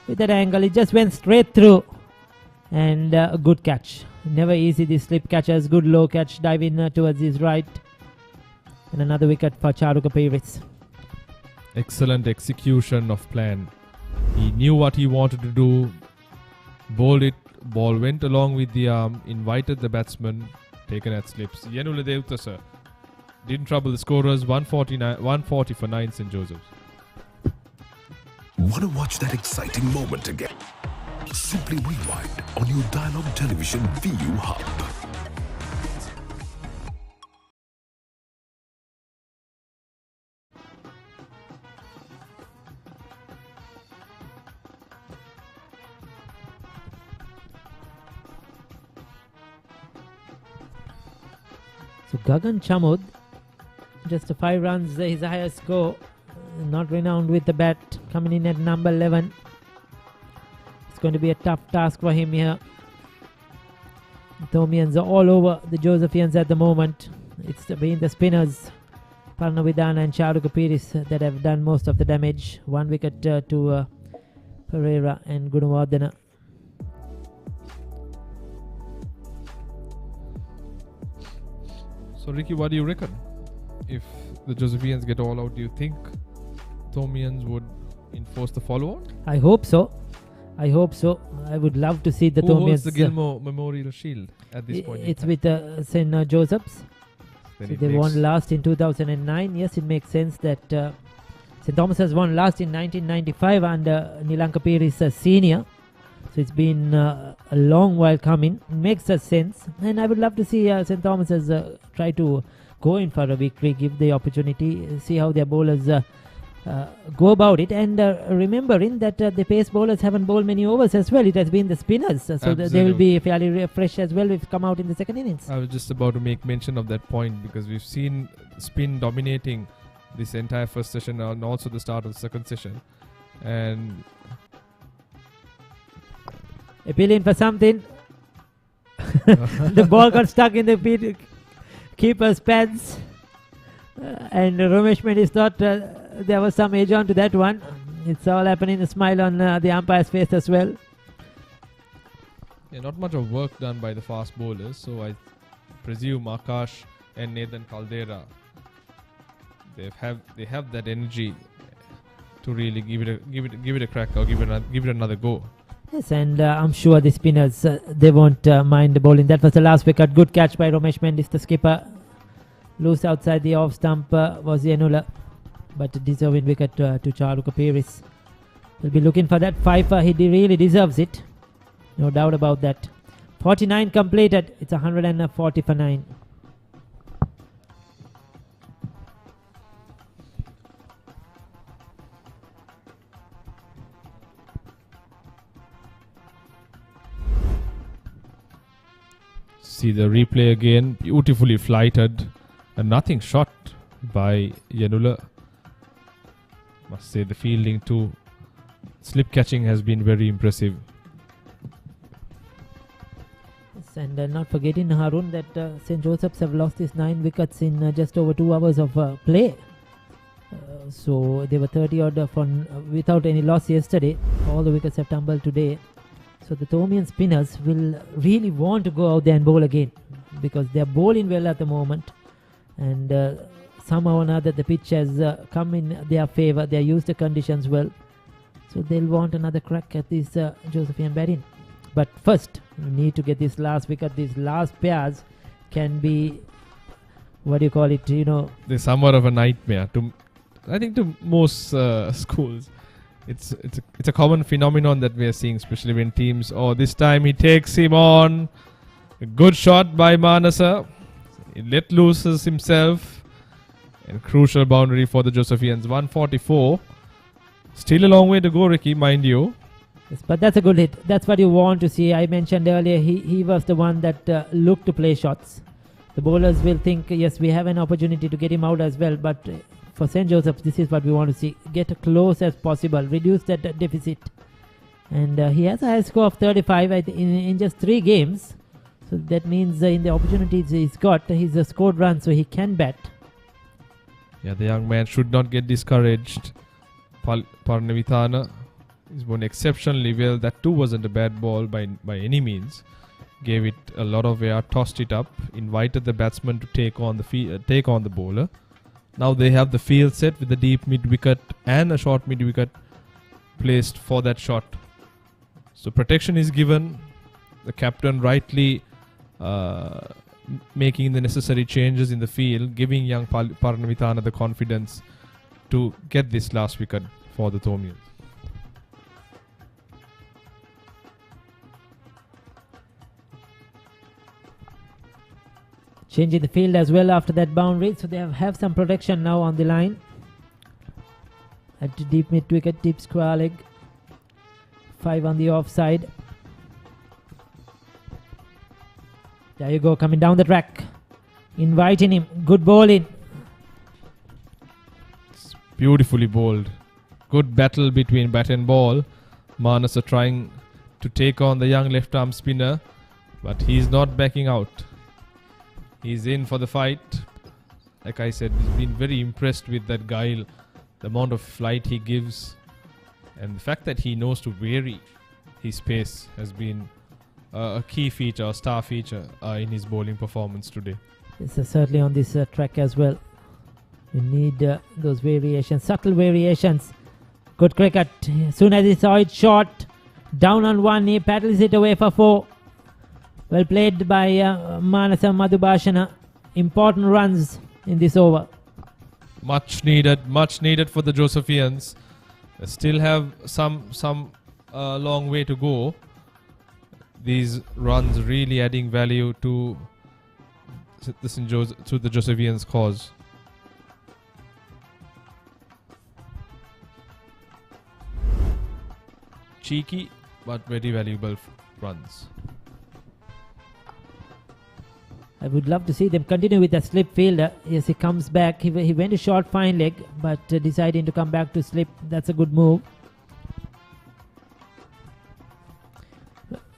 With that angle, it just went straight through. And a good catch. Never easy, these slip catchers. Good low catch, diving towards his right. And another wicket for Charuka Pires. Excellent execution of plan. He knew what he wanted to do, bowled it, ball went along with the arm, invited the batsman, taken at slips. Yenula Devtasa didn't trouble the scorers. 140 for 9 St. Joseph's. Want to watch that exciting moment again? Simply rewind on your Dialog Television ViU Hub. So Gagan Chamud, just 5 runs, his highest score. Not renowned with the bat, coming in at number 11. It's going to be a tough task for him here. Thomians are all over the Josephians at the moment. It's been the spinners, Parnavidana and Charuka Piris, that have done most of the damage. 1 wicket to Pereira and Gunawardena. So Ricky, what do you reckon? If the Josephians get all out, do you think Thomians would enforce the follow-on? I hope so. I would love to see the Who Thomians. holds the Gilmour Memorial Shield at this point? It's with St. Joseph's. So they won last in 2009. Yes, it makes sense that St. Thomas has won last in 1995 under Nilanka Piris senior. So it's been a long while coming. It makes sense. And I would love to see St. Thomas try to go in for a victory, give the opportunity, see how their bowlers go about it. And remembering that the pace bowlers haven't bowled many overs as well. It has been the spinners. So they will be fairly fresh as well if come out in the second innings. I was just about to make mention of that point because we've seen spin dominating this entire first session and also the start of the second session. And appealing for something. The ball got stuck in the keeper's pads. And Ramesh Mendis thought there was some edge on to that one. It's all happening, a smile on the umpire's face as well. Yeah, not much of work done by the fast bowlers. So I presume Akash and Nathan Caldera, they have that energy to really give it a crack or give it another go. Yes, and I'm sure the spinners, they won't mind the bowling. That was the last wicket. Good catch by Ramesh Mendis, the skipper. Loose outside the off stump was Yenula, but a deserving wicket to Charuka Piris. We'll be looking for that 5. He really deserves it. No doubt about that. 49 completed. It's 140 for 9. See the replay again, beautifully flighted. A nothing shot by Yenula. Must say the fielding too. Slip catching has been very impressive. Yes, and not forgetting, Harun, that St. Joseph's have lost his 9 wickets in just over 2 hours of play. So they were 30 odd without any loss yesterday. All the wickets have tumbled today. So the Thomian spinners will really want to go out there and bowl again because they are bowling well at the moment. And somehow or another the pitch has come in their favour. They are used the conditions well. So they'll want another crack at this Josephian batting. But first, we need to get this last wicket. These last pairs can be, what do you call it, They're somewhat of a nightmare. I think to most schools. It's a common phenomenon that we are seeing, especially when teams, this time he takes him on. A good shot by Manasa. He let loose himself. And crucial boundary for the Josephians. 144. Still a long way to go, Ricky, mind you. Yes, but that's a good hit. That's what you want to see. I mentioned earlier, he was the one that looked to play shots. The bowlers will think, yes, we have an opportunity to get him out as well. But for St. Joseph's, this is what we want to see. Get as close as possible. Reduce that deficit. And he has a high score of 35 in just 3 games. So that means in the opportunities he's got, he's scored runs, so he can bat. Yeah, the young man should not get discouraged. Parnavithana is won exceptionally well. That too wasn't a bad ball by any means. Gave it a lot of air, tossed it up, invited the batsman to take on the bowler. Now they have the field set with the deep mid wicket and a short mid wicket placed for that shot. So protection is given. The captain rightly making the necessary changes in the field, giving young Parnavithana the confidence to get this last wicket for the Thomians. Changing the field as well after that boundary, so they have some protection now on the line. At the deep mid wicket, deep square leg. 5 on the offside. There you go, coming down the track. inviting him. Good bowling. Beautifully bowled. Good battle between bat and ball. Manasa trying to take on the young left arm spinner, but he's not backing out. He's in for the fight. Like I said, he's been very impressed with that guile, the amount of flight he gives, and the fact that he knows to vary his pace has been a key feature, a star feature in his bowling performance today. Yes, certainly on this track as well. We need those variations, subtle variations. Good cricket. As soon as he saw it shot, down on one, he paddles it away for 4. Well played by Manasa Madhubhashana. Important runs in this over. Much needed for the Josephians. They still have some long way to go. These runs really adding value to the Josephians' cause. Cheeky but very valuable runs. I would love to see them continue with that slip fielder. Yes, he comes back. He went to short fine leg, but deciding to come back to slip. That's a good move.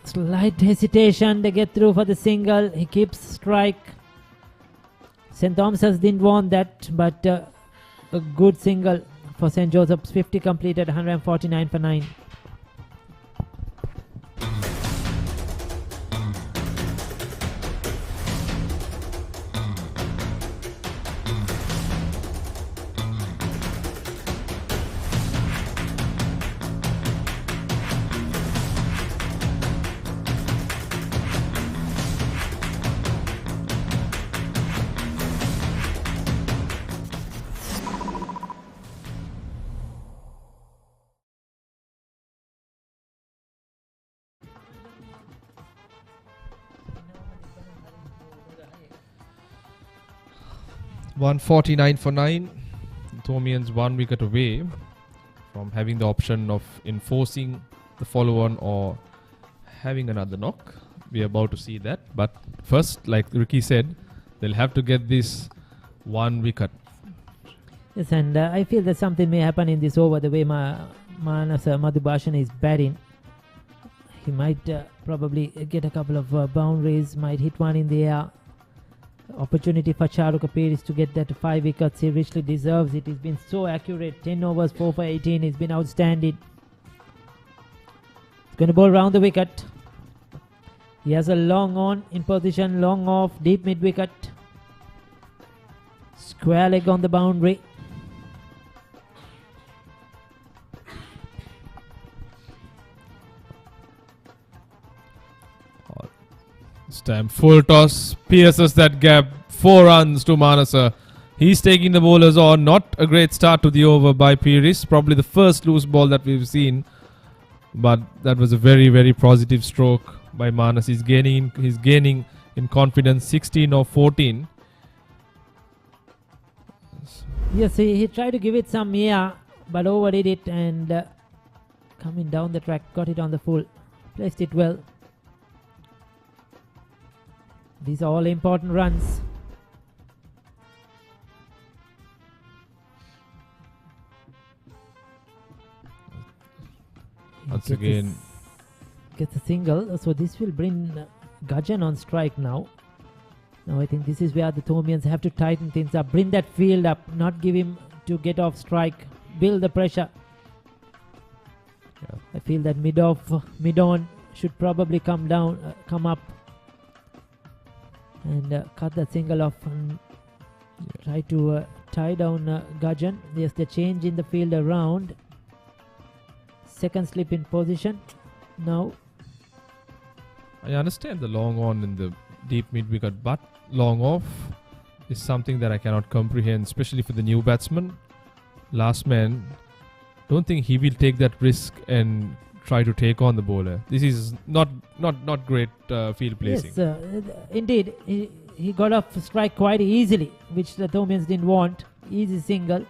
Slight hesitation. They get through for the single. He keeps strike. St. Thomas's didn't want that, but a good single for St. Joseph's. 50 completed, 149 for 9. $149 for 9. Thomians 1 wicket away from having the option of enforcing the follow-on or having another knock. We are about to see that. But first, like Ricky said, they'll have to get this 1 wicket. Yes, and I feel that something may happen in this over. The way Manasa Madhubhashana is batting, he might probably get a couple of boundaries, might hit one in the air. Opportunity for Charu Kapiris to get that 5 wickets. He richly deserves it. He's been so accurate. 10 overs, 4 for 18. He's been outstanding. He's going to bowl round the wicket. He has a long on in position, long off, deep mid wicket. Square leg on the boundary. Time full toss, pierces that gap, 4 runs to Manasa. He's taking the bowlers on. Not a great start to the over by Piris. Probably the first loose ball that we've seen, but that was a very, very positive stroke by Manas. He's gaining in confidence. 16 or 14. Yes, he tried to give it some air, but overdid it, and coming down the track, got it on the full, placed it well. These are all important runs. Once again, gets a single. So this will bring Gajan on strike now. Now I think this is where the Thomians have to tighten things up. Bring that field up. Not give him to get off strike. Build the pressure. Yeah. I feel that mid-on should probably come up. And cut that single off and try to tie down Gajan. Yes, the change in the field around. Second slip in position now. I understand the long on in the deep mid wicket, but long off is something that I cannot comprehend, especially for the new batsman. Last man, don't think he will take that risk and try to take on the bowler. This is not great field placing. Yes, indeed. He got off strike quite easily, which the Thomians didn't want. Easy single.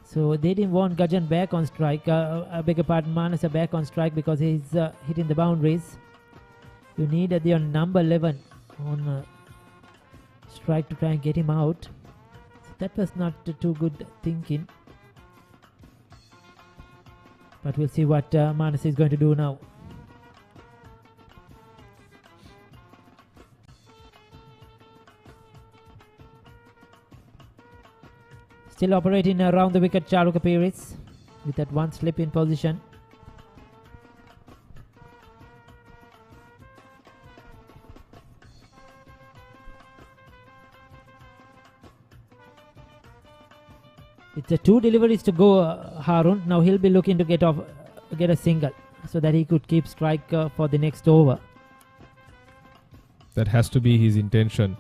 So they didn't want Gajan back on strike. I beg your pardon, Manasa back on strike because he's hitting the boundaries. You need your number 11 on strike to try and get him out. So that was not too good thinking. But we'll see what Manas is going to do now. Still operating around the wicket, Charuka Piris with that one slip in position. It's a 2 deliveries to go, Harun. Now he'll be looking to get a single so that he could keep strike for the next over. That has to be his intention.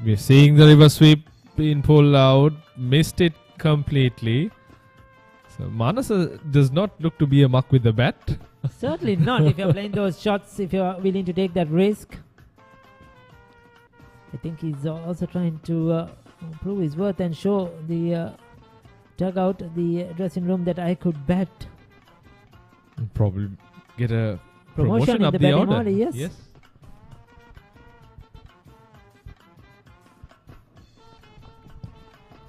We're seeing the reverse sweep being pulled out, missed it completely. So Manasa does not look to be a muck with the bat. Certainly not if you're playing those shots, if you're willing to take that risk. I think he's also trying to prove his worth and show the dugout, the dressing room, that I could bat. Probably get a Promotion up in the the order. batting order, yes.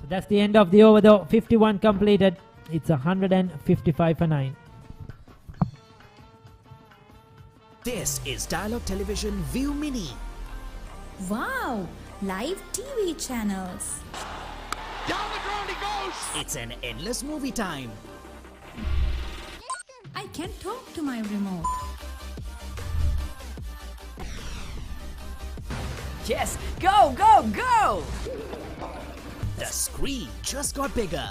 So that's the end of the over though. 51 completed. It's 155 for 9. This is Dialog Television ViU Mini. Wow! Live TV channels. Down the ground he goes! It's an endless movie time. I can talk to my remote. Yes, go, go, go! The screen just got bigger.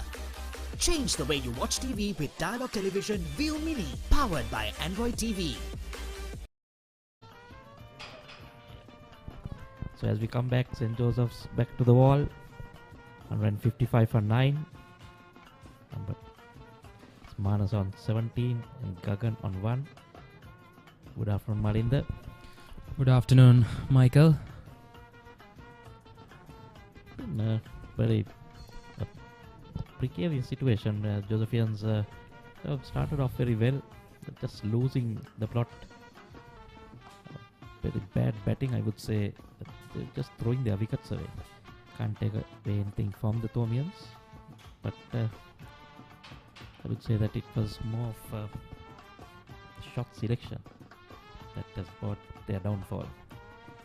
Change the way you watch TV with Dialog Television ViU Mini, powered by Android TV. So as we come back, St. Joseph's back to the wall. 155 for 9. Manas on 17 and Gagan on 1. Good afternoon, Malinda. Good afternoon, Michael. In a very precarious situation. Josephians have started off very well, just losing the plot. Very bad batting, I would say. They're just throwing their wickets away. Can't take away anything from the Thomians, but I would say that it was more of a shot selection that has brought their downfall.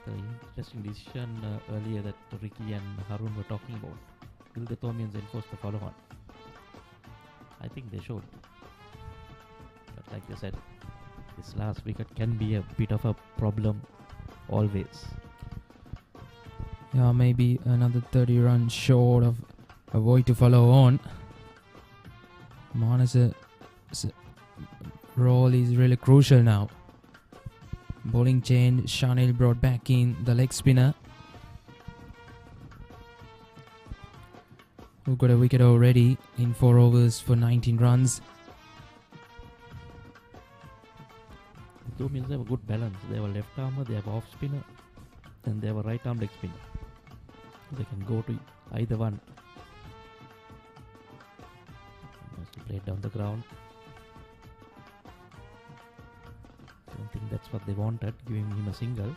The interesting decision earlier that Ricky and Harun were talking about. Will the Thomians enforce the follow-on? I think they should. But like you said, this last wicket can be a bit of a problem always. Yeah, maybe another 30 runs short of a void to follow on. Manas' role is really crucial now. Bowling change, Shanil brought back in the leg spinner, who got a wicket already in 4 overs for 19 runs. The Thomians have a good balance. They have a left armer, they have off spinner, and they have a right arm leg spinner. They can go to either one. Must play it down the ground. I don't think that's what they wanted, giving him a single.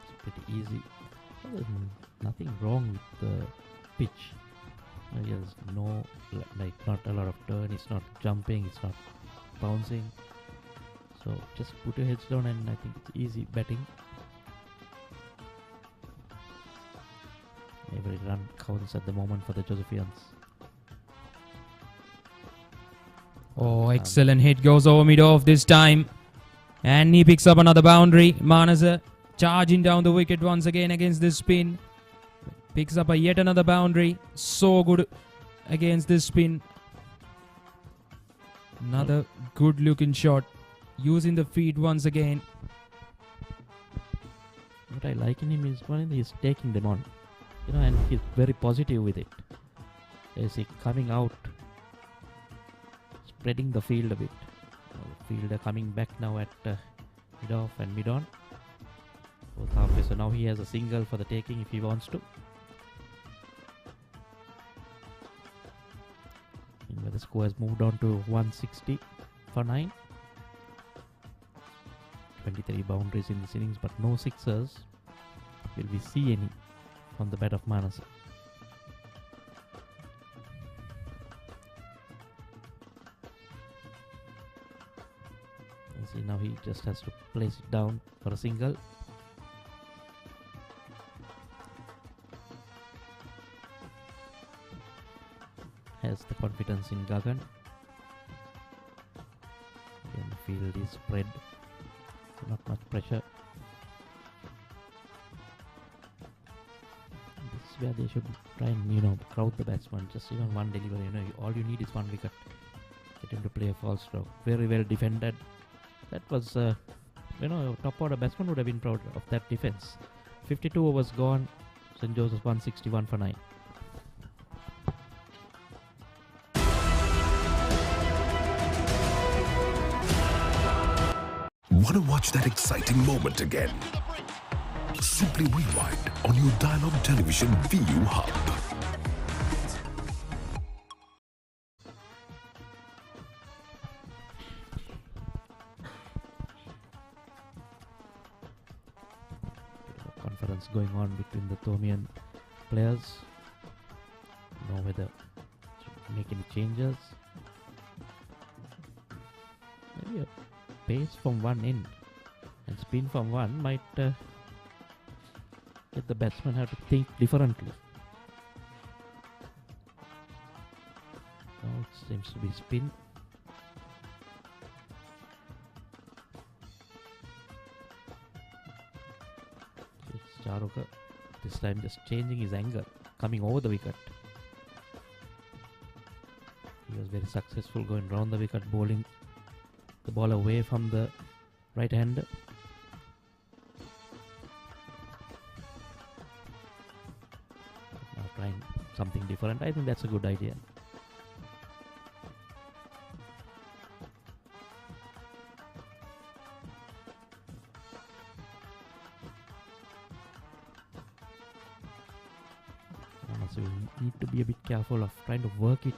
It's pretty easy. Nothing wrong with the pitch. There's no, not a lot of turn, it's not jumping, it's not bouncing. So just put your heads down and I think it's easy batting. Every run counts at the moment for the Josephians. Oh, excellent hit, goes over mid-off this time. And he picks up another boundary. Manas charging down the wicket once again against this spin. Picks up yet another boundary. So good against this spin. Another good looking shot. Using the feet once again. What I like in him is he's taking them on. And he's very positive with it. As he coming out, spreading the field a bit. The fielder coming back now at mid-off and mid-on. Both halfway, so now he has a single for the taking if he wants to. Where the score has moved on to 160 for 9. 23 boundaries in this innings, but no sixers. Will we see any from the bat of Manasa? You see, now he just has to place it down for a single. Has the confidence in Gagan. Again, the field is spread, so not much pressure. This is where they should try and crowd the batsman. Just even one delivery, all you need is one wicket. Get him to play a false stroke. Very well defended. That was, a top order batsman would have been proud of that defense. 52 overs gone. St. Joseph's 161 for 9. Want to watch that exciting moment again? Simply rewind on your Dialog Television ViU hub. Conference going on between the Thomian players. Know whether to make any changes. Maybe a pace from one end and spin from one might get the batsman have to think differently. Now it seems to be spin. It's Charuka this time just changing his angle, coming over the wicket. He was very successful going round the wicket, bowling the ball away from the right hander. Now trying something different. I think that's a good idea. So you need to be a bit careful of trying to work it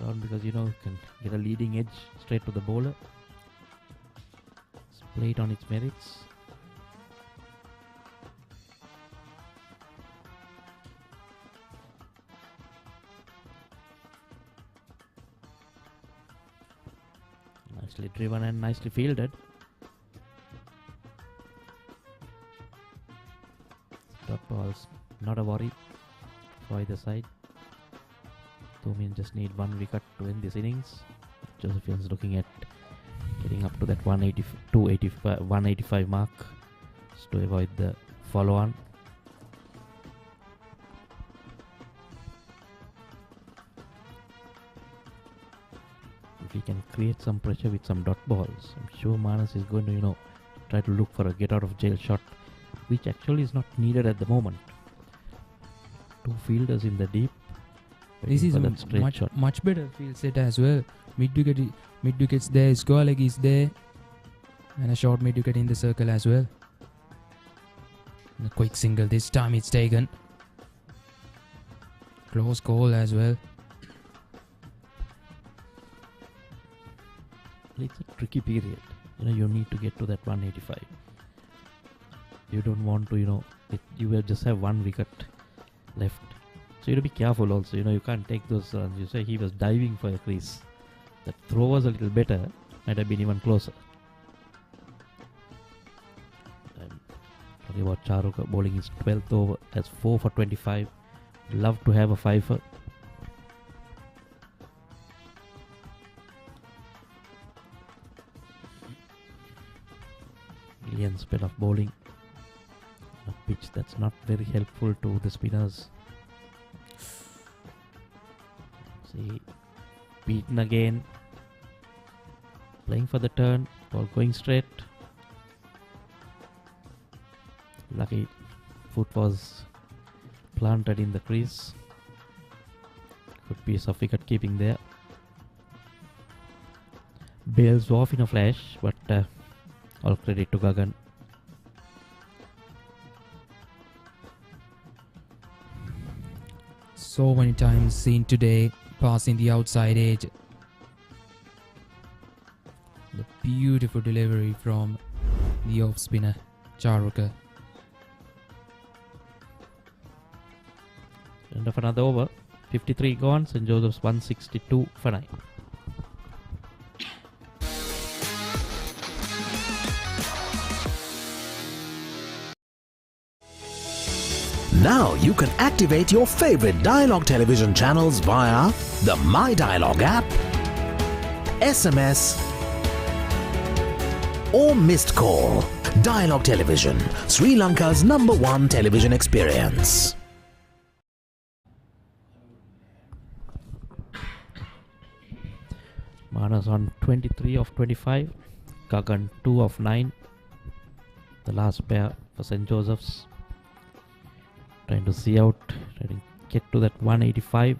around, because you can get a leading edge straight to the bowler. Play it on its merits. Nicely driven and nicely fielded. Dot balls, not a worry for either side. Thomian just need one wicket to end this innings. Josephian's looking at getting up to that 185 mark just to avoid the follow-on. If he can create some pressure with some dot balls, I'm sure Manas is going to, try to look for a get-out-of-jail shot, which actually is not needed at the moment. Two fielders in the deep. This is much better field set as well. Mid wickets there, square leg is there, and a short mid wicket in the circle as well. And a quick single this time it's taken. Close call as well. It's a tricky period. You need to get to that 185. You don't want to, you will just have one wicket left. So you have to be careful also. You can't take those runs. You say he was diving for a crease. That throw was a little better. Might have been even closer. Talking about Charuka bowling his 12th over as 4 for 25. Love to have a 5-er. Brilliant spell of bowling. A pitch that's not very helpful to the spinners. See, beaten again. Playing for the turn. Ball going straight. Lucky foot was planted in the crease. Good piece of wicket keeping there. Bails off in a flash, but all credit to Gagan. So many times seen today, passing the outside edge. The beautiful delivery from the off spinner Charuka. End of another over. 53 gone. St. Joseph's 162 for 9. Now you can activate your favorite Dialog television channels via the My Dialog app, SMS, or missed call. Dialog Television, Sri Lanka's #1 television experience. Manas on 23 of 25. Gagan 2 of 9. The last pair for St. Joseph's. Trying to see out, trying to get to that 185.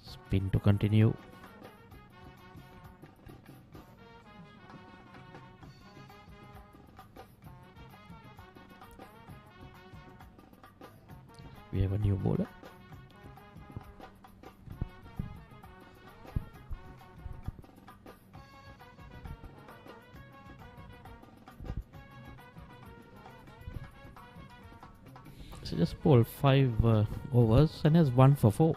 Spin to continue. We have a new bowler. So just bowled 5 overs and has 1 for 4.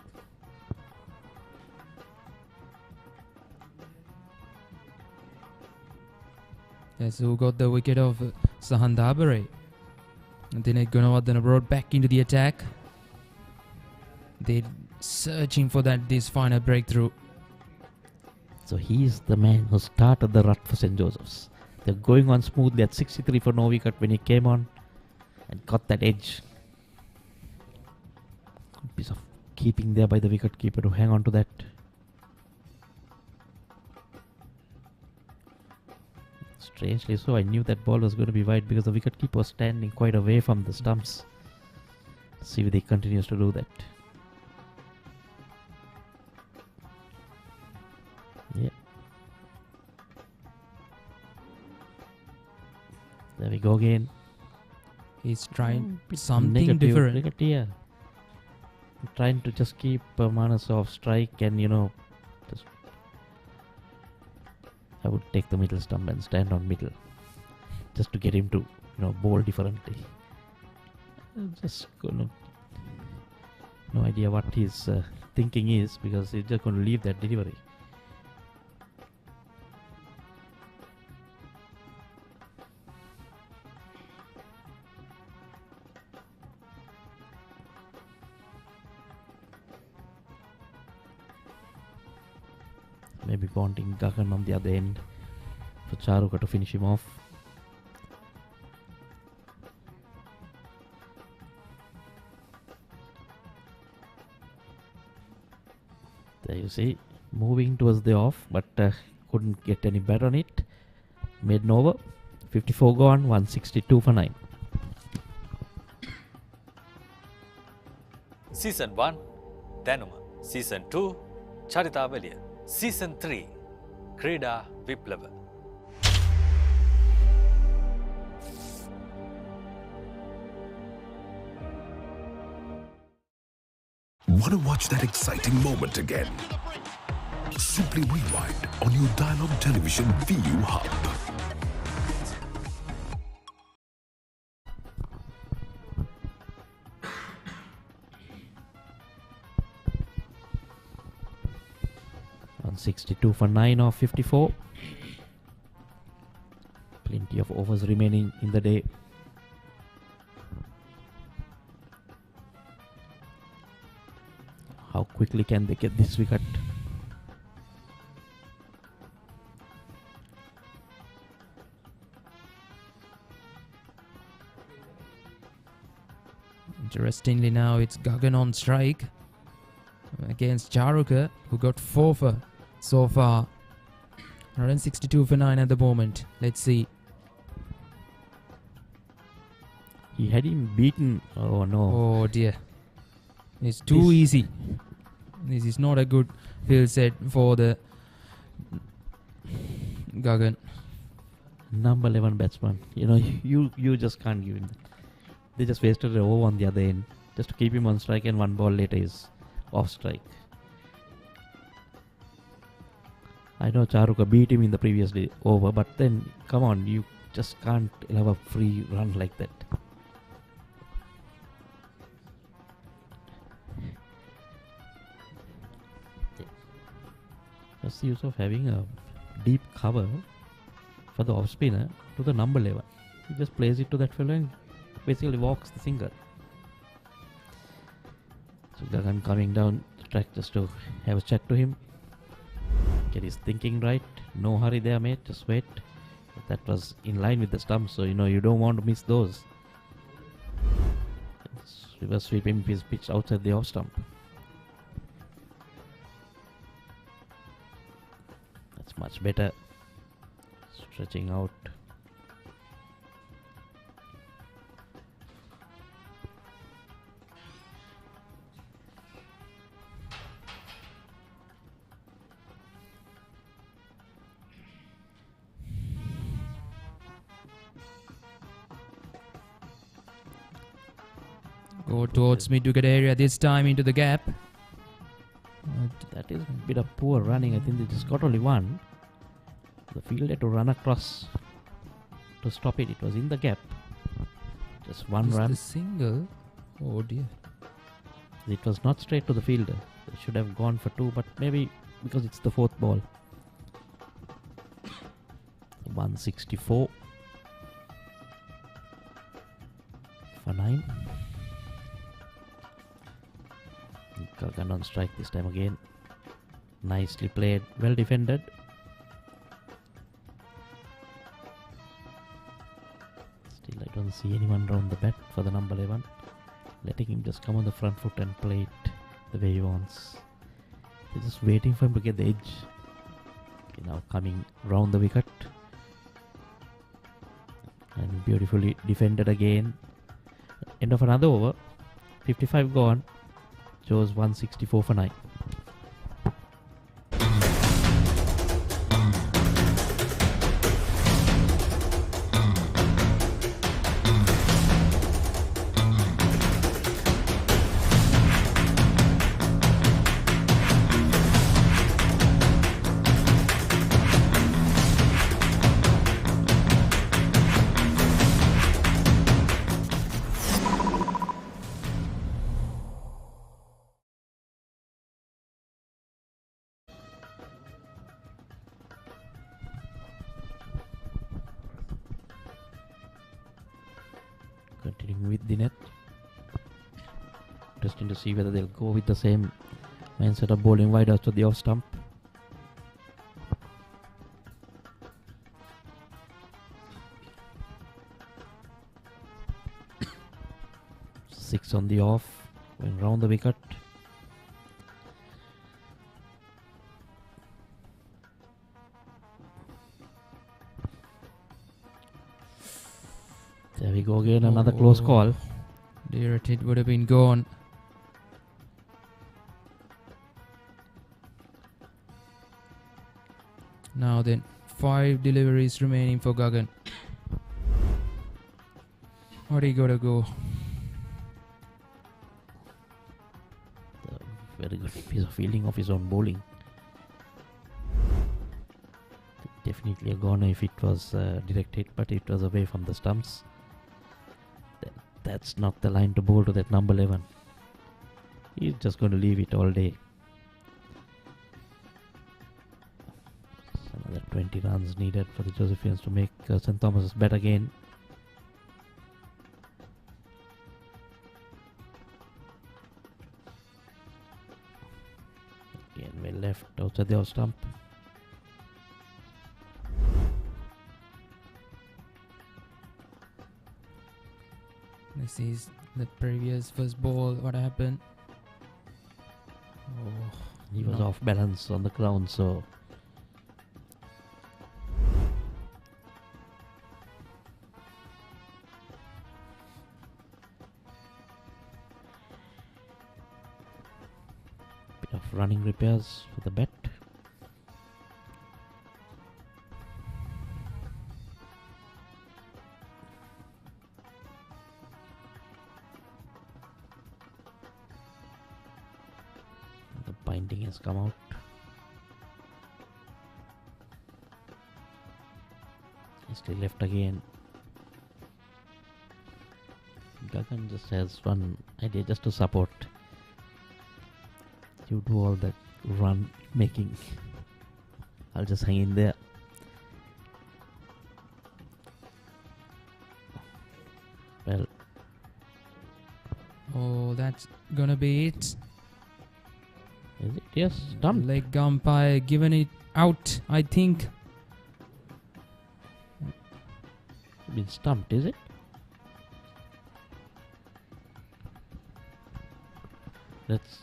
Yes, who got the wicket of Sahan Dabare. And then Gunawardena brought back into the attack. They're searching for this final breakthrough. So he's the man who started the rut for St. Joseph's. They're going on smoothly at 63 for no wicket when he came on and got that edge. Piece of keeping there by the wicket keeper to hang on to that. Strangely so, I knew that ball was going to be wide because the wicket keeper was standing quite away from the stumps. Let's see if he continues to do that. Yeah. There we go again. He's trying something different. Wicket here. Trying to just keep Manas off strike and just I would take the middle stump and stand on middle just to get him to bowl differently. I'm just gonna no idea what his thinking is because he's just going to leave that delivery. Maybe wanting Gagan on the other end for Charuka to finish him off. There you see, moving towards the off, but couldn't get any bet on it. Made an over. 54 gone, 162 for 9. Season 1, Danuma. Season 2, Charitavaliya. Season 3, Krida Viplava. Want to watch that exciting moment again? Simply rewind on your Dialog Television ViU Hub. .62 for 9 of 54. Plenty of overs remaining in the day. How quickly can they get this wicket? Interestingly now it's Gagan on strike against Charuka, who got 4 for so far. 162 for 9 at the moment. Let's see. He had him beaten. Oh no. Oh dear. It's too easy. This is not a good field set for the Gagan. Number 11 batsman. You just can't give him. They just wasted an over on the other end just to keep him on strike, and one ball later is off strike. I know Charuka beat him in the previous day over, but then come on, you just can't have a free run like that. Just the use of having a deep cover for the off spinner to the number 11. He just plays it to that fellow and basically walks the single. So Gagan coming down the track just to have a chat to him. Get his thinking right. No hurry there, mate. Just wait. But that was in line with the stump, so you don't want to miss those. It's reverse sweeping his pitch outside the off stump. That's much better. Stretching out. Go towards mid-wicket area this time into the gap. That is a bit of poor running. I think they just got only one. The field had to run across to stop it. It was in the gap. Just one run. The single? Oh dear. It was not straight to the fielder. They should have gone for two, but maybe because it's the fourth ball. 164 for 9. Kalkan on strike this time again. Nicely played, well defended. Still, I don't see anyone round the bat for the number 11. Letting him just come on the front foot and play it the way he wants. They're just waiting for him to get the edge. Okay, now coming round the wicket. And beautifully defended again. End of another over. 55 gone. Chose 164 for 9. Continuing with the net. Interesting to see whether they'll go with the same mindset of bowling wide out to the off stump. Six on the off, going round the wicket. There we go again, another close call. Dear, it would have been gone. Now then, 5 deliveries remaining for Gagan. What he gotta go? Very good piece of fielding of his own bowling. Definitely a goner if it was directed, but it was away from the stumps. That's not the line to bowl to that number 11. He's just going to leave it all day. Another 20 runs needed for the Josephians to make St. Thomas's bet again. Again, well left outside the off stump. This is the previous first ball. What happened? Oh, he was off balance on the ground, so bit of running repairs for the bat. Binding has come out. Nicely left again. Gagan just has one idea, just to support. You do all that run making. I'll just hang in there. Well. Oh, that's gonna be it. Is it? Yes, done. Leg umpire given it out, I think. Been stumped, is it? Let's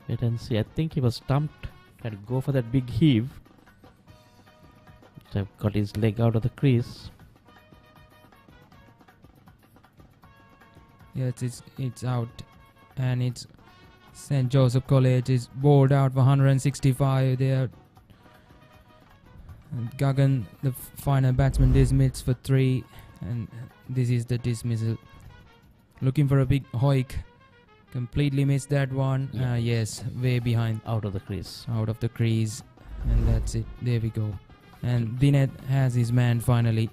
wait and see. I think he was stumped. Tried to go for that big heave. So got his leg out of the crease. Yes, it's out, and it's St. Joseph College is bowled out for 165 there. And Gagan, the final batsman, dismissed for 3, and this is the dismissal. Looking for a big hoik, completely missed that one. Yes, way behind. Out of the crease. Out of the crease, and that's it. There we go. And Dinet has his man finally.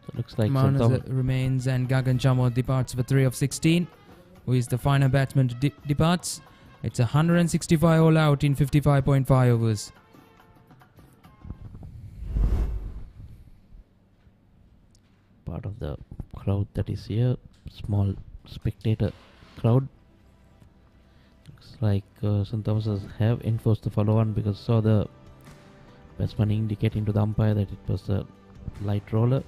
So looks like Manasa remains, and Gagan Chamot departs for 3 of 16. Who is the final batsman to departs? It's 165 all out in 55.5 overs. Part of the crowd that is here, small spectator crowd. Looks like St. Thomas's have enforced the follow-on because saw the batsman indicating to the umpire that it was a light roller.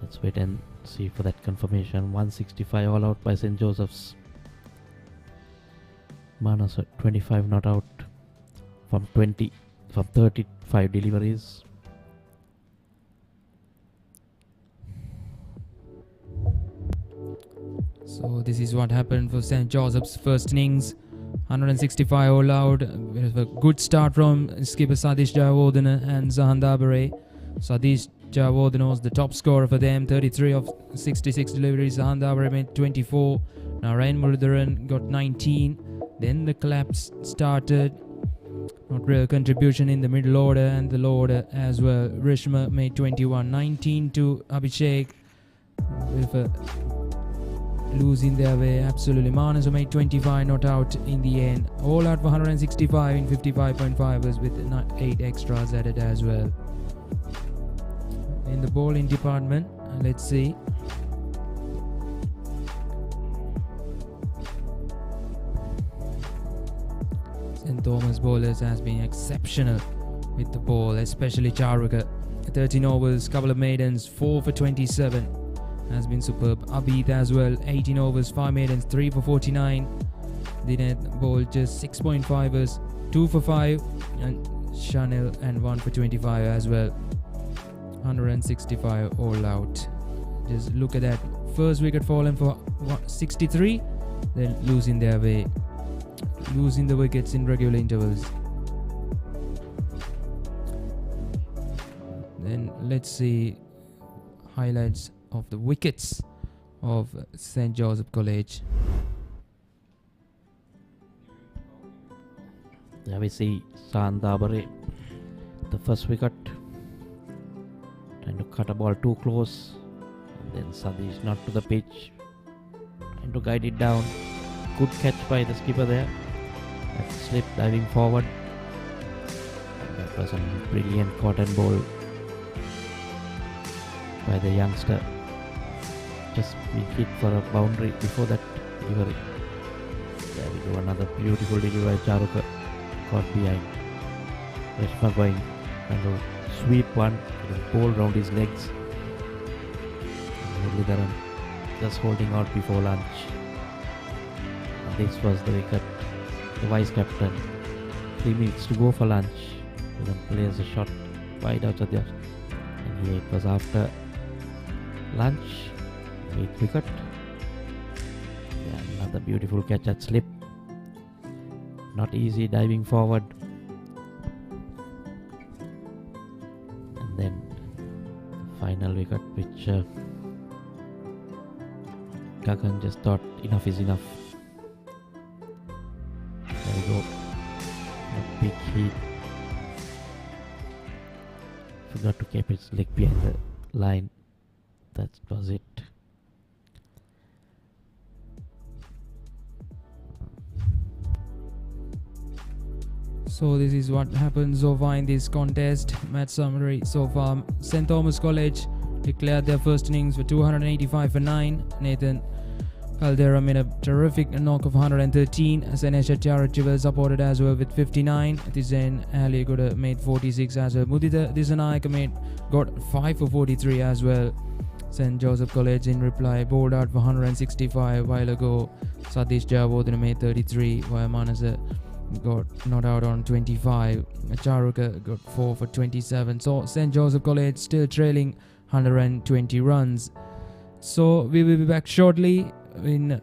Let's wait and see for that confirmation. 165 all out by St. Joseph's. Manas 25 not out from 35 deliveries. So this is what happened for St. Joseph's first innings. 165 all out. A good start from skipper Sadish Jayawardena and Zahan Dabare. Sadish Jayawardena was the top scorer for them. 33 of 66 deliveries. Zahan Dabare made 24. Narayan Murudharan got 19. Then the collapse started. Not real contribution in the middle order and the lower order as well. Rishma made 21. 19 to Abhishek. With a losing their way, absolutely. Manas made 25, not out in the end. All out for 165 in 55.5 was with 8 extras added as well. In the bowling department, let's see. St. Thomas bowlers has been exceptional with the ball, especially Charvaka. 13 overs, couple of maidens, 4 for 27. Has been superb. Abid as well, 18 overs, 5 maidens, 3 for 49. Dinet bowled just 6.5ers, 2 for 5, and Chanel and 1 for 25 as well. 165 all out. Just look at that. First wicket fallen for 63, then losing their way. Losing the wickets in regular intervals. Then let's see highlights of the wickets of St. Joseph College. There we see Zahan Dabare, the first wicket, trying to cut a ball too close, and then Sadish not to the pitch, trying to guide it down. Good catch by the skipper there. That slip diving forward. And that was a brilliant cotton ball by the youngster. Just be hit for a boundary before that delivery. There we go, another beautiful delivery by Charuka. Caught behind. Reshma going and to sweep one, ball round his legs. Muralidharan just holding out before lunch. And this was the wicket. The vice captain. 3 minutes to go for lunch. Then plays a shot wide out of there. And here it was after lunch. 8th wicket. Yeah, another beautiful catch at slip. Not easy diving forward. And then the final wicket, which Gagan just thought enough is enough. There we go. A big hit. forgot to keep his leg behind the line. That was it. So this is what happened so far in this contest. Match summary so far. St. Thomas College declared their first innings for 285 for 9. Nathan Caldera made a terrific knock of 113. Senesha Tiarachi well supported as well with 59. Tizen Ali made 46 as well. Mudita Disanayaka got 5 for 43 as well. St. Joseph College in reply bowled out for 165 a while ago. Satish Jayawardena made 33 while Manasa got not out on 25. Charuka got 4 for 27. So St. Joseph College still trailing 120 runs. So we will be back shortly in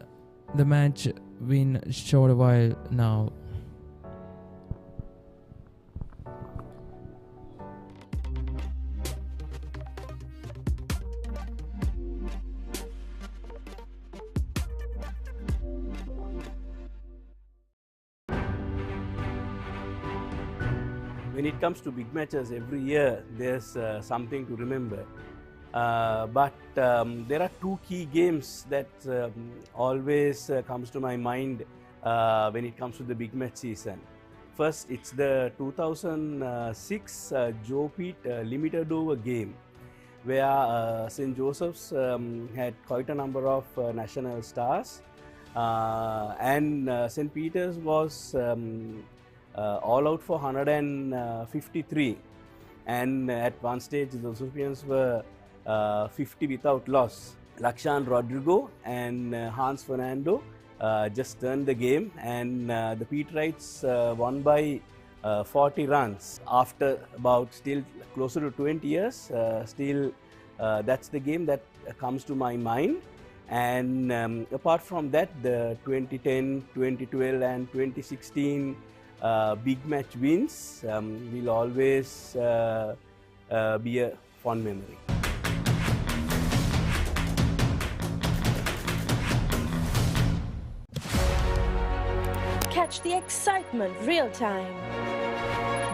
the match in a short while now. When it comes to big matches, every year there's something to remember. But there are two key games that always comes to my mind when it comes to the big match season. First, it's the 2006 Joe Pete limited over game, where St. Joseph's had quite a number of national stars, and St. Peter's was all out for 153, and at one stage the recipients were 50 without loss. Lakshan Rodrigo and Hans Fernando just turned the game, and the Peterites won by 40 runs. After about still closer to 20 years, still that's the game that comes to my mind. And apart from that, the 2010, 2012 and 2016 big match wins will always be a fond memory. Catch the excitement real time.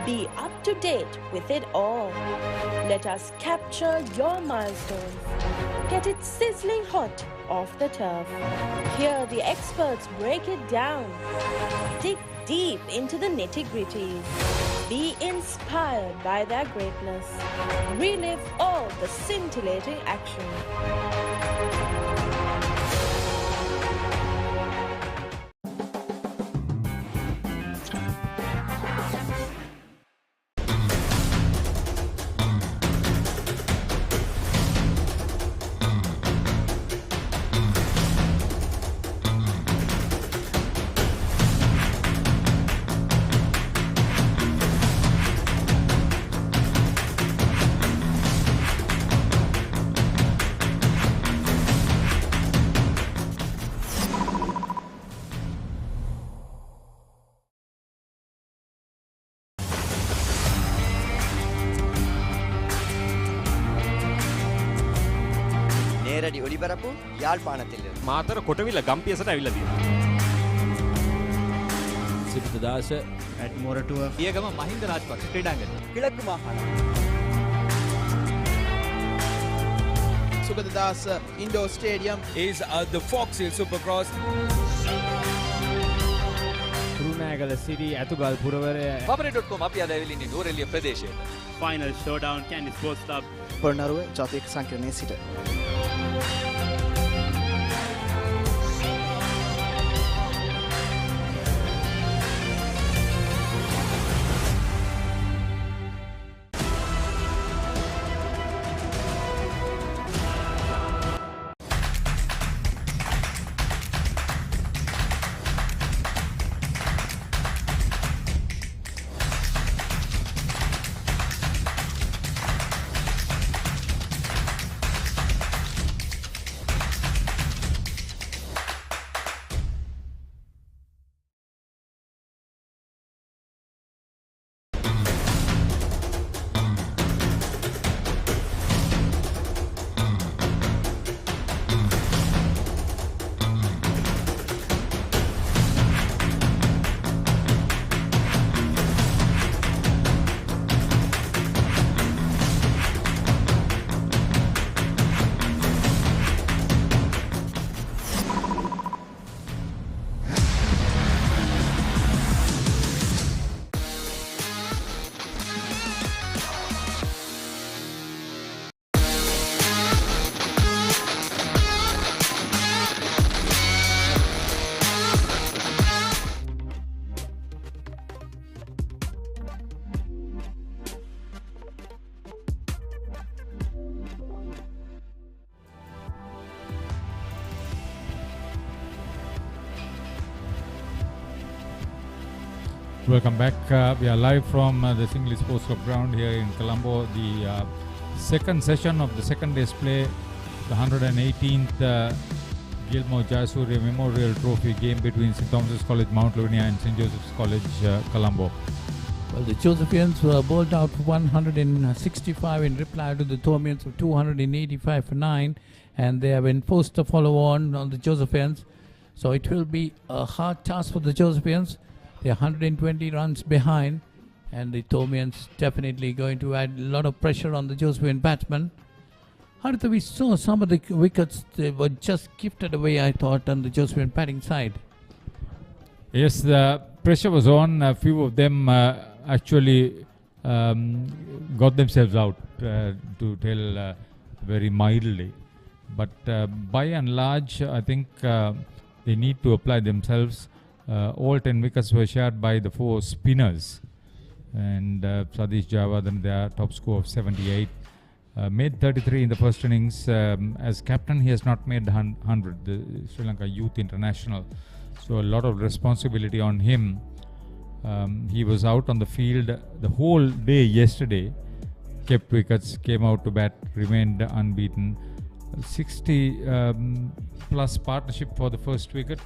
Be up to date with it all. Let us capture your milestones. Get it sizzling hot off the turf. Hear the experts break it down. Dig deep into the nitty-gritties. Be inspired by their greatness. Relive all the scintillating action. රඩි ඔලිබරපු යාල්පානතිල්ල Matara කොටවිල ගම්පියසට ඇවිල්ලා තියෙනවා. සිබිතදාස ඇඩ්මෝරටුව පියගම මහින්ද රාජපක්ෂ ක්‍රීඩාංගණය කිழக்கு மாகாணம் Subhaddas Indoor Stadium is the Fox Hill Supercross. Kurunegala සිටි ඇතුගල් පුරවරය Papare.com අපි අද ඇවිල්ලා ඉන්නේ නෝරෙලිය ප්‍රදේශයට. Final showdown Candy Sports Club පොරණරුව ජාතික සංකීර්ණයේ සිට Welcome back. We are live from the Singley Sports Club ground here in Colombo. The second session of the second day's play, the 118th Gilmour Jayasuriya Memorial Trophy game between St. Thomas's College, Mount Lavinia and St. Joseph's College, Colombo. Well, the Josephians were bowled out 165 in reply to the Thomians of 285 for 9, and they have been forced to follow on the Josephians. So it will be a hard task for the Josephians. They're 120 runs behind, and the Thomians definitely going to add a lot of pressure on the Josephian batsmen. Haritha, we saw some of the wickets, they were just gifted away, I thought, on the Josephian batting side. Yes, the pressure was on. A few of them actually got themselves out, to tell very mildly. But by and large, I think they need to apply themselves. All 10 wickets were shared by the 4 spinners, and Sadish Jayawardene, their top score of 78, made 33 in the first innings. As captain, he has not made 100, the Sri Lanka Youth International, so a lot of responsibility on him. He was out on the field the whole day yesterday, kept wickets, came out to bat, remained unbeaten. 60 plus partnership for the first wicket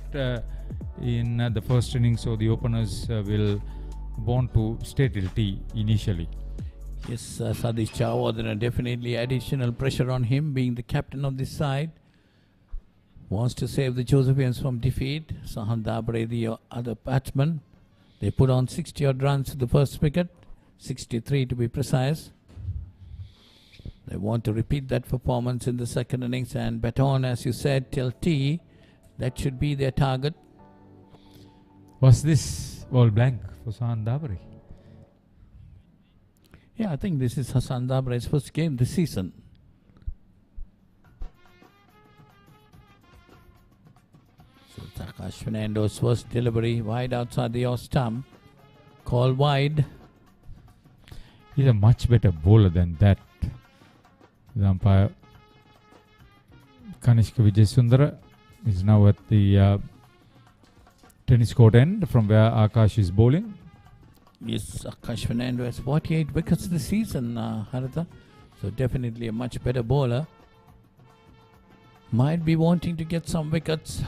in the first innings, so the openers will want to stay till tea initially. Yes, Sadish Jayawardene, definitely additional pressure on him, being the captain of this side. Wants to save the Josephians from defeat. Sahan Dabre, the other batsman, they put on 60 odd runs to the first wicket, 63 to be precise. They want to repeat that performance in the second innings and bat on, as you said, till tea. That should be their target. Was this all blank for Sahan Dabre? Yeah, I think this is Hassan Dabre's first game this season. So Takash Fernando's first delivery wide outside the off stump. Call wide. He's a much better bowler than that. The umpire Kanishka Vijayasundara is now at the tennis court end from where Akash is bowling. Yes, Akash Fernando has 48 wickets this season, Haritha. So definitely a much better bowler. Might be wanting to get some wickets.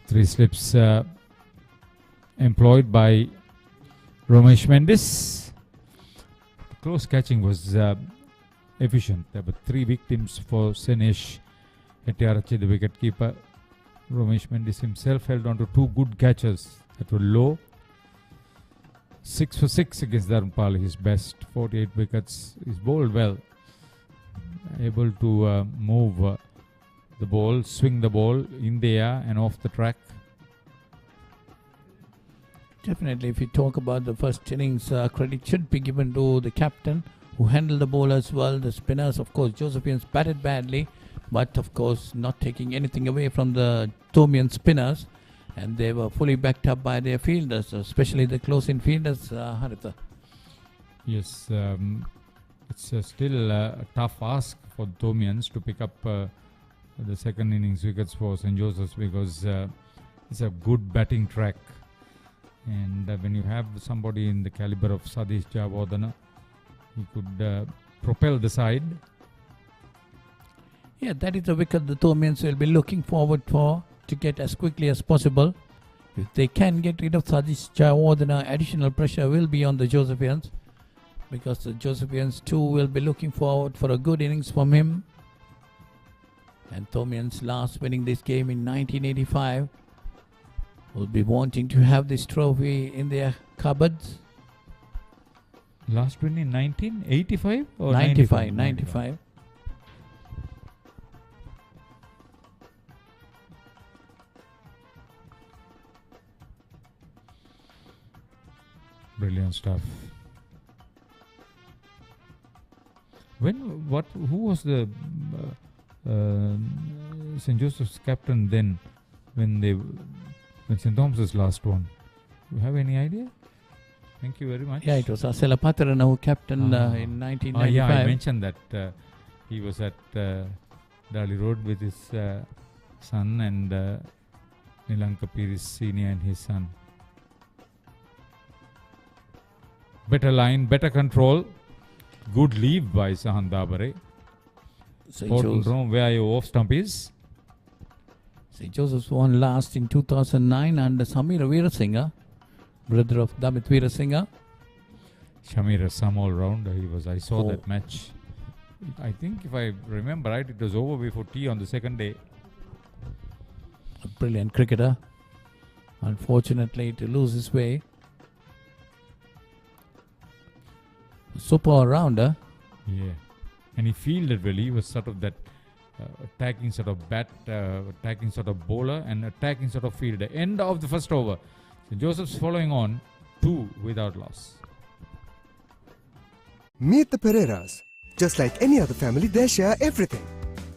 Three slips employed by Romesh Mendis. Close catching was efficient. There were 3 victims for Senesh Hettiarachchi, the wicketkeeper. Romesh Mendis himself held on to 2 good catches that were low. 6 for 6 against Dharmpal, his best. 48 wickets. He's bowled well. Able to move the ball, swing the ball in the air and off the track. Definitely, if you talk about the first innings, credit should be given to the captain, who handled the bowlers well. The spinners, of course, Josephians batted badly, but of course not taking anything away from the Thomian spinners, and they were fully backed up by their fielders, especially the close-in fielders, Haritha. Yes, it's still a tough ask for the Thomians to pick up the second innings wickets for St. Joseph's, because it's a good batting track. And when you have somebody in the caliber of Sadish Jayawardene, he could propel the side. Yeah, that is a wicket the Thomians will be looking forward for to get as quickly as possible. If they can get rid of Sadish Jayawardene, additional pressure will be on the Josephians, because the Josephians too will be looking forward for a good innings from him. And Thomians last winning this game in 1985 will be wanting to have this trophy in their cupboards. Last win in 1985 or 95? 95. Brilliant stuff. Who was the St. Joseph's captain then, when St. Thomas's last one? Do you have any idea? Thank you very much. Yeah, it was Asela Patharana who captained in 1995. Yeah, I mentioned that he was at Dali Road with his son, and Nilanka Piris Senior and his son. Better line, better control. Good leave by Sahan Dabare. Important room where your off stump is. St. Joseph's won last in 2009 under Samira Veerasinghe, brother of Damit Veerasinghe. Shamir, some all rounder. I saw that match. I think if I remember right, it was over before tea on the second day. A brilliant cricketer. Unfortunately, to lose his way. Super all-rounder. Yeah. And he fielded well. He was sort of that attacking sort of bat, attacking sort of bowler and attacking sort of fielder. End of the first over. St. Joseph's following on 2 without loss. Meet the Pereiras. Just like any other family, they share everything.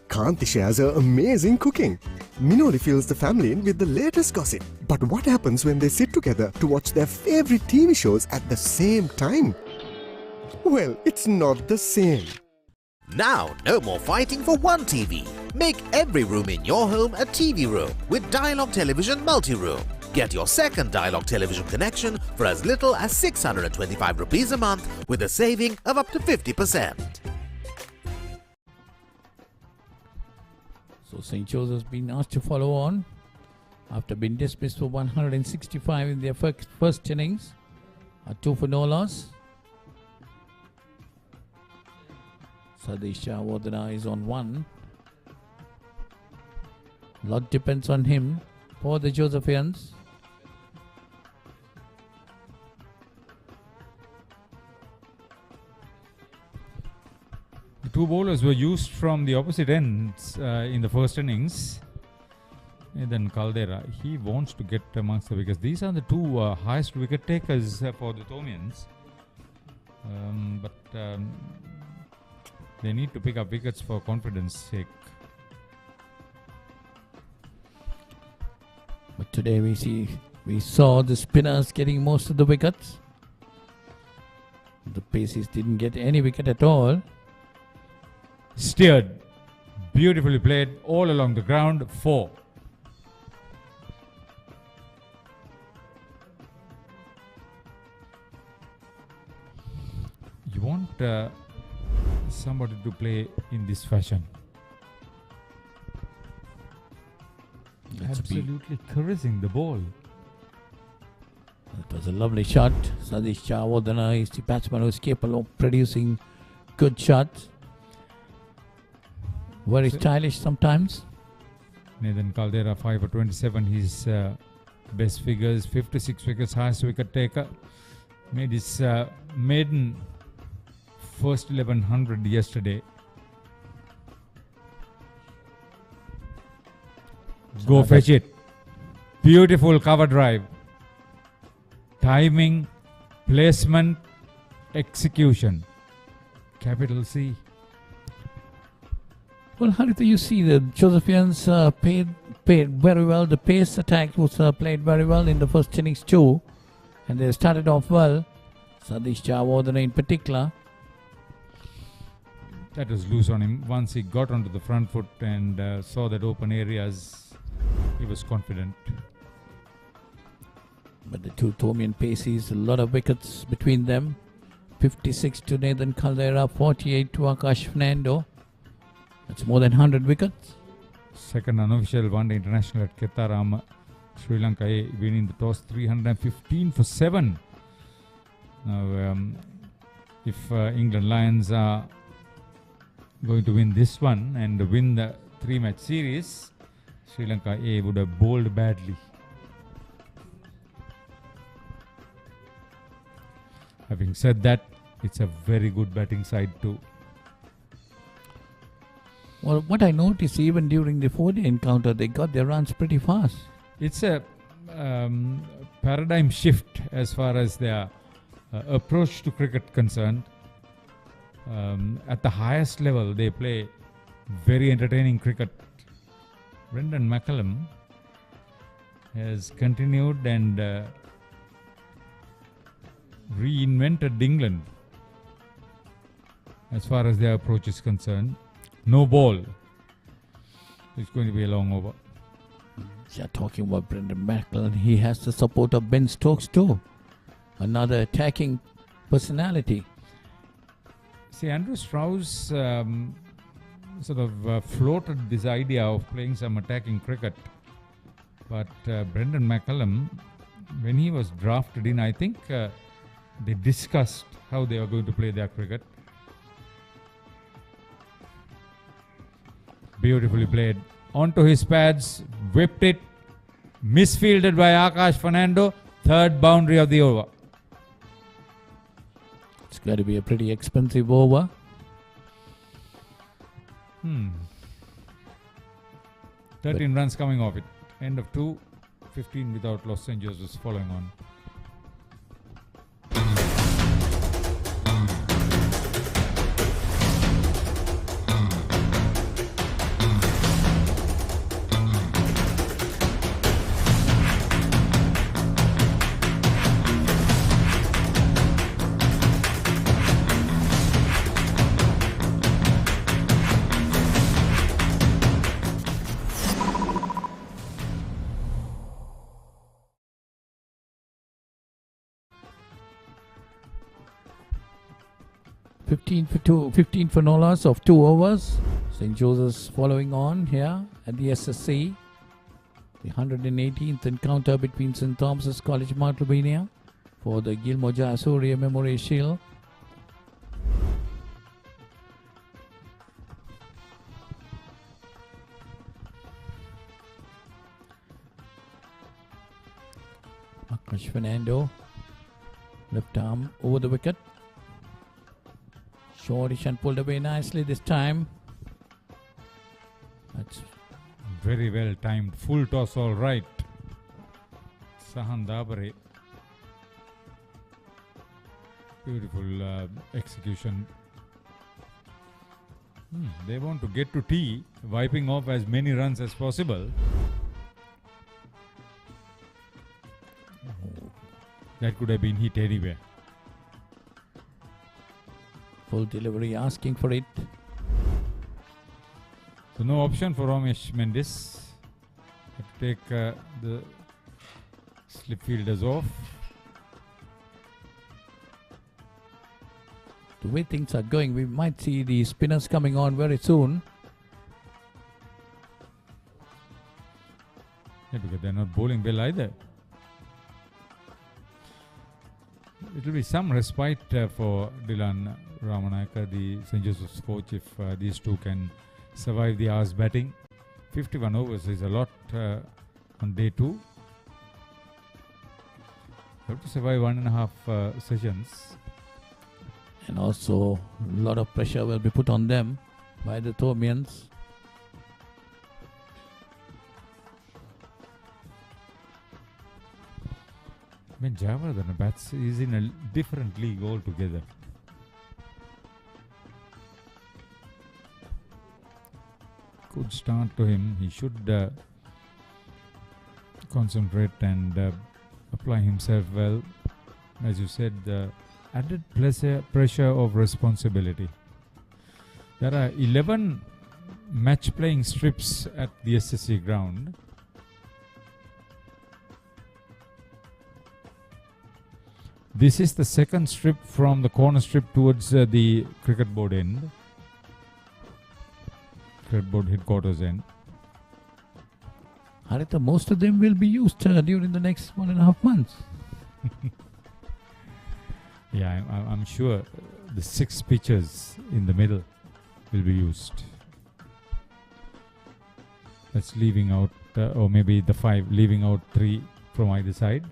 Kanti shares her amazing cooking. Minoli fills the family in with the latest gossip. But what happens when they sit together to watch their favorite TV shows at the same time? Well, it's not the same. Now, no more fighting for one TV. Make every room in your home a TV room with Dialog Television Multi-Room. Get your second Dialog television connection for as little as 625 rupees a month with a saving of up to 50%. So St. Joseph's been asked to follow on after being dismissed for 165 in their first innings. A 2 for no loss. Sadish Jayawardena is on 1. A lot depends on him for the Josephians. The 2 bowlers were used from the opposite ends in the first innings. And then Caldera, he wants to get amongst the wickets. These are the 2 highest wicket takers for the Thomians. But they need to pick up wickets for confidence sake. But today we saw the spinners getting most of the wickets. The paces didn't get any wicket at all. Steered, beautifully played all along the ground. 4. You want somebody to play in this fashion. Absolutely caressing the ball. It was a lovely shot. Sadish Jayawardena is the batsman who is capable of producing good shots. Very stylish sometimes. Nathan Caldera 5 for 27. His best figures, 56 wickets, highest wicket taker. Made his maiden first 1100 yesterday. Go fetch it. Beautiful cover drive. Timing, placement, execution. Capital C. Well, Haritha, you see the Josephians played very well. The pace attack was played very well in the first innings too. And they started off well. Sadish Jayawardena in particular. That was loose on him. Once he got onto the front foot and saw that open areas, he was confident. But the 2 Thomian paces, a lot of wickets between them. 56 to Nathan Caldera, 48 to Akash Fernando. That's more than 100 wickets. Second unofficial one-day international at Kettaram. Sri Lanka winning the toss 315 for 7. Now, if England Lions are going to win this one and win the 3-match series, Sri Lanka A would have bowled badly. Having said that, it's a very good batting side too. Well, what I noticed even during the 4-day encounter, they got their runs pretty fast. It's a paradigm shift as far as their approach to cricket concerned. At the highest level, they play very entertaining cricket. Brendan McCullum has continued and reinvented England as far as their approach is concerned. No ball. It's going to be a long over. Yeah, talking about Brendan McCullum, he has the support of Ben Stokes too. Another attacking personality. See, Andrew Strauss sort of floated this idea of playing some attacking cricket. But Brendan McCullum, when he was drafted in, I think they discussed how they were going to play their cricket. Beautifully played. Onto his pads, whipped it, misfielded by Akash Fernando, third boundary of the over. It's got to be a pretty expensive over. 13 runs coming off it. End of 2, 15 without Los Angeles following on. Fifteen for no loss of 2 overs. St. Joseph's following on here at the SSC. The 118th encounter between St. Thomas's College, Mount Lavinia for the Gilmour Jayasuriya Memorial Shield. Akash Fernando, left arm over the wicket. Shortish and pulled away nicely this time. That's very well timed. Full toss all right. Sahan Dabare. Beautiful execution. They want to get to tee, wiping off as many runs as possible. That could have been hit anywhere. Full delivery, asking for it. So no option for Ramesh Mendes. Have to take the slip fielders off. The way things are going, we might see the spinners coming on very soon. Yeah, because they're not bowling well either. It will be some respite for Dylan Ramanayaka, the St. Joseph's coach, if these two can survive the hour's batting. 51 overs is a lot on day 2. Have to survive 1.5 sessions. And also a lot of pressure will be put on them by the Thormians. When Javardhan bats, he's in a different league altogether. Good start to him. He should concentrate and apply himself well. As you said, the added pressure of responsibility. There are 11 match playing strips at the SSC ground. This is the second strip from the corner strip towards the cricket board end. Cricket board headquarters end. Haritha, most of them will be used during the next 1.5 months. Yeah, I'm sure the 6 pitchers in the middle will be used. That's leaving out, or maybe the 5, leaving out 3 from either side.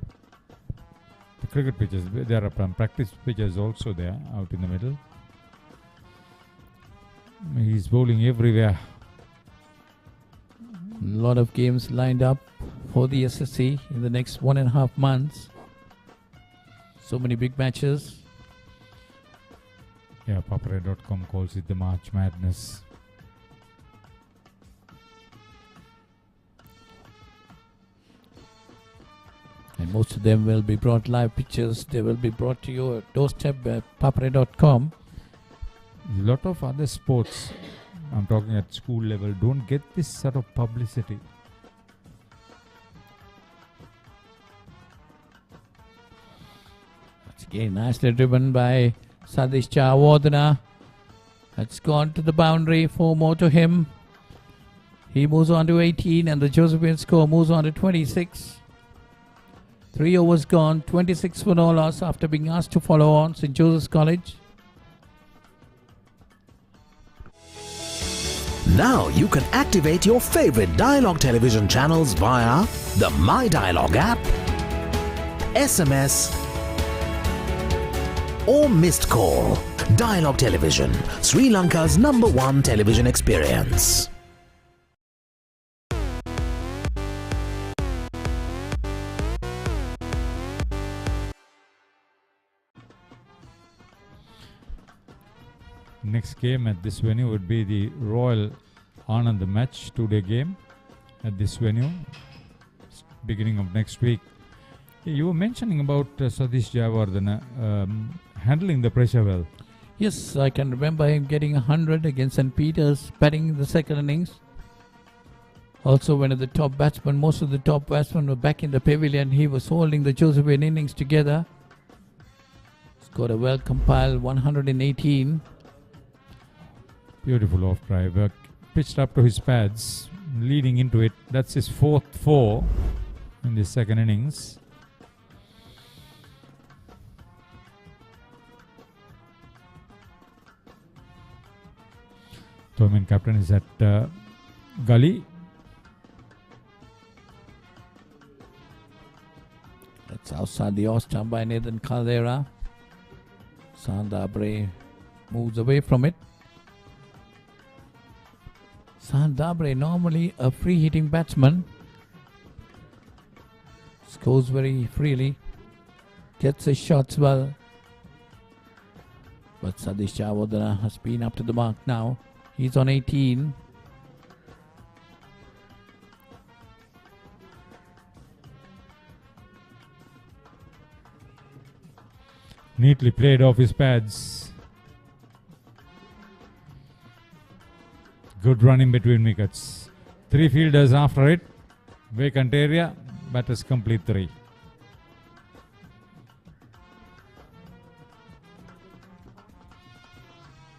The cricket pitches, there are practice pitches also there, out in the middle. He's bowling everywhere. A lot of games lined up for the SSC in the next 1.5 months. So many big matches. Yeah, Papare.com calls it the March Madness. And most of them will be brought live pictures. They will be brought to your doorstep at Papare.com. A lot of other sports, I'm talking at school level, don't get this sort of publicity. Again, nicely driven by Sadish Chawadana. That's gone to the boundary. 4 more to him. He moves on to 18 and the Josephian score moves on to 26. 3 overs gone, 26 for no loss after being asked to follow on St. Joseph's College. Now you can activate your favorite Dialog television channels via the My Dialog app, SMS or missed call. Dialog Television, Sri Lanka's #1 television experience. Next game at this venue would be the Royal Anand match, 2-day game at this venue, beginning of next week. You were mentioning about Sadish Jayawardena handling the pressure well. Yes, I can remember him getting 100 against St. Peter's, batting in the second innings. Also, one of the top batsmen, most of the top batsmen were back in the pavilion. He was holding the Josephian innings together. Scored a well-compiled 118. Beautiful off drive, pitched up to his pads, leading into it. That's his 4th 4 in the second innings. Tournament captain is at Gully. That's outside the off stump by Nathan Caldera. Sandabre moves away from it. Sandabre, normally a free-hitting batsman, scores very freely, gets his shots well. But Sadish Chawadana has been up to the mark now. He's on 18. Neatly played off his pads. Good run in between wickets. 3 fielders after it. Vacant area. Batters complete 3.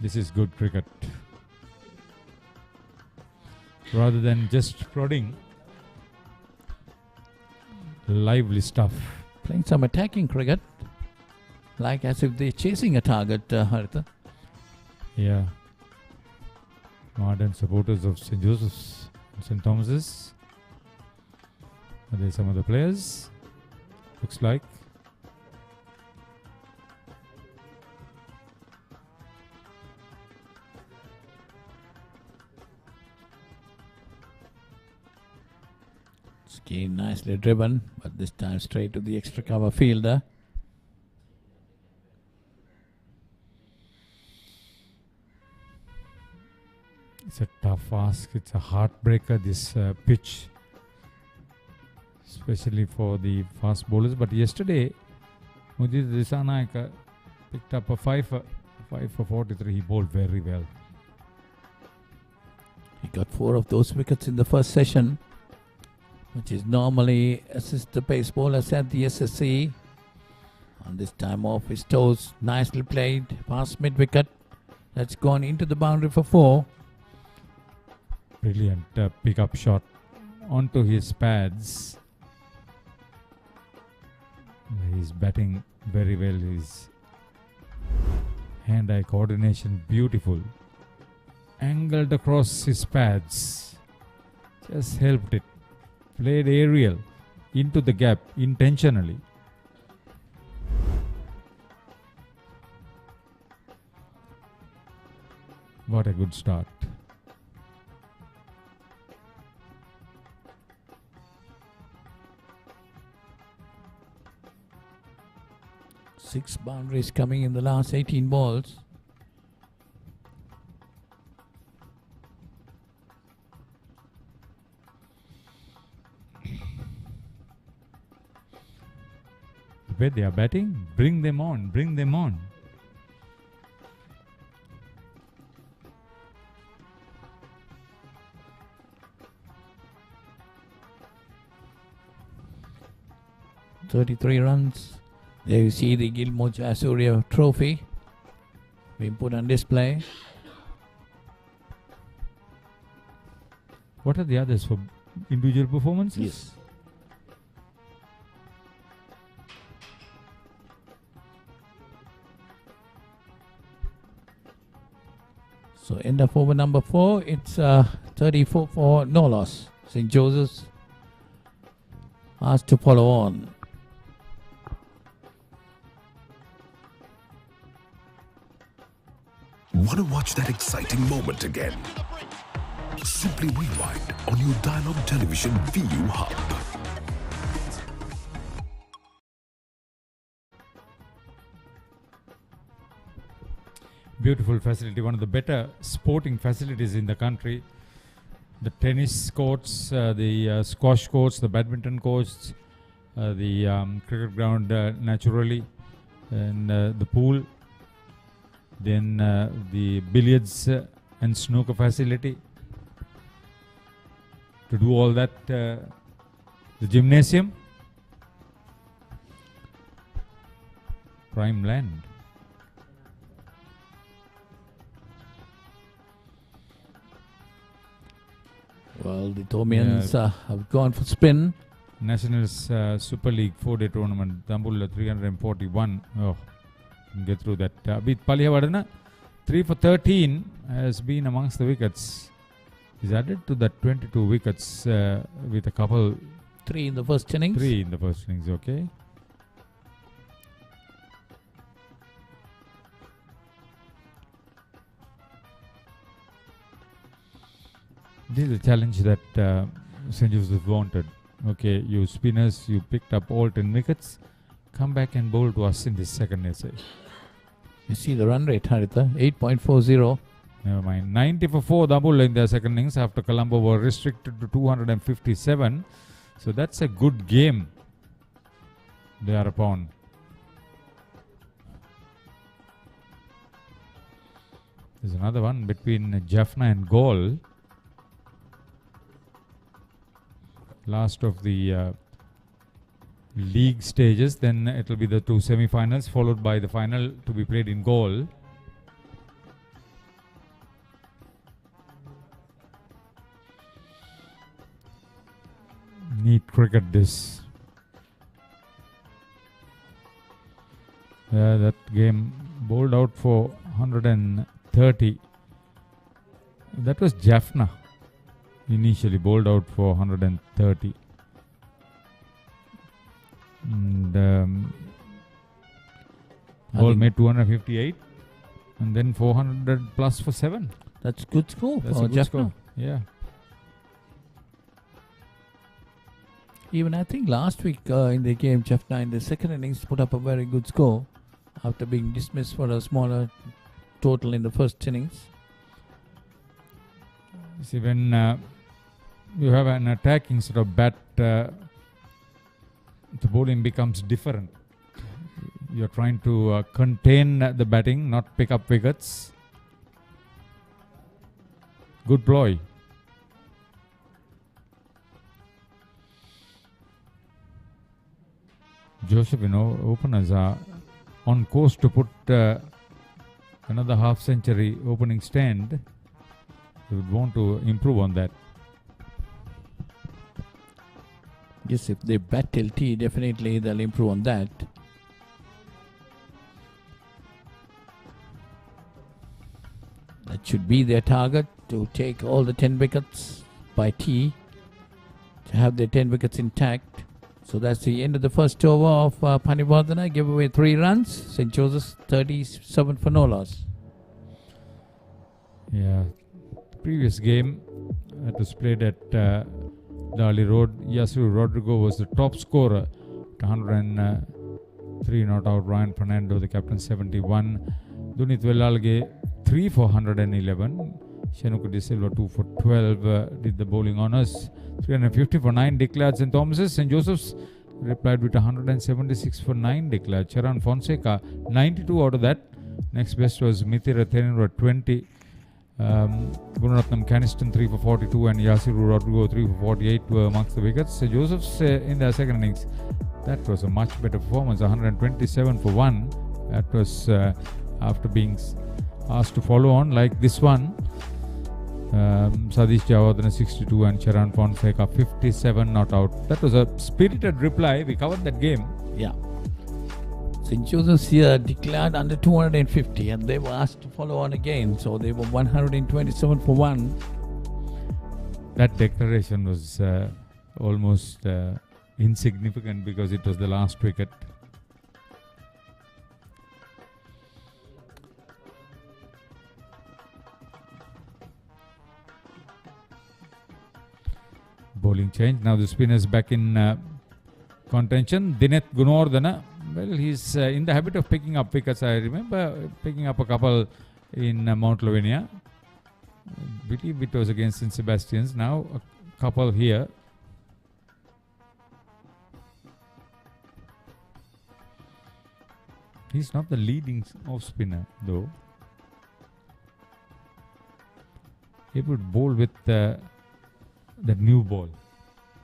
This is good cricket. Rather than just prodding. Lively stuff. Playing some attacking cricket. Like as if they're chasing a target, Haritha. Yeah. Ardent supporters of St. Joseph's and St. Thomas's. Are there some other players? Looks like. Again, nicely driven, but this time straight to the extra cover fielder. It's a tough ask. It's a heartbreaker, this pitch, especially for the fast bowlers. But yesterday, Mudit Disanayaka picked up a 5 for 43. He bowled very well. He got 4 of those wickets in the first session, which is normally assist the pace bowlers at the SSC. And this time off his toes, nicely played, past mid-wicket. That's gone into the boundary for 4. Brilliant pick-up shot onto his pads. He's batting very well. His hand-eye coordination beautiful. Angled across his pads. Just helped it. Played aerial into the gap intentionally. What a good start. Six boundaries coming in the last 18 balls. The way they are batting, bring them on, bring them on. "33 runs There you see the Gilmour Jayasuriya Trophy being put on display. What are the others for individual performances? Yes. So end of over number 4, it's 34 for no loss. St. Joseph's asked to follow on. Want to watch that exciting moment again? Simply rewind on your Dialog Television ViU Hub. Beautiful facility, one of the better sporting facilities in the country. The tennis courts, the squash courts, the badminton courts, the cricket ground naturally, and the pool, then the billiards and snooker facility. To do all that, the gymnasium, prime land. Well, the Tomians have gone for spin. Nationals Super League 4-day tournament, Tambulla 341. Oh, get through that. Abid Palihawardana, 3 for 13 has been amongst the wickets. He's added to that 22 wickets with a couple. 3 in the first innings. 3 in the first innings, okay. This is a challenge that St. Joseph wanted. Okay, you spinners, you picked up all 10 wickets. Come back and bowl to us in this second essay. You see the run rate, Haritha, 8.40. Never mind. 90 for 4 double in their second innings after Colombo were restricted to 257. So that's a good game thereupon. There's another one between Jaffna and Gaul. Last of the league stages, then it will be the 2 semi-finals followed by the final to be played in Gaul. Neat cricket this. That game bowled out for 130. That was Jaffna. Initially bowled out for 130. And Gaul made 258 and then 400 plus for 7. That's good score. That's a good score. Yeah. Even I think last week in the game, Jaffna in the second innings put up a very good score after being dismissed for a smaller total in the first innings. See, when you have an attacking sort of bat, the bowling becomes different. You're trying to contain the batting, not pick up wickets. Good ploy. Joseph, openers are on course to put another half century opening stand. We would want to improve on that. Yes, if they bat till tea, definitely they'll improve on that. That should be their target, to take all the 10 wickets by tea, to have their 10 wickets intact. So that's the end of the first over of Panivardhana. Give away 3 runs. St. Joseph's 37 for no loss. Yeah. Previous game that was played at Dali Road, Yasu Rodrigo was the top scorer, 103 not out. Ryan Fernando, the captain, 71. Dunit Velalge, 3 for 111. Shenuka De Silva, 2 for 12, did the bowling honours. 350 for 9 declared. St. Thomas's. St. Joseph's replied with 176 for 9 declared. Charan Fonseca, 92 out of that. Next best was Mithira Thenura, 20. Gunaratnam Caniston 3 for 42 and Yasiru Rodrigo 3 for 48 were amongst the wickets. St. Joseph's in their second innings That was a much better performance, 127 for 1. That was after being asked to follow on like this one. Sadish Javadana 62 and Charan Fonseca 57 not out. That was a spirited reply. We covered that game. Yeah. St. Joseph's here declared under 250 and they were asked to follow on again. So they were 127 for 1. That declaration was almost insignificant because it was the last wicket. Bowling change. Now the spinner is back in contention. Dinet Gunordana. Well, he's in the habit of picking up wickets. I remember picking up a couple in Mount Lavinia. I believe it was against St. Sebastian's. Now a couple here. He's not the leading off spinner though. He would bowl with the new ball.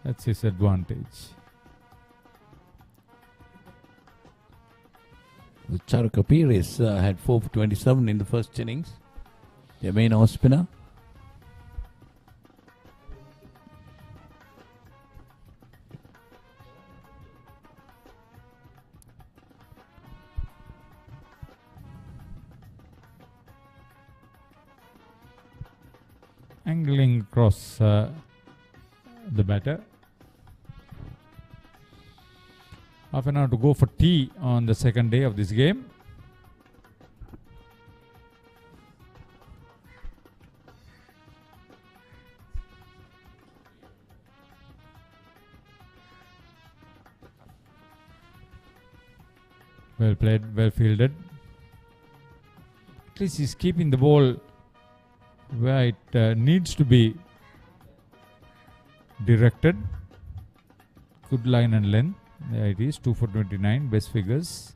That's his advantage. Charaka Pires had 4 for 27 in the first innings. Their main off spinner. Angling across the batter. Half an hour to go for tea on the second day of this game. Well played, well fielded. At least he's keeping the ball where it needs to be directed. Good line and length. There it is, 2 for 29, best figures.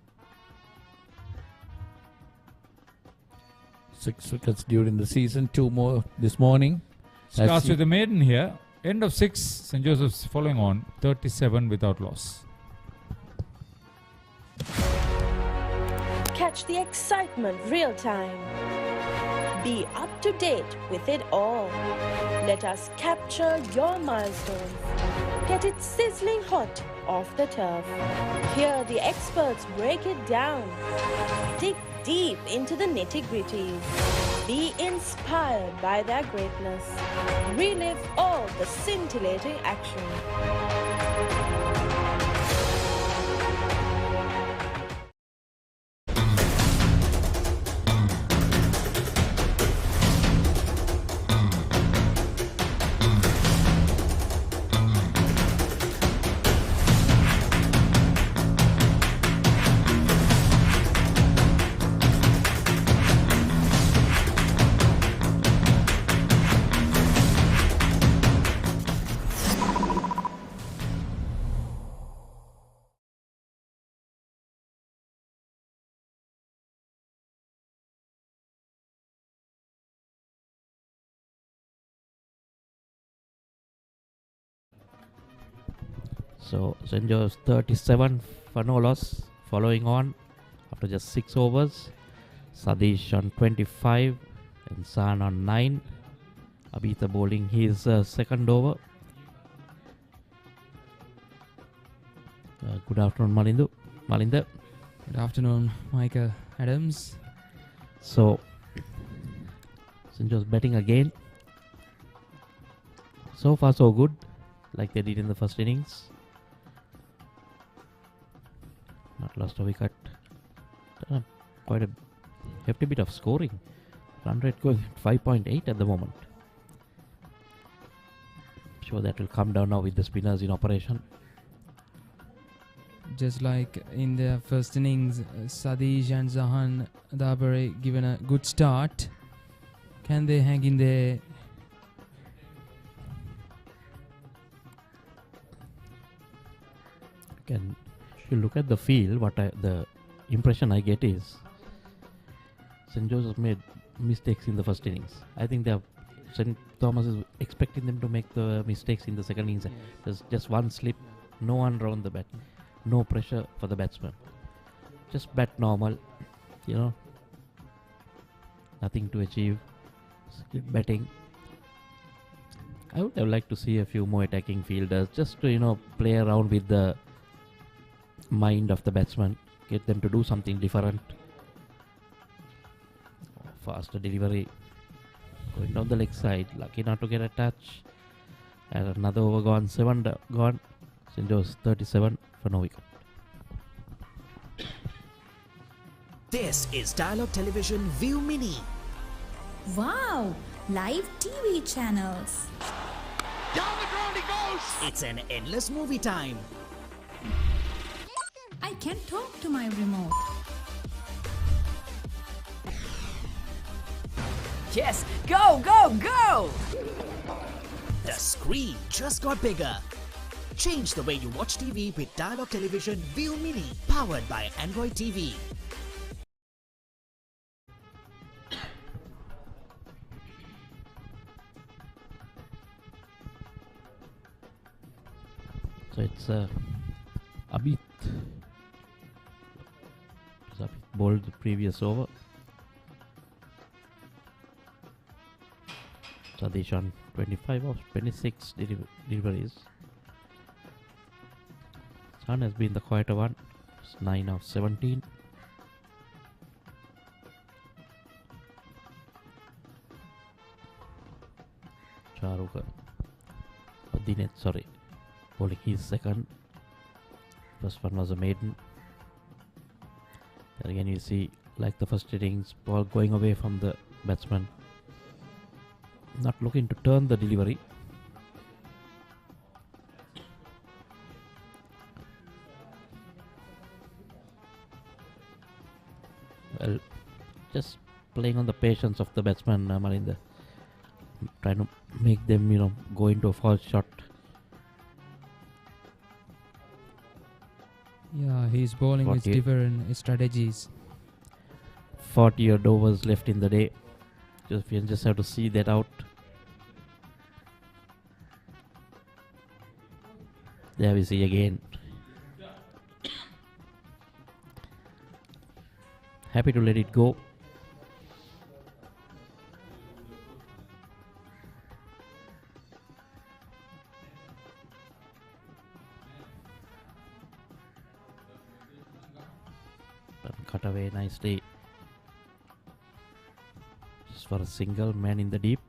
6 wickets during the season, 2 more this morning. Starts with the maiden here. End of 6, St. Joseph's following on, 37 without loss. Catch the excitement real time. Be up to date with it all. Let us capture your milestones. Get it sizzling hot off the turf. Hear the experts break it down. Dig deep into the nitty-gritties. Be inspired by their greatness. Relive all the scintillating action. So St. Joseph's 37 for no loss, following on after just 6 overs. Sadish on 25 and San on 9. Abhita bowling his second over. Good afternoon, Malinder. Good afternoon, Michael Adams. So St. Joseph's batting again. So far so good, like they did in the first innings. Not lost a wicket. Quite a hefty bit of scoring. Run rate going at 5.8 at the moment. Sure that will come down now with the spinners in operation. Just like in the first innings, Sadish and Zahan Dabare given a good start. Can they hang in there? If you look at the field, the impression I get is St. Joseph's made mistakes in the first innings. I think St. Thomas is expecting them to make the mistakes in the second innings. There's just one slip, no one round the bat. no pressure for the batsman. Just bat normal, you know, nothing to achieve. Skip batting. I would have liked to see a few more attacking fielders just to, you know, play around with the mind of the batsman, get them to do something different. Faster delivery, going down the leg side, lucky not to get a touch. And another over gone, 7 gone. St. Joe's 37 for no wicket. This is Dialog Television ViU Mini. Wow, live TV channels. Down the ground he goes! It's an endless movie time. I can talk to my remote. Yes, go, go, go! The screen just got bigger. Change the way you watch TV with Dialog Television ViU Mini, powered by Android TV. So it's Abid. Abid bowled the previous over. Sadish on 25 of 26 deliveries. Sun has been the quieter one. It's 9 of 17. Charuka. Dinet, sorry. Bowling his second. First one was a maiden. Then again you see, like the first innings, ball going away from the batsman. Not looking to turn the delivery. Well, just playing on the patience of the batsman, Malinda. Trying to make them, you know, go into a false shot. Yeah, his bowling is different strategies. 40 odd overs left in the day. You just have to see that out. There we see again. Happy to let it go. Cut away nicely. Just for a single, man in the deep.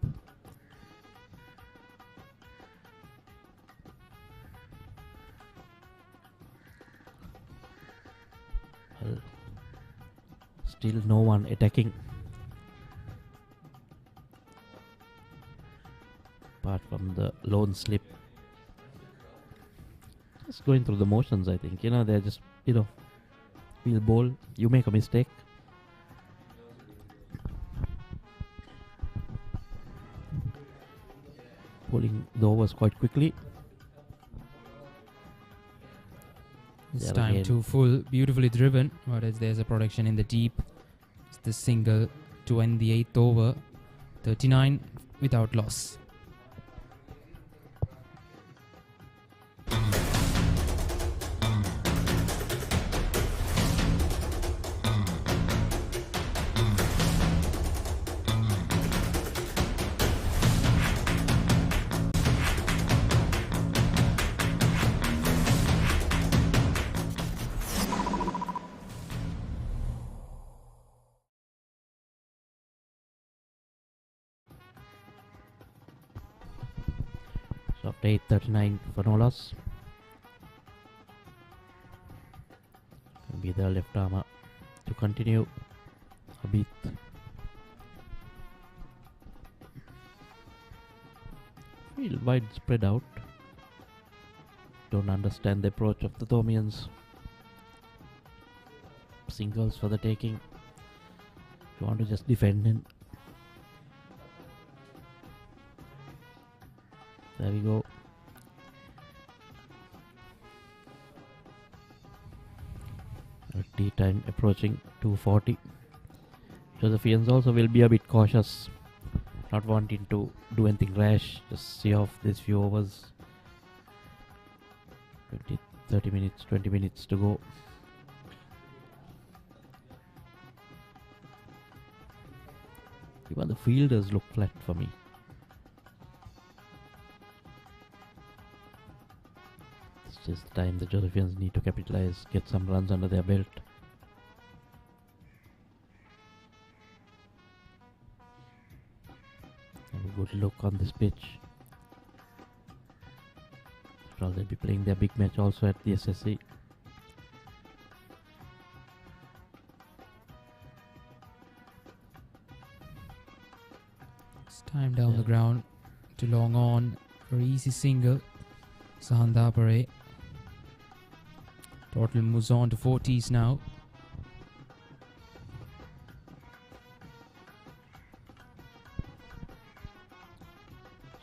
Well, still no one attacking. Apart from the lone slip. Just going through the motions, I think. You know, they're just, you know, we'll bowl, you make a mistake. Bowling the overs quite quickly. It's time to full, beautifully driven. Whereas there's a protection in the deep. It's the single to end the 8th over. 39 without loss. So after 8:39 for no loss. Can be the left armour to continue. Abid. Feel wide spread out. Don't understand the approach of the Thomians. Singles for the taking. You want to just defend him. There we go. Tea time approaching 2:40. Josephians also will be a bit cautious, not wanting to do anything rash. Just see off these few overs. 30 minutes, 20 minutes to go. Even the fielders look flat for me. It's just the time the Josephians need to capitalize, get some runs under their belt. Have a good look on this pitch. After all, they'll be playing their big match also at the SSC. Time down the ground to long on for easy single. Papare. Total moves on to 40s now.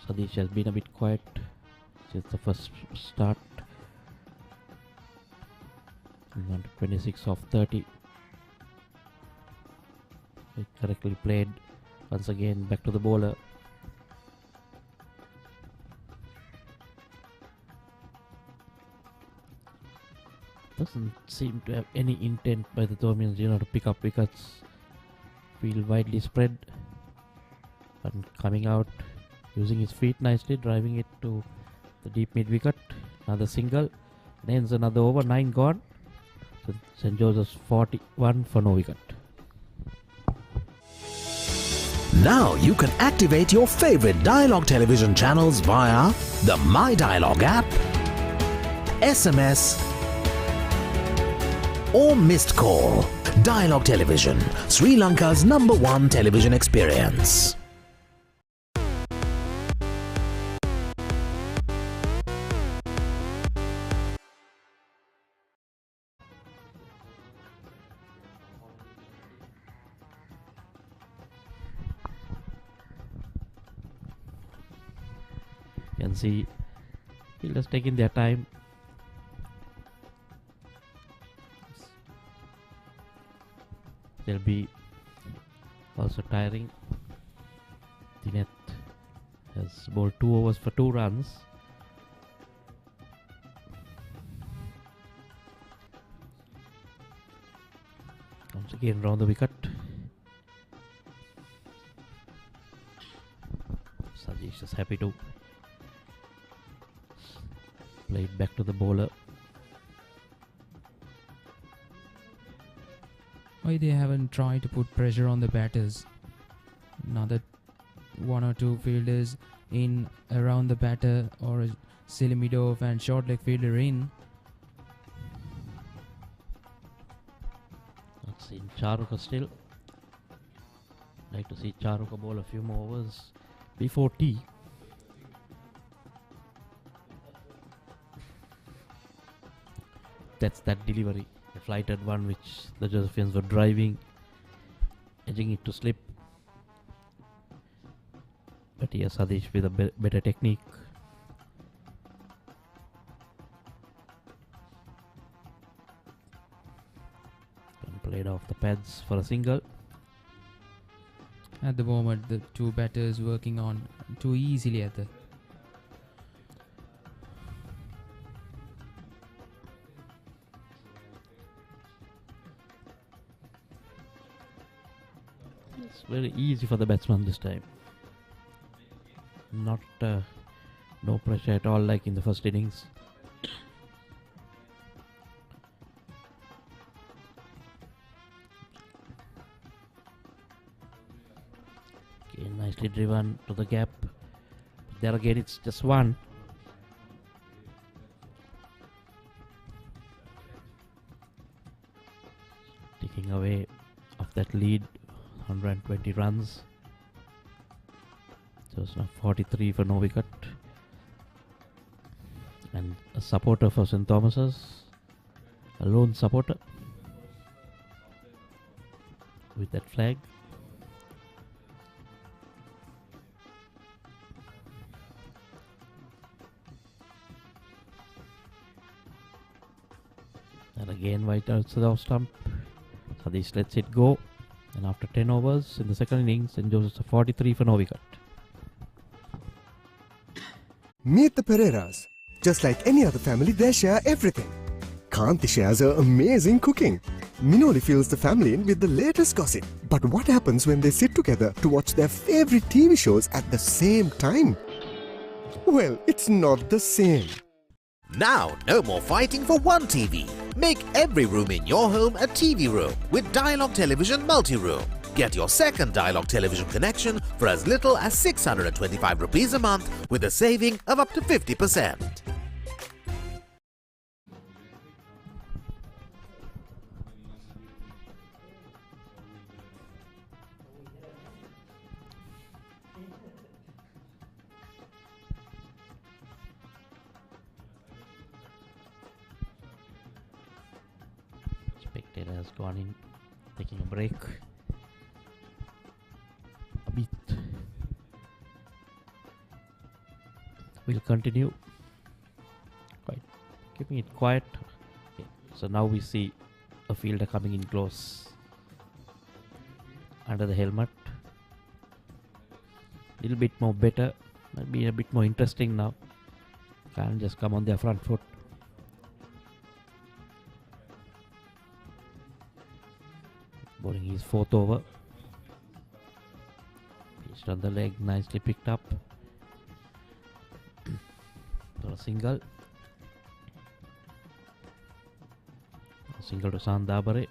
Sadish has been a bit quiet since the first start. He's on to 26 off 30. He correctly played. Once again, back to the bowler. Doesn't seem to have any intent by the Thormians, to pick up wickets. Field widely spread. But coming out, using his feet nicely, driving it to the deep mid wicket. Another single. And ends another over. 9 gone. So St. Joseph's 41 for no wicket. Now you can activate your favorite Dialog television channels via the My Dialog app, SMS, or missed call. Dialog Television, Sri Lanka's #1 television experience. You can see fielders taking their time. They'll be also tiring. Dinet has bowled 2 overs for 2 runs. Comes again round the wicket. Sajesh is happy to play it back to the bowler. Why they haven't tried to put pressure on the batters? Another 1 or 2 fielders in around the batter, or a silly mid-off and short leg fielder in. Not seen Charuka still. Like to see Charuka bowl a few more overs before tea. That's that delivery, the flighted one which the Josephians were driving, edging it to slip. But here Sadish with a better technique. And played off the pads for a single. At the moment, the 2 batters working on too easily at the very easy for the batsman this time. Not no pressure at all like in the first innings. Okay, nicely driven to the gap. There again it's just 1. Taking away of that lead. 120 runs. So it's now 43 for no wicket. And a supporter for St. Thomas's. A lone supporter. With that flag. And again white outside the off stump. Sadish lets it go. And after 10 overs in the second innings, St. Joseph's 43 for no wicket. Meet the Pereiras. Just like any other family, they share everything. Kanti shares her amazing cooking. Minoli fills the family in with the latest gossip. But what happens when they sit together to watch their favorite TV shows at the same time? Well, it's not the same. Now, no more fighting for one TV. Make every room in your home a TV room with Dialog Television Multi-Room. Get your second Dialog Television connection for as little as 625 rupees a month with a saving of up to 50%. Spectator has gone in, taking a break. A bit. We'll continue. Keeping it quiet. Okay. So now we see a fielder coming in close. Under the helmet. Little bit more better. Might be a bit more interesting now. Can't just come on their front foot. Bowling his fourth over. Pitched on the leg, nicely picked up. For a single. A single to Sandabare.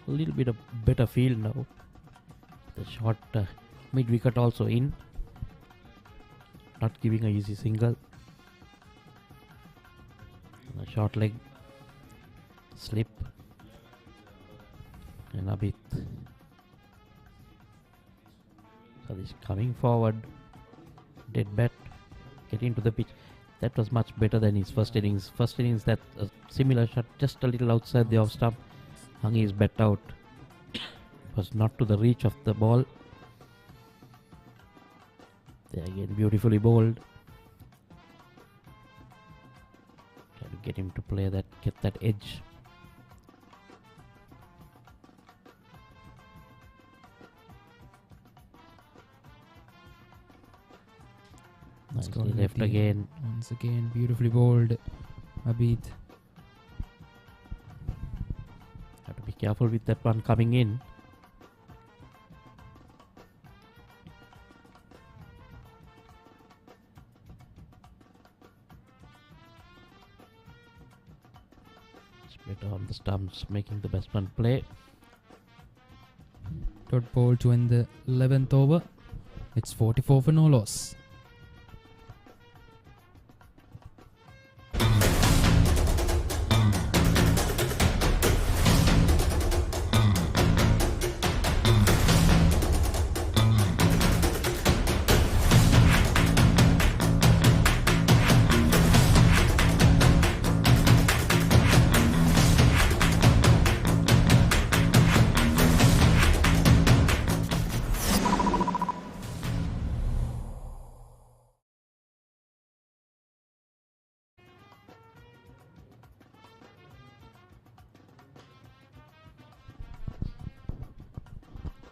A little bit of better field now. The short mid wicket also in. Not giving a easy single. And a short leg slip. And a bit. So this coming forward. Dead bat. Getting to the pitch. That was much better than his first innings. First innings, that similar shot just a little outside the off stump. Hung his bat out. Was not to the reach of the ball. There again, beautifully bowled. Try to get him to play that, get that edge. Nicely left again. Once again, beautifully bowled. Abid. Have to be careful with that one coming in. Split on the stumps, making the batsman play. Dot ball to end the 11th over. It's 44 for no loss.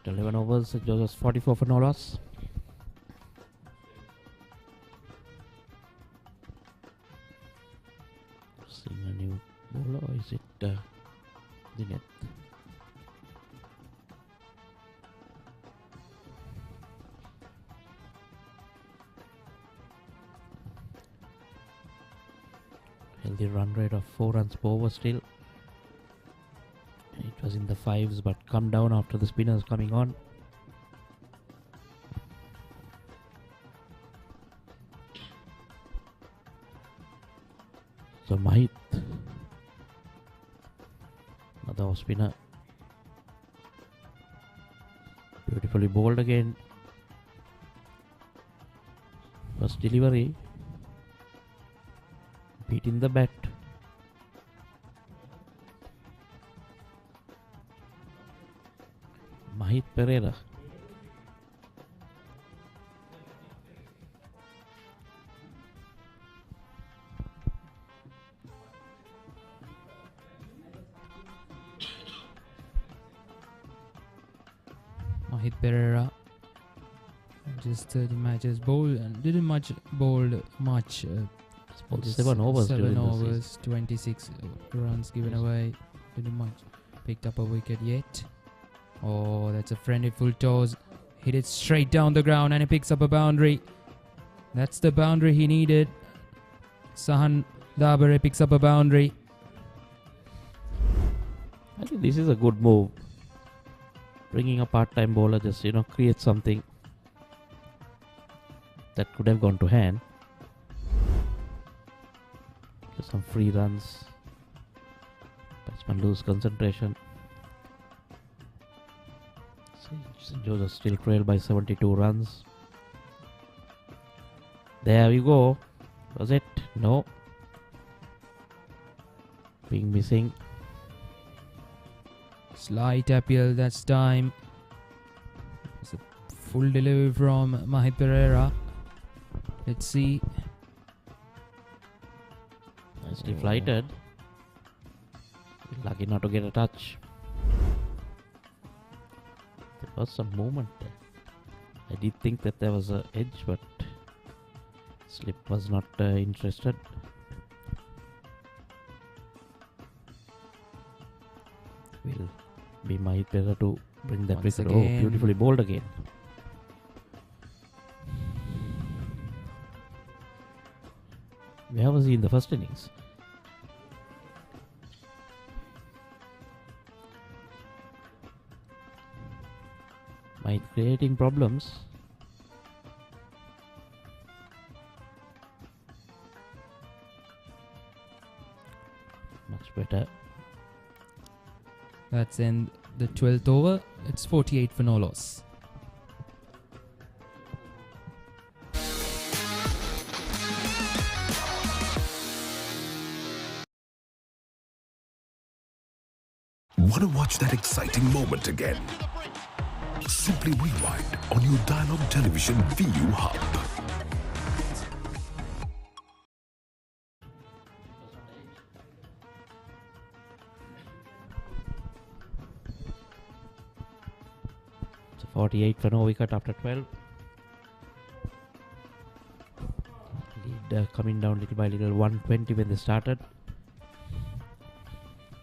At 11 overs, it was 44 for no loss. Seeing a new bowler, or is it Dinet? Healthy run rate of 4 runs per over still. It was in the 5s, but come down after the spinners coming on. So Mahit, another off spinner, beautifully bowled again. First delivery, beating the bat. Mahit Pereira. Mahit Pereira. Just 30 matches bowled and didn't bowled much. Just 7 overs. 7 overs, 26 runs given away. Didn't much. Picked up a wicket yet. Oh, that's a friendly full toss. Hit it straight down the ground and he picks up a boundary. That's the boundary he needed. Sahan Dabare picks up a boundary. I think this is a good move. Bringing a part-time bowler, just create something that could have gone to hand. Just some free runs. Batsman lose concentration. St. Joseph still trailed by 72 runs. There we go. Was it? No. Being missing. Slight appeal that's time. It's a full delivery from Mahit Pereira. Let's see. Nicely flighted. Lucky not to get a touch. There was some movement there. I did think that there was an edge, but slip was not interested. Will be Mahit Pereira to bring that Once wicket. again. Oh, beautifully bowled again. Where was he in the first innings? Mahit creating problems. Much better. That's in the 12th over. It's 48 for no loss. Want to watch that exciting moment again? Simply rewind on your Dialog Television ViU Hub. So 48 for no wicket after 12. Lead coming down little by little. 120 when they started.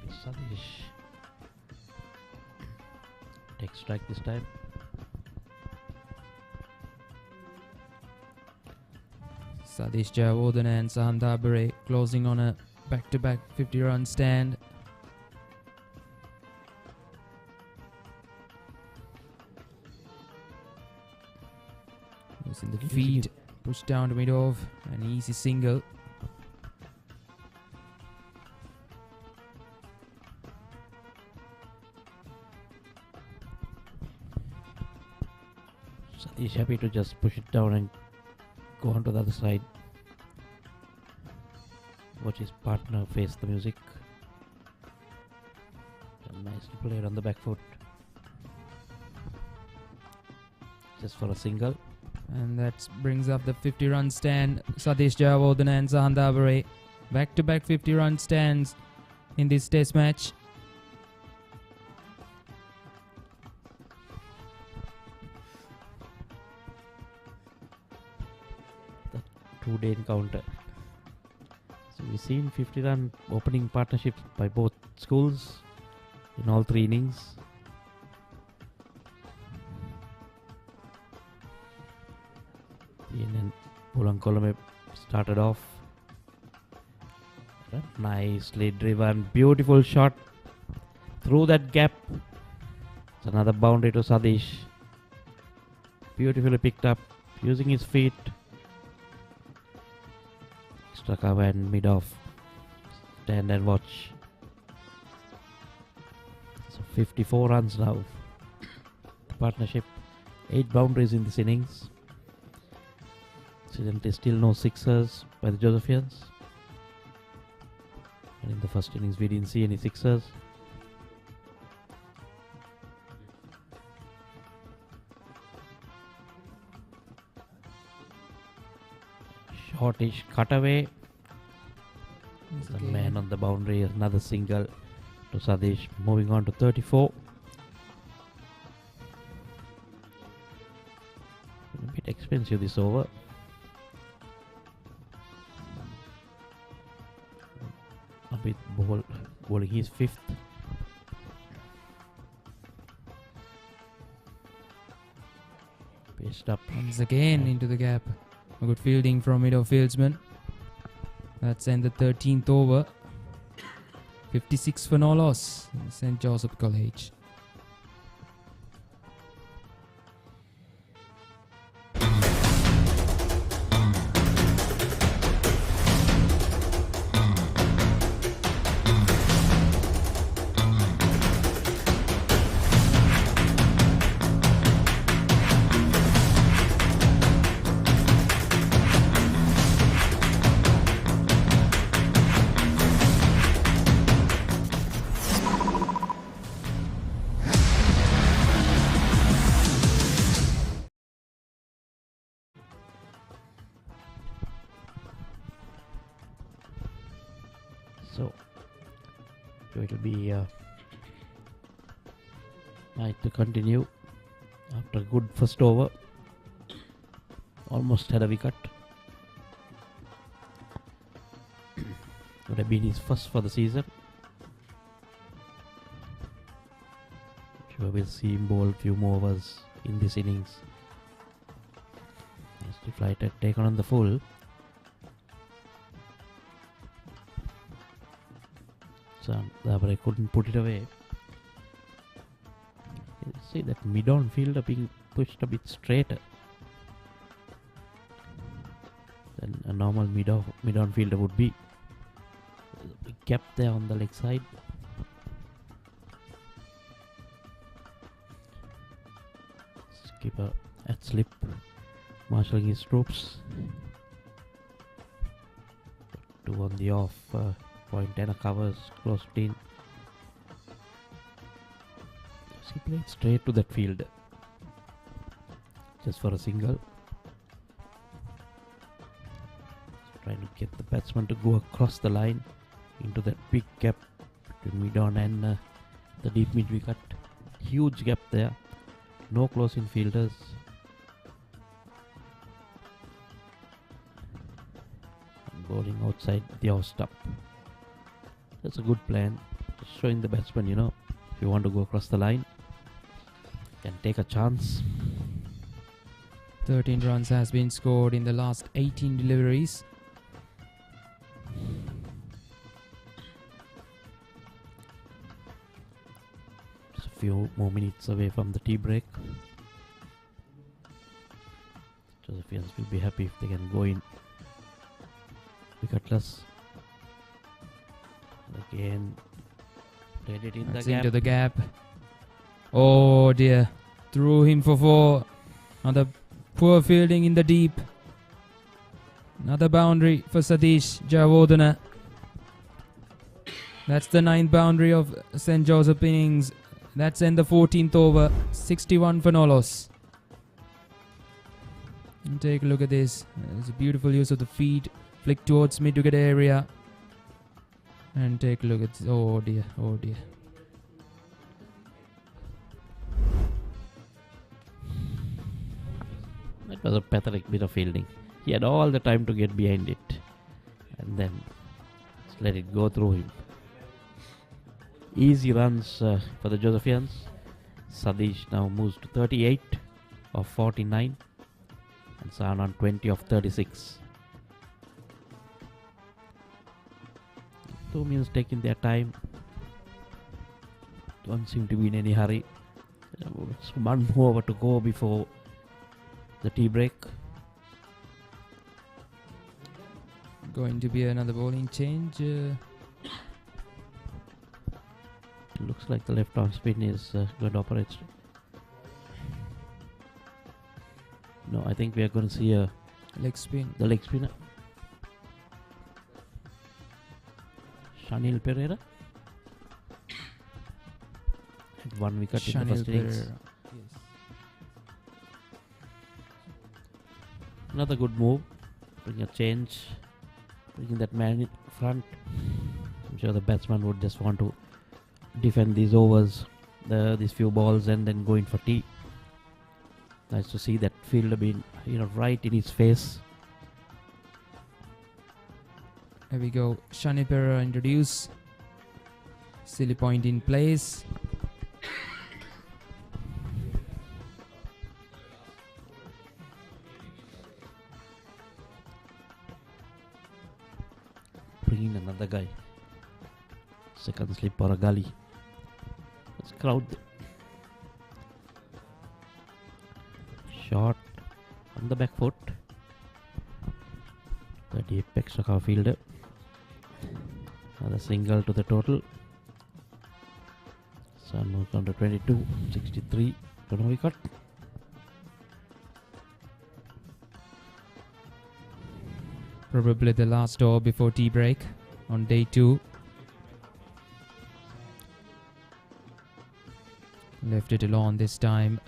Sadish takes strike this time. Sadish Jayawardene and Sahan Dabare closing on a back-to-back 50-run stand. Using the feet, pushed down to mid-off, an easy single. Sadish happy to just push it down and go on to the other side. Watch his partner face the music. And nicely played on the back foot. Just for a single. And that brings up the 50-run stand. Sadish Jayawardene and Sahan Dabare back-to-back 50-run stands in this test match. The two-day encounter. So we've seen 50-run opening partnerships by both schools in all 3 innings. And Colombo started off. Nicely driven, beautiful shot through that gap. It's another boundary to Sadish. Beautifully picked up using his feet. Extra cover and mid off. Stand and watch. So 54 runs now. The partnership, 8 boundaries in this innings. Incidentally, still no sixers by the Josephians. And in the first innings, we didn't see any sixers. Shortish cutaway. The man on the boundary, another single to Sadish. Moving on to 34. bit expensive this over. A bit bowling his 5th. Paced up. Once again into the gap. A good fielding from mid-off fieldsman. That's in the 13th over. 56 for no loss in St. Joseph College. So it will be night to continue after a good first over. Almost had a wicket. Would have been his first for the season. Sure, we'll see him bowl a few more overs in this innings. As the flight had taken on the full. So Papare couldn't put it away. You see that mid-on fielder being pushed a bit straighter than a normal mid-on fielder would be. There's a big gap there on the leg side. Skipper at slip, marshalling his troops. 2 on the off. Point 10 covers, close 15. He played straight to that field. Just for a single. Trying to get the batsman to go across the line into that big gap between mid-on and the deep mid wicket. Huge gap there. No close-in fielders. Bowling outside the off stump. That's a good plan. Just showing the batsman, if you want to go across the line, can take a chance. 13 runs has been scored in the last 18 deliveries. Just a few more minutes away from the tea break. Josephians will be happy if they can go in wicketless. Again, played it in That's the gap. into the gap. Oh dear. Threw him for 4. Another poor fielding in the deep. Another boundary for Satish Jayawardena. That's the 9th boundary of St. Joseph innings. That's in the 14th over. 61 for no loss. And take a look at this. It's a beautiful use of the feet. Flick towards mid-wicket area. And take a look at this. Oh dear, oh dear. It was a pathetic bit of fielding. He had all the time to get behind it. And then just let it go through him. Easy runs for the Josephians. Sadish now moves to 38 of 49. And San on 20 of 36. 2 minutes taking their time. Don't seem to be in any hurry. It's 1 more over to go before the tea break. Going to be another bowling change. Looks like the left arm spin is going to operate. No, I think we are going to see a leg spin. The leg spinner. Shanil Pereira. Had 1 wicket in the first innings. Yes. Another good move. Bring a change. Bringing that man in front. I'm sure the batsman would just want to defend these overs, these few balls, and then go in for tea. Nice to see that fielder being, right in his face. Here we go. Shani Pereira introduce. Silly point in place. Bringing another guy. Second slip or a gully. Let's crowd. Shot on the back foot. The deep extra fielder. Another single to the total. Sun moves on to 22, 63. Don't know wicket. Probably the last over before tea break on day 2. Left it alone this time.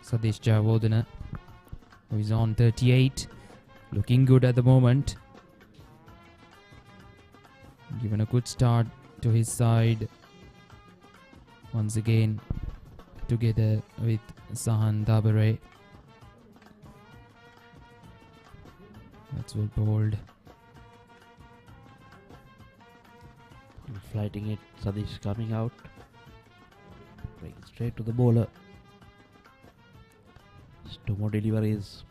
Sadish Jayawardena, who is on 38. Looking good at the moment. Given a good start to his side. Once again, together with Sahan Dabare. That's well bowled. Flighting it, Sadish coming out. Bring straight to the bowler. Just 2 more deliveries.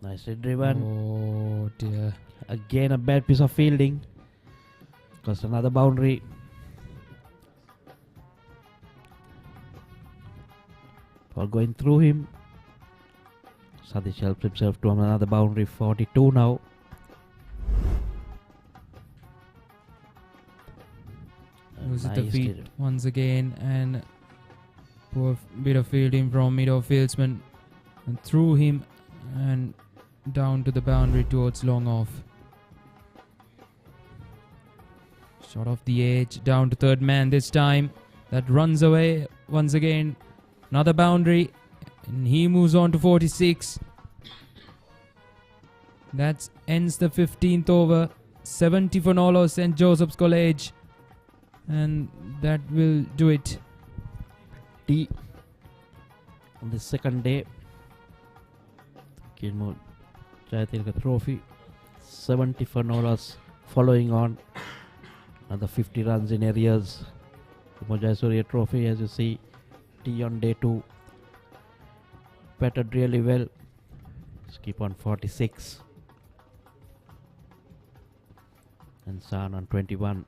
Nicely driven. Oh dear. Again a bad piece of fielding. Cost another boundary. For going through him. Sadish helps himself to another boundary. 42 now. Loses the feet once again, and poor bit of fielding from mid-off fieldsman, and threw him and down to the boundary towards long off. Shot off the edge, down to third man this time. That runs away once again. Another boundary, and he moves on to 46. That ends the 15th over. 70 for Nolo St. Joseph's College. And that will do it. T on the second day. Gilmour Jayasuriya Trophy. 70 for Nolas. Following on. Another 50 runs in arrears. Gilmour Jayasuriya Trophy, as you see. T on day 2. Batted really well. Skip on 46. And San on 21.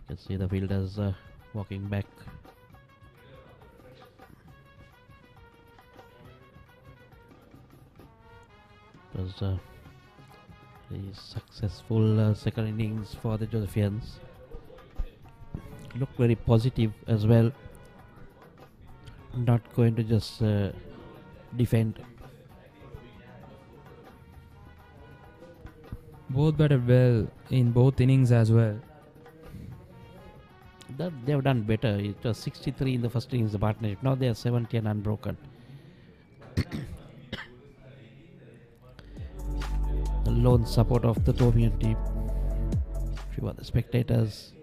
You can see the fielders walking back. It was a successful second innings for the Josephians. Looked very positive as well. Not going to just defend. Both batted well in both innings as well. They have done better. It was 63 in the first innings, the partnership. Now they are 70 and unbroken. The lone support of the Tomian team. Few other spectators.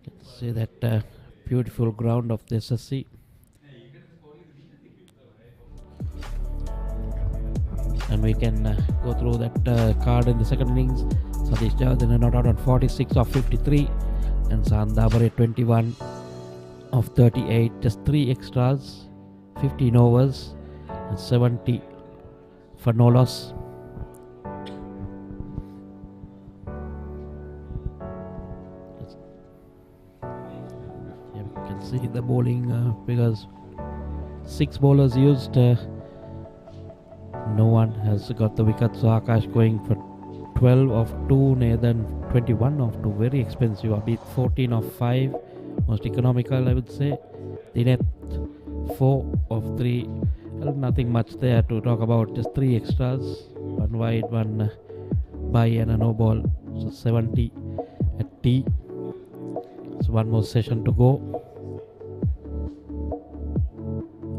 You can see that beautiful ground of the SSC. And we can go through that card in the second innings. Sadish Jayawardena not out on 46 of 53, and Sandabare 21 of 38. Just 3 extras, 15 overs, and 70 for no loss. Yeah, we can see the bowling because 6 bowlers used. No one has got the wicket, so Akash going for 12 of 2, Nathan 21 of 2, very expensive. Abid 14 of 5, most economical I would say. Dinet 4 of 3, well, nothing much there to talk about, just 3 extras, 1 wide, 1 by and a no ball, so 70 at T. So 1 more session to go.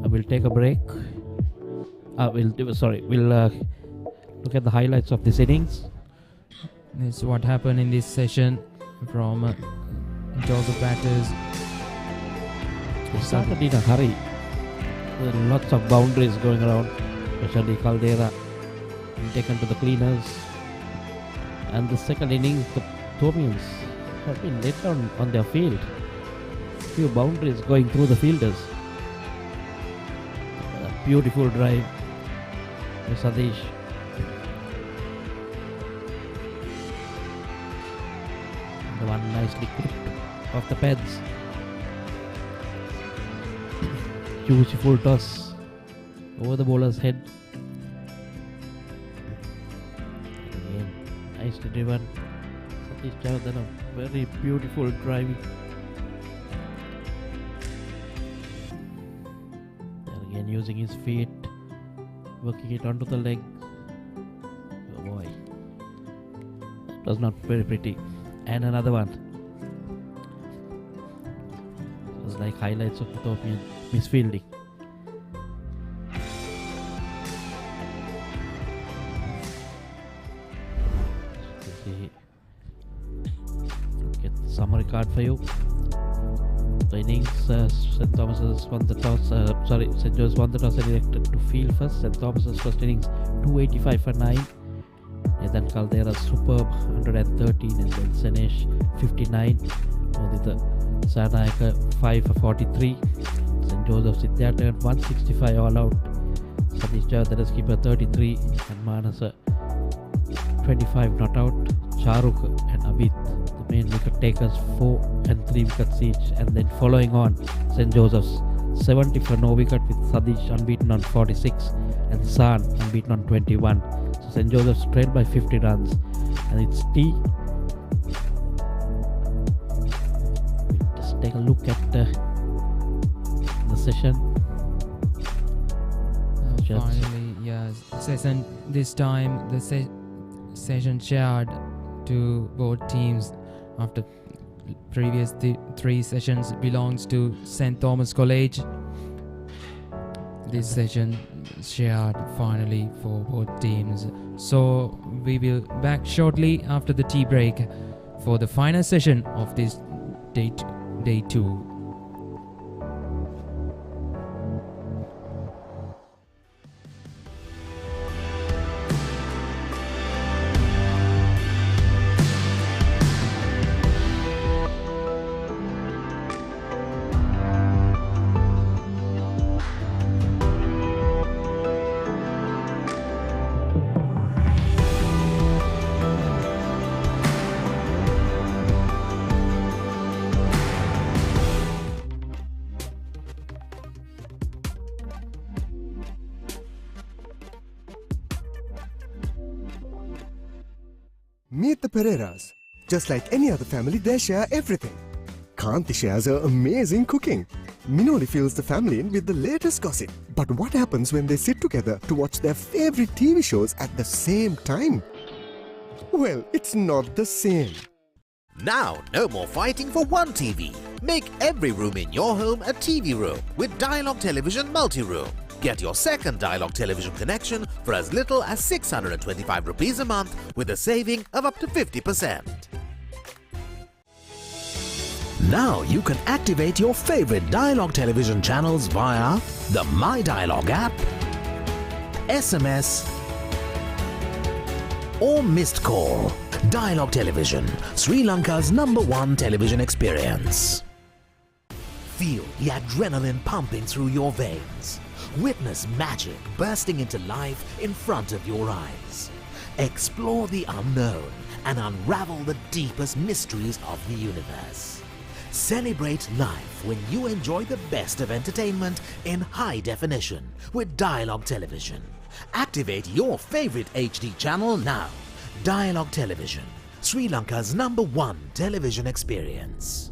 I will take a break. We'll look at the highlights of this innings. This is what happened in this session from Joseph batters. It started in a hurry. There are lots of boundaries going around, especially Caldera taken to the cleaners. And the second innings, the Thomians have been let down on their field. Few boundaries going through the fielders. A beautiful drive by Sadish. The one nicely clipped off the pads. Beautiful toss over the bowler's head. Again, nicely driven. Satish Javadana, very beautiful driving. And again, using his feet, working it onto the leg. Oh boy, that was not very pretty. And another one. It was like highlights of Ethiopian misfielding. Get the summary card for you. The innings, St. Thomas has won the toss. St. Joe's won the toss and elected to field first. St. Thomas's first innings 285 for 9. And then Caldera superb 113, and then Senesh 59. Nodita Sanayaka 5 for 43. St. Joseph Siddhartha at 165 all out. Satish Javadana keeper 33, and Manasa 25 not out. Charuk and Abid, the main wicket takers, 4 and 3 wickets each. And then following on, St. Joseph's 70 for no wicket with Sadish unbeaten on 46 and San unbeaten on 21. So St. Joseph's trailed by 50 runs, and it's tea. We'll just take a look at the session. Finally, yes, session this time the session shared to both teams after previous 3 sessions belongs to St. Thomas College. This session shared finally for both teams. So we will back shortly after the tea break for the final session of this day 2. Meet the Pereiras. Just like any other family, they share everything. Kanti shares her amazing cooking. Minoli fills the family in with the latest gossip. But what happens when they sit together to watch their favorite TV shows at the same time? Well, it's not the same. Now, no more fighting for one TV. Make every room in your home a TV room with Dialog Television Multi-Room. Get your second Dialog television connection for as little as 625 rupees a month with a saving of up to 50%. Now you can activate your favorite Dialog television channels via the My Dialog app, SMS or missed call. Dialog Television, Sri Lanka's #1 television experience. Feel the adrenaline pumping through your veins. Witness magic bursting into life in front of your eyes. Explore the unknown and unravel the deepest mysteries of the universe. Celebrate life when you enjoy the best of entertainment in high definition with Dialog Television. Activate your favorite HD channel now. Dialog Television, Sri Lanka's #1 television experience.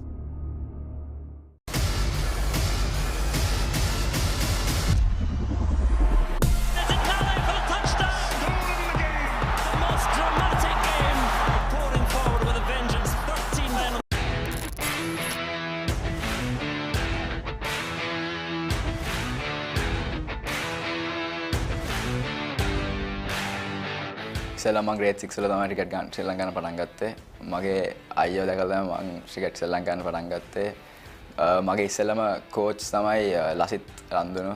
ඉස්සෙල්ලා මම grade 6 වල තමයි cricket ගන්න ශ්‍රී ලංකාවේ පටන් ගත්තේ. මගේ අයියෝ දැකලා තමයි මම ක්‍රිකට් ශ්‍රී ලංකාවේ පටන් ගත්තේ. මගේ ඉස්සෙල්ලාම coach තමයි ලසිත් රන්දුනු.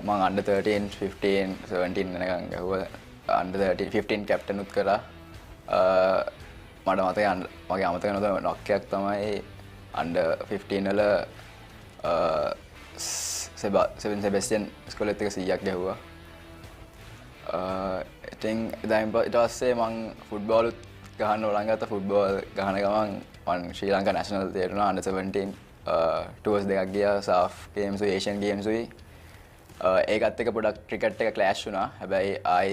මම under 13, 15, 17 වෙනකන් ගහුවා. under 13, 15 captain උත් කරා. මට මතකයි මගේ අමතක නොදැන නොක්කයක් තමයි under 15 වල සෙබන් සෙබස්ටියන් ස්කෝලෙත් එක 100ක් ගැහුවා. ඉතින් ඊට පස්සේ මම ෆුට්බෝල් ගහන්න පටන් ගත්තා. ෆුට්බෝල් ගහන ගමන් මම ශ්‍රී ලංකා නැෂනල් තියුණා under 17 ටූර්ස් දෙකක් ගියා. SAF games උයි Asian games උයි. ඒකත් එක්ක පොඩක් ක්‍රිකට් එක ක්ලෑෂ් වුණා. හැබැයි ආයි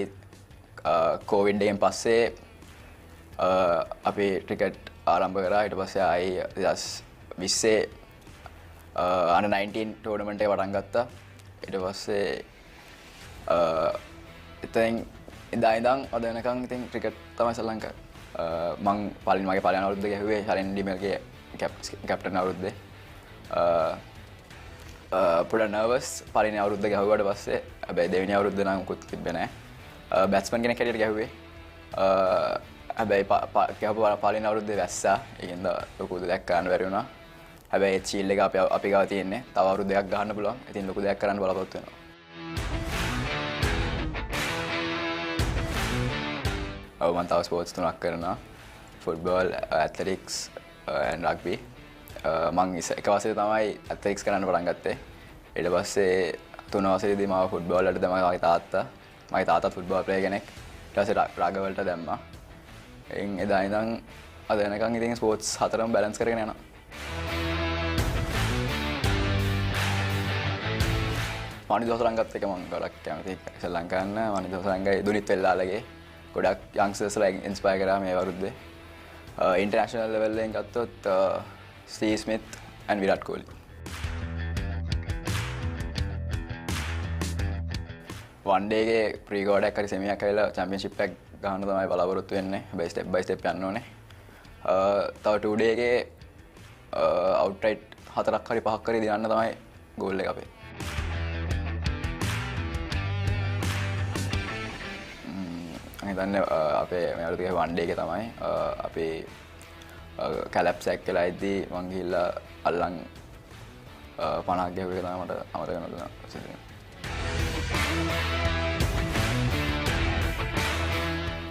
කොවිඩ් එකෙන් පස්සේ අපි ක්‍රිකට් ආරම්භ කරා. ඊට පස්සේ ආයි 2020 under 19 ටෝර්නමන්ට් එක පටන් ගත්තා. ඊට පස්සේ ඉතින් ඉඳන් අද වෙනකන් ඉතින් ක්‍රිකට් තමයි ශ්‍රී ලංකාවේ. මම මගේ පළවෙනි අවුරුද්ද ගැහුවේ ශලින් ඩිමල්ගේ කැප්ටන් අවුරුද්දේ. පොඩ නර්වස් පළවෙනි අවුරුද්ද ගැහුවාට පස්සේ හැබැයි දෙවෙනි අවුරුද්ද නම් මුකුත් තිබ්බේ නැහැ. බැට්ස්මන් කෙනෙක් හැටියට ගැහුවේ. හැබැයි ගැහුව පළවෙනි අවුරුද්දේ වැස්සා. ඒකින්ද ලොකු දෙයක් කරන්න බැරි වුණා. හැබැයි ඒ චීල් එක අපි ගාව තියෙන්නේ. තව අවුරුදු දෙකක් ගහන්න පුළුවන්. ඉතින් ලොකු දෙයක් කරන්න බලාපොරොත්තු වෙනවා. මම තව ස්පෝර්ට්ස් තුනක් කරනවා. Football, athletics and rugby. මම එක වසරේ තමයි ඇත්ලටික්ස් කරන්න පටන් ගත්තේ. ඊට පස්සේ තුන වසරේදී මම ෆුට්බෝල් වලට දැම්මා. මගේ තාත්තා ෆුට්බෝල් ප්ලේයර් කෙනෙක්. ඊට පස්සේ රග වලට දැම්මා. එදා ඉඳන් අද වෙනකන් ඉතින් ස්පෝර්ට්ස් හතරම බැලන්ස් කරගෙන යනවා. වනිදා තරංගත් එක මම ගොඩක් කැමතියි ශ්‍රී ලංකාවේ. වනිදා තරංගයි දුනිත් වෙල්ලාලගේ ගොඩක් යංග්ස්ටර්ස්ලා ඉන්ස්පයර් කරා මේ අවුරුද්දේ. ඉන්ටර්නැෂනල් ලෙවල් එකෙන් ගත්තොත් Steve Smith and Virat Kohli. One day එකේ ප්‍රී-කෝඩ් එකක් හරි සෙමියක් ඇවිල්ලා චැම්පියන්ෂිප් එකක් ගහන්න තමයි බලාපොරොත්තු වෙන්නේ. හැබැයි ස්ටෙප් බයි ස්ටෙප් යන්න ඕනේ. තව 2 ඩේ එකේ අවුට්රයිට් 4ක් හරි 5ක් හරි දිනන්න තමයි ගෝල් එක අපේ. හිතන්නේ අපේ මේ අවුරුද්දේ වන් ඩේ එකේ තමයි අපි කැලප් සැක් වෙලා ඉද්දී මං ගිහිල්ලා අල්ලන් 50ක් ගැහුවේ තමයි මට අමතක නොදුනා.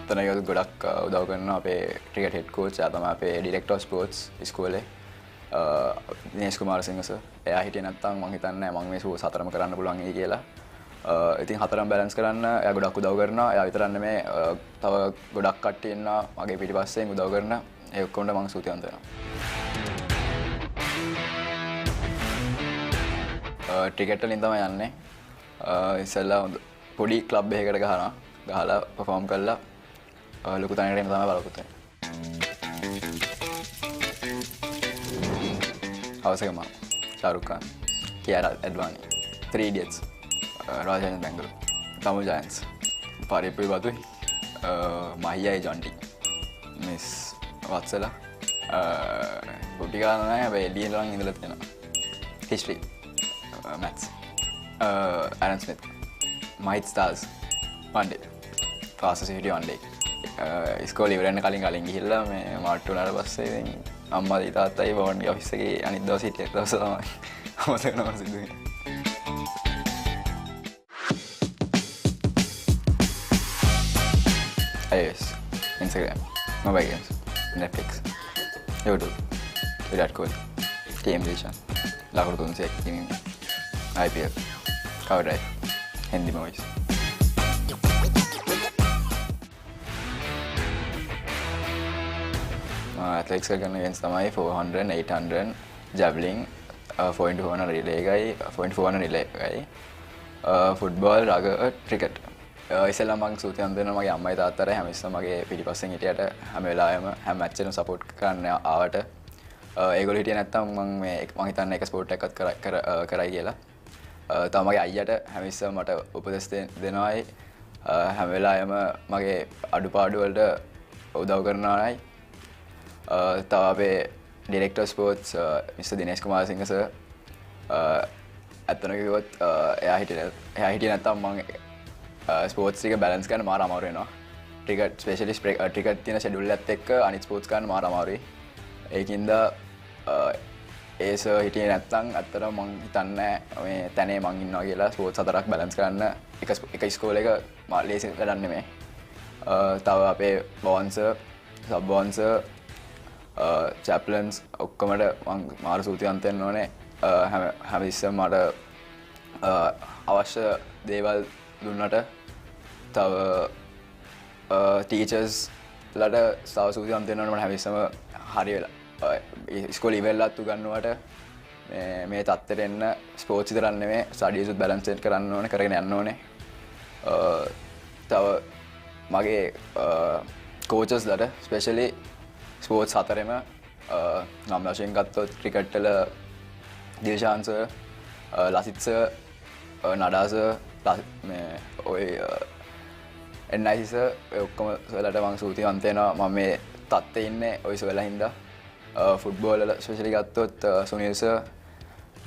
තනයකට ගොඩක් උදව් කරනවා අපේ ක්‍රිකට් හෙඩ් කෝච්. එයා තමයි අපේ ඩිරෙක්ටර් ඔෆ් ස්පෝර්ට්ස් ඉස්කෝලේ. දිනේෂ් කුමාර සිංහ සර්. එයා හිටියේ නැත්නම් මං හිතන්නේ මම මේ ස්පෝර්ට්ස් හතරම කරන්න පුළුවන් යි කියලා. ඉතින් හතරම බැලන්ස් කරන්න එයා ගොඩක් උදව් කරනවා. එයා විතරක් නෙමෙයි තව ගොඩක් කට්ටිය ඉන්නවා මගේ පිටිපස්සෙන් උදව් කරන. ඒ ඔක්කොන්ට මම ස්තුතිවන්ත වෙනවා. ක්‍රිකට් වලින් තමයි යන්නේ. ඉස්සෙල්ලා පොඩි ක්ලබ් එකකට ගහලා පර්ෆෝම් කරලා ලොකු තැනකට එන්න තමයි බලාපොරොත්තු වෙන්නේ. අවසක මම Shahrukh Khan, කියාරා ඇඩ්වානි, 3 Idiots, Royal Challengers Bangalore, Gilmour Giants, Papare Batuy, Mahia Jonty, Miss Vatsala, පොටිකාල නැහැ හැබැයි එළියෙන් ළඟ ඉඳලා තියෙනවා. History, Maths, Aaron Smith, Mahit Stars, one day, fastest video one day. ඉස්කෝලේ ඉවරන්න කලින් ගිහිල්ලා මේ මාට්ටු වුණාට පස්සේ ඉතින් අම්මා තාත්තයි බෝන්ඩ් ඔෆිස් එකේ අනිත් දවස් හිටිය දවස තමයි අමතක වෙනවා සිද්ධ වෙන්නේ. iOS, Instagram, mobile games, Netflix, YouTube, Virat Kohli, TM Vision, Lakuru 301 IPL, Cover Drive, Hindi movies. Athletics කරන events තමයි 400, 800, javelin, 4x400 relay එකයි, 4x400 relay එකයි, football, රග, cricket. ඉස්සෙල්ලා මම සූතියන් දෙනවා මගේ අම්මයි තාත්තට හැමතිස්සම මගේ පිටිපස්සෙන් හිටියට හැම වෙලාවෙම හැම මැච් එකම සපෝට් කරන්න ආවට ඒගොල්ලෝ හිටියේ නැත්තම් මම හිතන්නේ එක ස්පෝර්ට් එකක්වත් කරයි කියලා. තව මගේ අයියට හැමතිස්සම මට උපදෙස් දෙනවායි හැම වෙලාවෙම මගේ අඩුපාඩු වලට උදව් කරනවායි. තව අපේ ඩිරෙක්ටර් ස්පෝර්ට්ස් මිස්ටර් දිනේෂ් කුමාර සිංහ සර් ඇත්තම කිව්වොත් එයා හිටියේ නැත්තම් මම ස්පෝර්ට්ස් එක බැලන්ස් කරන්න මාර අමාරු වෙනවා. ටිකට් ස්පෙෂලි ටිකට් තියෙන ෂෙඩියුල් එකත් එක්ක අනිත් ස්පෝර්ට්ස් ගන්න මාර අමාරුයි. ඒකින්ද ඒ සර් හිටියේ නැත්නම් ඇත්තටම මං හිතන්නේ මේ තැනේ මං ඉන්නවා කියලා ස්පෝර්ට්ස් හතරක් බැලන්ස් කරන්න එක ඉස්කෝලේක ලේසි වැඩක් නෙමෙයි. තව අපේ බෝන්සර්, සබ් බෝන්සර්, චැප්ලන්ස් ඔක්කොමට මං මාර සූතිවන්ත වෙන්න ඕනේ. හැමතිස්සෙම මට අවශ්‍ය දේවල් දුන්නට තව ටීචර්ස් ලට තව සූතිවන්ත වෙන්න ඕනේ. මට හැමතිස්සෙම හරි වෙලා ඉස්කෝල ඉවෙල්ලත් උගන්නුවට මේ තත්ත්වයට එන්න ස්පෝර්ට්ස් විතරක් නෙමෙයි ස්ටඩීස් උත් බැලන්ස් කරන්න ඕනේ, කරගෙන යන්න ඕනේ. තව මගේ කෝචස්ලට ස්පෙෂලි ස්පෝර්ට්ස් හතරෙම නම් වශයෙන් ගත්තොත් ක්‍රිකට් වල දිල්ෂාන් සර්, ලසිත් සර්, නඩා සර්, මේ ඔය NIC සර් ඔක්කොම සර්ලට මම සූතිවන්ත වෙනවා. මම මේ තත්ත්වයේ ඉන්නේ ඔය සර්ලා හින්දා. ෆුට්බෝල් වල ස්පෙෂලි ගත්තොත් සුනිල් සර්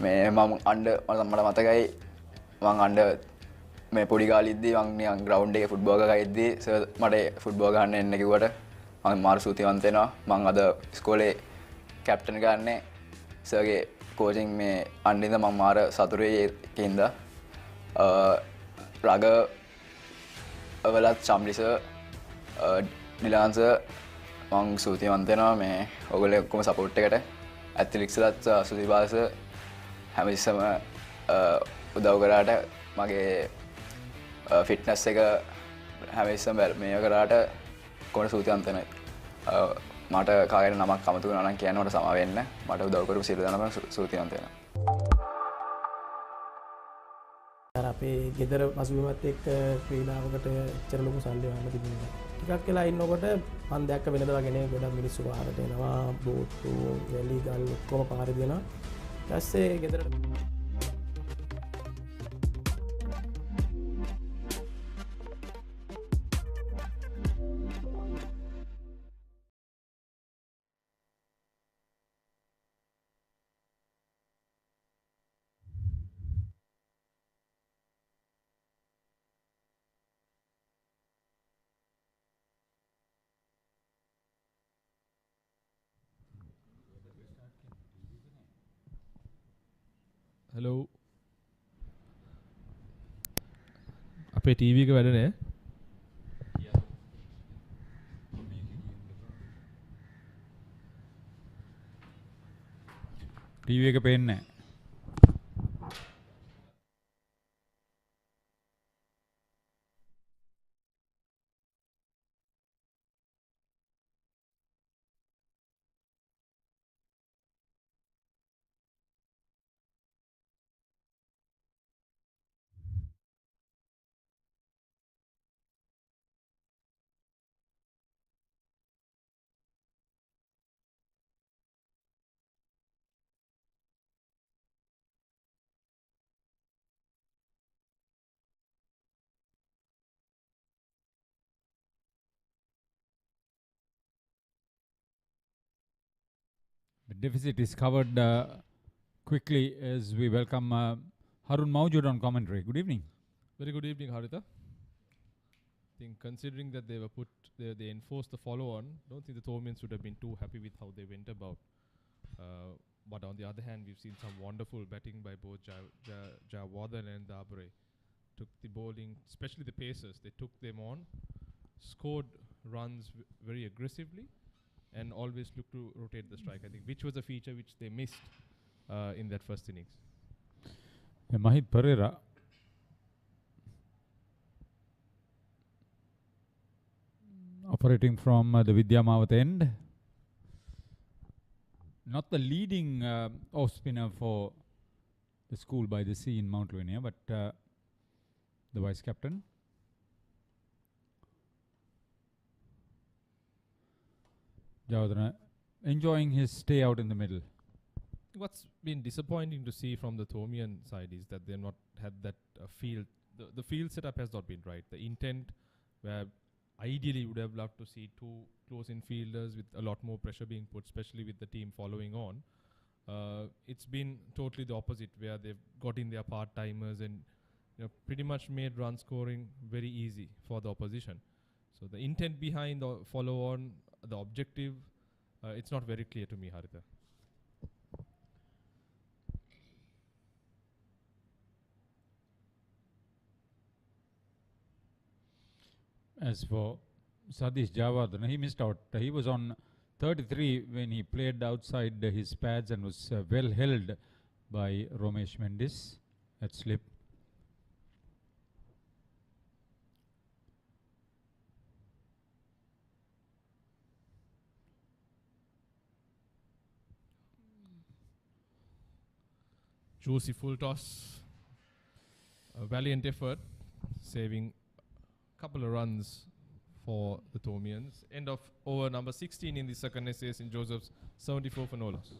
මේ මම මට මතකයි මම අnder මේ පොඩි කාලෙද්දී මම නිකන් ග්‍රවුන්ඩ් එකේ ෆුට්බෝල් ගහලා ඉද්දී සර් මට ෆුට්බෝල් ගහන්න එන්න කිව්වට මම මාර සූතිවන්ත වෙනවා. මම අද ඉස්කෝලේ කැප්ටන් ගන්නේ සර්ගේ කෝචින් මේ අන්දින්ද මම මාර සතුටුයි ඒකින්ද. රග වලත් චම්ලි සර්, ඩිලාන් සර් මං සූතිවන්ත වෙනවා මේ ඔයගොල්ලෝ ඔක්කොම සපෝට් එකට. ඇත්ලටික්ස් වලත් සුසිබාල සර් හැමතිස්සම උදව් කරාට මගේ ෆිට්නස් එක හැමතිස්සම මේ කරාට කොහොමද සූතිවන්ත වෙනයි. මට කාගෙන් නමක් අමතක වුණා නම් කියන්න මට සමා වෙන්න. මට උදව් කරපු සියලු දෙනාම සූතිවන්ත වෙනවා. අපේ ගෙදර පසුබිමත් එක්ක ක්‍රීඩාවකට එච්චර ලොකු සල්ලි වහන්න තිබුණේ නැහැ. ටිකක් වෙලා ඉන්නකොට මම දැක්ක වෙනද වගේ නේ ගොඩක් මිනිස්සු පාරට එනවා, බෝට්ටු, වැලි ගල් ඔක්කොම පාරේ දෙනවා. ඊට පස්සේ ගෙදරට hello අපේ TV එක වැඩ නෑ. TV එක පේන්නේ නැහැ. The deficit is covered quickly as we welcome Harun Maujud on commentary. Good evening. Very good evening, Haritha. I think considering that they were they enforced the follow-on, don't think the Thormians would have been too happy with how they went about. But on the other hand, we've seen some wonderful batting by both Jayawardene and Papare. Took the bowling, especially the pacers, they took them on, scored runs very aggressively, and always look to rotate the strike, I think, which was a feature which they missed in that first innings. Mahit Pereira operating from the Vidyamavat end. Not the leading off spinner for the school by the sea in Mount Lavinia, but the vice captain. Jayawardene enjoying his stay out in the middle. What's been disappointing to see from the Thormian side is that they've not had that field. The field setup has not been right. The intent, where ideally would have loved to see two close-in fielders with a lot more pressure being put, especially with the team following on. It's been totally the opposite, where they've got in their part-timers and pretty much made run scoring very easy for the opposition. So So the intent behind the follow-on, the objective, it's not very clear to me, Haritha. As for Sadish Javardhan, he missed out. He was on 33 when he played outside his pads and was well held by Romesh Mendis at slip. Juicy full toss. A valiant effort, saving a couple of runs for the Thomians. End of over number 16 in the second SS in Joseph's, 74 for no loss.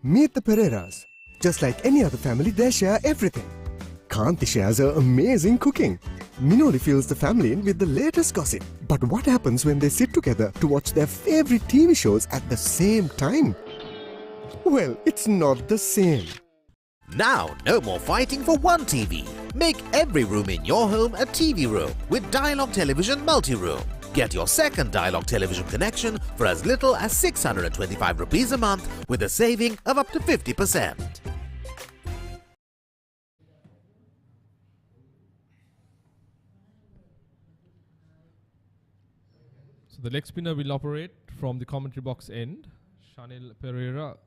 Meet the Pereiras. Just like any other family, they share everything. Kanti shares her amazing cooking. Minoli fills the family in with the latest gossip. But what happens when they sit together to watch their favorite TV shows at the same time? Well, it's not the same. Now, no more fighting for one TV. Make every room in your home a TV room with Dialog Television Multi-Room. Get your second Dialog television connection for as little as 625 rupees a month with a saving of up to 50%. So the leg spinner will operate from the commentary box end. Shanil Pereira,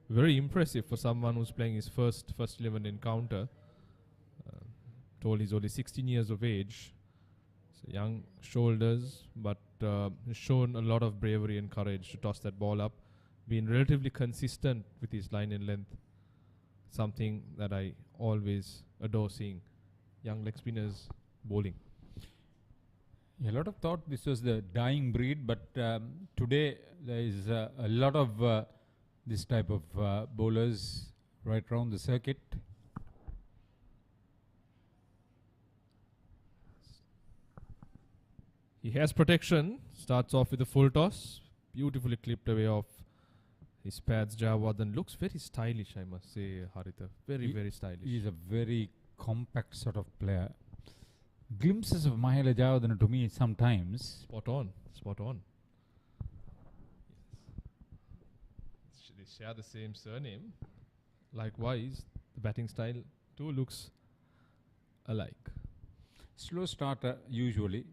very impressive for someone who's playing his first 11 encounter. Told he's only 16 years of age. So young shoulders, but has shown a lot of bravery and courage to toss that ball up. Been relatively consistent with his line and length. Something that I always adore seeing young leg spinners bowling. A lot of thought this was the dying breed, but today there is a lot of this type of bowlers right around the circuit. He has protection, starts off with a full toss, beautifully clipped away off his pads. Jayawardhan looks very stylish, I must say, Haritha. Very stylish. He's a very compact sort of player. Glimpses of Mahela Jayawardhan to me sometimes. Spot on. They share the same surname. Likewise, the batting style too looks alike. Slow starter usually.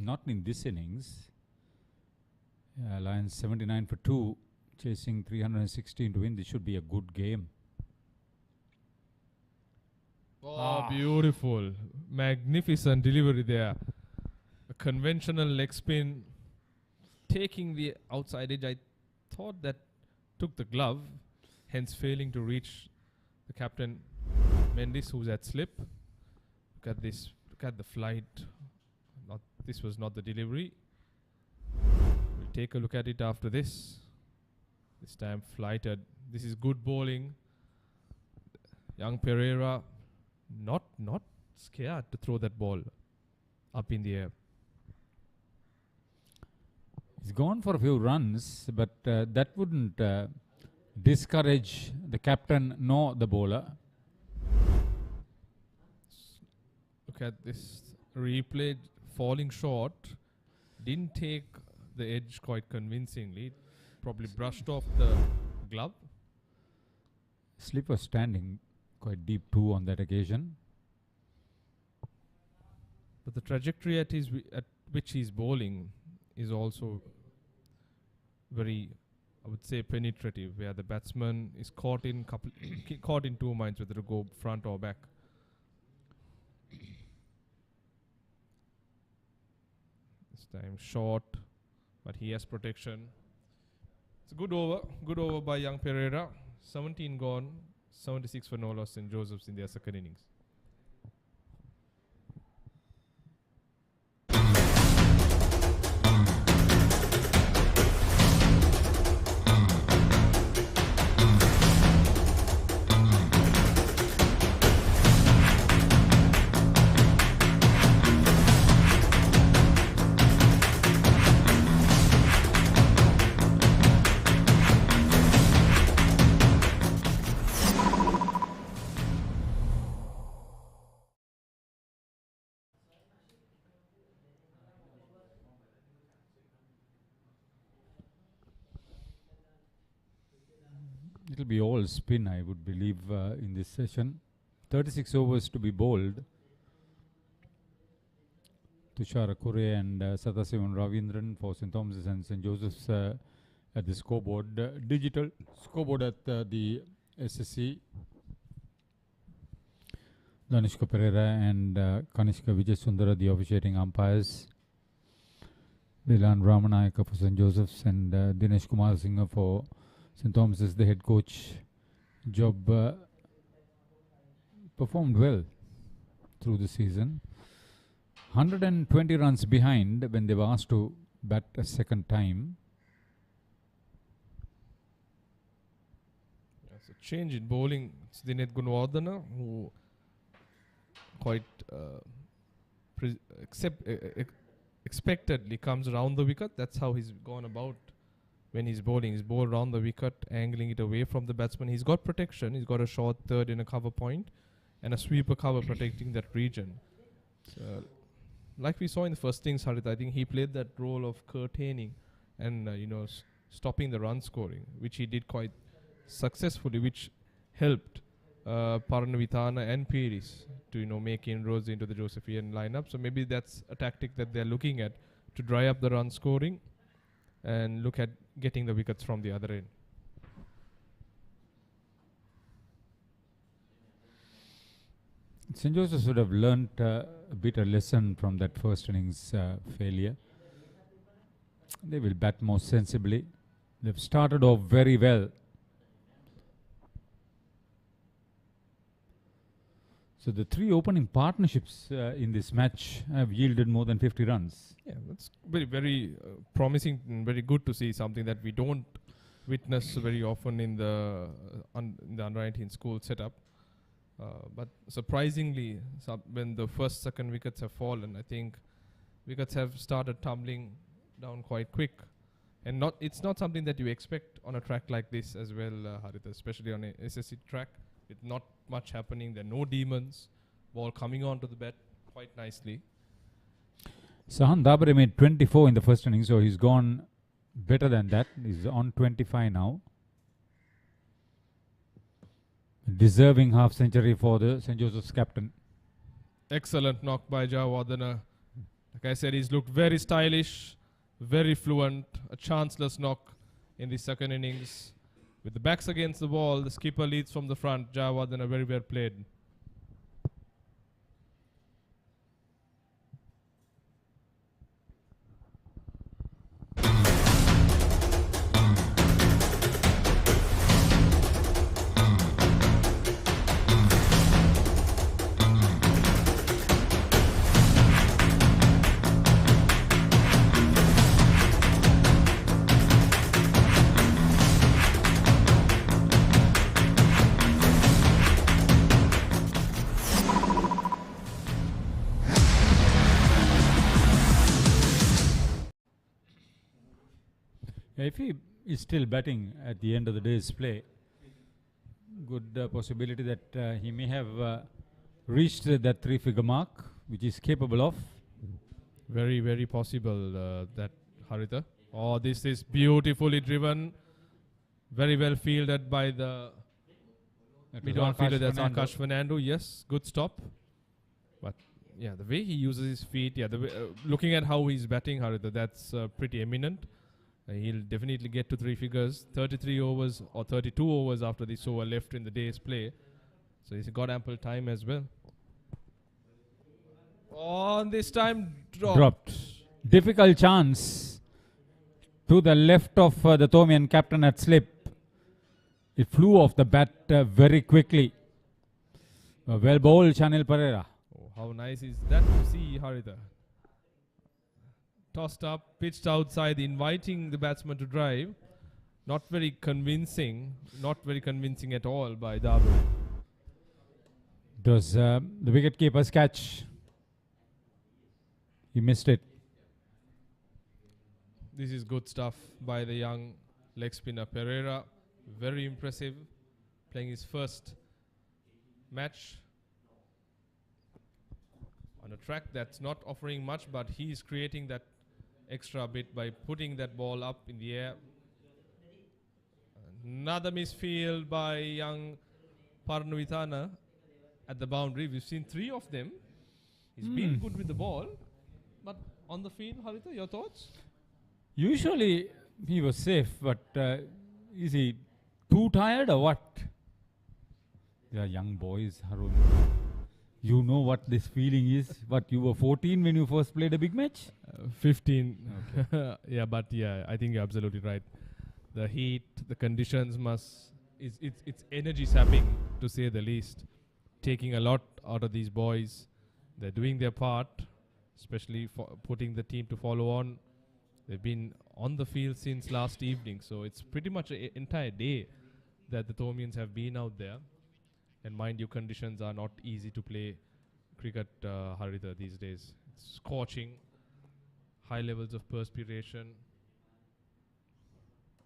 Not in this innings. Lions 79 for 2, chasing 316 to win. This should be a good game. Oh, beautiful. Magnificent delivery there. A conventional leg spin. Taking the outside edge. I thought that took the glove, hence failing to reach the captain Mendis, who's at slip. Look at this. Look at the flight. This was not the delivery. We'll take a look at it after this. This time flighted. This is good bowling. Young Pereira not scared to throw that ball up in the air. He's gone for a few runs, but that wouldn't discourage the captain nor the bowler. Look at this replay. Falling short, didn't take the edge quite convincingly, probably brushed off the glove. Slip was standing quite deep too on that occasion. But the trajectory at which he's bowling is also very, I would say, penetrative, where the batsman is caught in two minds whether to go front or back. Time short, but he has protection. It's a good over by young Pereira. 17 gone, 76 for no loss in Joseph's in their second innings. it'll be all spin, I would believe, in this session. 36 overs to be bowled. Tushara Kure and Satasivan Ravindran for St. Thomas's and St. Joseph's at the scoreboard. Digital scoreboard at the SSC. Danishka Pereira and Kanishka Vijayasundara, the officiating umpires. Dilan Ramanayaka for St. Joseph's and Dinesh Kumar Singh for St. Thomas's, the head coach. Job performed well through the season. 120 runs behind when they were asked to bat a second time. So change in bowling. It's Dinesh Gunwardana, who quite expectedly comes around the wicket. That's how he's gone about when he's bowling. He's bowled around the wicket, angling it away from the batsman. He's got protection. He's got a short third in a cover point and a sweeper cover protecting that region. So, like we saw in the first innings, Harit, I think he played that role of curtaining and stopping the run scoring, which he did quite successfully, which helped Paranavithana and Piris to make inroads into the Josephian lineup. So maybe that's a tactic that they're looking at to dry up the run scoring and look at getting the wickets from the other end. St. Joseph's would have learnt a bitter lesson from that first innings failure. They will bat more sensibly. They've started off very well. So the three opening partnerships in this match have yielded more than 50 runs. Yeah, that's very, very promising and very good to see, something that we don't witness very often in the under-19 school setup. But surprisingly, when the first, second wickets have fallen, I think wickets have started tumbling down quite quick. And it's not something that you expect on a track like this as well, Harit, especially on a SSC track. With not much happening, there are no demons. Ball coming onto the bat quite nicely. Sahan Dabare made 24 in the first innings, so he's gone better than that. He's on 25 now. Deserving half century for the St. Joseph's captain. Excellent knock by Jayawardena. Like I said, he's looked very stylish, very fluent. A chanceless knock in the second innings. With the backs against the wall, the skipper leads from the front. Jayawardena very well played. If he is still batting at the end of the day's play, good possibility that he may have reached that three-figure mark, which is capable of. Very, very possible that, Haritha. Oh, this is beautifully driven. Very well fielded by the mid-on fielder. That's Akash Fernando. Yes, good stop. But yeah, the way he uses his feet, looking at how he's batting, Haritha, that's pretty eminent. He'll definitely get to three figures. 33 overs or 32 overs after this over left in the day's play. So he's got ample time as well. Oh, this time dropped. Difficult chance to the left of the Thomian captain at slip. It flew off the bat very quickly. Well bowled, Chanil Pereira. Oh, how nice is that to see, Haritha. Tossed up, pitched outside, inviting the batsman to drive. Not very convincing at all by Dabare. Does the wicketkeeper's catch? He missed it. This is good stuff by the young leg spinner Pereira. Very impressive, playing his first match on a track that's not offering much, but he's creating that extra bit by putting that ball up in the air. Another misfield by young Parnuitana at the boundary. We've seen 3 of them. He's been good with the ball. But on the field, Haritha, your thoughts? Usually he was safe, but is he too tired or what? They are young boys, Harun. You know what this feeling is? What, you were 14 when you first played a big match? 15. Okay. Yeah, but yeah, I think you're absolutely right. The heat, the conditions it's energy sapping, to say the least. Taking a lot out of these boys. They're doing their part, especially for putting the team to follow on. They've been on the field since last evening, so it's pretty much an entire day that the Thomians have been out there. And mind you, conditions are not easy to play cricket, Haritha, these days. It's scorching, high levels of perspiration.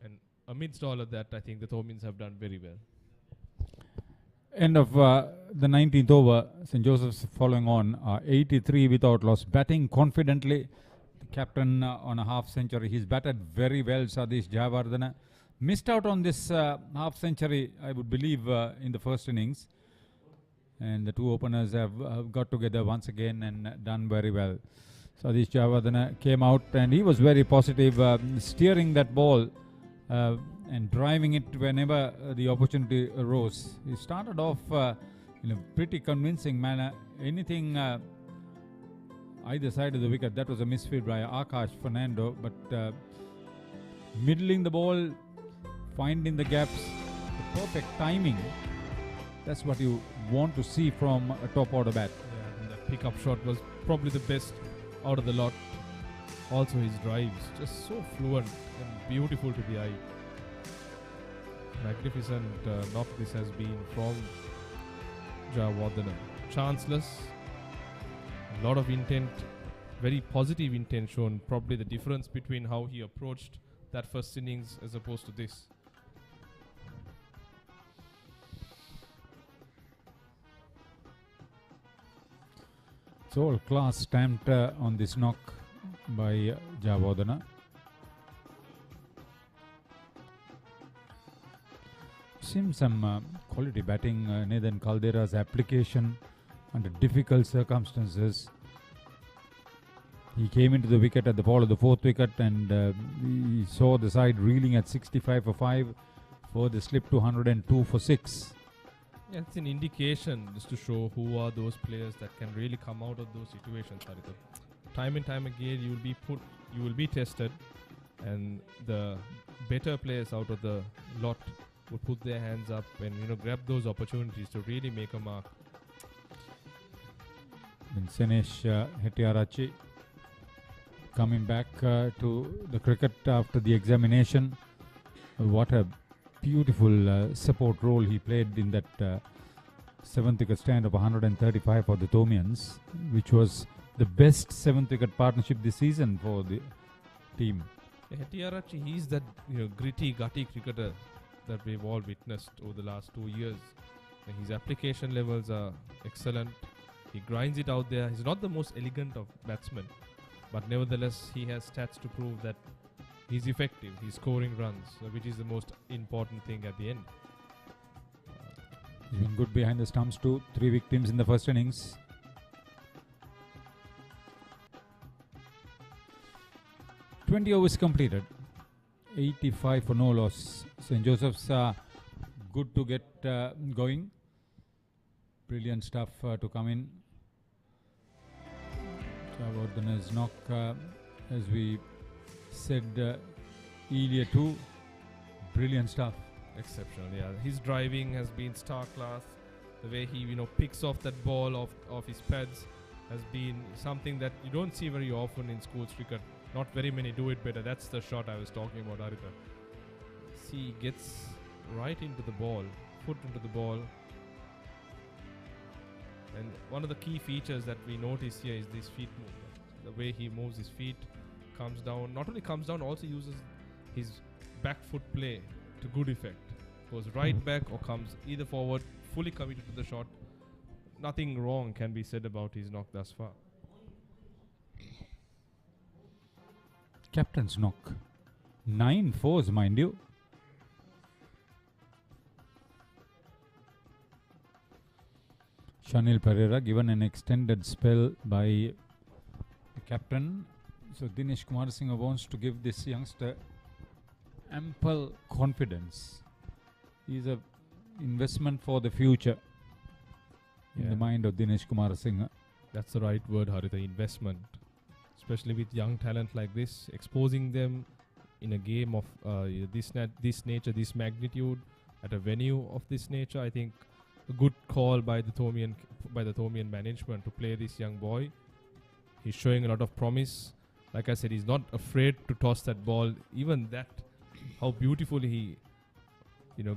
And amidst all of that, I think the Thomians have done very well. End of the 19th over, St. Joseph's following on 83 without loss. Batting confidently. The captain on a half century. He's batted very well, Sadish Jayawardena. Missed out on this half century, I would believe, in the first innings. And the 2 openers have got together once again and done very well. Sadish Jayawardena came out and he was very positive, steering that ball and driving it whenever the opportunity arose. He started off in a pretty convincing manner. Anything either side of the wicket, that was a misfield by Akash Fernando, but middling the ball, finding the gaps, the perfect timing. That's what you want to see from a top order bat. Yeah, and that pickup shot was probably the best out of the lot. Also his drives, just so fluent and beautiful to the eye. Magnificent knock this has been from Jayawardena. Chanceless, a lot of intent, very positive intent shown. Probably the difference between how he approached that first innings as opposed to this. It's all class stamped on this knock by Jayawardena. Seems some quality batting. Nathan Caldera's application under difficult circumstances. He came into the wicket at the fall of the 4th wicket and we saw the side reeling at 65 for 5 for the slip to 102 for 6. Yeah, it's an indication just to show who are those players that can really come out of those situations. Time and time again, you will be tested, and the better players out of the lot will put their hands up and grab those opportunities to really make a mark. And Senesh Hettiarachchi coming back to the cricket after the examination. What a beautiful support role he played in that 7th wicket stand of 135 for the Thomians, which was the best 7th wicket partnership this season for the team. Hettiarachchi, he's that gritty, gutty cricketer that we've all witnessed over the last 2 years. And his application levels are excellent. He grinds it out there. He's not the most elegant of batsmen, but nevertheless he has stats to prove that he's effective. He's scoring runs, which is the most important thing at the end. He's been good behind the stumps too. 3 victims in the first innings. "20 overs completed. 85 for no loss. St. Joseph's good to get going. Brilliant stuff to come in. Jayawardena's knock, as we said earlier too, brilliant stuff. Exceptional, yeah. His driving has been star class. The way he picks off that ball off his pads has been something that you don't see very often in schools cricket. Not very many do it better. That's the shot I was talking about, Haritha. See, he gets right into the ball, foot into the ball. And one of the key features that we notice here is this feet movement. The way he moves his feet, comes down. Not only comes down, also uses his back foot play to good effect. Goes right back or comes either forward, fully committed to the shot. Nothing wrong can be said about his knock thus far. Captain's knock. 9 fours, mind you. Shanil Pereira given an extended spell by the captain. So Dinesh Kumar Singh wants to give this youngster ample confidence. He's a investment for the future in the mind of Dinesh Kumar Singh. That's the right word, Haritha, investment. Especially with young talent like this, exposing them in a game of this nature, this magnitude, at a venue of this nature. I think a good call by the Thomian management to play this young boy. He's showing a lot of promise. Like I said, he's not afraid to toss that ball. Even that, how beautifully he,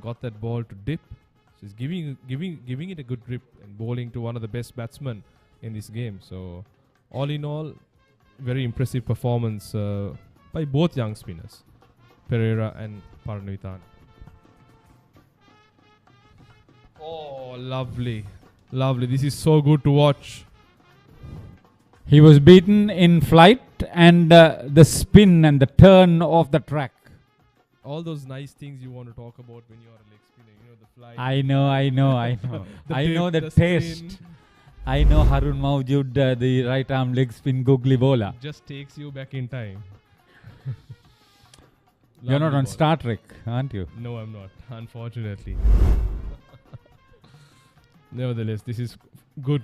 got that ball to dip. So he's giving it a good grip and bowling to one of the best batsmen in this game. So all in all, very impressive performance by both young spinners, Pereira and Paranavithan. Oh, lovely. This is so good to watch. He was beaten in flight and the spin and the turn of the track. All those nice things you want to talk about when you are a leg spinner, the flight. I know. I know the taste. Spin. I know Harun Mawjood, the right arm leg spin googly bowler. Just takes you back in time. You're not Lovely on ball. Star Trek, aren't you? No, I'm not, unfortunately. Nevertheless, this is good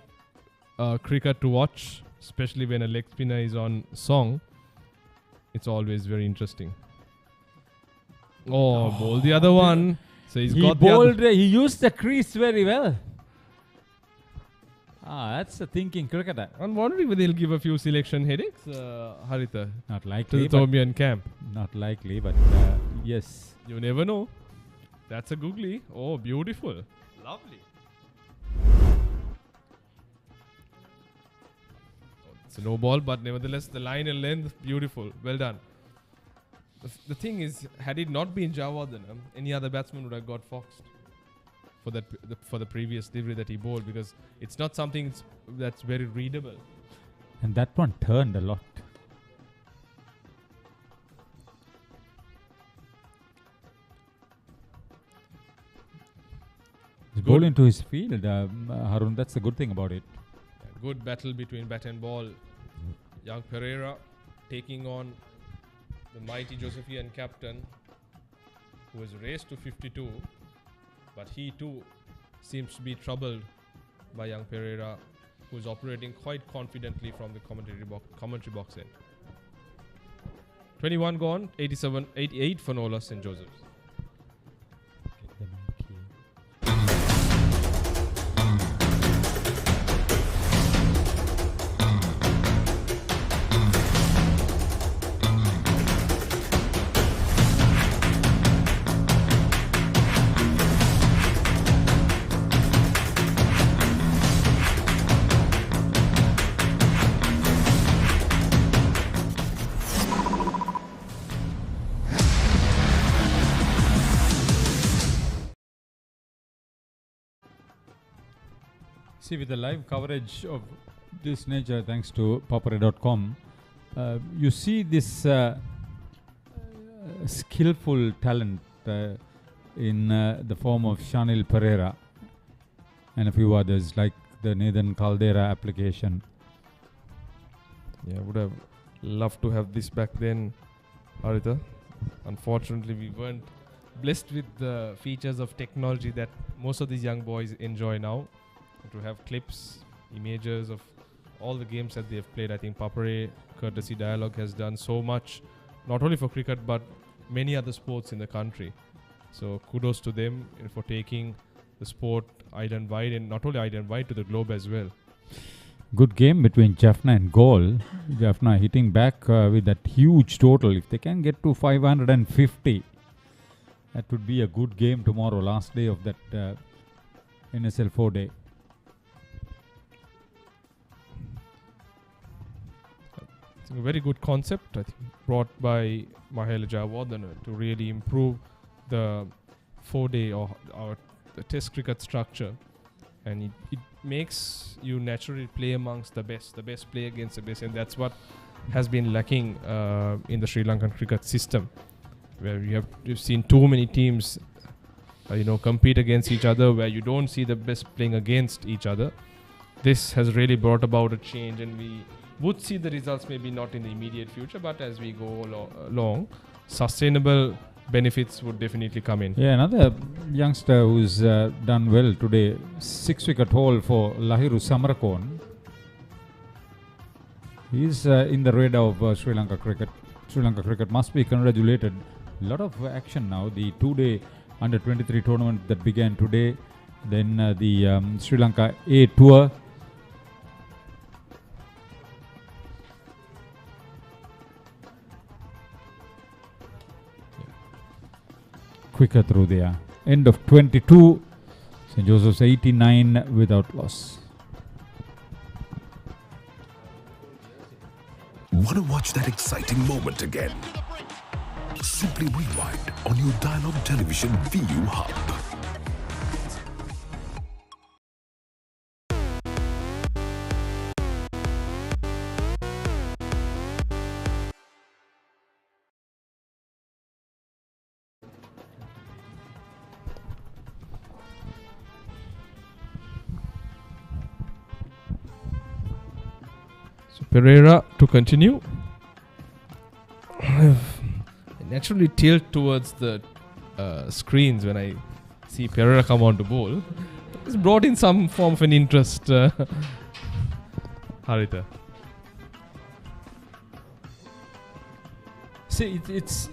cricket to watch, especially when a leg spinner is on song. It's always very interesting. Oh, ball the other one. So he used the crease very well. That's a thinking cricketer. I'm wondering whether they'll give a few selection headaches, Haritha. Not likely. To the Thomian camp. Not likely, but yes. You never know. That's a googly. Oh, beautiful. Lovely. It's a no ball, but nevertheless, the line and length, beautiful. Well done. The thing is, had it not been Jawardhan, any other batsman would have got foxed for the previous delivery that he bowled, because it's not something that's very readable. And that one turned a lot. He's bowled into his field, Harun. That's the good thing about it. Good battle between bat and ball. Young Pereira taking on the mighty Josephian captain, who was raced to 52, but he too seems to be troubled by young Pereira, who is operating quite confidently from the commentary box end. 21 gone, 88 for Nola St. Joseph's. See, with the live coverage of this nature, thanks to Papare.com, you see this skillful talent in the form of Shanil Pereira and a few others, like the Nathan Caldera application. Yeah, would have loved to have this back then, Haritha. Unfortunately, we weren't blessed with the features of technology that most of these young boys enjoy now. To have clips, images of all the games that they have played. I think Papare, courtesy Dialog, has done so much, not only for cricket but many other sports in the country. So kudos to them for taking the sport wide and wide, and not only wide and wide, to the globe as well. Good game between Jaffna and Gaul. Jaffna hitting back with that huge total. If they can get to 550, that would be a good game tomorrow, last day of that NSL 4-day. A very good concept, I think, brought by Mahela Jayawardene to really improve the 4-day or the test cricket structure, and it makes you naturally play amongst the best play against the best, and that's what has been lacking in the Sri Lankan cricket system, where you've seen too many teams compete against each other, where you don't see the best playing against each other. this has really brought about a change, and we would see the results maybe not in the immediate future, but as we go along, sustainable benefits would definitely come in. Yeah, another youngster who's done well today, 6-wicket haul for Lahiru Samarakon. He's in the radar of Sri Lanka cricket. Sri Lanka cricket must be congratulated. A lot of action now. The 2-day under-23 tournament that began today. Then the Sri Lanka A Tour. Quicker through there. End of 22. St. Joseph's 89 without loss. Want to watch that exciting moment again? Simply rewind on your Dialog Television ViU Hub. Pereira to continue. I naturally tilt towards the screens when I see Pereira come on to bowl. It's brought in some form of an interest. Haritha. See, it's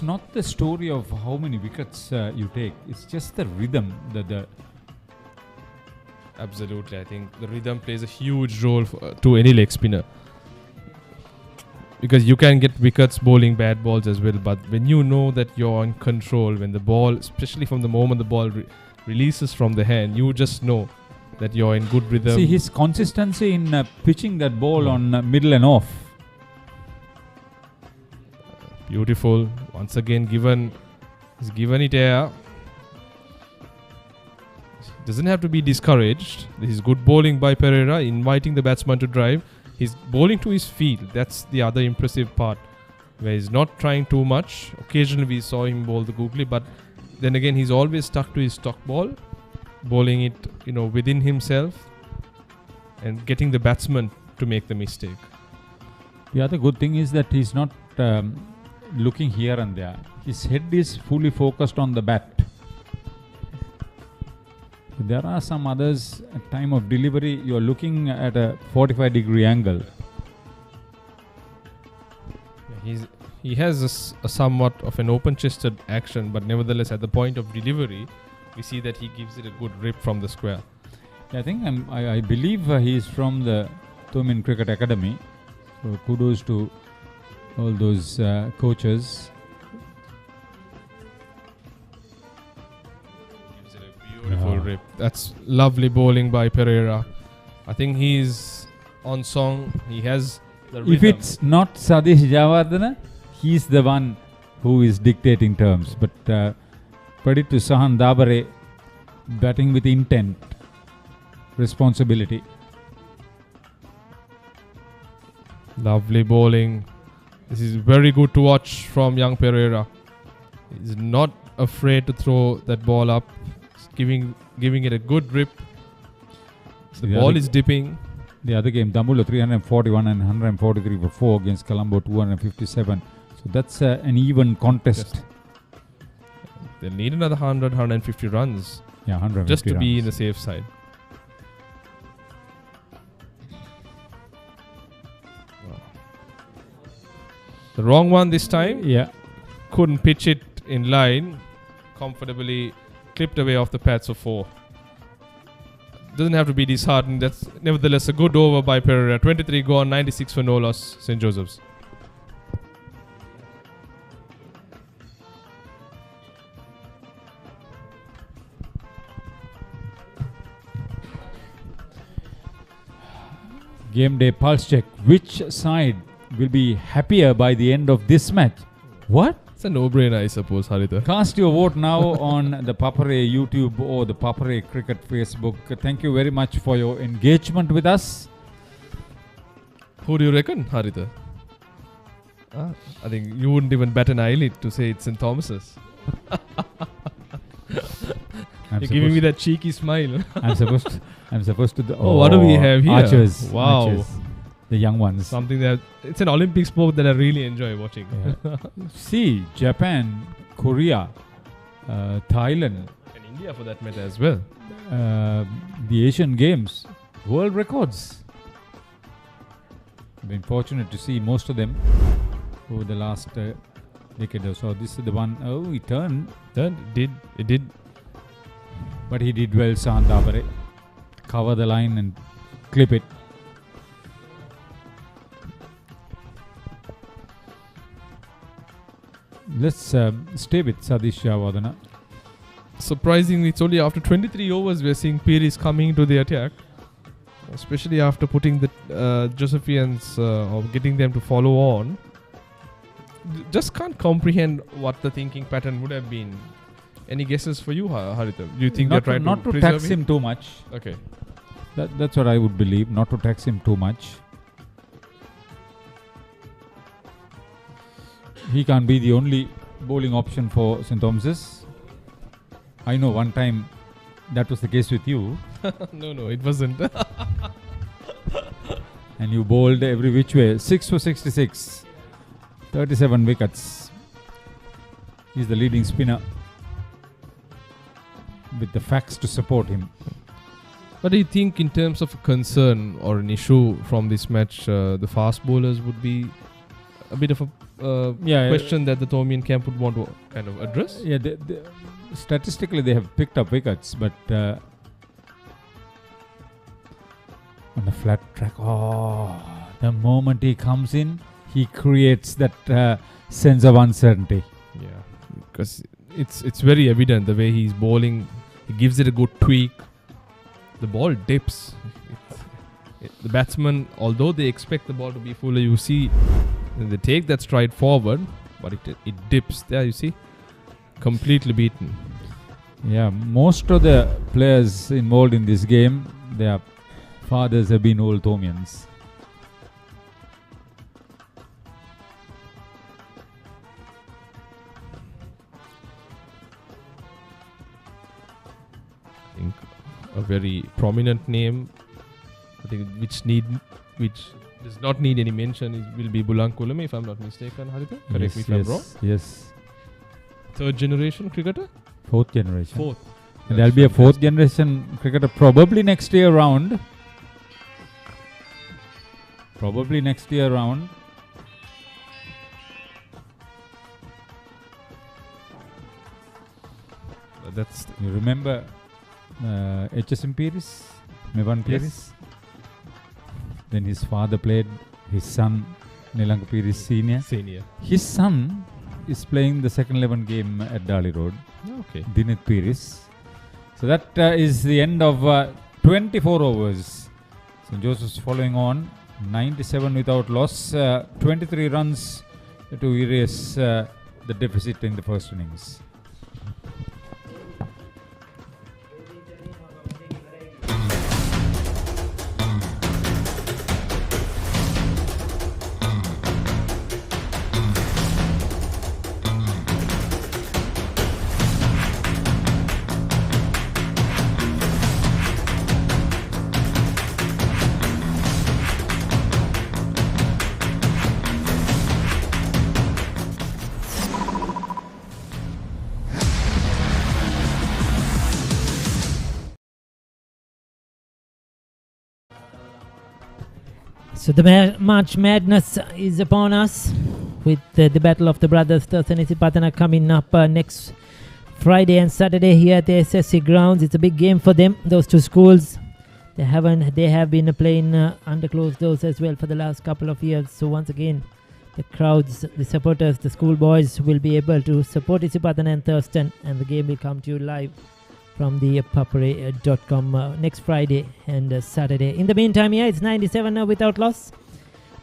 not the story of how many wickets you take. It's just the rhythm. Absolutely, I think the rhythm plays a huge role to any leg spinner, because you can get wickets bowling bad balls as well, but when you know that you're in control, when the ball, especially from the moment the ball releases from the hand, you just know that you're in good rhythm. See his consistency in pitching that ball on middle and off. Beautiful. Once again he's given it air. Doesn't have to be discouraged. This is good bowling by Pereira, inviting the batsman to drive. He's bowling to his feet. That's the other impressive part, where he's not trying too much. Occasionally we saw him bowl the googly, but then again he's always stuck to his stock ball, bowling it within himself and getting the batsman to make the mistake. The other good thing is that he's not looking here and there. His head is fully focused on the bat. There are some others, at time of delivery, you are looking at a 45-degree angle. He has a somewhat of an open-chested action, but nevertheless, at the point of delivery, we see that he gives it a good rip from the square. I think I believe he is from the Thomin Cricket Academy. So kudos to all those coaches. Beautiful rip. That's lovely bowling by Pereira. I think he's on song. He has the rhythm. If it's not Sadish Javardhana, he's the one who is dictating terms. But credit to Sahan Dabare, batting with intent, responsibility. Lovely bowling. This is very good to watch from young Pereira. He's not afraid to throw that ball up. Giving it a good rip. The ball is dipping. The other game, Dambulla 341 and 143 for 4 against Colombo 257. So that's an even contest. They'll need another 150 runs. Yeah, 150 just to runs. be in the safe side. Wow. The wrong one this time. Yeah. Couldn't pitch it in line. Comfortably clipped away off the pads of 4. Doesn't have to be disheartened. That's nevertheless a good over by Pereira. 23 gone, 96 for no loss, St. Joseph's. Game day pulse check. Which side will be happier by the end of this match? What? It's a no-brainer, I suppose, Haritha. Cast your vote now on the Papare YouTube or the Papare Cricket Facebook. Thank you very much for your engagement with us. Who do you reckon, Haritha? I think you wouldn't even bat an eyelid to say it's St. Thomas's. I'm You're giving me that cheeky smile. I'm I'm supposed to. What do we have here? Archers. Wow. Archers. The young ones. Something that it's an Olympic sport that I really enjoy watching. Yeah. See, Japan, Korea, Thailand, and India for that matter as well. The Asian Games, world records. Been fortunate to see most of them over the last decade or so. This is the one. Oh, he turned. It did. But he did well, Papare. Cover the line and clip it. Let's stay with Sadish Javadana. Surprisingly, it's only after 23 overs we're seeing Pires coming to the attack. Especially after putting the Josephians or getting them to follow on. Just can't comprehend what the thinking pattern would have been. Any guesses for you, Harita? Do you think they're trying to not to tax him too much? Okay. That's what I would believe. Not to tax him too much. He can't be the only bowling option for St. Thomas's. I know one time that was the case with you. No, it wasn't. And you bowled every which way. 6 for 66. 37 wickets. He's the leading spinner with the facts to support him. But do you think in terms of a concern or an issue from this match, the fast bowlers would be a bit of a question that the Thomian camp would want to kind of address? Yeah, statistically they have picked up wickets, but on a flat track, the moment he comes in, he creates that sense of uncertainty. Yeah, because it's very evident the way he's bowling. He gives it a good tweak. The ball dips. The batsman, although they expect the ball to be fuller, you see they take that stride forward, but it dips. There you see, completely beaten. Yeah, most of the players involved in this game, their fathers have been old Thomians. I think a very prominent name, I think which does not need any mention, will be Bulankulame, if I'm not mistaken, Harita. Correct me if I'm wrong. Yes. Third generation cricketer? Fourth generation. Fourth. And there'll be a fourth generation cricketer probably next year round. That's you remember HSM Pires, Mevan Pires. Yes. Then his father played. His son Nilanka Pires Senior. His son is playing the second 11 game at Dali Road. Okay. Dinit Pires. So that is the end of 24 overs. St. Joseph's following on 97 without loss, 23 runs to erase the deficit in the first innings. So the March Madness is upon us with the Battle of the Brothers Thurston Isipatana coming up next Friday and Saturday here at the SSC Grounds. It's a big game for them, those two schools. They have been playing under closed doors as well for the last couple of years. So once again, the crowds, the supporters, the schoolboys will be able to support Isipatana and Thurston, and the game will come to you live from the papare.com next Friday and Saturday. In the meantime, here it's 97 without loss.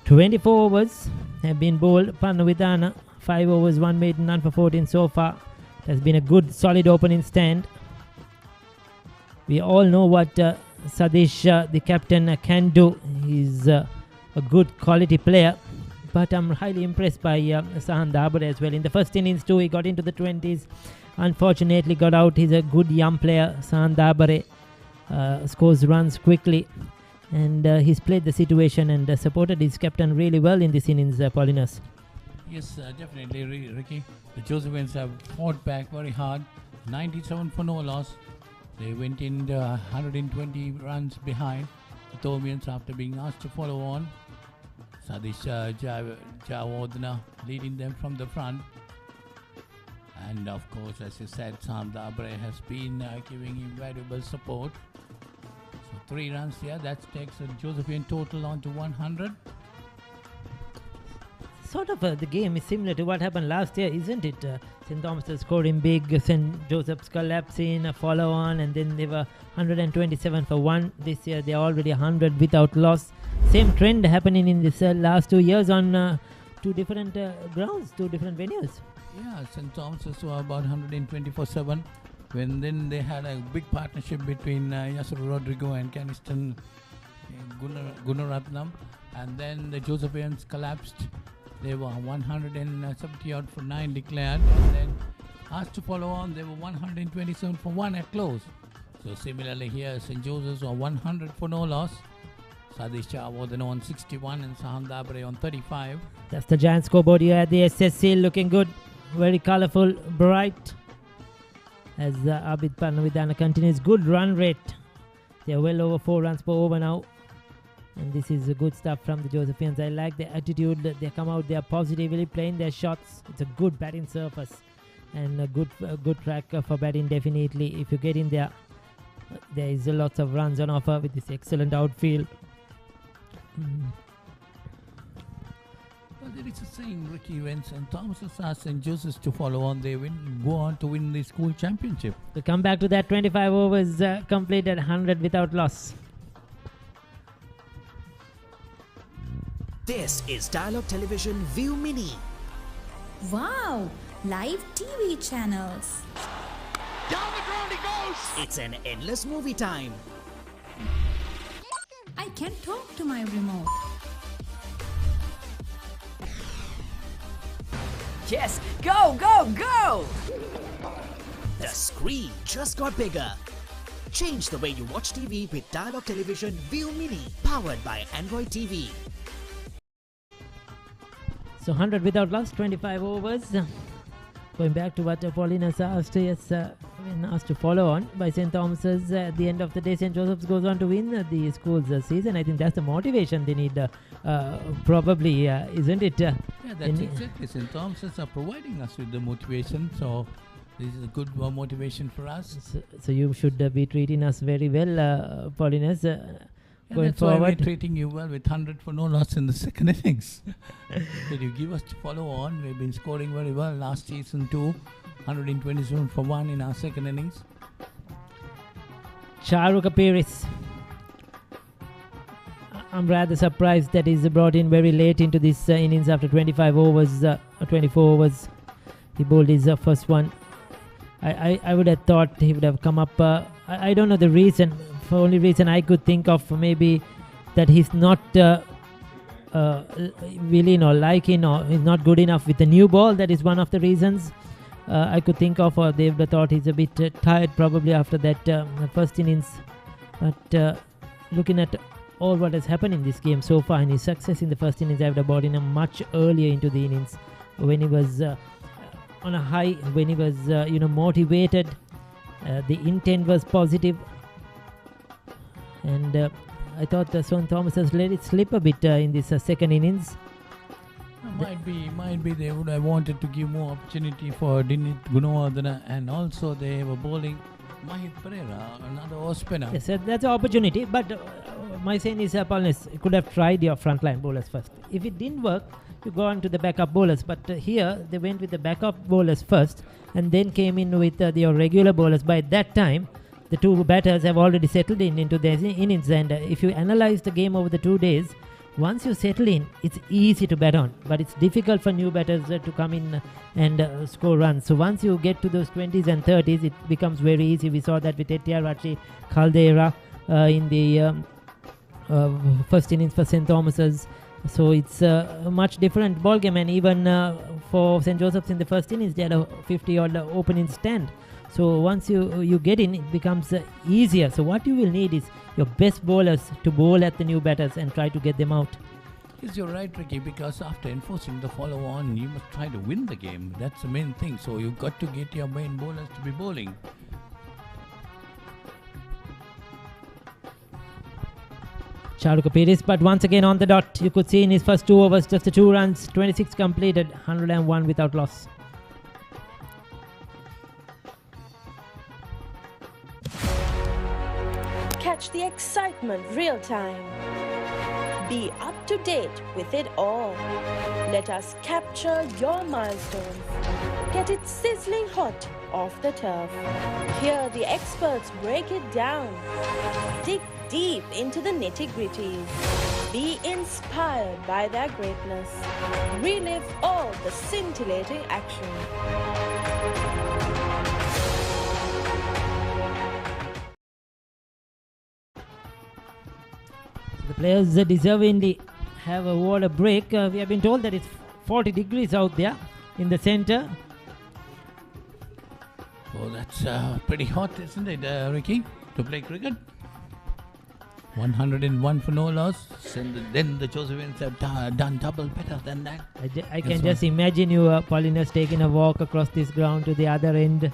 24 overs have been bowled. Pannavidana, 5 overs, 1 maiden, none for 14 so far. It has been a good, solid opening stand. We all know what Sadish, the captain, can do. He's a good quality player. But I'm highly impressed by Sahan Dabur as well. In the first innings too, he got into the 20s. Unfortunately got out. He's a good young player, Sahan Dabare. scores runs quickly, and he's played the situation and supported his captain really well in this innings, Paulinus. Yes, definitely, Ricky. The Josephians have fought back very hard. 97 for no loss. They went in 120 runs behind the Thomians after being asked to follow on. Sadish Jayasuriya leading them from the front. And of course, as you said, Sam Dabre has been giving invaluable support. So 3 runs here, that takes the Josephian total on to 100. Sort of the game is similar to what happened last year, isn't it? St. Thomas scoring big, St. Joseph's collapsing, a follow on, and then they were 127 for 1. This year they are already 100 without loss. Same trend happening in this last 2 years on 2 different grounds, 2 different venues. Yeah, St. Thomas's were about 124-7. When then they had a big partnership between Yasser Rodrigo and Caniston Gunaratnam, and then the Josephians collapsed. They were 170 odd for 9 declared, and then asked to follow on, they were 127 for 1 at close. So similarly here, St. Joseph's were 100 for no loss. Sadish Jayasuriya on 61 and Saham Dabre on 35. That's the giant scoreboard here at the SSC, looking good, very colourful, bright. As Abid Parnavidana continues, good run rate. They are well over 4 runs per over now. And this is good stuff from the Josephians. I like the attitude. They come out, they are positively playing their shots. It's a good batting surface and a good track for batting, definitely. If you get in there, there is lots of runs on offer with this excellent outfield. Well, there is a saying, Ricky, when St. Thomas's asked St. Joseph's to follow on, they go on to win the school championship. We'll come back to that. 25 overs completed, 100 without loss. This is Dialog Television ViU Mini. Wow! Live TV channels. Down the ground he goes! It's an endless movie time. I can talk to my remote. Yes, go, go, go! The screen just got bigger. Change the way you watch TV with Dialog Television ViU Mini, powered by Android TV. So 100 without loss, 25 overs. Going back to what Paulinus asked, yes, when asked to follow on by St. Thomas's, at the end of the day, St. Joseph's goes on to win the school's season. I think that's the motivation they need, probably, isn't it? Yeah, that's exactly. St. Thomas's are providing us with the motivation, so this is a good motivation for us. So you should be treating us very well, Paulinus. Going that's forward, why we're treating you well with 100 for no loss in the second innings. So you give us to follow on. We've been scoring very well last season too. 127 for 1 in our second innings. Charu Kapiris. I'm rather surprised that he's brought in very late into this innings after 25 overs, 24 overs. He bowled his first one. I would have thought he would have come up. I don't know the reason. The only reason I could think of maybe that he's not willing or liking or he's not good enough with the new ball. That is one of the reasons I could think of, or they've thought he's a bit tired probably after that first innings. But looking at all what has happened in this game so far and his success in the first innings, I would have brought in him much earlier into the innings when he was on a high, when he was motivated. The intent was positive. And I thought St. Thomas has let it slip a bit in this second innings. Might be they would have wanted to give more opportunity for Dinit Gunawardena, and also they were bowling Mahit Pereira, another off spinner. Yes, that's an opportunity, but my saying is, Paulinus, you could have tried your frontline bowlers first. If it didn't work, you go on to the backup bowlers, but here they went with the backup bowlers first and then came in with your regular bowlers. By that time, the two batters have already settled into their innings, and if you analyze the game over the 2 days, once you settle in, it's easy to bat on, but it's difficult for new batters to come in and score runs. So once you get to those 20s and 30s, it becomes very easy. We saw that with Etiarachi Caldera in the first innings for St. Thomas's. So it's a much different ball game, and even for St. Joseph's in the first innings, they had a 50-odd opening stand. So once you get in, it becomes easier. So what you will need is your best bowlers to bowl at the new batters and try to get them out. Yes, you're right, Ricky, because after enforcing the follow-on, you must try to win the game. That's the main thing. So you've got to get your main bowlers to be bowling. Charuka Pires, but once again on the dot. You could see in his first 2 overs, just the 2 runs, 26 completed, 101 without loss. Catch the excitement real time. Be up to date with it all. Let us capture your milestones. Get it sizzling hot off the turf. Hear the experts break it down. Dig deep into the nitty-gritties. Be inspired by their greatness. Relive all the scintillating action. The players deservingly have a water break. We have been told that it's 40 degrees out there in the center. Oh, that's pretty hot, isn't it, Ricky, to play cricket? 101 for no loss. And then the Josephians have done double better than that. I can just imagine you, Paulinus, taking a walk across this ground to the other end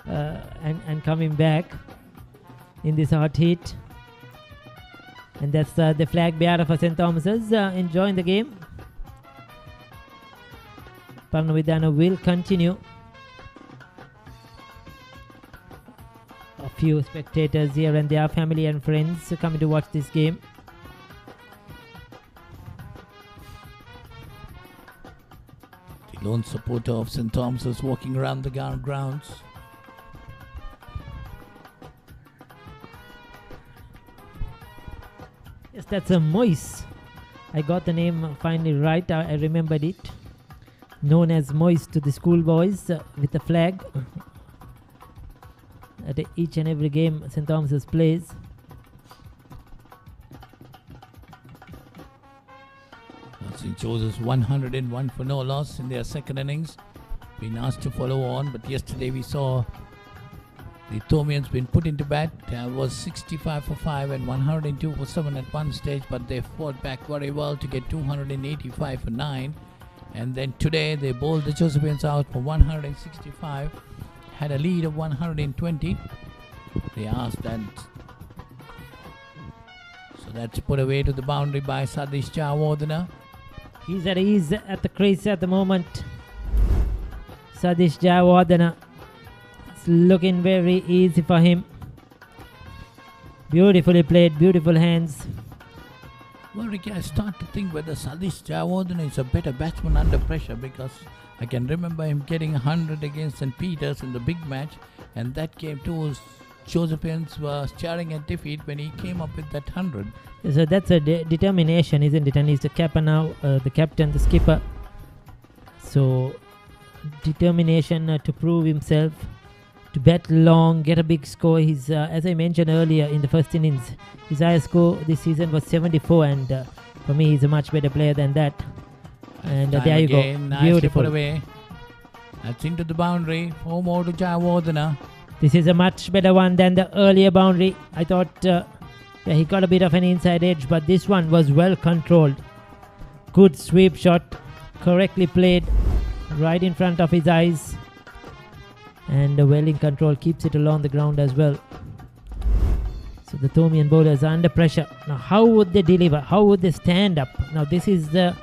and coming back in this hot heat. And that's the flag bearer for St. Thomas's enjoying the game. Parnavidana will continue. A few spectators here and there, family and friends coming to watch this game. The lone supporter of St. Thomas's walking around the grounds. Yes, that's a Moise. I got the name finally right. I remembered it. Known as Moise to the schoolboys with the flag at each and every game St. Thomas's plays. St. Joseph's 101 for no loss in their second innings. Been asked to follow on, but yesterday we saw the Thomians been put into bat. Was 65 for 5 and 102 for 7 at one stage, but they fought back very well to get 285 for 9. And then today they bowled the Josephians out for 165. Had a lead of 120. They asked that. So that's put away to the boundary by Sadish Jayawardena. He's at ease at the crease at the moment. Sadish Jayawardena. It's looking very easy for him. Beautifully played, beautiful hands. Well, Ricky, I start to think whether Sadish Jayawardena is a better batsman under pressure, because I can remember him getting 100 against St. Peter's in the big match, and that came too. Josephians were staring at defeat when he came up with that 100. So that's a determination, isn't it? And he's the captain now, the captain, the skipper. So determination to prove himself, to bat long, get a big score. He's, as I mentioned earlier in the first innings, his highest score this season was 74, and for me, he's a much better player than that. And there you go. Beautiful. Put away. That's into the boundary. 4 more to Jayawardena. This is a much better one than the earlier boundary. I thought he got a bit of an inside edge, but this one was well controlled. Good sweep shot, correctly played, right in front of his eyes. And well in control, keeps it along the ground as well. So the Thomian bowlers are under pressure. Now how would they deliver? How would they stand up? Now this is the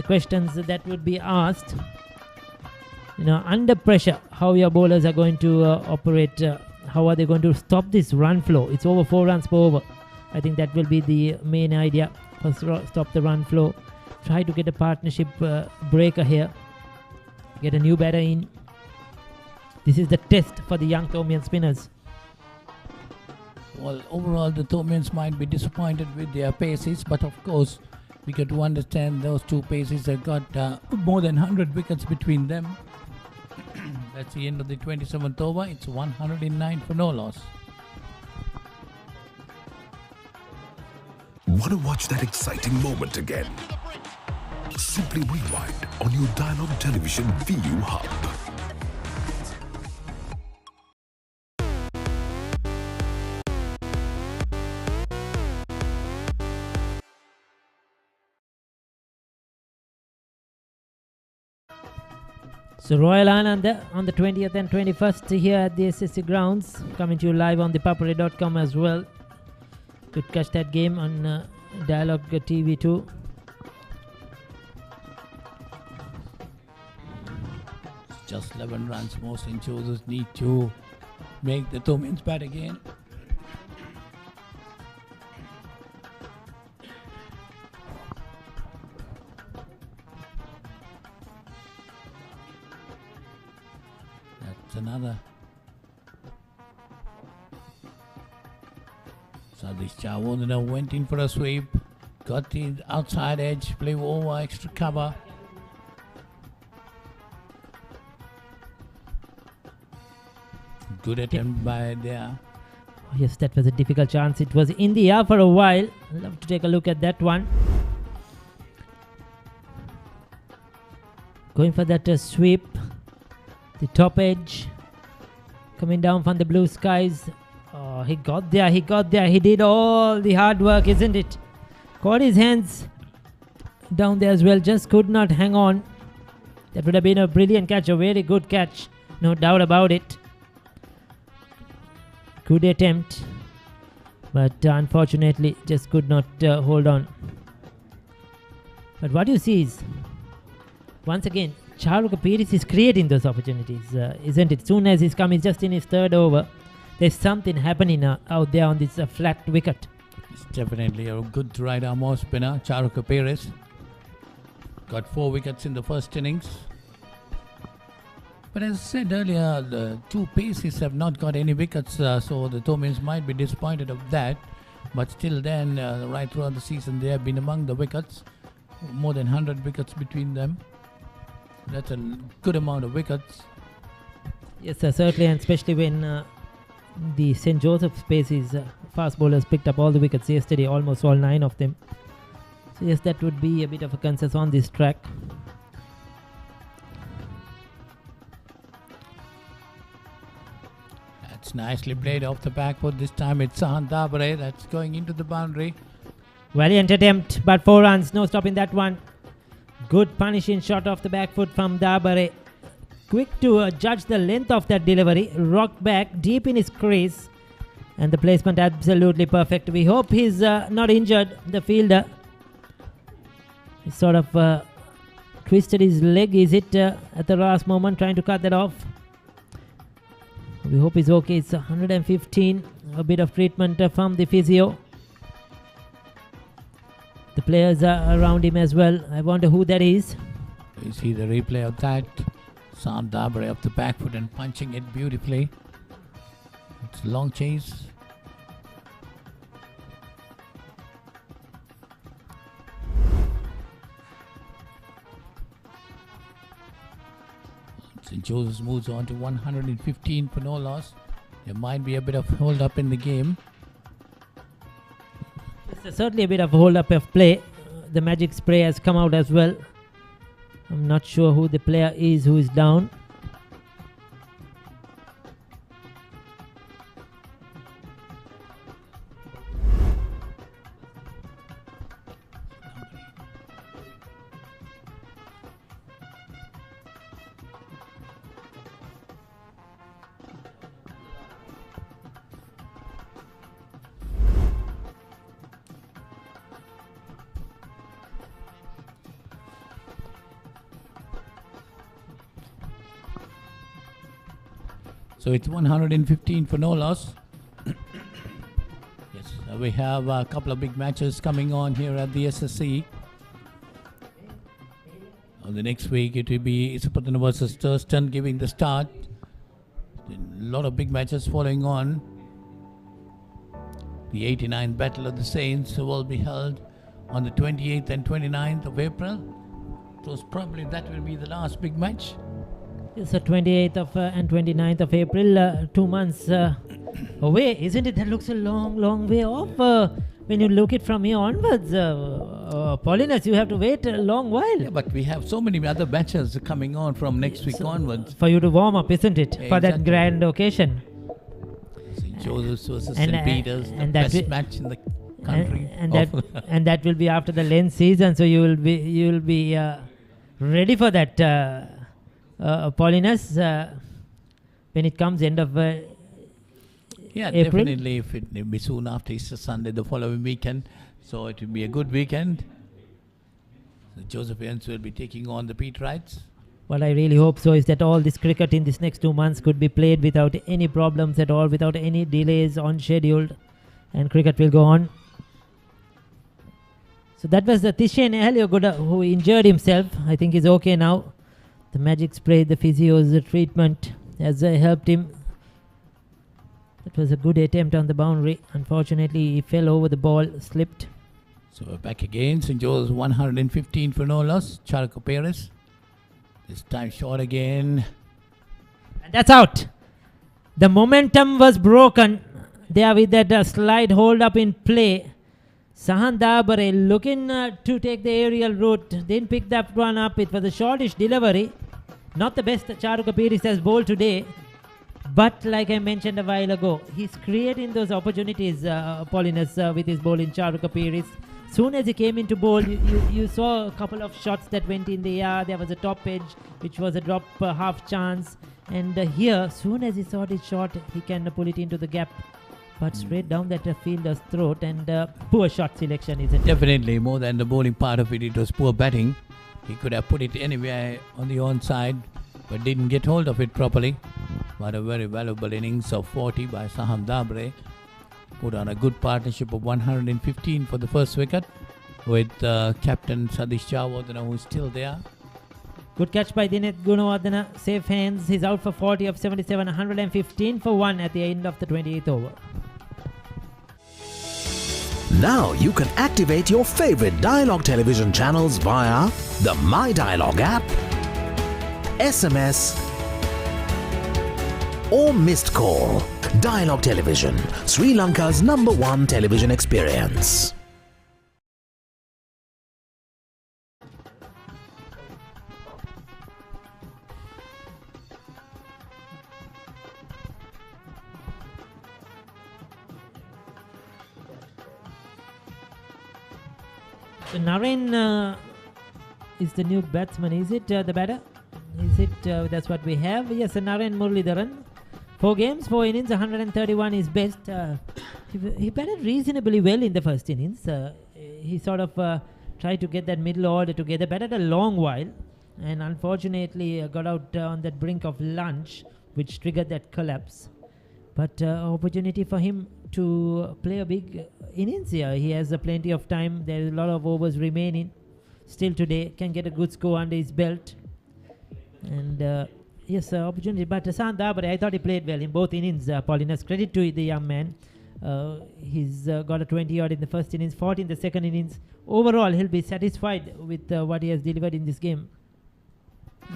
questions that would be asked. You know, under pressure, how your bowlers are going to operate, how are they going to stop this run flow? It's over 4 runs per over. I think that will be the main idea. First, stop the run flow. Try to get a partnership breaker here. Get a new batter in. This is the test for the young Thomian spinners. Well, overall, the Thomians might be disappointed with their paces, but of course, we got to understand those two paces have got more than 100 wickets between them. That's the end of the 27th over. It's 109 for no loss. Want to watch that exciting moment again? Simply rewind on your Dialog Television ViU hub. So Royal Island on the 20th and 21st here at the SSC Grounds, coming to you live on the Papare.com as well. Could catch that game on Dialog TV too. Just 11 runs more. St. Joseph's need to make the Thomins bat again. That's another. Sadish Chawandana went in for a sweep, got the outside edge, blew over extra cover. Good attempt by there. Oh, yes, that was a difficult chance. It was in the air for a while. I'd love to take a look at that one. Going for that sweep. The top edge. Coming down from the blue skies. Oh, he got there. He did all the hard work, isn't it? Caught his hands down there as well. Just could not hang on. That would have been a brilliant catch. A very good catch. No doubt about it. Good attempt, but unfortunately just could not hold on. But what you see is, once again, Charuka Pires is creating those opportunities, isn't it? Soon as he's come, he's just in his third over. There's something happening out there on this flat wicket. It's definitely a good right-arm off spinner, Charuka Pires. Got 4 wickets in the first innings. But as I said earlier, the two paces have not got any wickets, so the Thomins might be disappointed of that. But still then, right throughout the season, they have been among the wickets. More than 100 wickets between them. That's a good amount of wickets. Yes, certainly, and especially when the St. Joseph's paces, fast bowlers picked up all the wickets yesterday, almost all 9 of them. So yes, that would be a bit of a concern on this track. That's nicely played off the back foot. This time it's Sahan Dabare that's going into the boundary. Valiant attempt, but 4 runs. No stopping that one. Good punishing shot off the back foot from Dabare. Quick to judge the length of that delivery. Rocked back deep in his crease. And the placement absolutely perfect. We hope he's not injured, the fielder. He sort of twisted his leg, is it, at the last moment, trying to cut that off. We hope he's okay. It's 115. A bit of treatment from the physio. The players are around him as well. I wonder who that is. You see the replay of that. Sam Dabare up the back foot and punching it beautifully. It's a long chase. St. Joseph's moves on to 115 for no loss. There might be a bit of hold up in the game. There's certainly a bit of hold up of play. The magic spray has come out as well. I'm not sure who the player is who is down. So it's 115 for no loss. Yes, we have a couple of big matches coming on here at the SSC. The next week it will be Isapatana versus Thurston giving the start. A lot of big matches following on. The 89th Battle of the Saints will be held on the 28th and 29th of April. So probably that will be the last big match. It's the 28th of and 29th of April, 2 months away, isn't it? That looks a long way off. When you look it from here onwards, Paulinus, you have to wait a long while. Yeah, but we have so many other matches coming on from next week onwards. For you to warm up, isn't it? Yeah, for that grand occasion. St. Joseph's versus St. Peter's, the best match in the country. And that will be after the Lent season, so you will be ready for that Paulinus, when it comes end of Yeah, April? definitely. If it will be soon after Easter Sunday, the following weekend, so it will be a good weekend. The Josephians will be taking on the Pete Wrights. What I really hope so is that all this cricket in this next 2 months could be played without any problems at all, without any delays on scheduled, and cricket will go on. So that was the Tishen Ahliagoda who injured himself. I think he's okay now. The magic spray, the physio's treatment has helped him. That was a good attempt on the boundary. Unfortunately, he fell over the ball, slipped. So we're back again. St. Joe's 115 for no loss. Charco Perez. This time short again. And that's out. The momentum was broken there with that slide hold up in play. Sahan Dabare looking to take the aerial route. Didn't pick that one up. It was a shortish delivery. Not the best Charuka Piris has bowled today. But like I mentioned a while ago, he's creating those opportunities, Paulinus, with his bowling, Charuka Piris. Soon as he came into bowl, you saw a couple of shots that went in the air. There was a top edge, which was a drop half chance. And here, soon as he saw this shot, he can pull it into the gap. But straight down that fielder's throat, and poor shot selection, isn't it? Definitely, more than the bowling part of it, it was poor batting. He could have put it anywhere on the onside, but didn't get hold of it properly. But a very valuable innings of 40 by Saham Dabre. Put on a good partnership of 115 for the first wicket with captain Sadish Jawardena, who is still there. Good catch by Dinesh Gunawardena. Safe hands. He's out for 40 of 77, 115 for 1 at the end of the 28th over. Now you can activate your favorite Dialog television channels via the My Dialog app, SMS, or missed call. Dialog Television, Sri Lanka's #1 television experience. So Naren is the new batsman. Is it the batter? Is it that's what we have? Yes, Naren Muralidharan. 4 games, 4 innings, 131 is best. He batted reasonably well in the first innings. He sort of tried to get that middle order together, batted a long while, and unfortunately got out on that brink of lunch, which triggered that collapse. But opportunity for him to play a big innings here. He has plenty of time. There is a lot of overs remaining still today. Can get a good score under his belt. And yes, opportunity. But Sandabare, I thought he played well in both innings. Paulinus, credit to the young man. He's got a 20 odd in the first innings, 40 in the second innings. Overall, he'll be satisfied with what he has delivered in this game.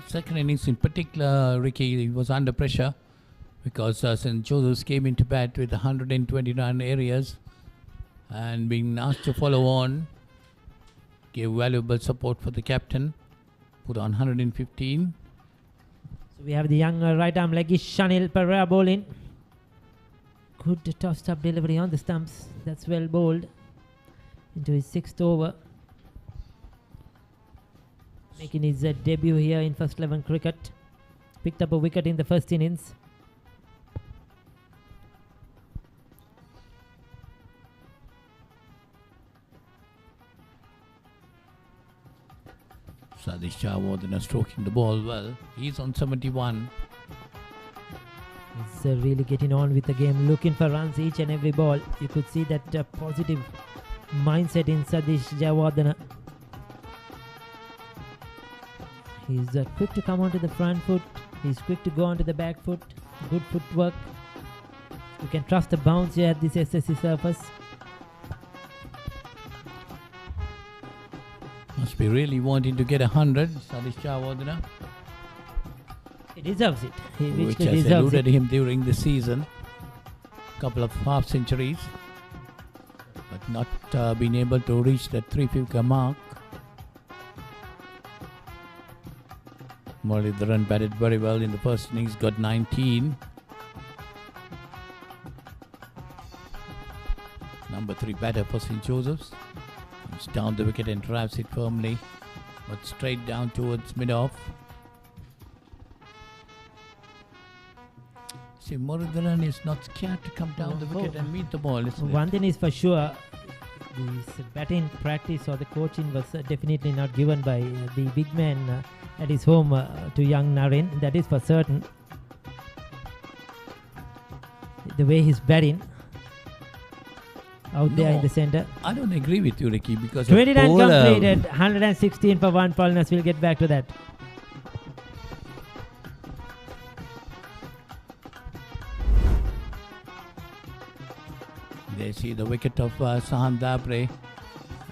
Second innings in particular, Ricky, he was under pressure because St. Joseph's came into bat with 129 areas and being asked to follow on, gave valuable support for the captain, put on 115. So we have the young right arm leggy Shanil Pereira bowling. Good tossed up delivery on the stumps. That's well bowled into his 6th over. Making his debut here in first 11 cricket. Picked up a wicket in the first innings. Sadish Jawardena stroking the ball well. He's on 71. He's really getting on with the game, looking for runs each and every ball. You could see that positive mindset in Sadish Jawardena. He's quick to come onto the front foot. He's quick to go onto the back foot. Good footwork. You can trust the bounce here at this SSC surface. Must be really wanting to get 100, Sadish Jawardena. He deserves it. He Which richly has deserves eluded it. him during the season. Couple of half centuries, but not been able to reach that 3-figure mark. Muralidharan batted very well in the first innings, got 19. Number 3 batter for St. Joseph's. Comes down the wicket and drives it firmly, but straight down towards mid-off. See, Murugaran is not scared to come down the wicket and meet the ball, isn't it? One thing is for sure, this batting practice or the coaching was definitely not given by the big man at his home to young Naren. That is for certain. The way he's batting out there in the centre. I don't agree with you, Ricky, because 29 completed, 116 for one. Paulinus, we'll get back to that. They see the wicket of Sahan Dabre.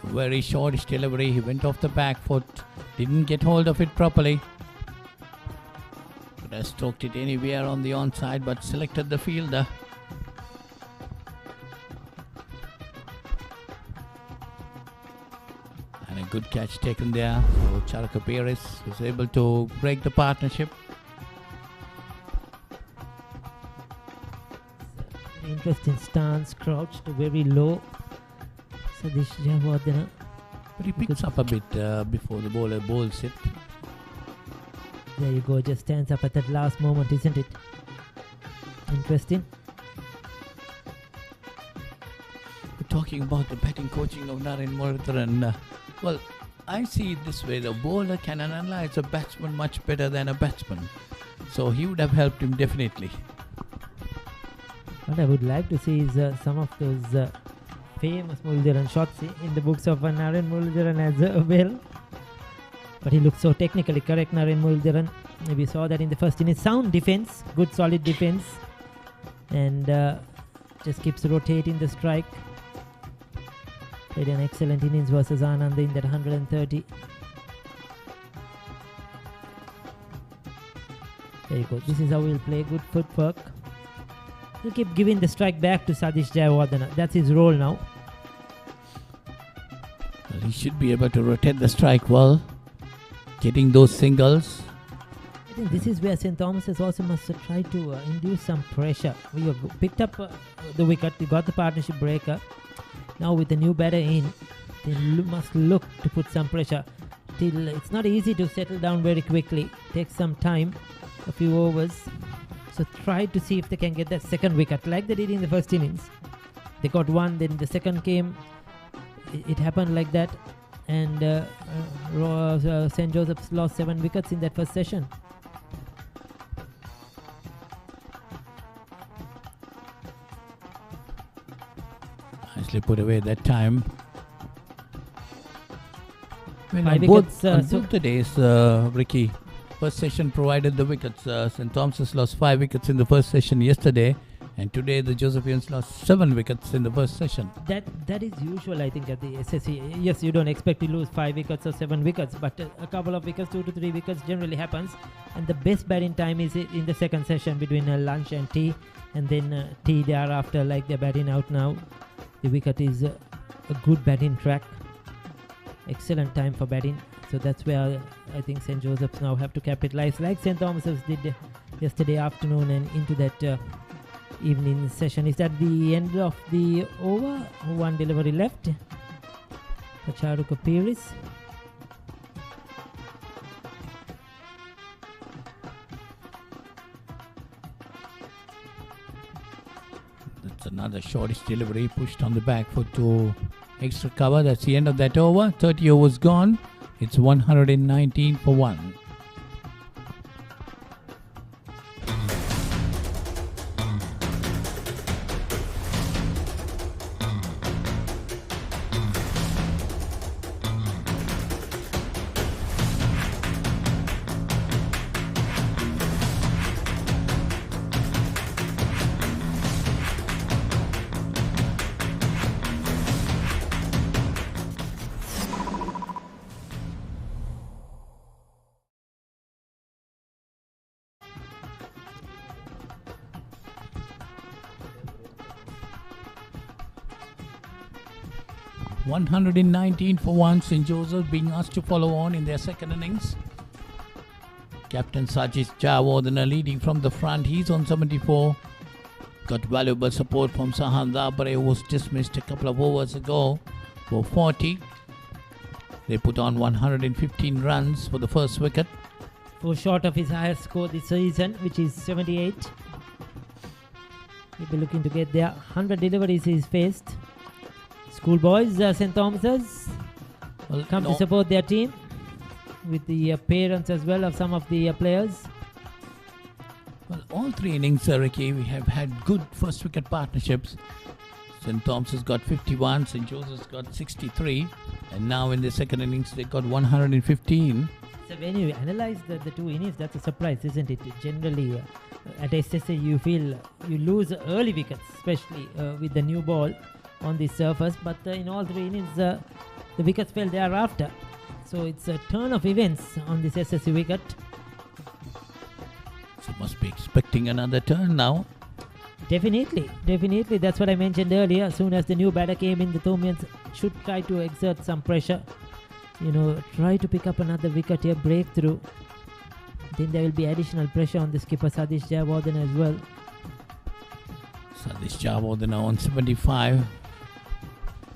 Very short delivery. He went off the back foot. Didn't get hold of it properly. Could have stroked it anywhere on the onside, but selected the fielder. And a good catch taken there. So Charaka Perez was able to break the partnership. Interesting stance, crouched very low. Sadish Jayawardena. But he picks up a bit before the bowler bowls it. There you go, just stands up at that last moment, isn't it? Interesting. We're talking about the batting coaching of Naren Murugaran. Well, I see it this way. The bowler can analyze a batsman much better than a batsman. So he would have helped him definitely. What I would like to see is some of those famous Murugaran shots in the books of Naren Murugaran as well. But he looks so technically correct, Naren Murugaran. We saw that in the first innings. Sound defense, good solid defense. And just keeps rotating the strike. Played an excellent innings versus Anand in that 130. There you go. This is how we'll play. Good footwork. He'll keep giving the strike back to Sadish Jayawardena. That's his role now. Well, he should be able to rotate the strike well. Getting those singles. I think this is where St. Thomas's also must try to induce some pressure. We have picked up the wicket. We got the partnership breaker. Now with the new batter in, they must look to put some pressure. Till it's not easy to settle down very quickly. Takes some time, a few overs. So try to see if they can get that second wicket like they did in the first innings. They got one, then the second came. It happened like that. And St. Joseph's lost 7 wickets in that first session. Nicely put away that time. Well, 5 on wickets. both the days, Ricky, first session provided the wickets. St. Thomas's lost 5 wickets in the first session yesterday. And today the Josephians lost 7 wickets in the first session. That is usual, I think, at the SSC. Yes, you don't expect to lose 5 wickets or 7 wickets, but a couple of wickets, 2 to 3 wickets generally happens. And the best batting time is in the second session between lunch and tea, and then tea thereafter, like they're batting out now. The wicket is a good batting track. Excellent time for batting. So that's where I think St. Joseph's now have to capitalize, like St. Thomas's did yesterday afternoon and into that evening session. Is that the end of the over? One delivery left for Charuka Perez. That's another shortish delivery pushed on the back foot to extra cover. That's the end of that over. 30 overs gone. It's 119 for 1. $119 for 1. St. Joseph being asked to follow on in their second innings. Captain Sadish Jayawardena leading from the front. He's on 74. Got valuable support from Sahan Dabre, who was dismissed a couple of overs ago for 40. They put on 115 runs for the first wicket. 4 short of his highest score this season, which is 78. He'll be looking to get their 100 deliveries he's faced. Schoolboys, St. Thomas's come to support their team with the parents as well of some of the players. Well, all three innings, Ricky, we have had good first wicket partnerships. St. Thomas's got 51, St. Joseph's got 63, and now in the second innings they got 115. So when you analyze the two innings, that's a surprise, isn't it? Generally, at SSC you feel you lose early wickets, especially with the new ball on the surface. But in all three innings, the wickets fell thereafter. So it's a turn of events on this SSC wicket. So must be expecting another turn now. Definitely. That's what I mentioned earlier. As soon as the new batter came in, the Thomaians should try to exert some pressure. Try to pick up another wicket here, breakthrough. Then there will be additional pressure on the skipper Sadish Jayawardene as well. Sadish Jayawardene on 75.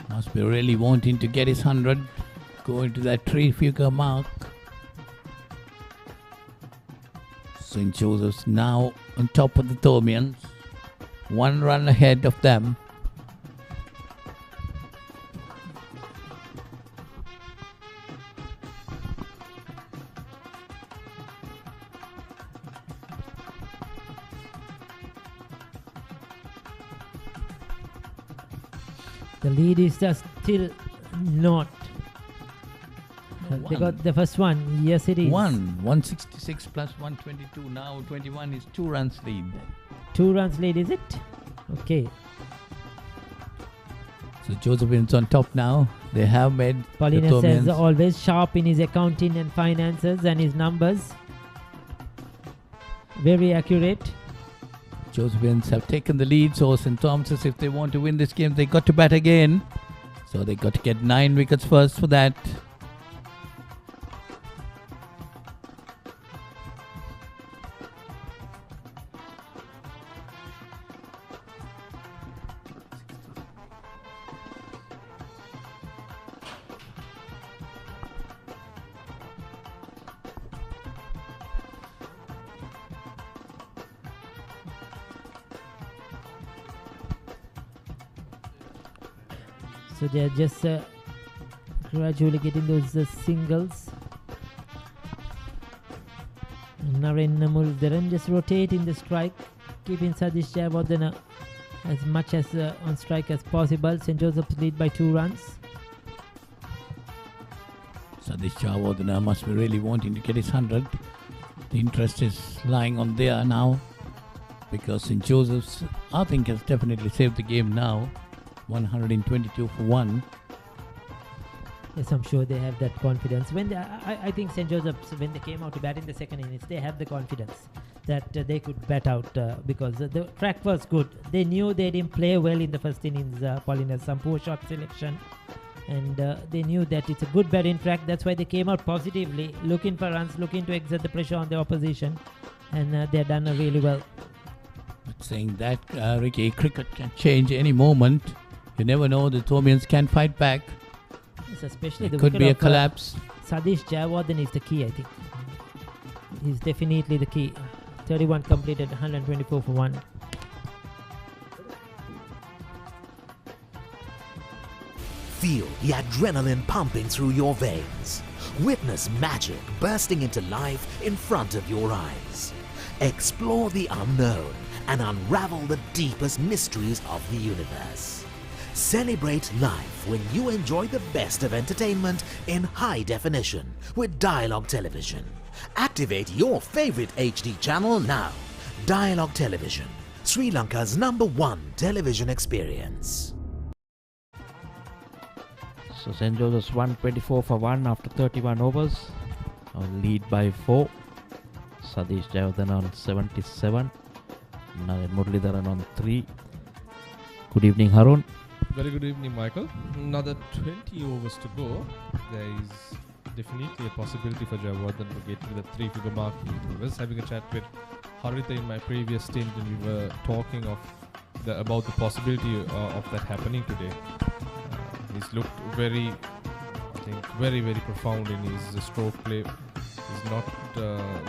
Must be really wanting to get his 100. Going to that 3-figure mark. St. Joseph's now on top of the Thomaians. 1 run ahead of them. The lead is just still not. They got the first one. Yes, it is. 166 plus 122. Now 21 is 2 runs lead. 2 runs lead, is it? Okay. So Josephines on top now. They have made Paulinus is always sharp in his accounting and finances and his numbers. Very accurate. Josephines have taken the lead. So St. Thomas's, if they want to win this game, they got to bat again. So they got to get 9 wickets first for that. So they are just gradually getting those singles. Naren Muldaran just rotating the strike, keeping Sadish Jayawardene as much as on strike as possible. St. Joseph's lead by 2 runs. Sadish Jayawardene must be really wanting to get his 100. The interest is lying on there now, because St. Joseph's, I think, has definitely saved the game now. 122 for 1. Yes, I'm sure they have that confidence. I think St. Joseph's, when they came out to bat in the second innings, they have the confidence that they could bat out because the track was good. They knew they didn't play well in the first innings, Paulinus, some poor shot selection. And they knew that it's a good batting track. That's why they came out positively, looking for runs, looking to exert the pressure on the opposition. And they've done really well. But saying that, Ricky, cricket can change any moment. You never know, the Thomaians can fight back. Yes, especially it could be a collapse. Sadish Jayawardene is the key, I think. He's definitely the key. 31 completed, 124 for 1. Feel the adrenaline pumping through your veins. Witness magic bursting into life in front of your eyes. Explore the unknown and unravel the deepest mysteries of the universe. Celebrate life when you enjoy the best of entertainment in high definition with Dialog Television. Activate your favorite HD channel now. Dialog Television, Sri Lanka's #1 television experience. So St. Joseph's 124 for 1 after 31 overs. Lead by 4. Sadish Jayawardene on 77. Naren Muralidharan on 3. Good evening, Harun. Very good evening, Michael. Another 20 overs to go. There is definitely a possibility for Jayawardene to get to the 3-figure mark. I was having a chat with Haritha in my previous stint, and we were talking about the possibility of that happening today. He's looked very profound in his stroke play. He's not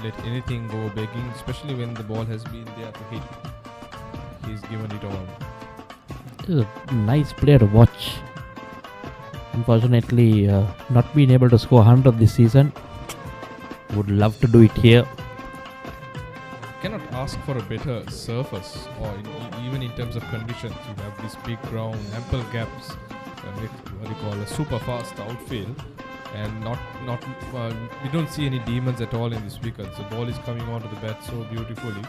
let anything go begging, especially when the ball has been there to hit. he's given it all. He's a nice player to watch. Unfortunately, not being able to score 100 this season. Would love to do it here. Cannot ask for a better surface, or even in terms of conditions. You have this big ground, ample gaps, what you call a super fast outfield, and we don't see any demons at all in this wicket. The ball is coming onto the bat so beautifully.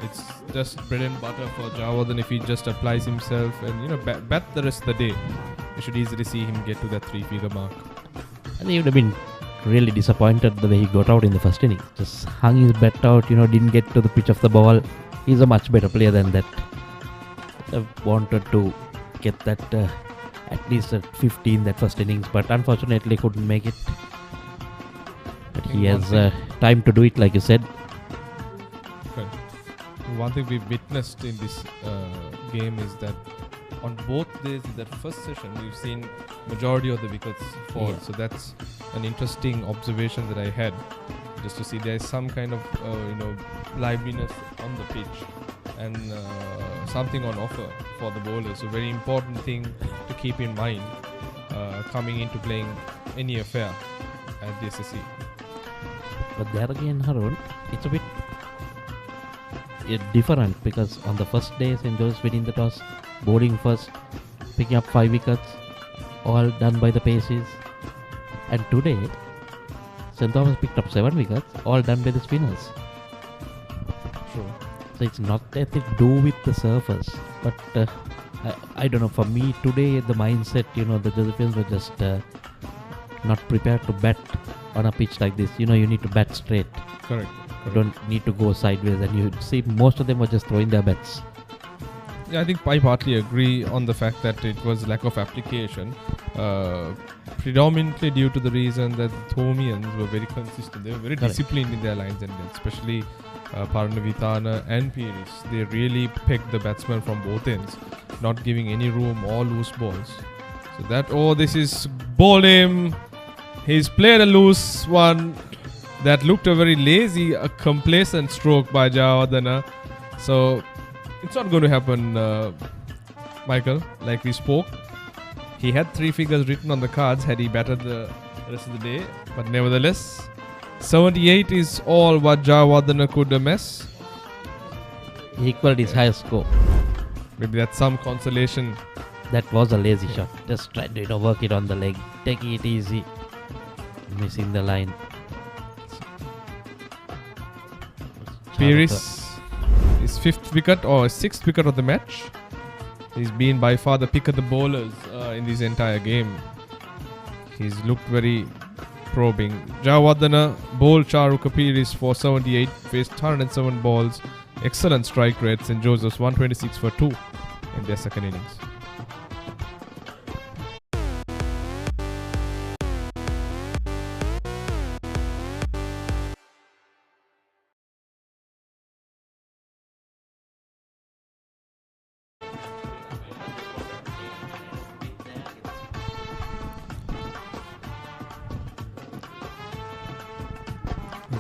It's just bread and butter for Jayawardene if he just applies himself and bat the rest of the day. You should easily see him get to that 3-figure mark. I think he would have been really disappointed the way he got out in the first inning. Just hung his bat out, didn't get to the pitch of the ball. He's a much better player than that. I wanted to get that at least at 15 that first innings, but unfortunately couldn't make it. But he has time to do it, like you said. Okay. One thing we've witnessed in this game is that on both days in that first session, we've seen majority of the wickets fall. Yeah. So that's an interesting observation that I had, just to see there's some kind of liveliness on the pitch and something on offer for the bowlers. So very important thing to keep in mind coming into playing any affair at the SSC. But there again, Harun, it's a bit different, because on the first day St. George's winning the toss, bowling first, picking up 5 wickets, all done by the paces. And today, St. Thomas picked up 7 wickets, all done by the spinners. True. So it's not that to do with the surface, but I don't know, for me today the mindset, the Josephines were just not prepared to bat on a pitch like this. You need to bat straight. Correct. You don't need to go sideways, and you see most of them were just throwing their bats. Yeah, I think I partly agree on the fact that it was lack of application, predominantly due to the reason that the Thomians were very consistent. They were very disciplined in their lines, and especially Paranavithana and Peiris. They really pegged the batsman from both ends, not giving any room or loose balls. So this is ball him. He's played a loose one. That looked a very lazy, complacent stroke by Jayawardene. So it's not going to happen, Michael, like we spoke. He had 3 figures written on the cards had he batted the rest of the day. But nevertheless, 78 is all what Jayawardene could amass. He equaled his highest score. Maybe that's some consolation. That was a lazy shot. Just tried to work it on the leg, taking it easy, missing the line. Peiris, his 5th wicket or 6th wicket of the match. He's been by far the pick of the bowlers in this entire game. He's looked very probing. Jayawardene bowled Charuka Peiris for 78, faced 107 balls, excellent strike rates, and Joseph's 126 for 2 in their second innings.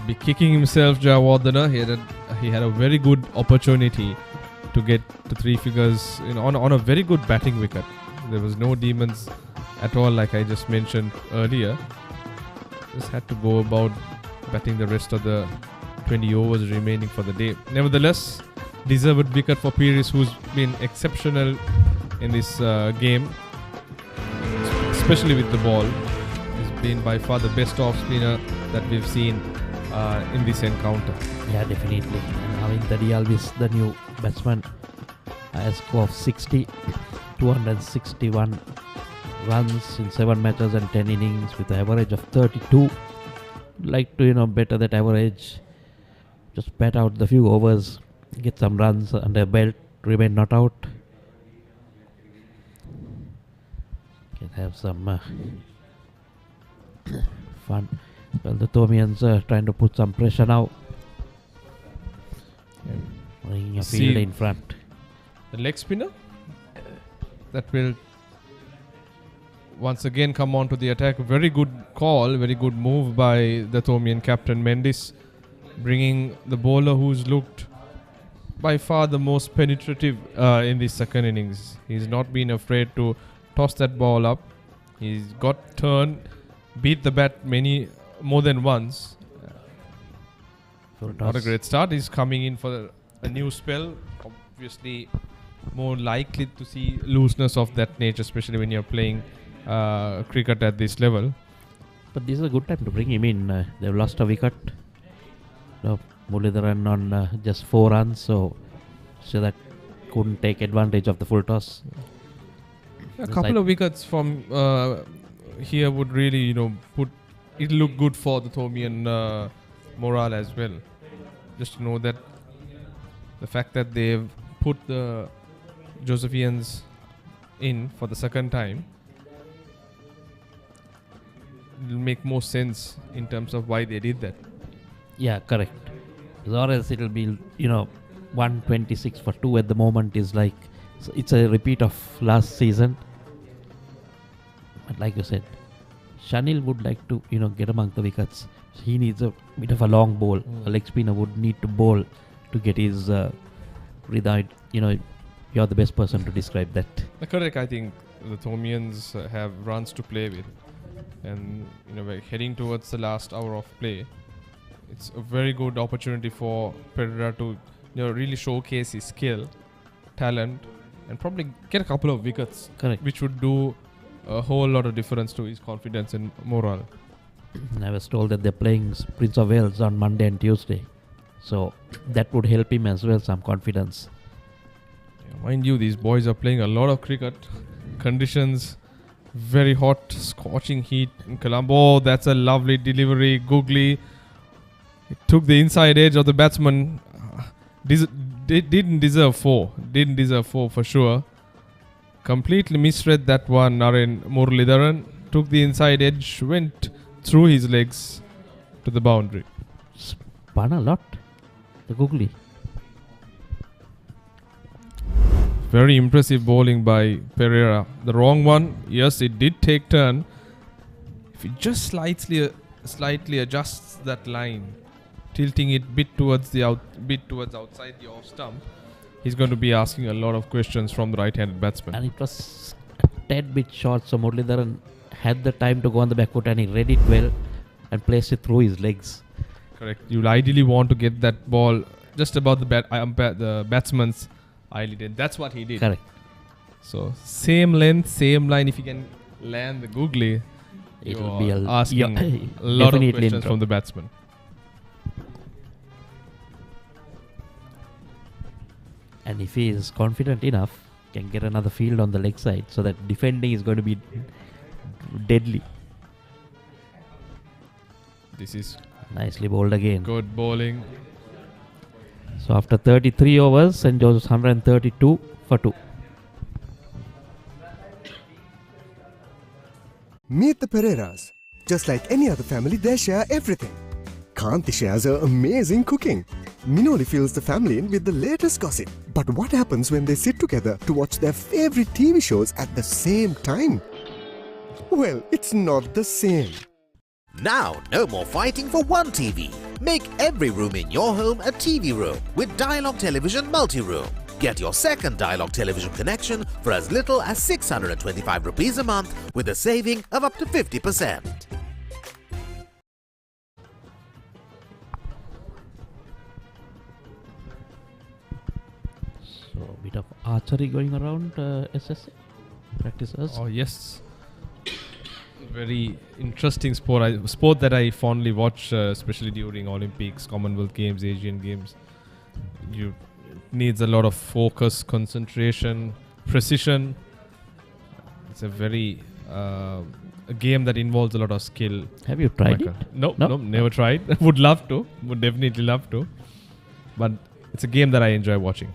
Be kicking himself, Jayawardene. He had a very good opportunity to get to 3 figures on a very good batting wicket. There was no demons at all, like I just mentioned earlier. Just had to go about batting the rest of the 20 overs remaining for the day. Nevertheless, deserved wicket for Peiris, who's been exceptional in this game, especially with the ball. He's been by far the best off spinner that we've seen in this encounter. Yeah, definitely. And having Alvis, the new batsman, a score of 60, 261 runs in 7 matches and 10 innings with an average of 32. Like to better that average, just bat out the few overs, get some runs under belt, remain not out. Can have some fun. Well, the Thomians are trying to put some pressure now. Bringing a field in front. The leg spinner that will once again come on to the attack. Very good call, very good move by the Thomian captain Mendis, bringing the bowler who's looked by far the most penetrative in the second innings. He's not been afraid to toss that ball up. He's got turn, beat the bat more than once. Not a great start. He's coming in for a new spell. Obviously, more likely to see looseness of that nature, especially when you're playing cricket at this level. But this is a good time to bring him in. They've lost a wicket. Muralidharan on just 4 runs, so that couldn't take advantage of the full toss. A couple of wickets from here would really, it'll look good for the Thomian morale as well. Just to know that the fact that they've put the Josephians in for the second time, it'll make more sense in terms of why they did that. Yeah, correct. Or else it'll be, 126 for 2 at the moment is like, it's a repeat of last season. But like you said, Shanil would like to, get among the wickets. He needs a bit of a long ball. A leg spinner would need to bowl to get his rhythm. You're the best person to describe that. Correct. I think the Thomians have runs to play with. And, we're heading towards the last hour of play. It's a very good opportunity for Pereira to really showcase his skill, talent, and probably get a couple of wickets. Correct. Which would do a whole lot of difference to his confidence and morale. I was told that they're playing Prince of Wales on Monday and Tuesday. So that would help him as well, some confidence. Yeah, mind you, these boys are playing a lot of cricket. Conditions very hot, scorching heat in Colombo. That's a lovely delivery. Googly. It took the inside edge of the batsman. Didn't deserve 4. Didn't deserve 4 for sure. Completely misread that one. Naren Muralidharan took the inside edge, went through his legs to the boundary. Spun a lot, the Googly. Very impressive bowling by Pereira. The wrong one, yes, it did take turn. If he just slightly adjusts that line, tilting it bit towards outside the off stump, he's going to be asking a lot of questions from the right-handed batsman. And it was a tad bit short, so Muralidharan had the time to go on the back foot and he read it well and placed it through his legs. Correct. You'll ideally want to get that ball just above the batsman's eyelid, and that's what he did. Correct. So same length, same line. If you can land the googly, it'll be asking a lot of questions from the batsman. And if he is confident enough, can get another field on the leg side, so that defending is going to be deadly. This is nicely bowled again. Good bowling. So after 33 overs, St. Joseph's 132 for 2. Meet the Pereiras. Just like any other family, they share everything. Kanti shares her amazing cooking. Minoli fills the family in with the latest gossip. But what happens when they sit together to watch their favorite TV shows at the same time? Well, it's not the same. Now, no more fighting for one TV. Make every room in your home a TV room with Dialog Television Multi-Room. Get your second Dialog Television connection for as little as 625 rupees a month with a saving of up to 50%. So a bit of archery going around SSC practices. Oh yes. Very interesting sport that I fondly watch, especially during Olympics, Commonwealth Games, Asian Games. It needs a lot of focus, concentration, precision. It's a very a game that involves a lot of skill. Have you tried it? No, never tried. Would love to. Would definitely love to. But it's a game that I enjoy watching.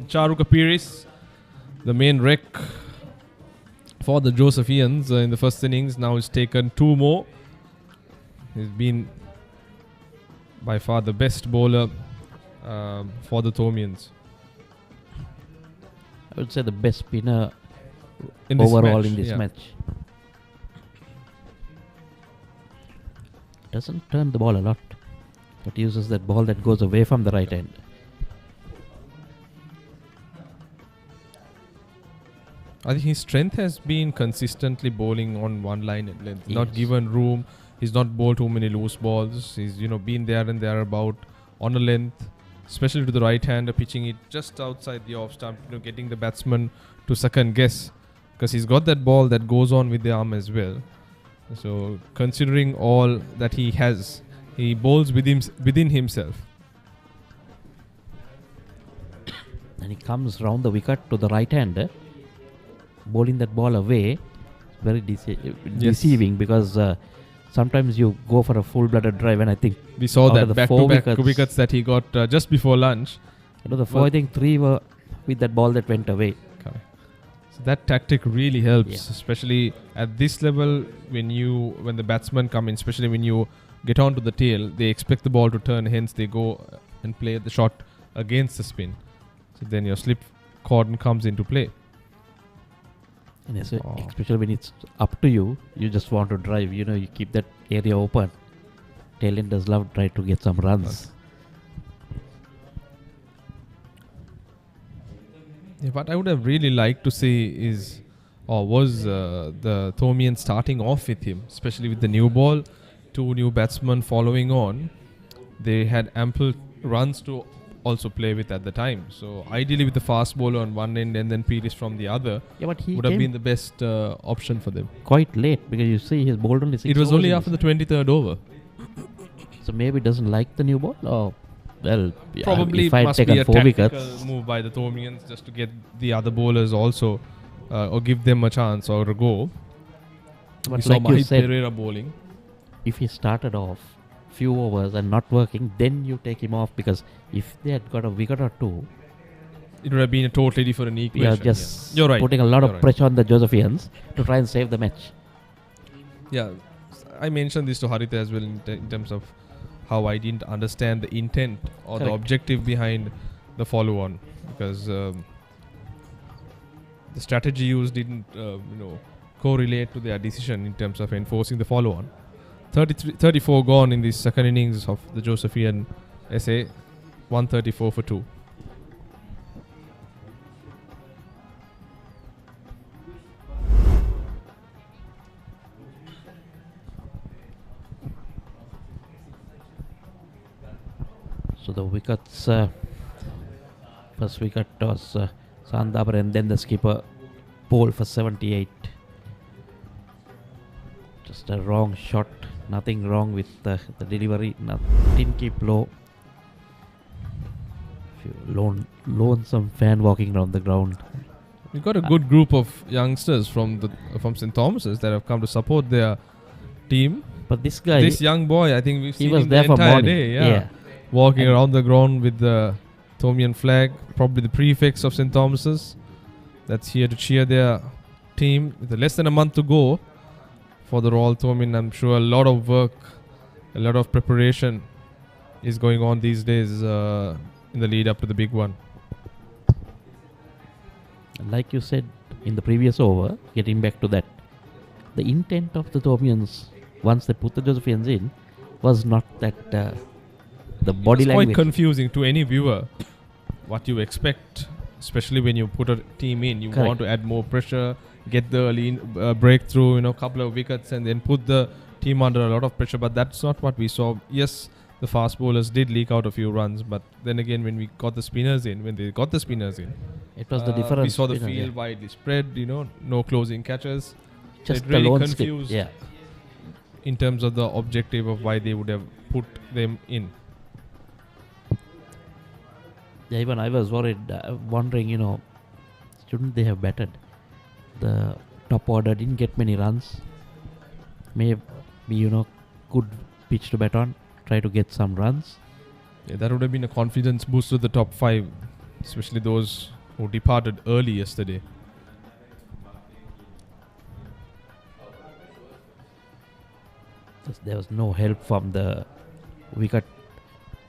Charu Kapiris, the main wreck for the Josephians in the first innings, now has taken 2 more. He's been by far the best bowler for the Thomians. I would say the best spinner in this overall match, in this match. Doesn't turn the ball a lot, but uses that ball that goes away from the right end. I think his strength has been consistently bowling on one line and length, not Yes. given room. He's not bowled too many loose balls. He's been there and thereabout on a length, especially to the right hander, pitching it just outside the off stump, getting the batsman to second guess, because he's got that ball that goes on with the arm as well. So considering all that he has, he bowls within himself. And he comes round the wicket to the right hander, bowling that ball away. Very deceiving, because sometimes you go for a full-blooded drive, and I think we saw that the back-to-back wickets that he got just before lunch. The four, I think 3 were with that ball that went away. So that tactic really helps, especially at this level when the batsmen come in, especially when you get onto the tail, they expect the ball to turn, hence they go and play the shot against the spin. So then your slip cordon comes into play. And especially when it's up to you, you just want to drive, you keep that area open. Tailenders love try to get some runs. Yeah, what I would have really liked to see was the Thomian starting off with him, especially with the new ball, 2 new batsmen following on. They had ample runs to also play with at the time. So ideally with the fast bowler on one end and then Pires from the other, but he would have been the best option for them. Quite late, because you see his bowled only 6 It was overs only in after the 23rd over. So maybe doesn't like the new ball, or Probably if I'd must be taken a 4 tactical wickets. move by the Thomians just to get the other bowlers also, or give them a chance or a go. But We saw like you Mahit said, Pereira bowling. If he started off few overs and not working, then you take him off, because if they had got a wicket or 2, it would have been a totally different equation. You're just You're right. putting a lot of pressure on the Josephians to try and save the match. Yeah, I mentioned this to Haritha as well in terms of how I didn't understand the intent or the Correct. objective behind the follow-on, because the strategy used didn't correlate to their decision in terms of enforcing the follow-on. 34 gone in the second innings of the Josephian SA, 134 for 2. So the wickets, first wicket was Sandabar, and then the skipper bowled for 78. Just a wrong shot, nothing wrong with the delivery, didn't keep low. Lonesome fan walking around the ground. We've got a good group of youngsters from St. Thomas's that have come to support their team. But this guy, this young boy, I think we've he seen was him there the for entire morning. day. Yeah. Walking And around the ground with the Thomian flag, probably the prefects of St. Thomas's that's here to cheer their team. With less than a month to go for the Royal Thomian, I'm sure a lot of work, a lot of preparation is going on these days in the lead up to the big one. Like you said in the previous over, getting back to that, the intent of the Thomians, once they put the Josephians in, was not that the body It's language. quite confusing to any viewer what you expect, especially when you put a team in. You Correct. want to add more pressure, get the early breakthrough, couple of wickets, and then put the team under a lot of pressure. But that's not what we saw. Yes, the fast bowlers did leak out a few runs, but then again, when they got the spinners in, it was the difference. We saw the spinner, field widely spread. No closing catches. Just it the really lone skip, confused. yeah. In terms of the objective of why they would have put them in. Yeah, even I was worried, wondering, shouldn't they have batted? The top order didn't get many runs. Maybe, good pitch to bat on, try to get some runs. Yeah, that would have been a confidence boost to the top 5, especially those who departed early yesterday. There was no help from the wicket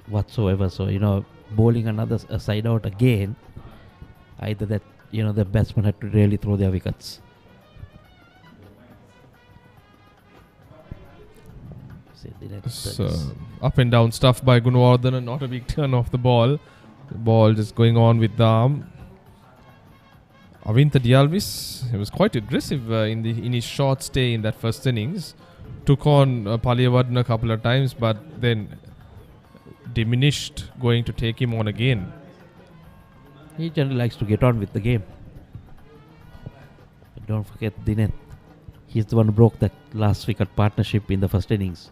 whatsoever. So, bowling another side out again, either that, the batsman had to really throw their wickets. Up and down stuff by Gunawardena, not a big turn off the ball. The ball just going on with the arm. Avinta Dialvis, he was quite aggressive in his short stay in that first innings. Took on Paliyavardhan a couple of times, but then diminished going to take him on again. He generally likes to get on with the game. But don't forget Dineth. He's the one who broke that last wicket partnership in the first innings.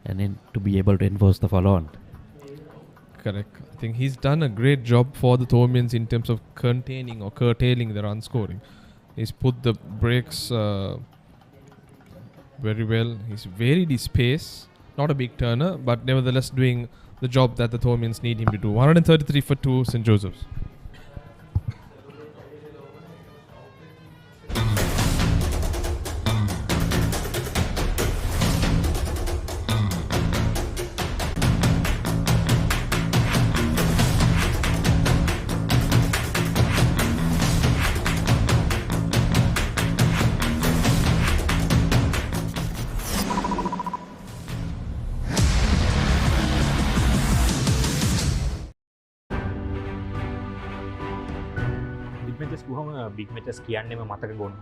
And then to be able to enforce the follow-on. Correct. I think he's done a great job for the Thormians in terms of containing or curtailing the run scoring. He's put the breaks very well. He's varied his pace. Not a big turner, but nevertheless doing the job that the Thormians need him to do. 133 for 2, St. Joseph's. Big matches කියන්නේම මතක ගොන්න.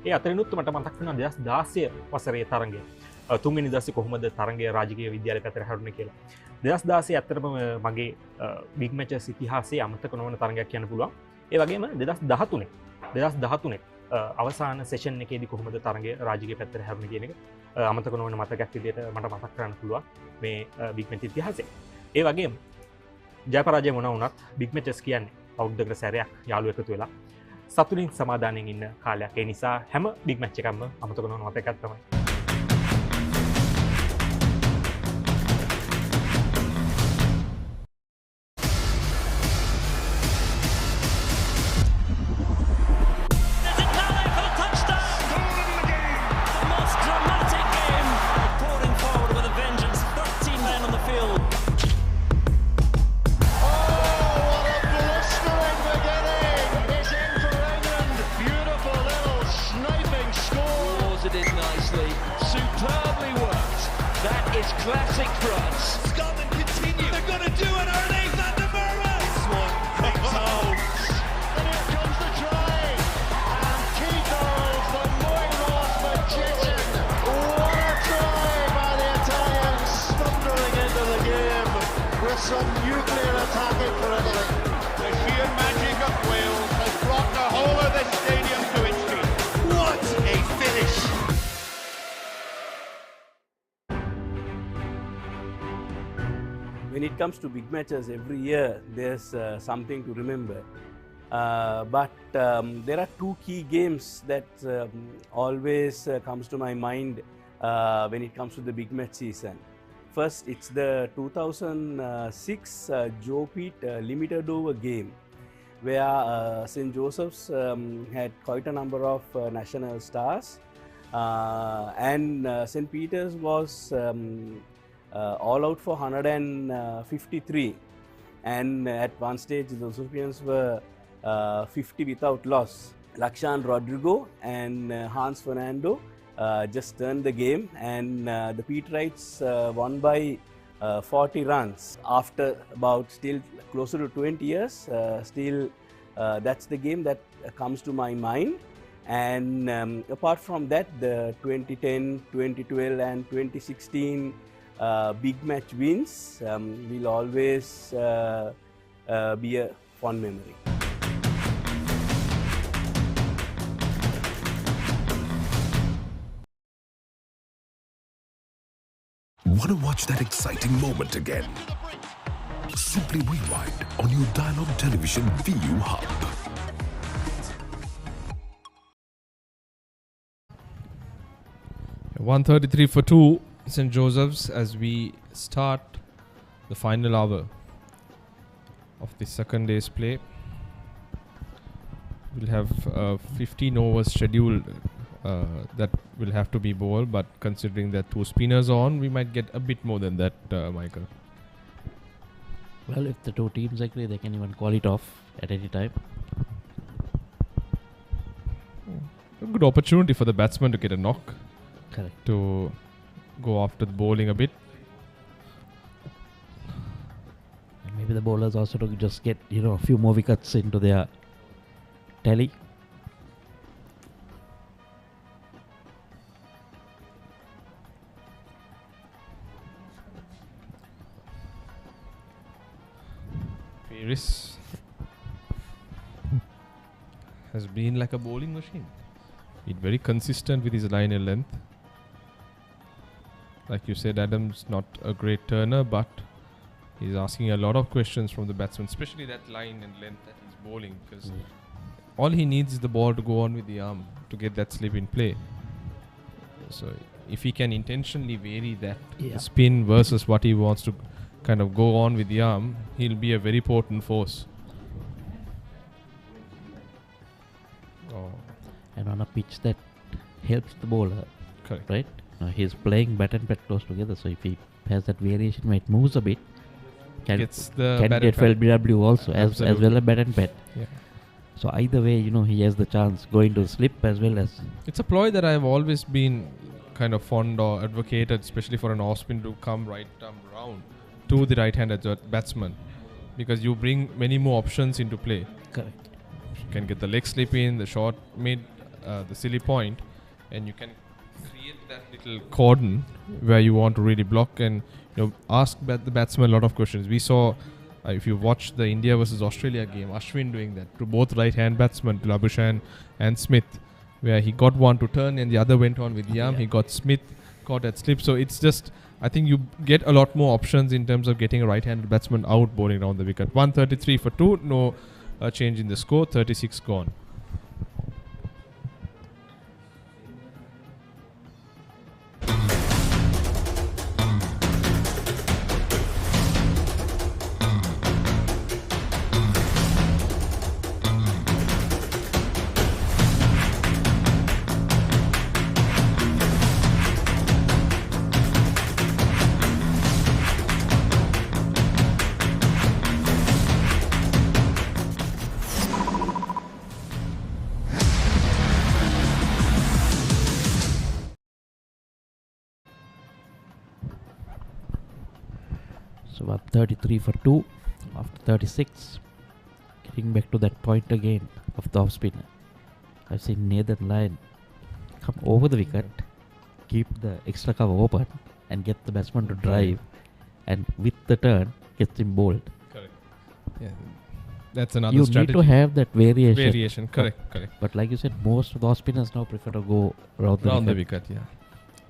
ඒ අතරිනුත් මට මතක් වෙනවා 2016 වසරේ තරඟය. තුන්වෙනි දවසේ කොහොමද තරඟය රාජකීය විද්‍යාලය පැත්තට හැරුණේ කියලා. 2016 ඇත්තටම මගේ බිග් මැචස් ඉතිහාසයේ අමතක නොවන තරඟයක් කියන්න පුළුවන්. ඒ වගේම 2013 අවසාන සෙෂන් එකේදී කොහොමද තරඟය රාජකීය පැත්තට හැරුණේ කියන එක අමතක නොවන මතකයක් විදිහට මට මතක් කරන්න පුළුවන් මේ බිග් මැච් ඉතිහාසයේ. ඒ වගේම ජය පරාජය මොනවා වුණත් බිග් මැචස් කියන්නේ අවුරුද්දකට සැරයක් යාළුවෝ එකතු වෙලා සතුටින් සමාදානයෙන් ඉන්න කාලයක්. ඒ නිසා හැම බිග් මැච් එකක්ම අමතක නොවන මතකයක් තමයි. Classic France. Scotland continue. They're going to do it, are they? Van der Merwe. This one rings home. And here comes the try. And key goals for Moiros magician. What a try by the Italians. Thundering into the game with some nuclear attacking for Italy. The sheer magic of Wales has brought the whole of this stadium to its feet. What a finish. When it comes to big matches, every year there's something to remember. But there are two key games that always comes to my mind when it comes to the big match season. First, it's the 2006 Joe Pete limited over game, where St. Joseph's had quite a number of national stars, and St. Peter's was all out for 153, and at one stage the Josephines were 50 without loss. Lakshan Rodrigo and Hans Fernando just turned the game, and the Peterites won by 40 runs. After about still closer to 20 years, still that's the game that comes to my mind. And apart from that, the 2010, 2012 and 2016 big match wins will always be a fond memory. Want to watch that exciting moment again? Simply rewind on your Dialog Television ViU Hub. .133 for 2, St. Joseph's, as we start the final hour of the second day's play. We'll have 15 overs scheduled that will have to be bowled, but considering that two spinners are on, we might get a bit more than that, Michael. Well, if the two teams agree, they can even call it off at any time. A good opportunity for the batsman to get a knock. Correct. To go after the bowling a bit. And maybe the bowlers also to just get, a few more wickets into their tally. Paris has been like a bowling machine. Been very consistent with his line and length. Like you said, Adams not a great turner, but he's asking a lot of questions from the batsman, especially that line and length that he's bowling, because all he needs is the ball to go on with the arm to get that slip in play. So if he can intentionally vary that the spin versus what he wants to kind of go on with the arm, he'll be a very potent force. And on a pitch that helps the bowler. Correct. Right? Now he's playing bat and pad close together, so if he has that variation where it moves a bit, can get for LBW also as well as bat and pad. Yeah. So either way, he has the chance going to slip as well as. It's a ploy that I've always been kind of fond or advocated, especially for an off spin to come right arm round to the right-handed batsman, because you bring many more options into play. Correct. You can get the leg slip in, the short mid, the silly point, and you can create that little cordon where you want to really block and ask the batsman a lot of questions. We saw, if you watch the India versus Australia game, Ashwin doing that to both right-hand batsmen, to Labuschagne and Smith, where he got one to turn and the other went on with the arm. He got Smith caught at slip. So it's just, I think you get a lot more options in terms of getting a right-handed batsman out bowling around the wicket. 133 for 2, no change in the score, 36 gone. So up 33 for 2 after 36. Getting back to that point again of the off spinner. I've seen Nathan Lyon come over the wicket, keep the extra cover open and get the batsman to drive, and with the turn gets him bowled. Correct. Yeah, that's another strategy. You need to have that variation. Correct. But like you said, most of the off spinners now prefer to go around the wicket. Yeah.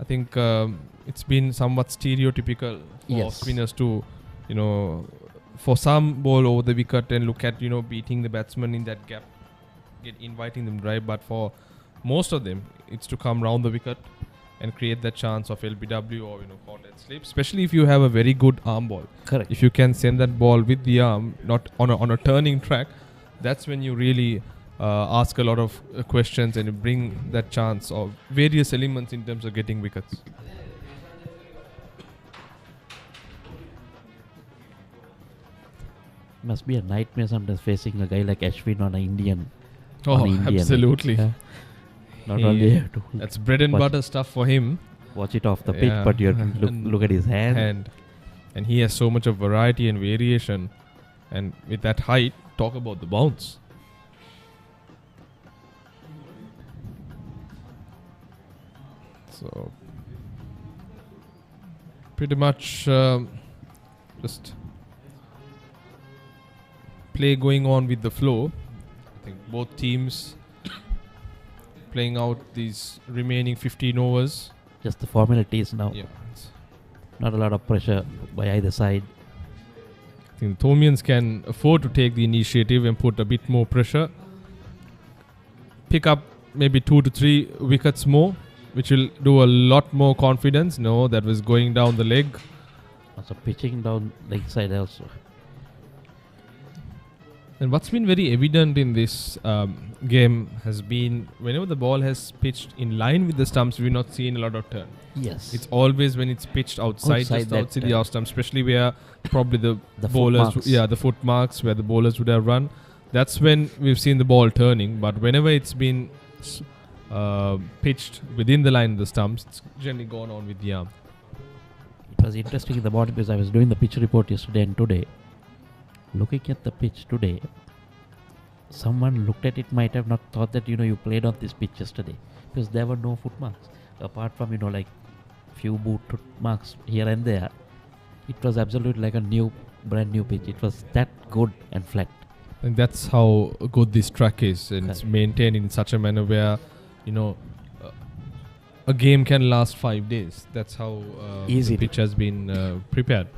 I think it's been somewhat stereotypical for off spinners to, for some bowl over the wicket and look at, beating the batsman in that gap, inviting them drive. But for most of them, it's to come round the wicket and create that chance of LBW or, caught at slip. Especially if you have a very good arm ball. Correct. If you can send that ball with the arm, not on a turning track, that's when you really ask a lot of questions and you bring that chance of various elements in terms of getting wickets. Must be a nightmare sometimes facing a guy like Ashwin on an Indian. Absolutely. Yeah. Not only have to that's bread and butter stuff for him. Watch it off the pitch, but you have to look at his hand. And he has so much of variety and variation. And with that height, talk about the bounce. So, pretty much just play going on with the flow. I think both teams playing out these remaining 15 overs. Just the formalities now. Yeah. Not a lot of pressure by either side. I think the Thomians can afford to take the initiative and put a bit more pressure. Pick up maybe 2 to 3 wickets more, which will do a lot more confidence. No, that was going down the leg. Also pitching down leg side also. And what's been very evident in this game has been whenever the ball has pitched in line with the stumps, we've not seen a lot of turn. Yes. It's always when it's pitched outside the off stump, especially where probably the bowlers, the foot marks where the bowlers would have run. That's when we've seen the ball turning. But whenever it's been pitched within the line of the stumps, it's generally gone on with the arm. It was interesting in the morning because I was doing the pitch report yesterday and today. Looking at the pitch today, someone looked at it might have not thought that you played on this pitch yesterday, because there were no footmarks apart from like few boot marks here and there. It was absolutely like a brand new pitch. It was that good and flat. And that's how good this track is, and it's maintained in such a manner where a game can last 5 days. That's how the pitch has been prepared.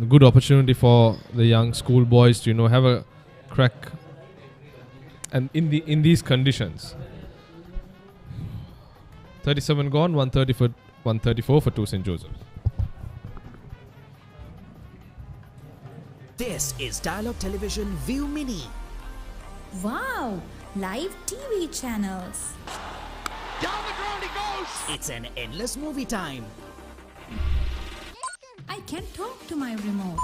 A good opportunity for the young schoolboys to have a crack, and in these conditions. 37 gone, 134 for 2 St. Joseph's. This is Dialog Television ViU Mini. Wow, live TV channels. Down the ground he goes! It's an endless movie time. I can talk to my remote.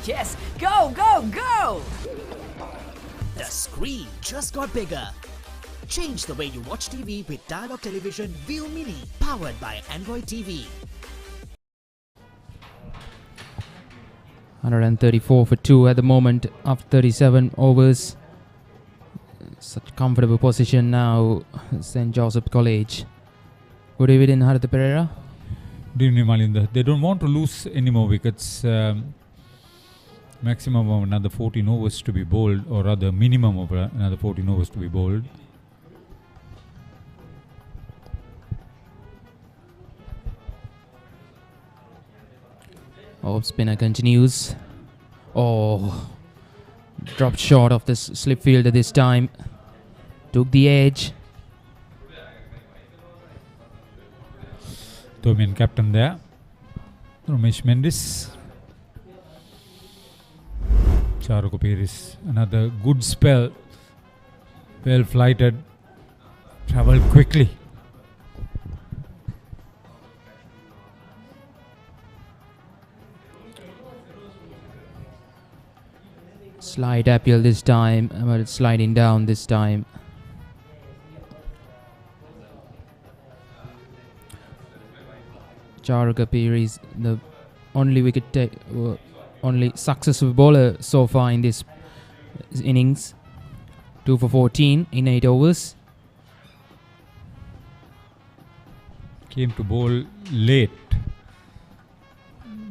Yes, go, go, go! The screen just got bigger. Change the way you watch TV with Dialog Television ViU Mini, powered by Android TV. 134 for 2 at the moment after 37 overs. Such comfortable position now, St. Joseph College. Good evening, Haritha Pereira. Good evening, Malinda. They don't want to lose any more wickets. Maximum of another 14 overs to be bowled, or rather minimum of another 14 overs to be bowled. Off spinner continues. Oh, dropped short of this slip fielder this time. Took the edge. Tomian captain there. Ramesh Mendis. Charu Peris. Another good spell. Well flighted. Travelled quickly. Slight appeal this time, but it's sliding down this time. Charu Kapir is the only only successful bowler so far in this innings. 2 for 14 in 8 overs. Came to bowl late.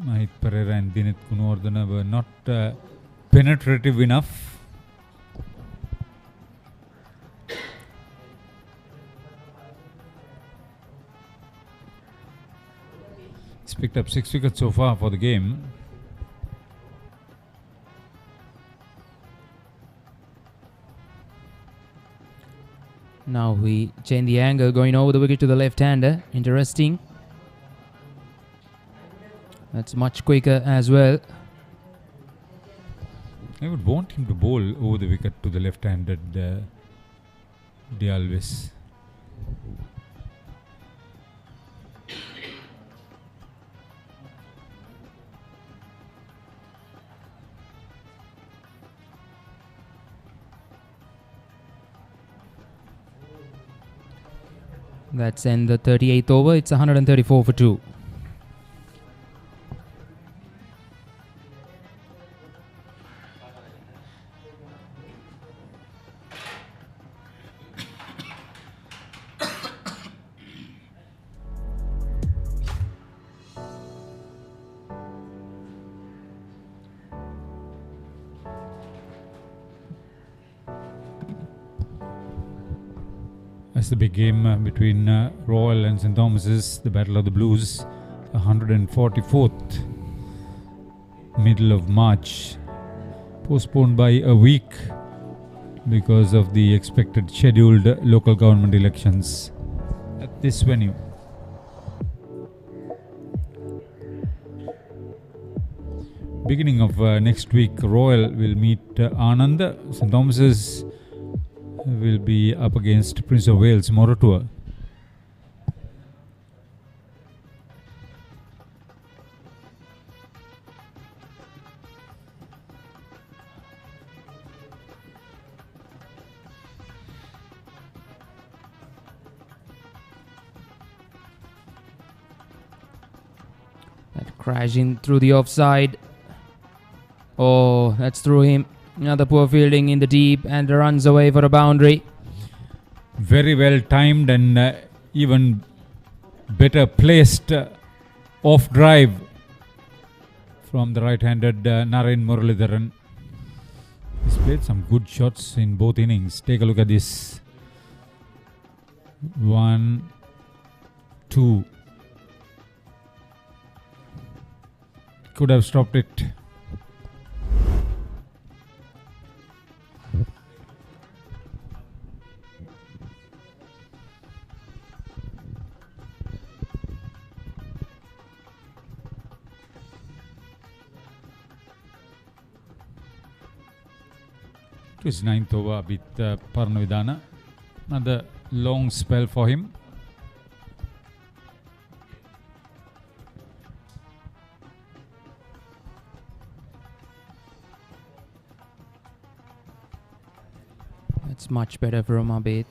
Mahit Pereira and Dinit Kunwardena were not penetrative enough. He's picked up 6 wickets so far for the game. Now we change the angle, going over the wicket to the left-hander. Interesting. That's much quicker as well. I would want him to bowl over the wicket to the left-handed Dialvis. That's in the 38th over. It's 134 for 2. That's the big game between Royal and St. Thomas's, the Battle of the Blues, 144th, middle of March, postponed by a week because of the expected scheduled local government elections at this venue. Beginning of next week, Royal will meet Anand. St. Thomas's will be up against Prince of Wales, Moratuwa. Crashing through the offside. Oh, that's through him. Another poor fielding in the deep and runs away for a boundary. Very well timed and even better placed off drive from the right-handed Naren Muralidharan. He's played some good shots in both innings. Take a look at this. 1, 2. Could have stopped it. To his 9th over with Parnavidana. Another long spell for him. That's much better from Abid.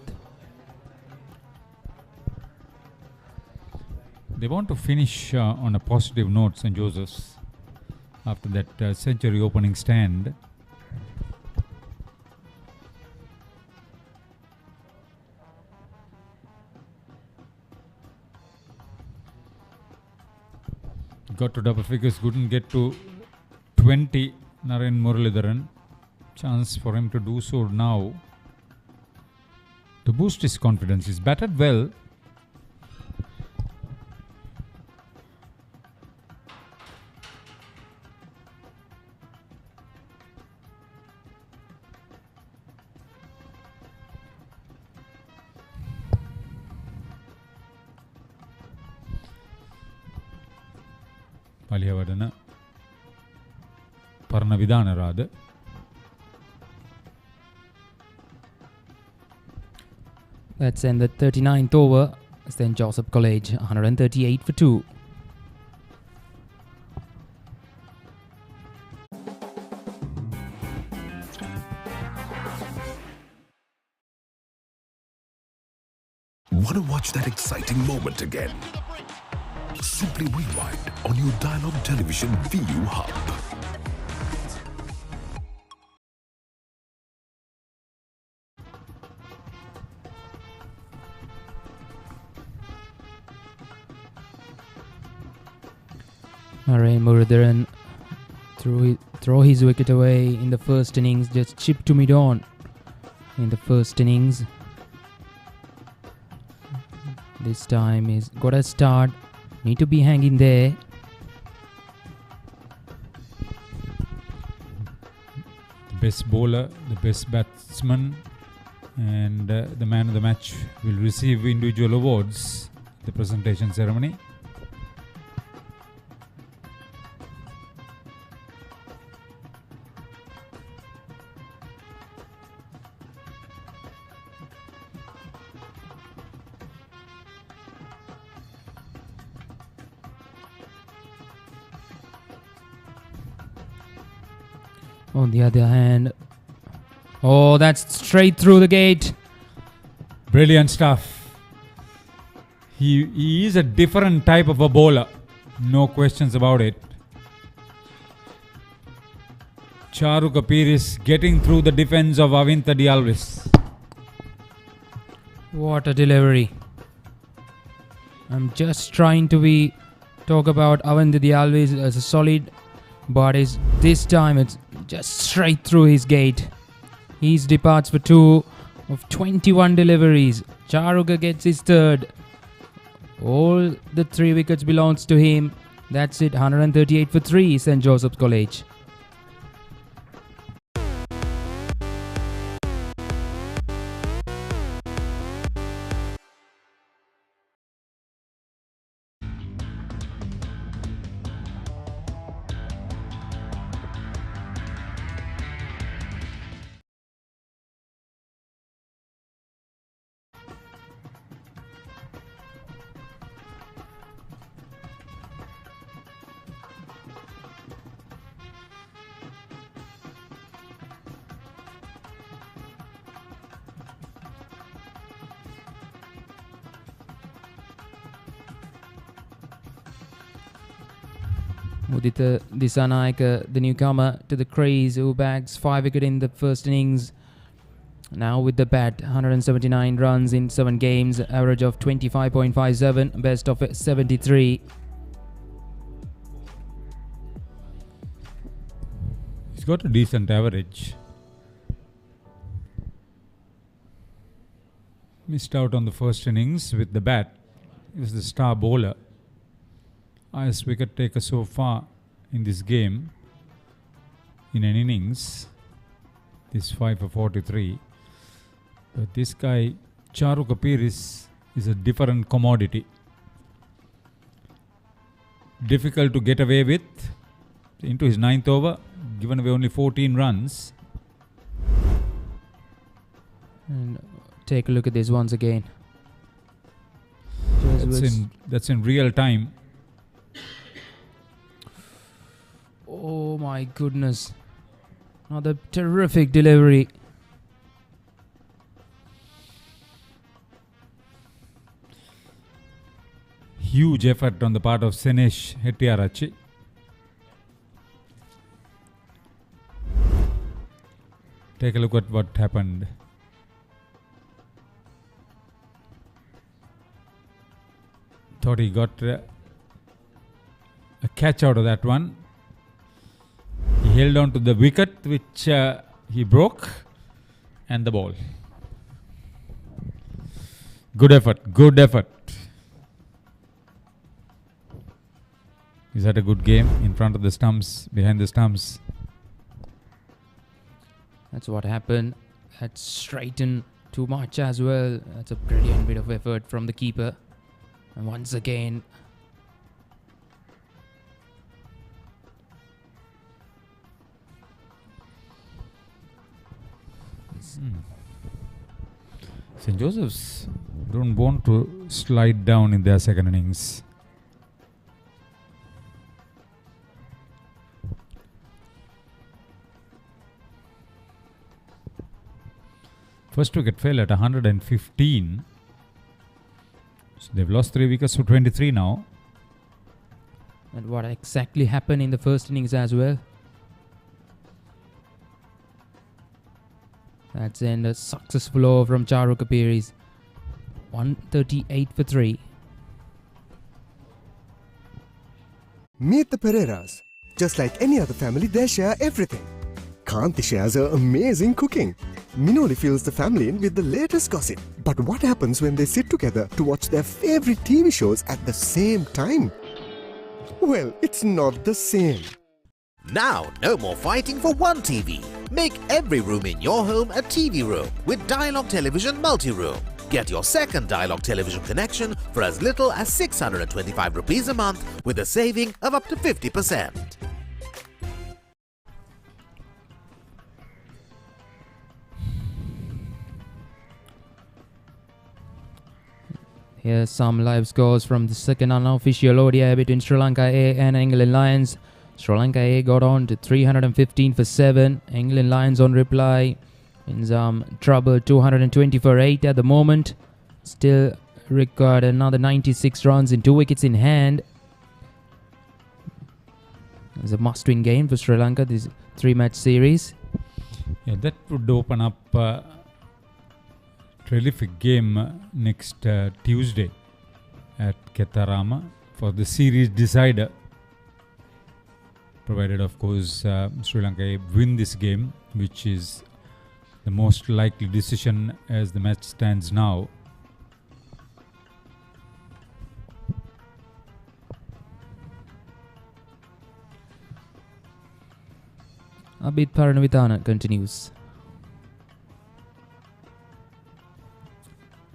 They want to finish on a positive note, St. Joseph's, after that century opening stand. Got to double figures, couldn't get to 20. Naren Muralidharan. Chance for him to do so now. To boost his confidence. He's batted well. Paliyavadana Parnavidana rather. Let's end the 39th over. St. Joseph College 138 for 2. Want to watch that exciting moment again? Simply rewind on your Dialog Television ViU Hub. Naren Muralidharan throw his wicket away in the first innings, just chipped to mid-on in the first innings. This time he's got a start, need to be hanging there. The best bowler, the best batsman and the man of the match will receive individual awards at the presentation ceremony. On the other hand, oh, that's straight through the gate. Brilliant stuff. He is a different type of a bowler. No questions about it. Charu Kapir is getting through the defense of Avinta de Alves. What a delivery. I'm just trying to talk about Avinta de Alves as a solid, but this time it's just straight through his gate. He departs for 2 of 21 deliveries. Charuga gets his 3rd. All the 3 wickets belongs to him. That's it, 138 for 3, St. Joseph's College. Mudita Disanayake, the newcomer to the crease, who bags 5 wickets in the first innings. Now with the bat, 179 runs in 7 games, average of 25.57, best of 73. He's got a decent average. Missed out on the first innings with the bat. He was the star bowler. Highest wicket taker so far in this game in an innings. This 5 for 43. But this guy, Charu Kapiris, is a different commodity. Difficult to get away with. Into his 9th over, given away only 14 runs. And take a look at this once again. That's in real time. Oh my goodness. Another terrific delivery. Huge effort on the part of Senesh Hettiarachi. Take a look at what happened. Thought he got a catch out of that one. He held on to the wicket which he broke and the ball. Good effort, good effort. Is that a good game in front of the stumps, behind the stumps? That's what happened. That straightened too much as well. That's a brilliant bit of effort from the keeper. And once again, St. Joseph's don't want to slide down in their second innings. First wicket fell at 115. So they've lost 3 wickets to 23 now. and what exactly happened in the first innings as well. That's in a successful over from Charu Kapiris. 138 for 3. Meet the Pereiras. Just like any other family, they share everything. Kanti shares her amazing cooking. Minoli fills the family in with the latest gossip. But what happens when they sit together to watch their favorite TV shows at the same time? Well, it's not the same. Now, no more fighting for one TV. Make every room in your home a TV room with Dialog Television Multi-Room. Get your second Dialog Television connection for as little as 625 rupees a month with a saving of up to 50%. Here's some live scores from the second unofficial ODI between Sri Lanka A and England Lions. Sri Lanka A got on to 315 for 7. England Lions on reply in some trouble, 220 for 8 at the moment. Still record another 96 runs in 2 wickets in hand. It's a must-win game for Sri Lanka, this 3-match series. Yeah, that would open up terrific game next Tuesday at Kettarama for the series decider. Provided, of course, Sri Lanka win this game, which is the most likely decision as the match stands now. Abid Paranavithana continues.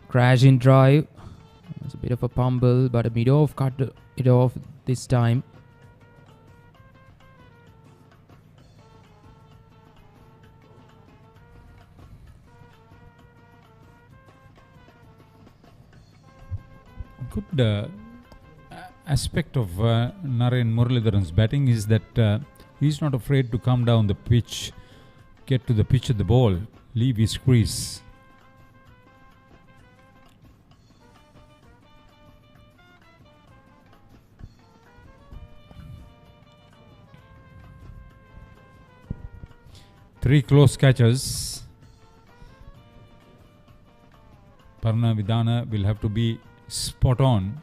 Crash in drive. It's a bit of a pumble, but a mid-off cut it off this time. Good aspect of Naren Muralidharan's batting is that he's not afraid to come down the pitch, get to the pitch of the ball, leave his crease. 3 close catches. Parna Vidana will have to be spot on.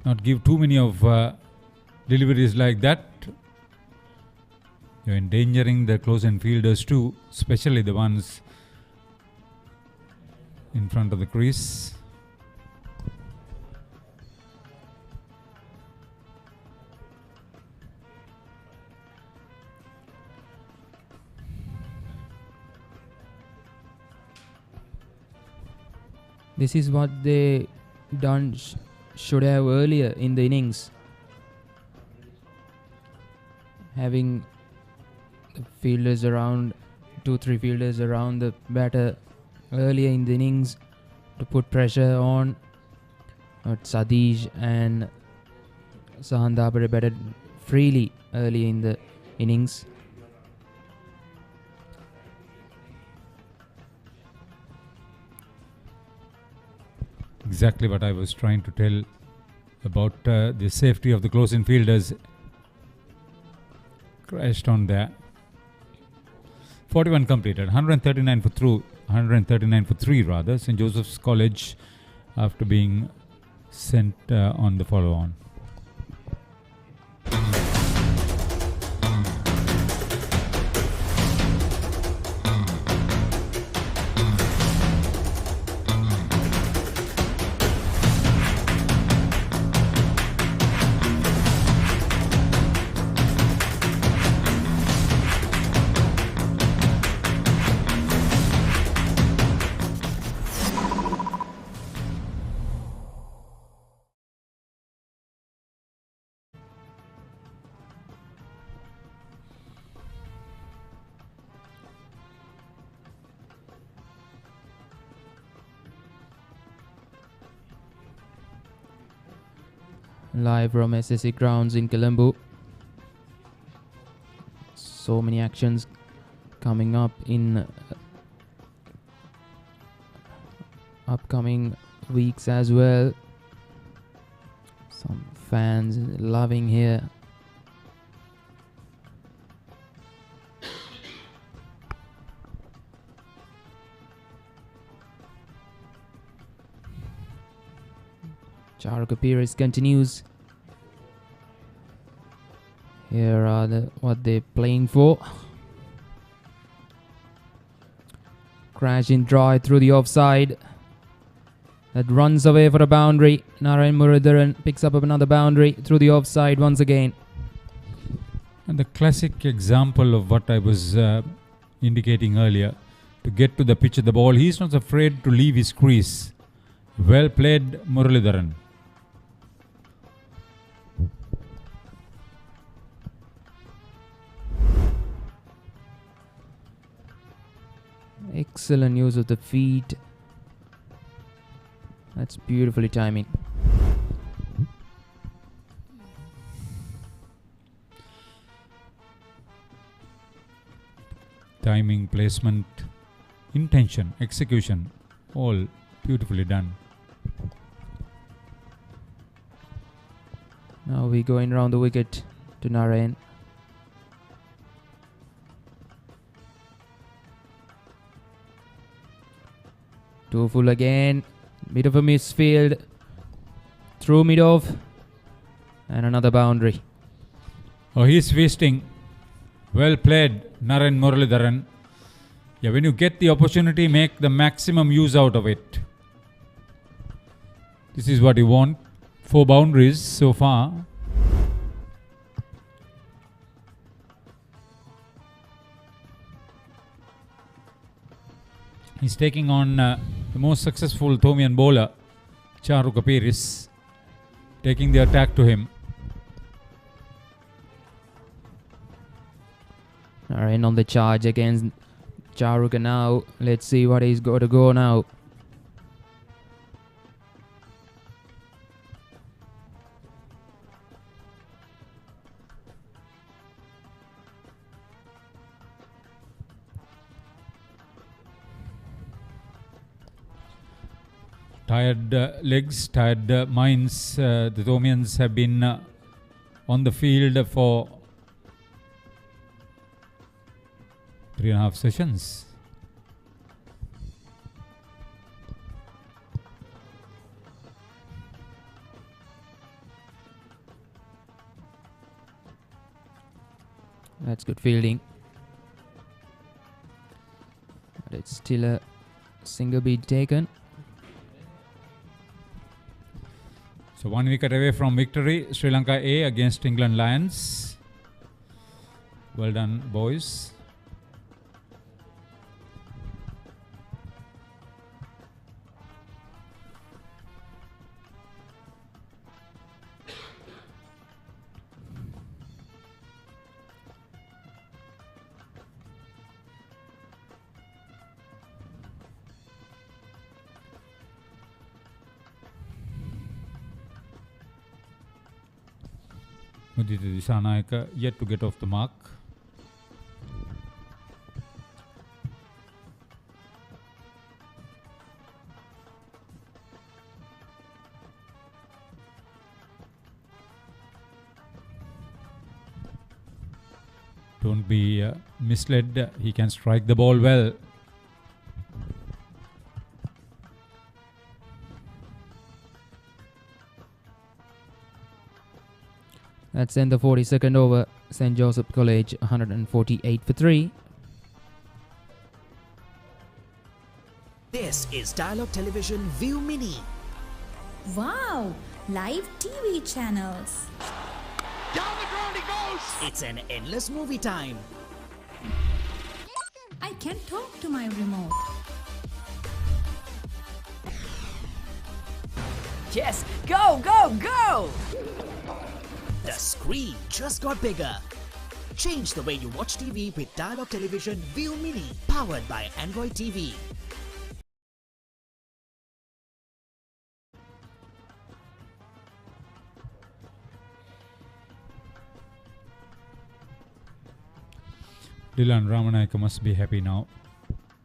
Not give too many of deliveries like that. You're endangering the close-in fielders too, especially the ones in front of the crease. This is what they done should have earlier in the innings. Having the fielders around, 2-3 fielders around the batter earlier in the innings to put pressure on. But Sadish and Sahandapare batted freely early in the innings. Exactly what I was trying to tell about the safety of the close-in fielders. Crashed on there. 41 completed, 139 for 3 rather. St. Joseph's College after being sent on the follow-on. Live from SSC Grounds in Colombo. So many actions coming up in upcoming weeks as well. Some fans loving here. Charu Kapiris continues. Here are what they're playing for. Crash in dry through the offside. That runs away for a boundary. Narayan Murudaran picks up another boundary through the offside once again. And the classic example of what I was indicating earlier. To get to the pitch of the ball, he's not afraid to leave his crease. Well played, Muralidharan. Excellent use of the feet. That's beautifully timing. Timing, placement, intention, execution, all beautifully done. Now we going round the wicket to Narayan. Too full again. Bit of a misfield. Through mid off. And another boundary. Oh, he's feasting. Well played, Narayan Muralidharan. Yeah, when you get the opportunity, make the maximum use out of it. This is what you want. 4 boundaries so far. He's taking on the most successful Thomian bowler, Charu Kapiris, taking the attack to him. Narayan on the charge against Charuka now. Let's see what he's got to go now. Tired legs, tired minds. The Thomians have been on the field for 3.5 sessions. That's good fielding. But it's still a single beat taken. So 1 wicket away from victory. Sri Lanka A against England Lions. Well done, boys. Mudita Disanayaka yet to get off the mark. Don't be misled. He can strike the ball well. That's in the 42nd over. St. Joseph College 148 for 3. This is Dialog Television ViU Mini. Wow! Live TV channels. Down the ground he goes! It's an endless movie time. I can talk to my remote. Yes, go, go, go! The screen just got bigger. Change the way you watch TV with Dialog Television ViU Mini, powered by Android TV. Dylan Ramanayaka must be happy now.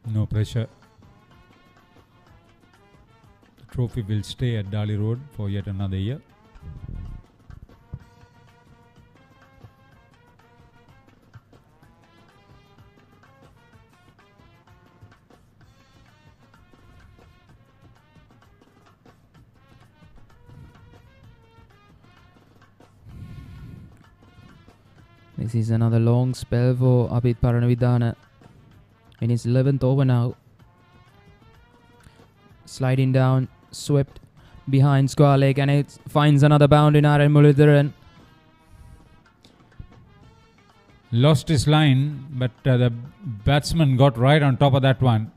No pressure. The trophy will stay at Dali Road for yet another year. This is another long spell for Abid Paranavidana in his 11th over now. Sliding down, swept behind square leg, and it finds another bound in Narayan Muralidharan. Lost his line, but the batsman got right on top of that one.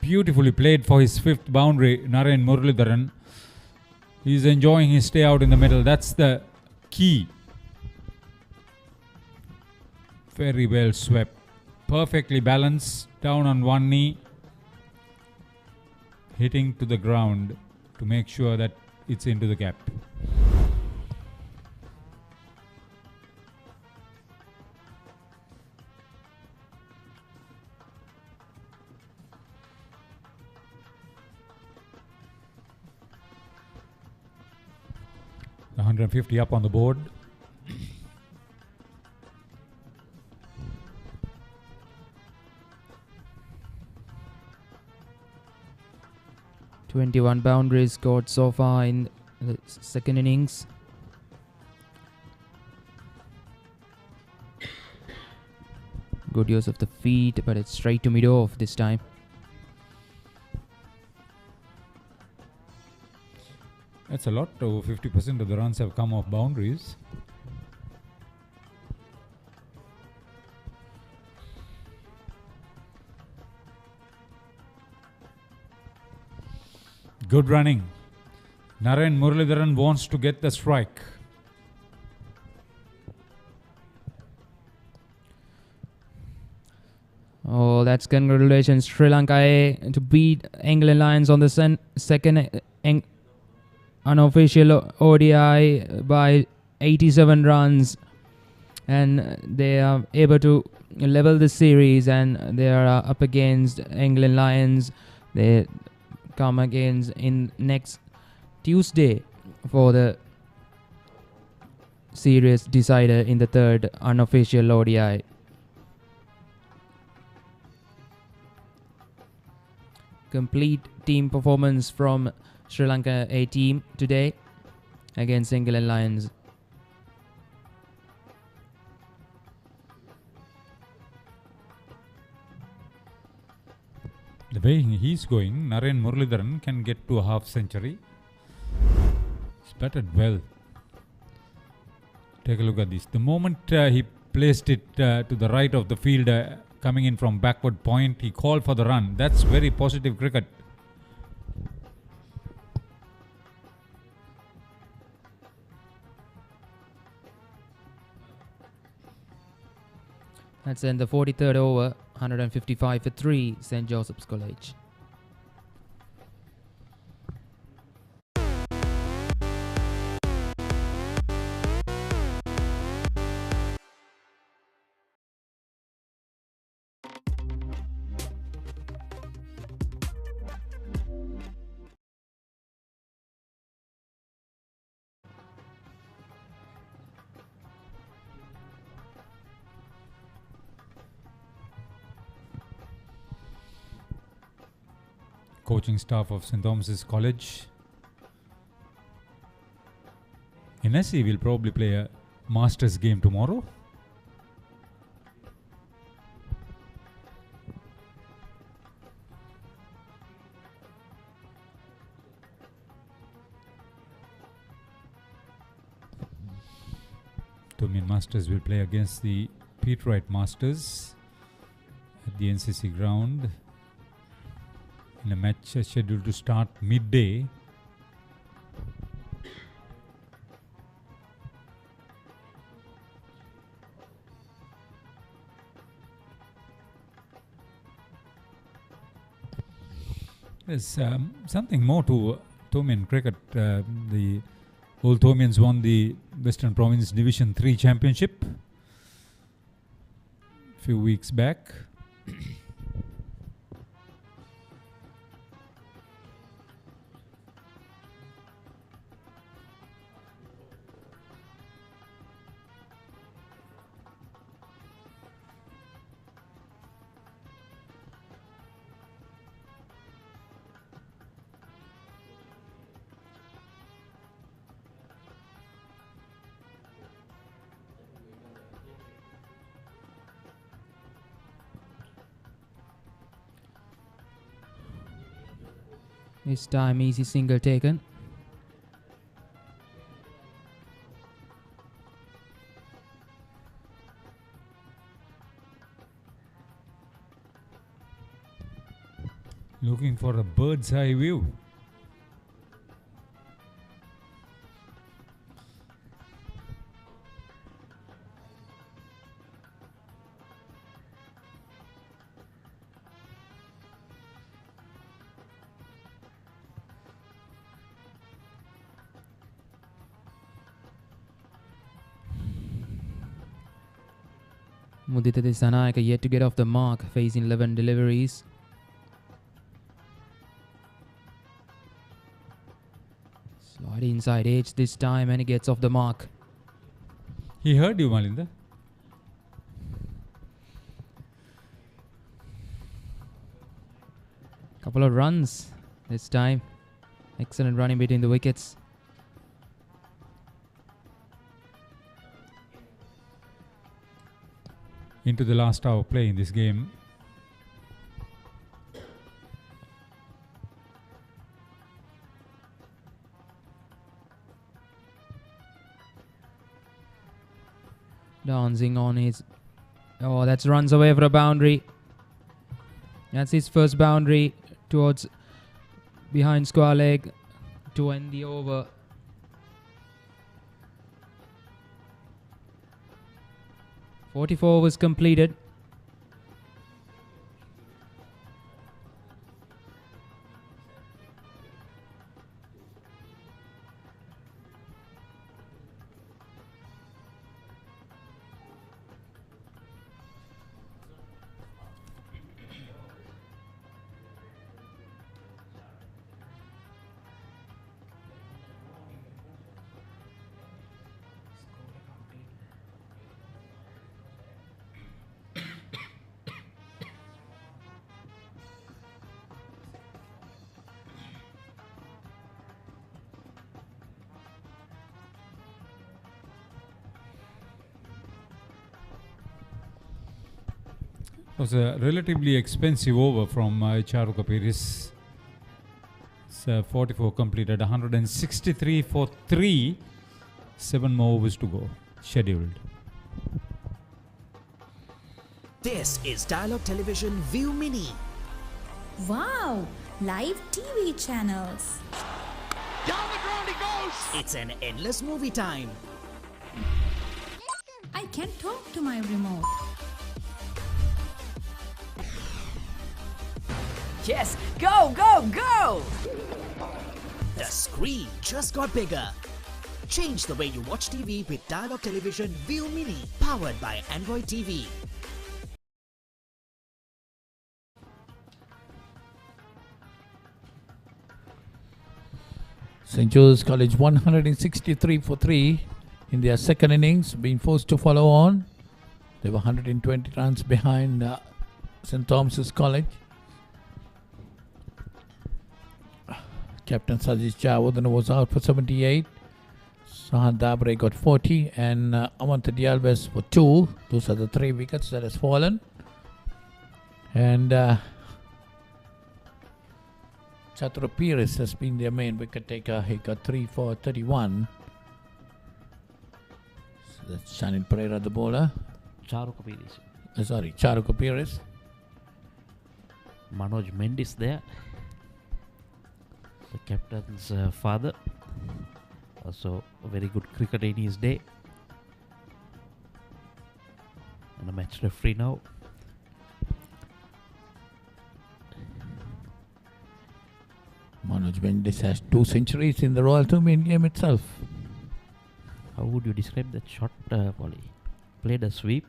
Beautifully played for his 5th boundary, Narayan Muralidharan. He's enjoying his stay out in the middle. That's the key. Very well swept. Perfectly balanced, down on one knee. Hitting to the ground to make sure that it's into the gap. The 150 up on the board. Twenty-one boundaries scored so far in the second innings. Good use of the feet, but it's straight to mid-off this time. That's a lot. Over 50% of the runs have come off boundaries. Good running. Narayan Muralidharan wants to get the strike. Oh, that's congratulations Sri Lanka A to beat England Lions on the second unofficial ODI by 87 runs, and they are able to level the series, and they are up against England Lions. They come against in next Tuesday for the series decider in the third unofficial ODI. Complete team performance from Sri Lanka A team today against England Lions. The way he's going, Naren Muralidharan can get to a half century. He's batted well. Take a look at this. The moment he placed it to the right of the field, coming in from backward point, he called for the run. That's very positive cricket. That's in the 43rd over, 155 for 3, St. Joseph's College. Coaching staff of St. Thomas's College. NSC will probably play a Masters game tomorrow. Tomian Masters will play against the Pete Wright Masters at the NCC ground in a match scheduled to start midday. There's something more to Tomian cricket. The Old Tomians won the Western Province Division 3 Championship a few weeks back. This time easy single taken. Looking for a bird's eye view. Mudita Disanayaka yet to get off the mark, facing 11 deliveries. Slide inside edge this time and he gets off the mark. He heard you, Malinda. Couple of runs this time. Excellent running between the wickets. Into the last hour play in this game. Dancing on his... Oh, that's runs away for a boundary. That's his first boundary towards behind square leg to end the over. Was completed. was a relatively expensive over from Charuka Piris. It's 44 completed, 163 for 3. 7 more overs to go, scheduled. This is Dialog Television ViU Mini. Wow, live TV channels. Down the ground he goes! It's an endless movie time. I can talk to my remote. Yes, go, go, go! The screen just got bigger. Change the way you watch TV with Dialog Television ViU Mini, powered by Android TV. St. Joseph's College 163 for 3 in their second innings, being forced to follow on. They were 120 runs behind St. Thomas's College. Captain Sajish Jayasuriya was out for 78. Sahan Dabre got 40 and Amantha Dialbes for 2. Those are the 3 wickets that has fallen. And Chatura Pires has been their main wicket taker. He got 3 for 31. So that's Shannon Pereira, the bowler. Charuka Pires. Charuka Pires. Manoj Mendis there. The captain's father. Also a very good cricketer in his day. And a match referee now. Manoj Mendis has 2 centuries in the Royal Tournament game itself. How would you describe that shot, Polly? Played a sweep,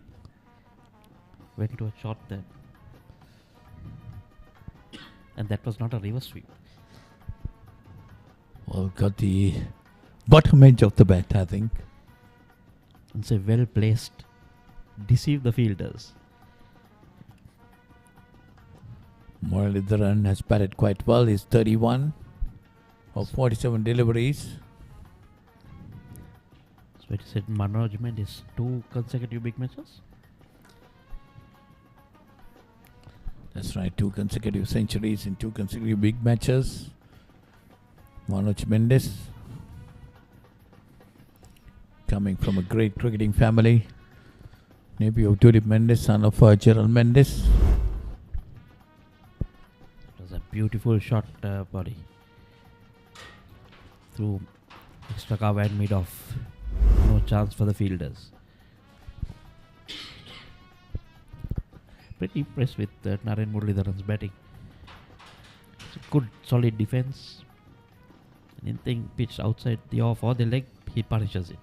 went to a shot there. And that was not a reverse sweep. Well, got the bottom edge of the bat, I think. It's a well placed, deceive the fielders. Muralidharan has batted quite well. He's 31 of 47 deliveries. So it said Manoj Mendis 2 consecutive big matches. That's right, 2 consecutive centuries in 2 consecutive big matches. Manoj Mendis, coming from a great cricketing family. Nephew of Tulip Mendis, son of Gerald Mendis. It was a beautiful shot, Polly. Through extra cover and mid off. No chance for the fielders. Pretty impressed with Naren Muralidharan's batting. It's a good, solid defense. Anything pitched outside the off or the leg, he punishes it.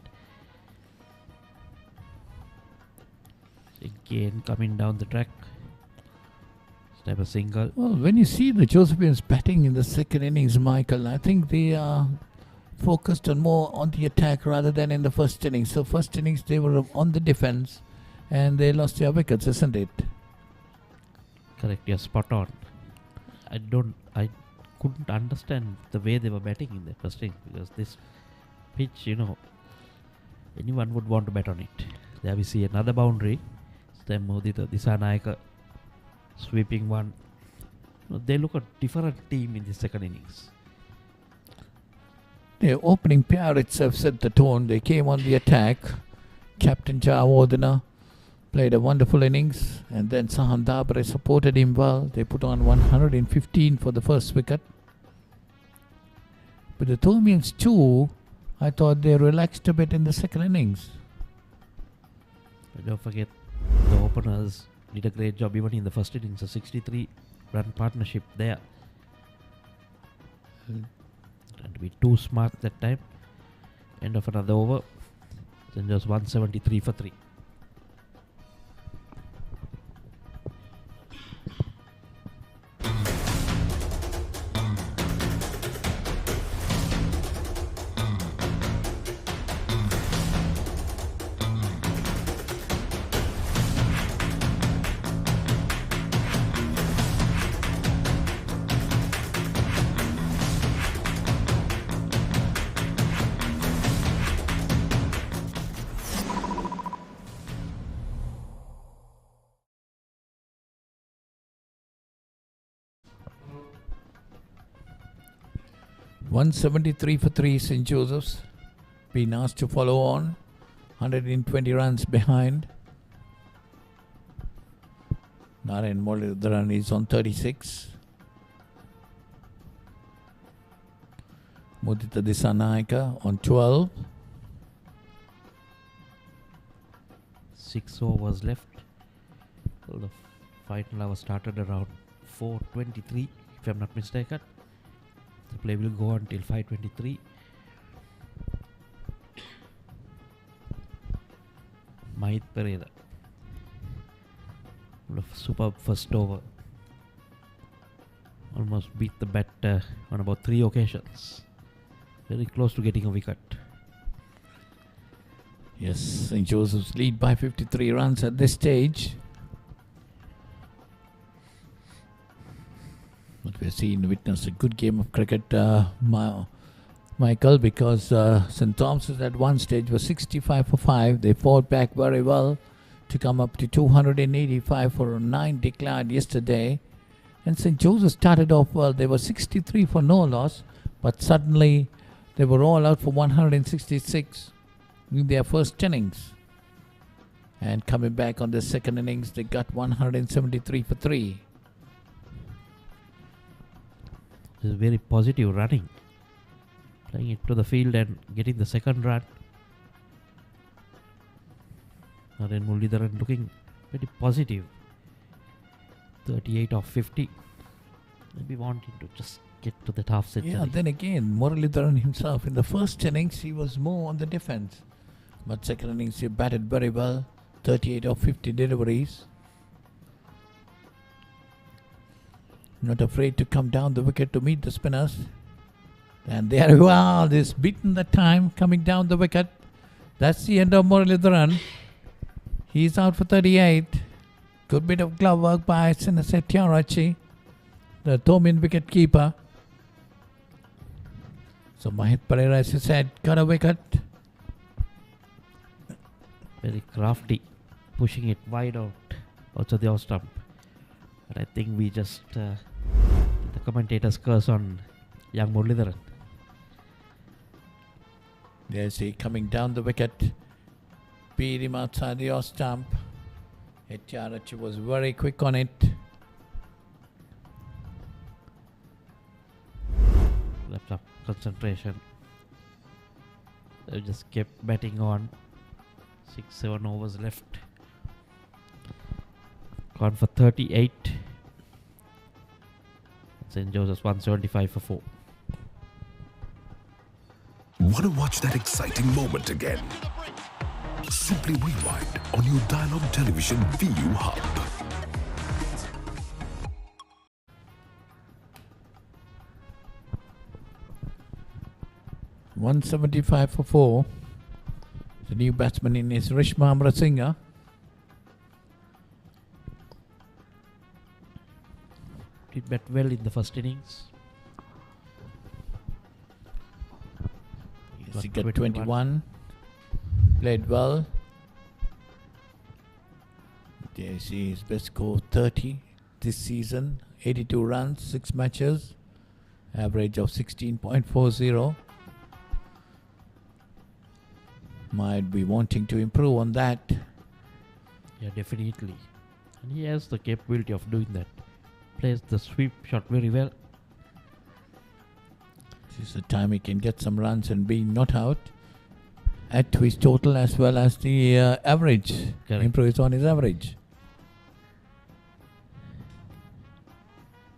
Again, coming down the track. Stab a single. Well, when you see the Josephians batting in the second innings, Michael, I think they are focused on more on the attack rather than in the first innings. So first innings they were on the defense and they lost their wickets, isn't it? Correct, you're spot on. I couldn't understand the way they were batting in the first innings, because this pitch, anyone would want to bat on it. There we see another boundary. Then Modita Disanayaka sweeping one. They look a different team in the second innings. The opening pair itself set the tone. They came on the attack. Captain Jayasuriya played a wonderful innings, and then Sahan Dabre supported him well. They put on 115 for the first wicket. But the Thomians too, I thought they relaxed a bit in the second innings. But don't forget, the openers did a great job even in the first innings. A 63-run partnership there. Trying to be too smart that time. End of another over. Then just 173 for 3. 173 for 3, St. Joseph's. Been asked to follow on. 120 runs behind. Narayan Muralidharan is on 36. Mudita Disanaika on 12. 6 overs left. Well, the final hour started around 4:23, if I'm not mistaken. The play will go until 5:23. Mahit Pereira. Superb first over. Almost beat the bat on about 3 occasions. Very close to getting a wicket. Yes, St. Joseph's lead by 53 runs at this stage. But we're witness a good game of cricket, Michael, because St. Thomas's at one stage was 65 for 5. They fought back very well to come up to 285 for 9 declared yesterday. And St. Joseph started off well. They were 63 for no loss, but suddenly they were all out for 166 in their first innings. And coming back on the second innings, they got 173 for 3. This is very positive running. Playing it to the field and getting the second run. Narayan Muralidharan looking very positive. 38 of 50. Maybe wanting to just get to that half century. Yeah, then again, Muralidharan himself, in the first innings, he was more on the defense. But second innings, he batted very well. 38 of 50 deliveries. Not afraid to come down the wicket to meet the spinners. And there you are, this beaten the time coming down the wicket. That's the end of Muralidharan. He's out for 38. Good bit of glove work by Sinaset Tiarachi, the Tomin wicket keeper. So Mahit Pereira, as you said, got a wicket. Very crafty, pushing it wide out outside the off stump. But I think we just the commentators curse on young Muralidharan. There's he coming down the wicket. Beat him outside the off stump. Etiarachi was very quick on it. Left up concentration. They just kept batting on. 6-7 overs left. Gone for 38. St. Joseph's 175 for 4. Want to watch that exciting moment again? Simply rewind on your Dialog Television ViU Hub. $175 for 4. The new batsman in is Rishma Amrasinghe. Did bat well in the first innings. Yes, he got 21. Played well. There you see his best score 30 this season. 82 runs, 6 matches. Average of 16.40. Might be wanting to improve on that. Yeah, definitely. And he has the capability of doing that. Plays the sweep shot very well. This is the time he can get some runs and be not out. Add to his total as well as the average. Correct. Improves on his average.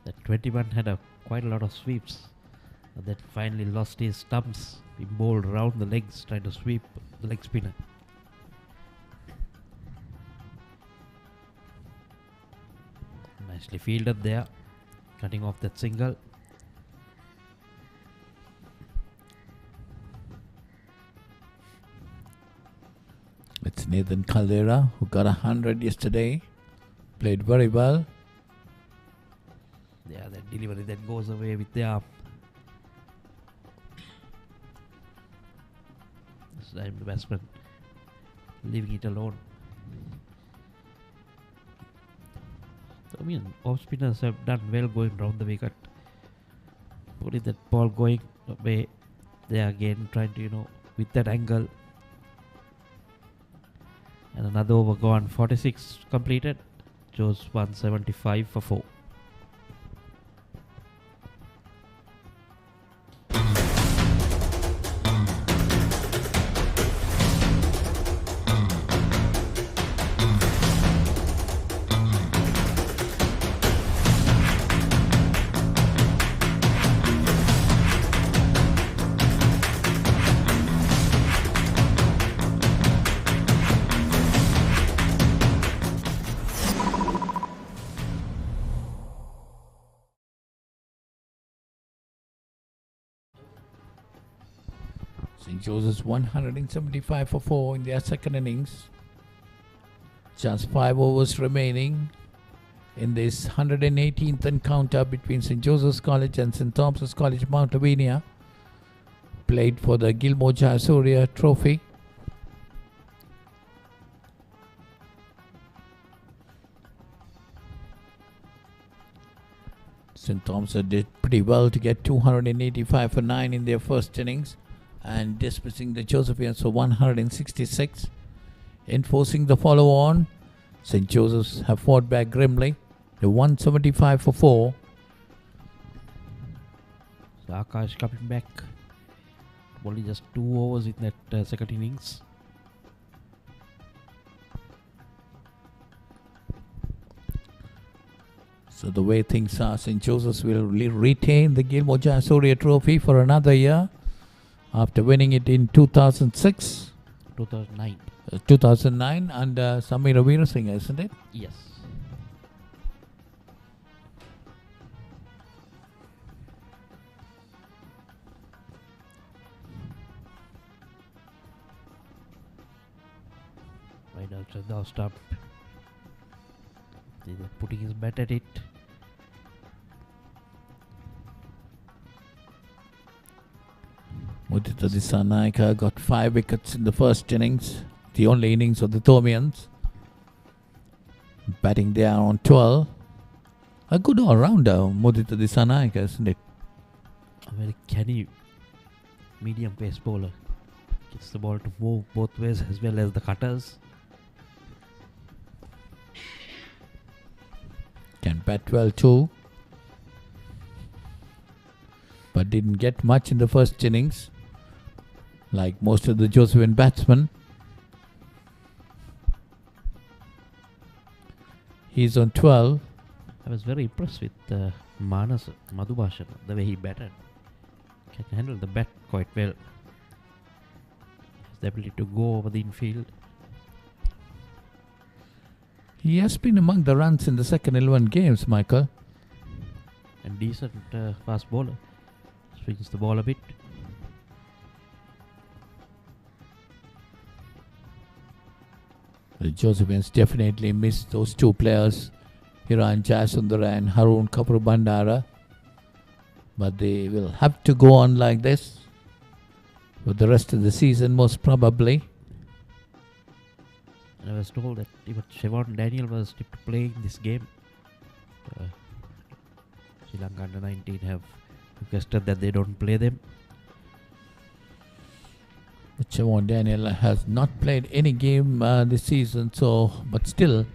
That 21 had quite a lot of sweeps. And that finally lost his stumps. He bowled around the legs trying to sweep the leg spinner. Nicely fielded there. Cutting off that single. It's Nathan Caldera who got 100 yesterday. Played very well. Yeah, that delivery that goes away with the arm. This time the batsman leaving it alone. So, I mean, off spinners have done well going round the wicket. putting that ball going away. They are again trying to, with that angle. And another over gone. 46 completed. Chose 175 for 4. St. Joseph's 175 for 4 in their second innings. Just 5 overs remaining in this 118th encounter between St. Joseph's College and St. Thomas's College, Mount Lavinia, played for the Gilmour Jayasuriya Trophy. St. Thomas did pretty well to get 285 for 9 in their first innings and dismissing the Josephians for 166. Enforcing the follow-on, St. Joseph's have fought back grimly to 175 for 4. So Akash coming back. Only just 2 overs in that second innings. So the way things are, St. Joseph's will retain the Gilmour Jayasuriya Trophy for another year after winning it in 2006. 2009. 2009 under Samira Veerasinghe, isn't it? Yes. Right after the stop. They're putting his bat at it. Mudita Dissanayake got 5 wickets in the first innings, the only innings of the Thomians. Batting there on 12. A good all-rounder, Mudita Dissanayake, isn't it? A very canny medium pace bowler. Gets the ball to move both ways as well as the cutters. Can bat well too. But didn't get much in the first innings, like most of the Josephian batsmen. He's on 12. I was very impressed with Manas Madhubhashan, the way he batted. Can handle the bat quite well. Has the ability to go over the infield. He has been among the runs in the second 11 games, Michael. And decent fast bowler. Swings the ball a bit. The Josephians definitely missed those 2 players, Hiran Jayasundara and Harun Kapur Bandara. But they will have to go on like this for the rest of the season, most probably. I was told that even Siobhan Daniel was tipped to play in this game. Sri Lanka under 19 have requested that they don't play them. Siobhan Daniel has not played any game this season, but still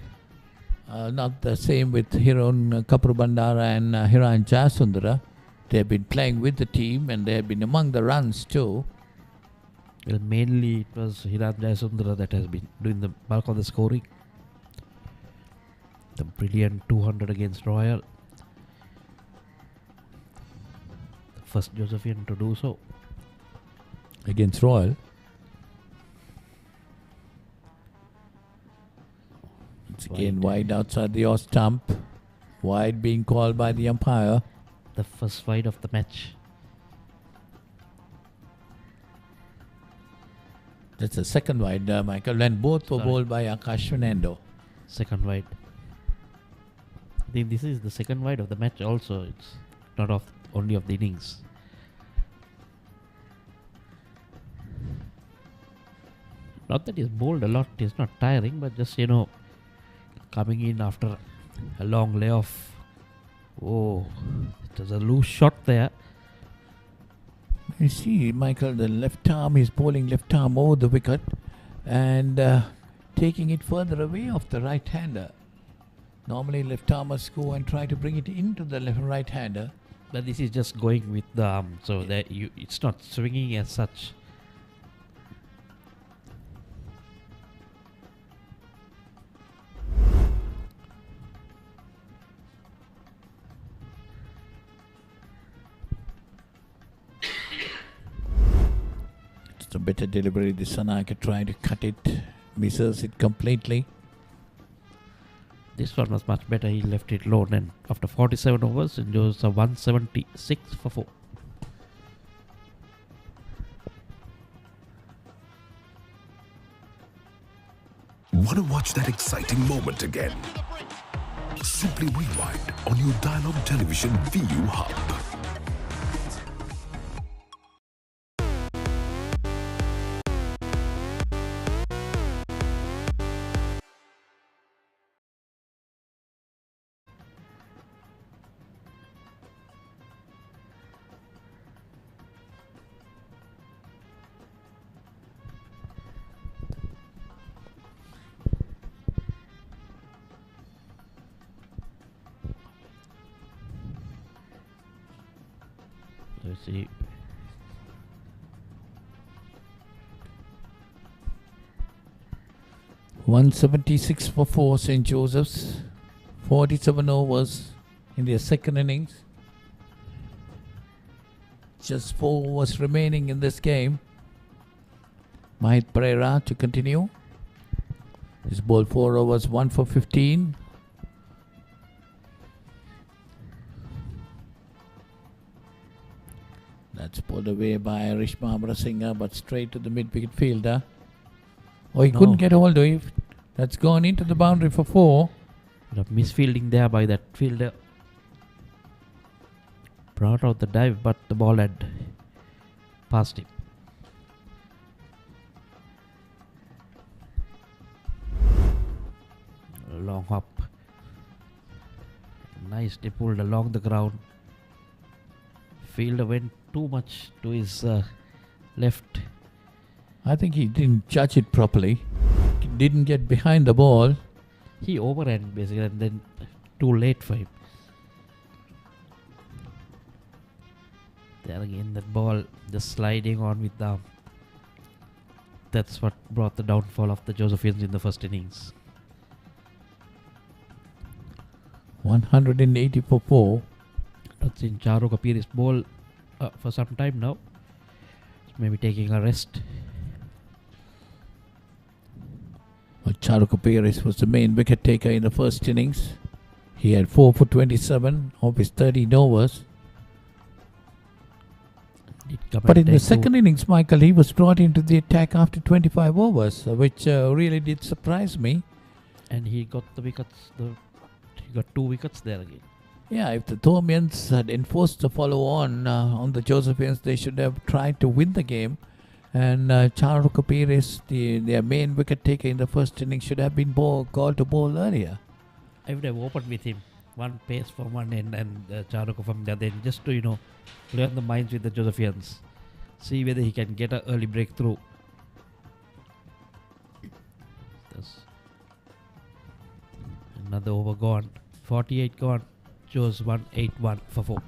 not the same with Hiran Kapur Bandara and Hiran Jayasundara. They have been playing with the team and they have been among the runs too. Well, mainly it was Hiran Jayasundara that has been doing the bulk of the scoring. The brilliant 200 against Royal. The first Josephian to do so. Against Royal? It's again wide outside the off stump. Wide being called by the umpire. The first wide of the match. That's the second wide, Michael, and both were bowled by Akash Fernando. Second wide. I think this is the second wide of the match also. It's not only of the innings. Not that he's bowled a lot, he's not tiring, but just, coming in after a long layoff. Oh, it was a loose shot there. You see, Michael, the left arm is bowling left arm over the wicket and taking it further away off the right-hander. Normally left armers go and try to bring it into the right-hander. But this is just going with the arm, so that it's not swinging as such. It's a better delivery. The Sanaka trying to cut it, misses it completely. This one was much better. He left it low, and after 47 overs, it was a 176 for 4. Want to watch that exciting moment again? Simply rewind on your Dialog Television ViU Hub. Let's see. $176 for 4, St. Joseph's. 47 overs in their second innings. Just 4 overs remaining in this game. Mahit Pereira to continue. He's bowled 4 overs, 1 for 15. That's pulled away by Rishma Amrasinghe, but straight to the mid-wicket fielder. Oh, he couldn't get hold of it. That's gone into the boundary for 4. Misfielding there by that fielder. Brought out the dive, but the ball had passed him. A long hop. Nicely pulled along the ground. Fielder went too much to his left. I think he didn't judge it properly. He didn't get behind the ball. He overran basically, and then too late for him. There again, that ball just sliding on with the arm. That's what brought the downfall of the Josephians in the first innings. 180 for 4. That's in Charu Kapir's ball for some time now. Maybe taking a rest. Charu Kapir was the main wicket taker in the first innings. He had 4 for 27 of his 13 overs. But in the second innings, Michael, he was brought into the attack after 25 overs, which really did surprise me. And he got the wickets. He got 2 wickets there again. Yeah, if the Thormians had enforced the follow-on the Josephians, they should have tried to win the game. And Charu Kapir, their main wicket taker in the first innings, should have been called to bowl earlier. I would have opened with him. One pace from one end and Charu from the other end, just to, learn the minds with the Josephians. See whether he can get an early breakthrough. Another over gone. 48 gone. Chose 181 for 4.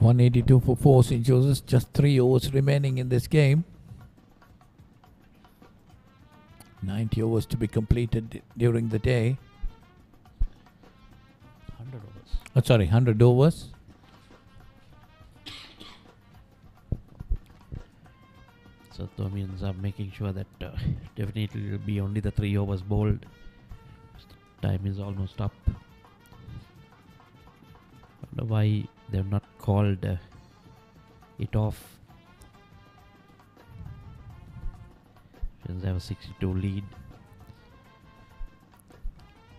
$182 for 4, St. Joseph's. Just 3 overs remaining in this game. 90 overs to be completed during the day. 100 overs. 100 overs. So Thormians are making sure that definitely will be only the 3 overs bowled. Time is almost up. Why they've not called it off. Since they have a 62 lead.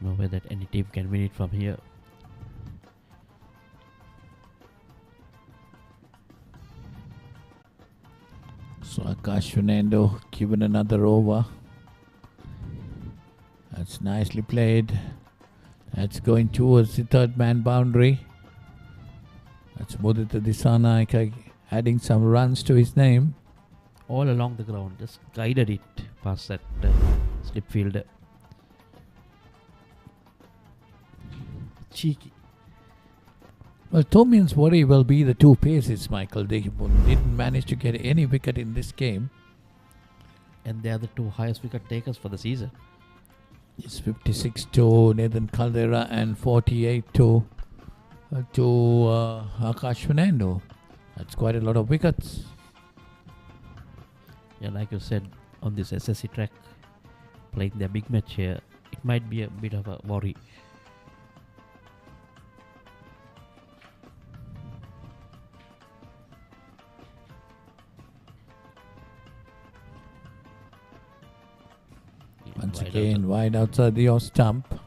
No way that any team can win it from here. So Akash Fernando given another over. That's nicely played. That's going towards the third man boundary. That's Mudita Disanaika adding some runs to his name. All along the ground, just guided it past that slip fielder. Cheeky. Well, Tomian's worry will be the two paces, Michael. They didn't manage to get any wicket in this game. And they are the two highest wicket takers for the season. It's 56 to Nathan Caldera and 48 to Akash Fernando. That's quite a lot of wickets. Yeah, like you said, on this SSC track, playing their big match here, it might be a bit of a worry. Once again, wide outside the off stump.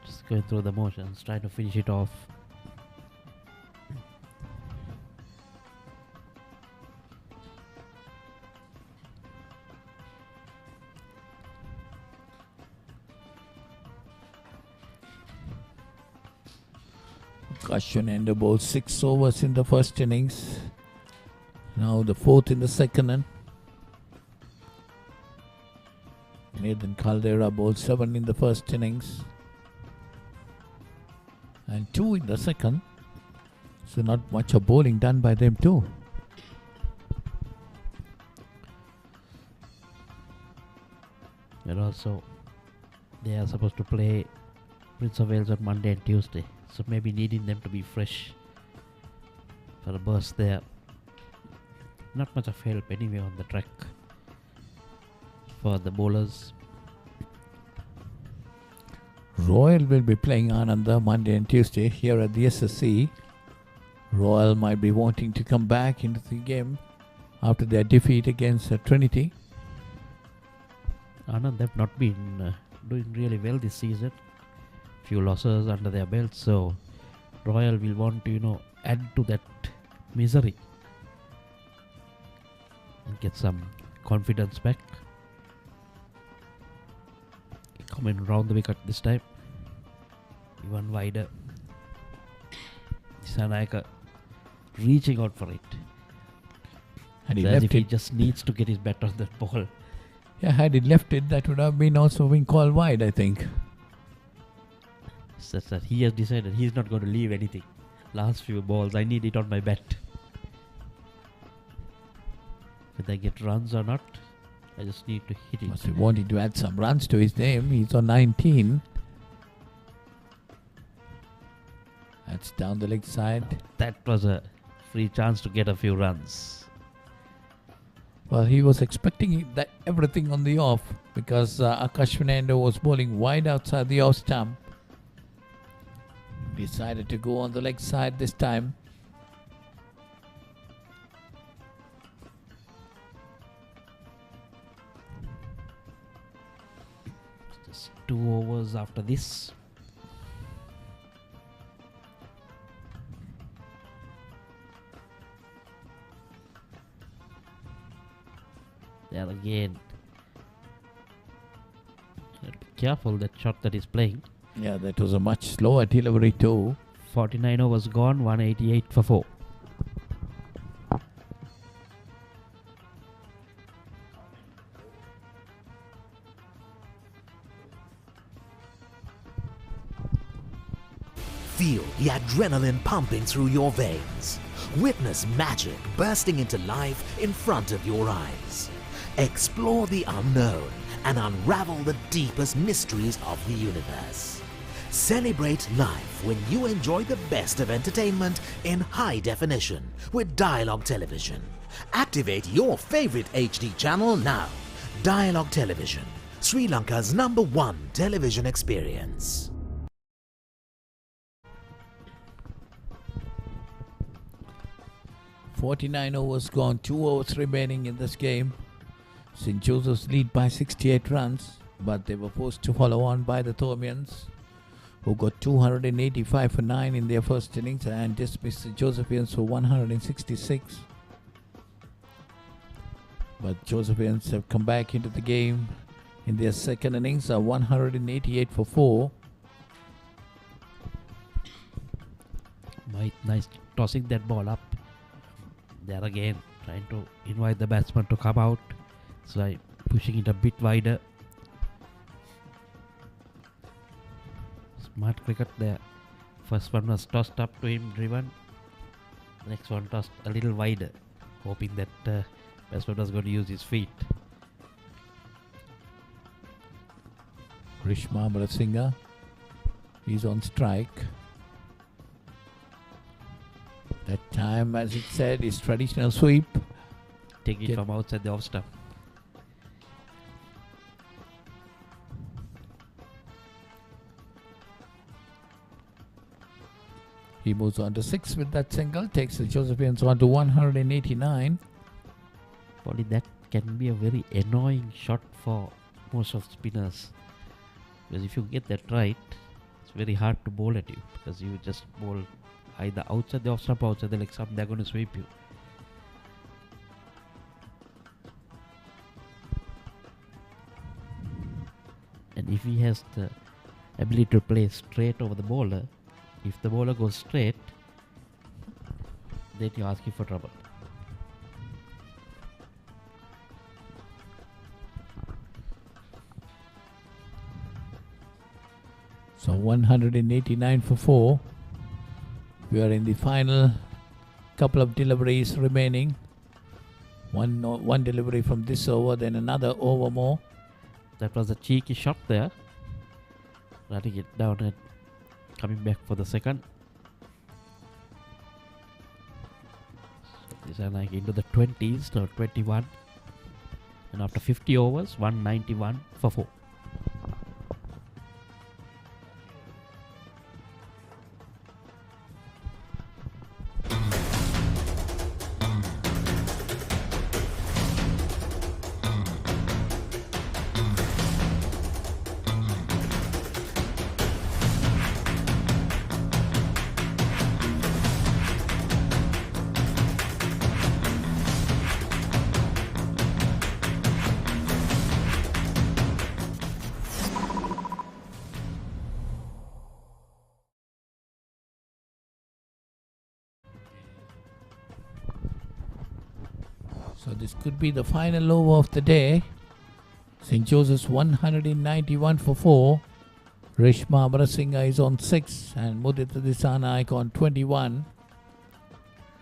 Just going through the motions, trying to finish it off. Akash Fernando bowled 6 overs in the first innings. Now the 4th in the second. Nathan Caldera bowled 7 in the first innings and 2 in the second. So not much of bowling done by them too. And also, they are supposed to play Prince of Wales on Monday and Tuesday. So maybe needing them to be fresh for a burst there. Not much of help anyway on the track for the bowlers. Royal will be playing Ananda Monday and Tuesday here at the SSC. Royal might be wanting to come back into the game after their defeat against Trinity. Anand have not been doing really well this season. Few losses under their belts, so Royal will want to, add to that misery and get some confidence back. Coming round the wicket this time. Even wider. Disanaika reaching out for it. And As if he just needs to get his bat on that ball. Yeah, had he left it, that would have been also been called wide, I think. It's just that he has decided he's not going to leave anything. Last few balls, I need it on my bat. Whether I get runs or not, I just need to hit it. Must be wanting to add some runs to his name. He's on 19. That's down the leg side. That was a free chance to get a few runs. Well, he was expecting that everything on the off because Akash Fernando was bowling wide outside the off stump. Decided to go on the leg side this time. Just 2 overs after this. There again. Be careful that shot that he's playing. Yeah, that was a much slower delivery too. 49 overs gone, 188 for 4. Feel the adrenaline pumping through your veins. Witness magic bursting into life in front of your eyes. Explore the unknown and unravel the deepest mysteries of the universe. Celebrate life when you enjoy the best of entertainment in high definition with Dialog Television. Activate your favorite HD channel now. Dialog Television, Sri Lanka's #1 television experience. 49 overs gone, 2 overs remaining in this game. St. Joseph's lead by 68 runs, but they were forced to follow on by the Thormians, who got 285 for 9 in their first innings and dismissed the Josephians for 166. But Josephians have come back into the game in their second innings, 188 for 4. Nice tossing that ball up. There again, trying to invite the batsman to come out. So pushing it a bit wider. Smart cricket there. First one was tossed up to him, driven. The next one tossed a little wider, hoping that batsman was going to use his feet. Rishma Amarasinghe, he's on strike. That time, as it said, is traditional sweep. Take it from outside the off stump. He moves on to 6 with that single, takes the Josephians on to 189. Probably that can be a very annoying shot for most of spinners. Because if you get that right, it's very hard to bowl at you. Because you just bowl either outside the off stump or outside the leg stump, they're going to sweep you. And if he has the ability to play straight over the bowler, if the bowler goes straight, then you're asking for trouble. So 189 for 4. We are in the final couple of deliveries remaining. One delivery from this over, then another over more. That was a cheeky shot there. Running it down and coming back for the second. So these are like into the 20s, now 21. And after 50 overs, 191 for 4. So this could be the final over of the day. St. Joseph's 191 for 4. Rishma Amarasinghe is on 6 and Mudita Disanaik on 21.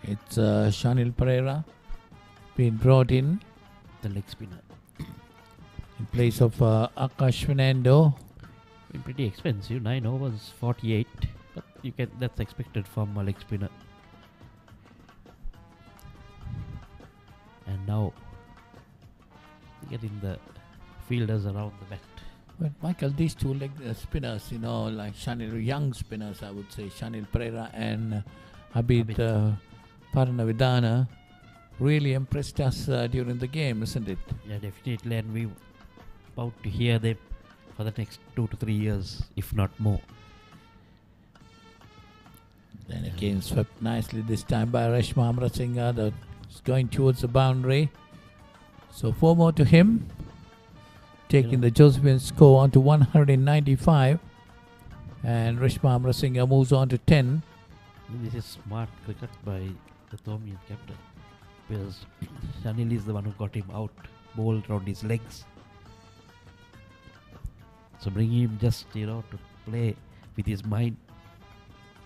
It's Shanil Pereira being brought in. The leg spinner. In place of Akash Fernando. Been pretty expensive, 9 overs, 48. But that's expected from a leg spinner. And now getting the fielders around the bat. But Michael, these two leg spinners, like Shanil, young spinners, I would say, Shanil Pereira and Abid Paranavidana, really impressed us during the game, isn't it? Yeah, definitely, and we're about to hear them for the next 2 to 3 years, if not more. Then again swept nicely this time by Rishma Amarasinghe, that's going towards the boundary. So 4 more to him, taking the Josephian score on to 195. And Rishma Amarasinghe moves on to 10. This is smart cricket by the Thormian captain, because Shanil is the one who got him out, bowled around his legs. So bringing him just, to play with his mind.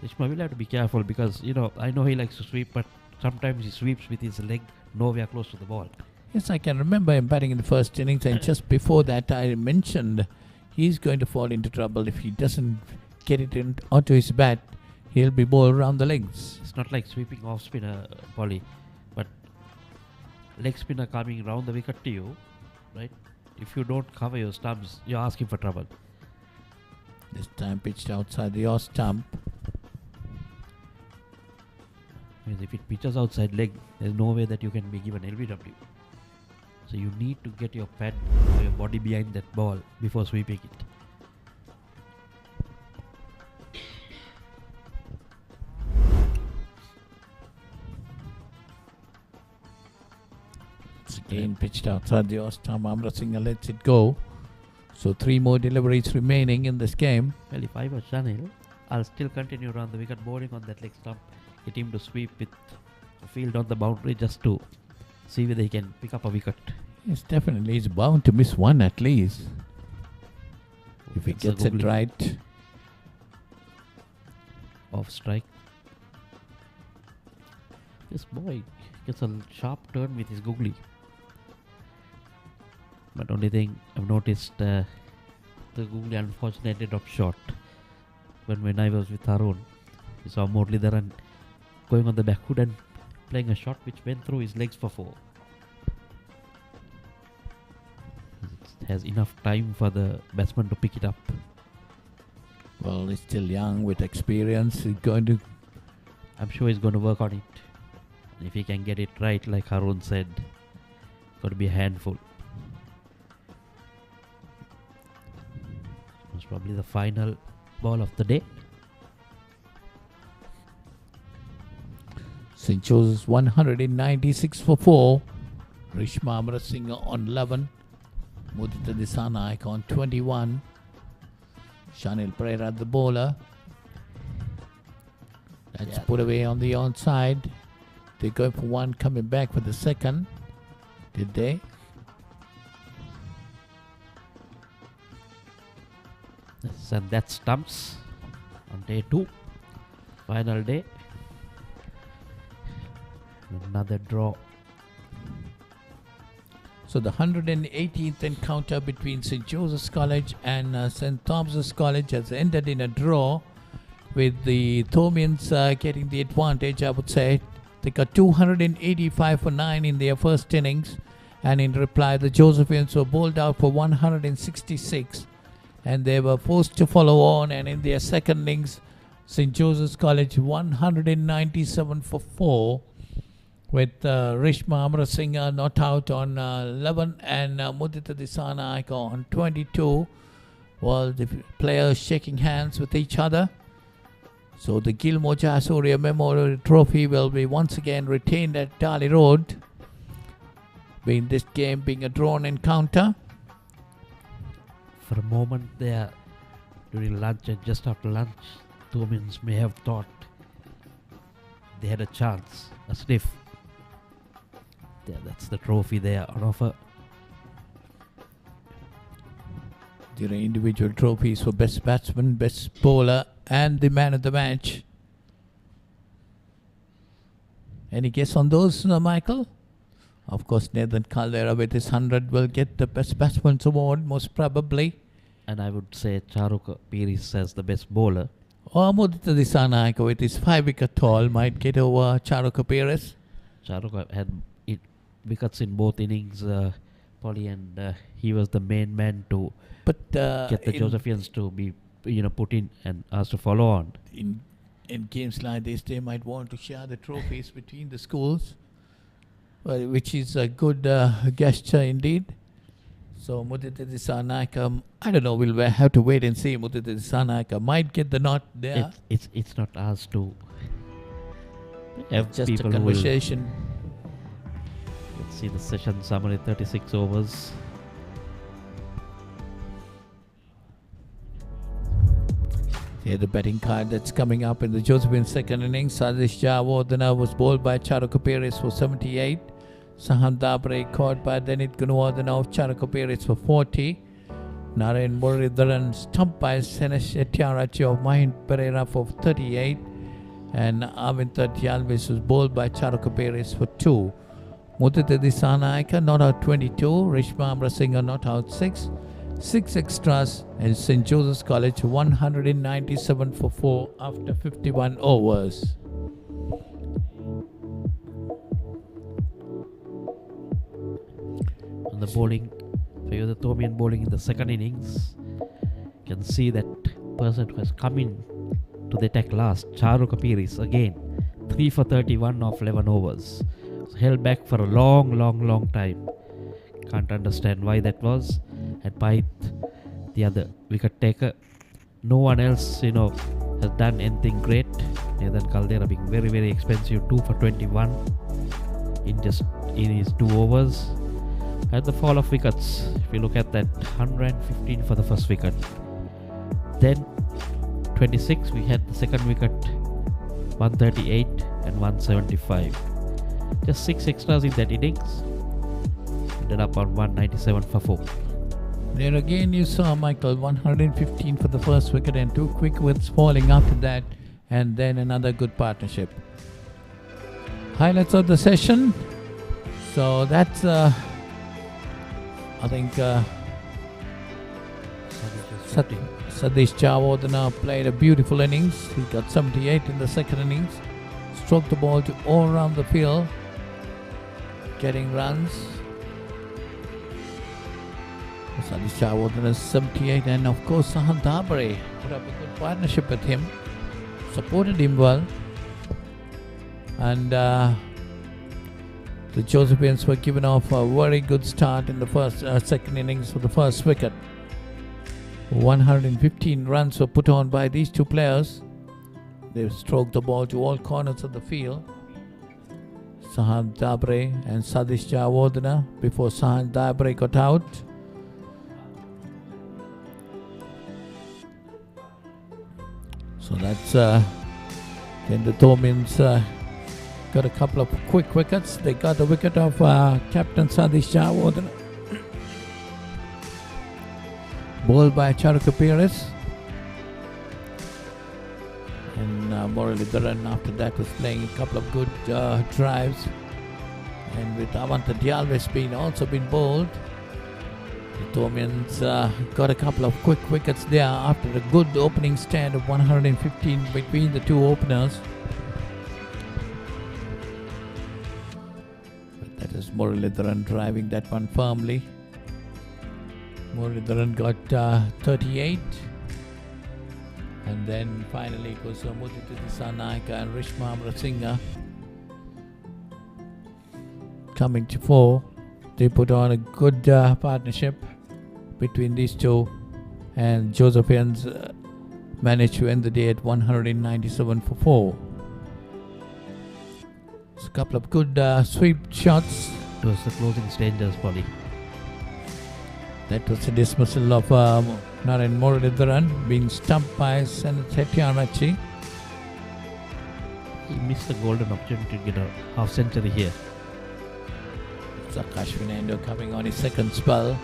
Rishma will have to be careful because, I know he likes to sweep, but sometimes he sweeps with his leg nowhere close to the ball. Yes, I can remember him batting in the first innings, and just before that I mentioned he's going to fall into trouble if he doesn't get it onto his bat. He'll be bowled around the legs. It's not like sweeping off spinner, Polly, but leg spinner coming round the wicket to you, right? If you don't cover your stumps, you're asking for trouble. This time pitched outside the off stump. The Because if it pitches outside leg, there's no way that you can be given LBW. So you need to get your pad or your body behind that ball before sweeping it. It's again pitched outside the off-stump. Amrasinghe lets it go. So 3 more deliveries remaining in this game. Well, if I was Chanel, I'll still continue around the wicket bowling on that leg stump. Get him to sweep with a field on the boundary just to see whether he can pick up a wicket. Yes, definitely. He's bound to miss one at least. If he That's a gets it googly. right. Off strike. This boy gets a sharp turn with his googly. But only thing I've noticed, the googly unfortunately dropped short. When I was with Harun, we saw Muralidharan going on the back hood and playing a shot which went through his legs for 4. It has enough time for the batsman to pick it up. Well, he's still young with experience. He's going to... I'm sure he's going to work on it. If he can get it right, like Harun said, it's going to be a handful. Most probably the final ball of the day. St. Joseph's 196 for 4. Rishma Amrasinghe on 11. Mudita Disanaik on 21. Shanil Pereira the bowler. That's put away on the onside. They're going for one, coming back for the second. Did they? Yes, and that stumps on day 2. Final day. Another draw. So the 118th encounter between St. Joseph's College and St. Thomas's College has ended in a draw, with the Thomians getting the advantage, I would say. They got 285 for 9 in their first innings, and in reply the Josephians were bowled out for 166, and they were forced to follow on, and in their second innings St. Joseph's College 197 for 4, with Rishma Amrasinghe not out on 11 and Mudita Disanaik on 22. Well, the players shaking hands with each other. So the Gilmour Jayasuriya Memorial Trophy will be once again retained at Dali Road, being this game being a drawn encounter. For a moment there, during lunch and just after lunch, Thomians may have thought they had a chance, a sniff. Yeah, that's the trophy there on offer. There are individual trophies for best batsman, best bowler, and the man of the match. Any guess on those, Michael? Of course, Nathan Caldera with his 100 will get the best batsman's award, most probably. And I would say Charuk Piris as the best bowler. Or Mudita Disanaik with his 5-wicket haul might get over Charuk Piris. Charuk had wickets in both innings, Polly, and he was the main man to get the Josephians to be put in and asked to follow on. In games like this, they might want to share the trophies between the schools, which is a good gesture indeed. So Mudita Disanaik, I don't know, we'll have to wait and see. Mudita Disanaik might get the nod there. It's not asked to have just people a conversation. Let's see the session summary, 36 overs. Here the betting card that's coming up in the Josephian second innings. Sadish Jawardena was bowled by Charuk Piris for 78. Sahan Dabre caught by Denit Gunawardena of Charuk Piris for 40. Naren Muralidharan stumped by Senesh Etiarachi of Mahin Pereira for 38. And Avinta Yalvis was bowled by Charuk Piris for 2. Mudita Disanaik not out 22. Rishma Amrasinghe not out 6. 6 extras, and St. Joseph's College 197 for 4 after 51 overs. On the bowling, for you the Thomian bowling in the second innings, you can see that person who has come in to the attack last, Charuk Piris again, 3 for 31 of 11 overs. Held back for a long time. Can't understand why that was. And Paith, the other wicket taker, no one else, has done anything great. Nathan Caldera being very expensive, 2 for 21 in his 2 overs. At the fall of wickets, if you look at that, 115 for the first wicket. Then 26, we had the second wicket, 138 and 175. Just 6 extras in that innings. Ended up on 197 for 4. There again you saw, Michael, 115 for the first wicket and 2 quick wickets falling after that, and then another good partnership. Highlights of the session. So that's, I think, Satish Jayasuriya played a beautiful innings. He got 78 in the second innings. Stroked the ball to all around the field, getting runs. Satish Jayasuriya 78, and of course Sahand Papare put up a good partnership with him, supported him well, and the Josephians were given off a very good start in the second innings for the first wicket. 115 runs were put on by these two players. They stroked the ball to all corners of the field. Sahand Papare and Satish Jayasuriya before Sahand Papare got out. So that's then the Thomins got a couple of quick wickets. They got the wicket of Captain Satish Jayasuriya, bowled by Charukapires. And Muralidharan after that was playing a couple of good drives. And with Avanta Dialves also been bowled, the Thomins got a couple of quick wickets there after a good opening stand of 115 between the two openers. But that is Muralidharan driving that one firmly. Muralidharan got 38. And then finally it was Mudita Dissanayake and Rishma Amrasinghe coming to 4. They put on a good partnership between these two, and Josephians managed to end the day at 197 for 4. It's a couple of good sweep shots. It was the closing stages, Polly. That was a dismissal of Naren Muralidharan being stumped by Settyarachi. He missed the golden opportunity to get a half century here. Akash Vinendo coming on his second spell,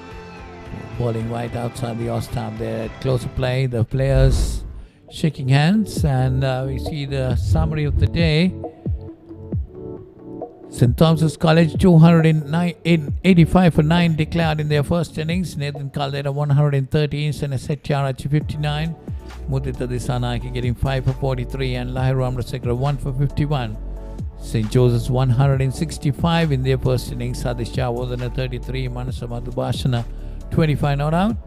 bowling right outside the off-stump there at closer play. The players shaking hands, and we see the summary of the day. St. Thomas's College 285 for 9 declared in their first innings. Nathan Caldera 113, Settyarachi 59. Mudita Dissanayake getting 5 for 43, and Lahiru Amrasinghe 1 for 51. St. Joseph's 165 in their first innings. Satish Jayasuriya 33, Manasa Madhubhashana 25 not out.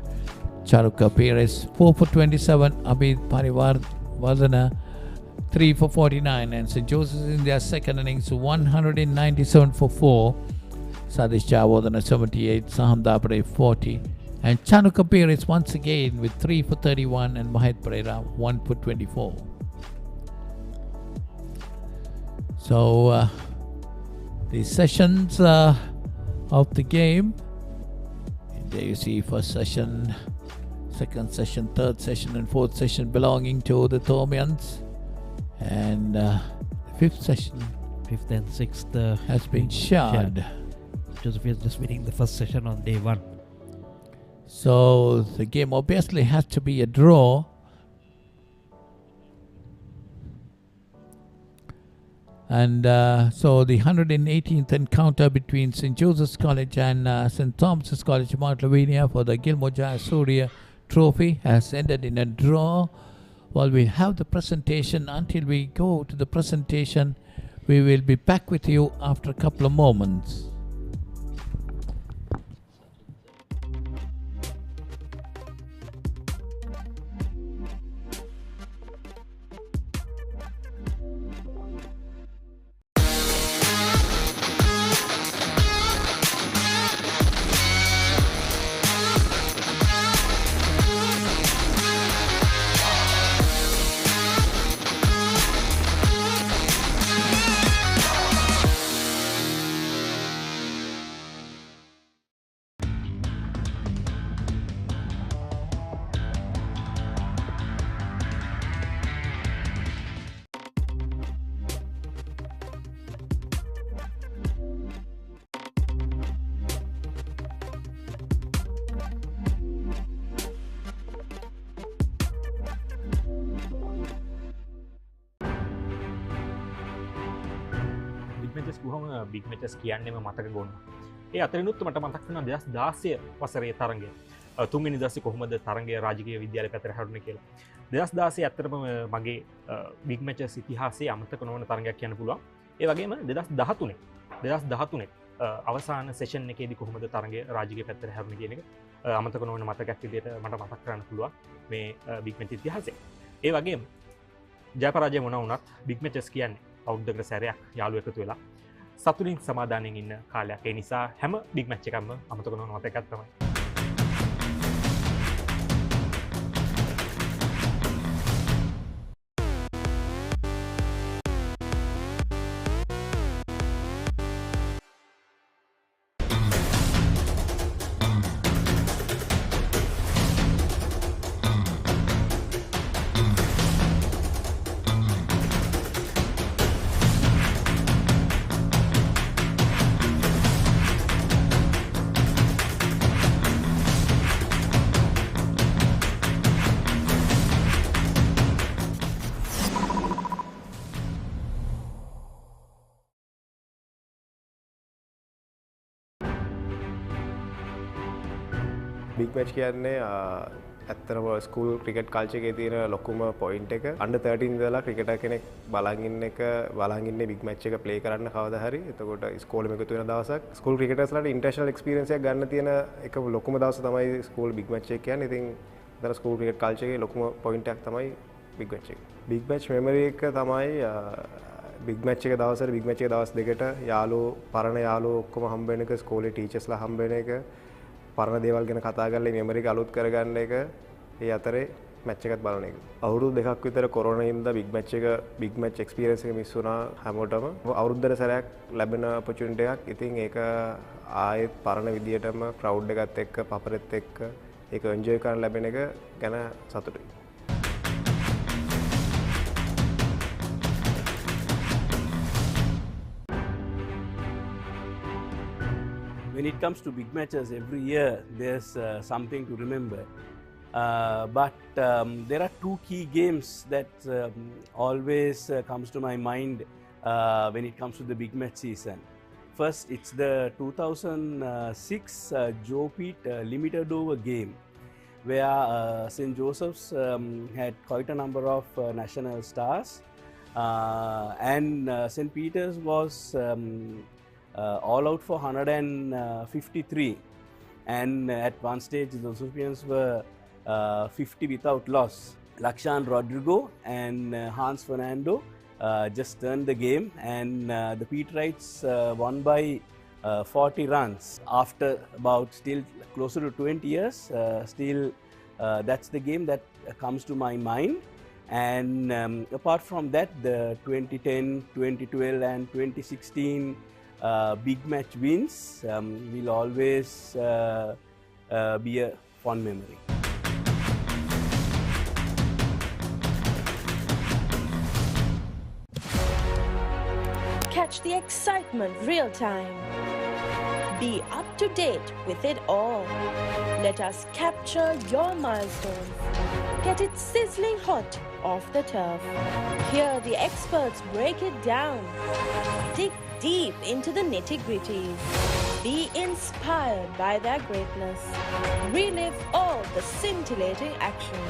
Charukapires 4 for 27, Abid Parivardhana 3 for 49, and St. Joseph's in their second innings 197 for 4. Satish Jayasuriya 78, Sahand Papare 40, and Charukapires once again with 3 for 31, and Mahit Pereira 1 for 24. So the sessions of the game, there you see first session, second session, third session and fourth session belonging to the Thomians, and the fifth session, fifth and sixth has been shared. Joseph is just winning the first session on day 1. So the game obviously has to be a draw. And so the 118th encounter between St. Joseph's College and St. Thomas's College, Mount Lavinia for the Gilmour Jayasuriya Trophy has ended in a draw. Well, we have the presentation. Until we go to the presentation, we will be back with you after a couple of moments. Matches ගහම big matches කියන්නේම මතක ගොන්න. ඒ අතරිනුත් මට මතක් වෙනවා 2016 වසරේ තරඟය. තුන්වෙනි දවසේ කොහොමද තරඟය රාජකීය විද්‍යාලය පැත්තට හැරුණේ කියලා. 2016 ඇත්තටම මගේ බික් මැචස් ඉතිහාසයේ අමතක නොවන තරඟයක් කියන්න පුළුවන්. ඒ වගේම 2013 අවසාන සෙෂන් එකේදී කොහොමද තරඟය රාජකීය පැත්තට හැරුණේ කියන එක අමතක නොවන මතකයක් විදිහට මට මතක් කරන්න පුළුවන් මේ බික් මැච් ඉතිහාසයේ. ඒ වගේම ජය පරාජය මොනවා වුණත් බික් මැචස් කියන්නේ අවුරුද්දකට සැරයක් යාළුවෝ එකතු වෙලා සතුටින් සමාදානයෙන් ඉන්න කාලයක්. ඒ නිසා හැම බික් මැච් එකක්ම අමතක නොවන මතකයක් තමයි. බිග් මැච් කියන්නේ ඇත්තටම ස්කූල් ක්‍රිකට් කල්චර් එකේ තියෙන ලොකුම පොයින්ට් එක අන්ඩර් 13 ඉඳලා ක්‍රිකටර් කෙනෙක් බලන් ඉන්නේ බිග් මැච් එක ප්ලේ කරන්න කවදා හරි. එතකොට ස්කෝලෙම එකතු වෙන දවසක් ස්කූල් ක්‍රිකටර්ස්ලාට ඉන්ටර්නැෂනල් එක්ස්පීරියන්ස් එකක් ගන්න තියෙන එක ලොකුම දවස තමයි ස්කූල් බිග් මැච් එක කියන්නේ. ඉතින් අතන ස්කූල් ක්‍රිකට් කල්චර් එකේ ලොකුම පොයින්ට් එකක් තමයි බිග් මැච් එක. බිග් මැච් මෙමරි එක තමයි බිග් මැච් එක දවසට බිග් මැච් එක දවස් දෙකට යාළුවෝ පරණ යාළුවෝ ඔක්කොම හම්බ වෙන එක ස්කෝලේ ටීචර්ස්ලා හම්බ වෙන එක පරණ දේවල් ගැන කතා කරලා මෙමරි එක අලුත් කරගන්න එක ඒ අතරේ මැච් එකත් බලන එක. අවුරුදු දෙකක් විතර කොරෝනා හින්දා බිග් මැච් එක්ස්පීරියන්ස් එක මිස් වුණා හැමෝටම. අවුරුද්දට සැරයක් ලැබෙන ඔපචුනිටි එකක්. ඉතින් ඒක ආයෙත් පරණ විදියටම ක්‍රවුඩ් එකත් එක්ක පපරෙත් එක්ක ඒක එන්ජොයි කරන්න ලැබෙන එක ගැන සතුටුයි. When it comes to big matches, every year there's something to remember. But there are two key games that always comes to my mind when it comes to the big match season. First, it's the 2006 Joe Pete limited over game, where St. Joseph's had quite a number of national stars, and St. Peter's was all out for 153, and at one stage the Josephines were 50 without loss. Lakshan Rodrigo and Hans Fernando just turned the game, and the Peterites won by 40 runs. After about still closer to 20 years, still that's the game that comes to my mind. And apart from that, the 2010, 2012 and 2016 big match wins will always be a fond memory. Catch the excitement real time. Be up to date with it all. Let us capture your milestones. Get it sizzling hot off the turf. Hear the experts break it down. Dig deep into the nitty-gritties. Be inspired by their greatness. Relive all the scintillating action.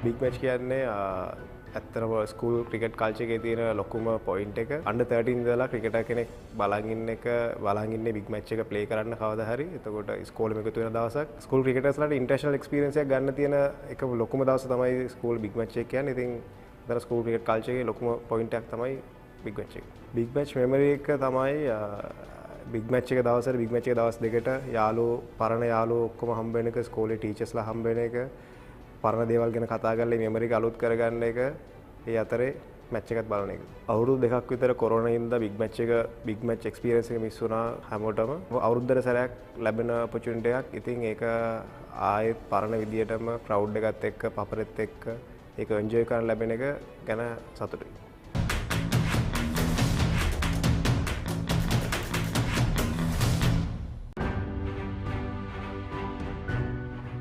Big match කියන්නේ ඇත්තටම school cricket culture එකේ තියෙන ලොකුම point එක under 13 ඉඳලා cricketer කෙනෙක් බලන් ඉන්නේ බිග් මැච් එක ප්ලේ කරන්න කවදා හරි. එතකොට ස්කෝලෙම එකතු වෙන දවසක් ස්කූල් ක්‍රිකටර්ස්ලාට ඉන්ටර්නැෂනල් එක්ස්පීරියන්ස් එකක් ගන්න තියෙන එක ලොකුම දවස තමයි ස්කූල් බිග් මැච් එක කියන්නේ. ඉතින් අතන ස්කූල් ක්‍රිකට් කල්චර් එකේ ලොකුම පොයින්ට් එකක් තමයි බිග් මැච් එක. බිග් මැච් මෙමරි එක තමයි බිග් මැච් එක දවසට බිග් මැච් එක දවස් දෙකට යාළුවෝ පරණ යාළුවෝ ඔක්කොම හම්බ වෙන එක ස්කෝලේ ටීචර්ස්ලා හම්බ වෙන එක පරණ දේවල් ගැන කතා කරලා මෙමරි එක අලුත් කරගන්න එක ඒ අතරේ මැච් එකත් බලන එක. අවුරුදු දෙකක් විතර කොරෝනා හින්දා බිග් මැච් එක්ස්පීරියන්ස් එක මිස් වුණා හැමෝටම. අවුරුද්දට සැරයක් ලැබෙන ඔපචුනිටි එකක්. ඉතින් ඒක ආයෙත් පරණ විදියටම ක්‍රවුඩ් එකත් එක්ක පපරෙත් එක්ක ඒක එන්ජොයි කරන්න ලැබෙන එක ගැන සතුටුයි.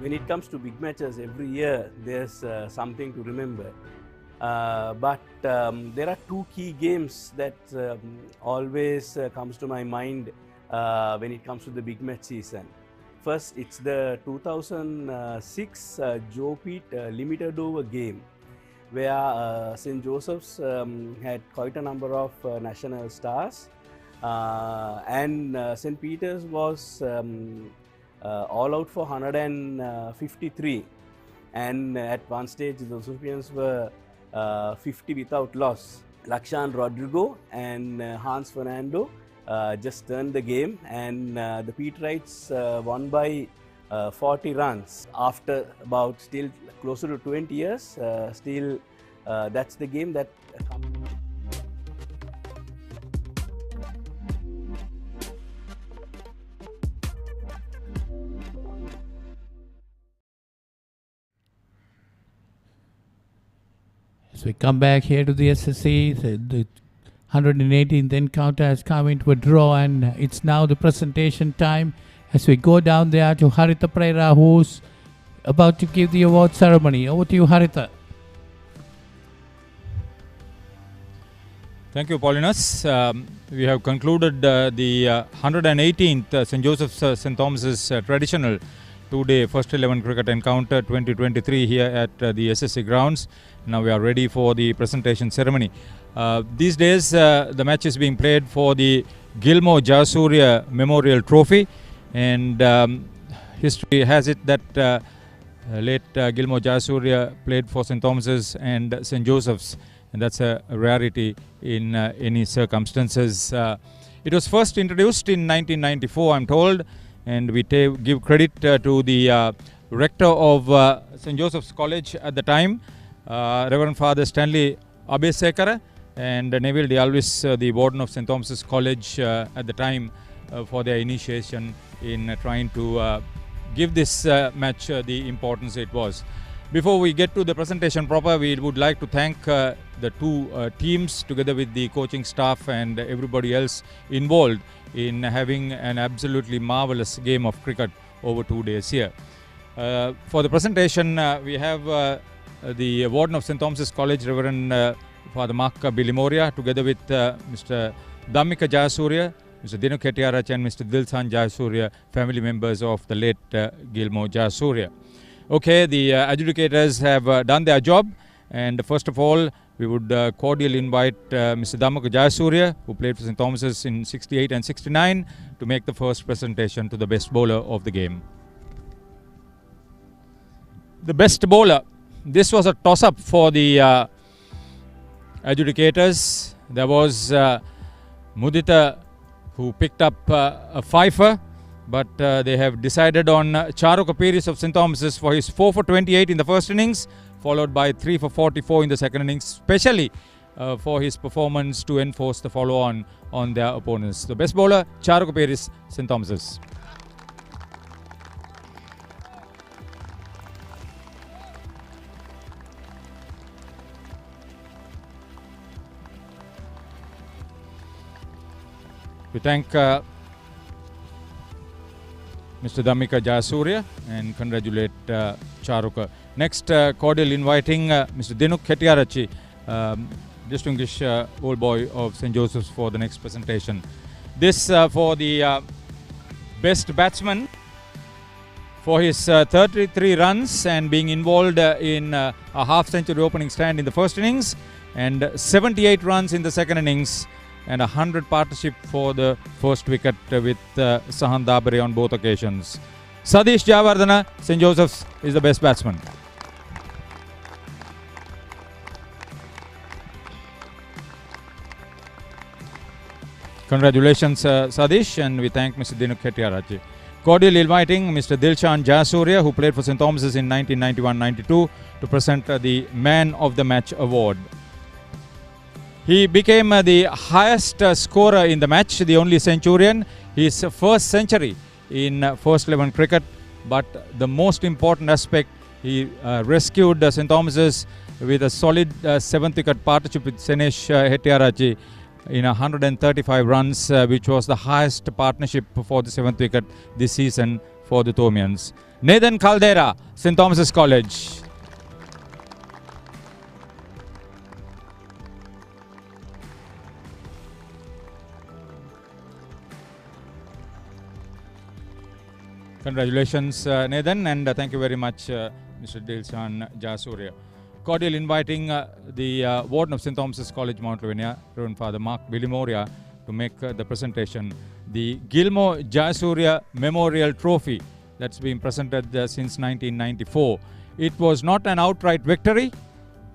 When it comes to big matches, every year there's something to remember. But there are two key games that always comes to my mind when it comes to the big match season. First, it's the 2006 Joe Pete limited over game, where St. Joseph's had quite a number of national stars, and St. Peter's was all out for 153, and at one stage the Josephs were 50 without loss. Lakshan Rodrigo and Hans Fernando just turned the game, and the Peterites won by 40 runs. After about still closer to 20 years, still that's the game that So we come back here to the SSC. The 118th encounter has come into a draw, and it's now the presentation time as we go down there to Haritha Pereira, who's about to give the award ceremony. Over to you, Haritha. Thank you, Paulinus. We have concluded the 118th St. Joseph's St. Thomas's traditional two-day first 11 cricket encounter 2023 here at the SSC Grounds. Now we are ready for the presentation ceremony. These days the match is being played for the Gilmour Jayasuriya Memorial Trophy, and history has it that late Gilmour Jayasuriya played for St. Thomas's and St. Joseph's, and that's a rarity in any circumstances. It was first introduced in 1994, I'm told, and we give credit to the rector of St. Joseph's College at the time, Reverend Father Stanley Abesekara, and Neville Dialvis, the warden of St. Thomas's College at the time, for their initiation in trying to give this match the importance it was. Before we get to the presentation proper, we would like to thank the two teams together with the coaching staff and everybody else involved in having an absolutely marvelous game of cricket over 2 days here. For the presentation, we have the warden of St. Thomas's College, Reverend Father Mark Bilimoria, together with Mr. Dhammika Jayasuriya, Mr. Dinuk Hettiarach and Mr. Dilsan Jayasuriya, family members of the late Gilmour Jayasuriya. Okay, the adjudicators have done their job, and first of all, we would cordially invite Mr. Dhammika Jayasuriya, who played for St. Thomas's in 68 and 69, to make the first presentation to the best bowler of the game. The best bowler. This was a toss-up for the adjudicators. There was Mudita, who picked up a fifer, but they have decided on Charukka Peris of St. Thomas's for his 4 for 28 in the first innings, followed by 3 for 44 in the second innings, especially for his performance to enforce the follow-on on their opponents. The best bowler, Charukka Peris, St. Thomas's. We thank Mr. Dhammika Jayasuriya and congratulate Charukka. Next, cordial inviting Mr. Dinuk Hettiarach, distinguished old boy of St. Joseph's, for the next presentation. This for the best batsman for his 33 runs and being involved in a half-century opening stand in the first innings, and 78 runs in the second innings, and 100 partnership for the first wicket with Sahan Dabari on both occasions. Sadish Javardhana, St. Joseph's, is the best batsman. Congratulations, Sadish, and we thank Mr. Dinuk Hettiarach. Cordially inviting Mr. Gilmour Jayasuriya, who played for St. Thomas's in 1991-92, to present the Man of the Match award. He became the highest scorer in the match, the only centurion, his first century in first 11 cricket. But the most important aspect, he rescued St. Thomas's with a solid 7th wicket partnership with Senesh Hettiarachchi in 135 runs, which was the highest partnership for the 7th wicket this season for the Thomians. Nathan Caldera, St. Thomas's College. Congratulations, Nathan, and thank you very much, Mr. Gilmour Jayasuriya. Cordial inviting the Warden of St. Thomas's College, Mount Lavinia, Reverend Father Mark Villimoria, to make the presentation. The Gilmour Jayasuriya Memorial Trophy that's been presented since 1994. It was not an outright victory,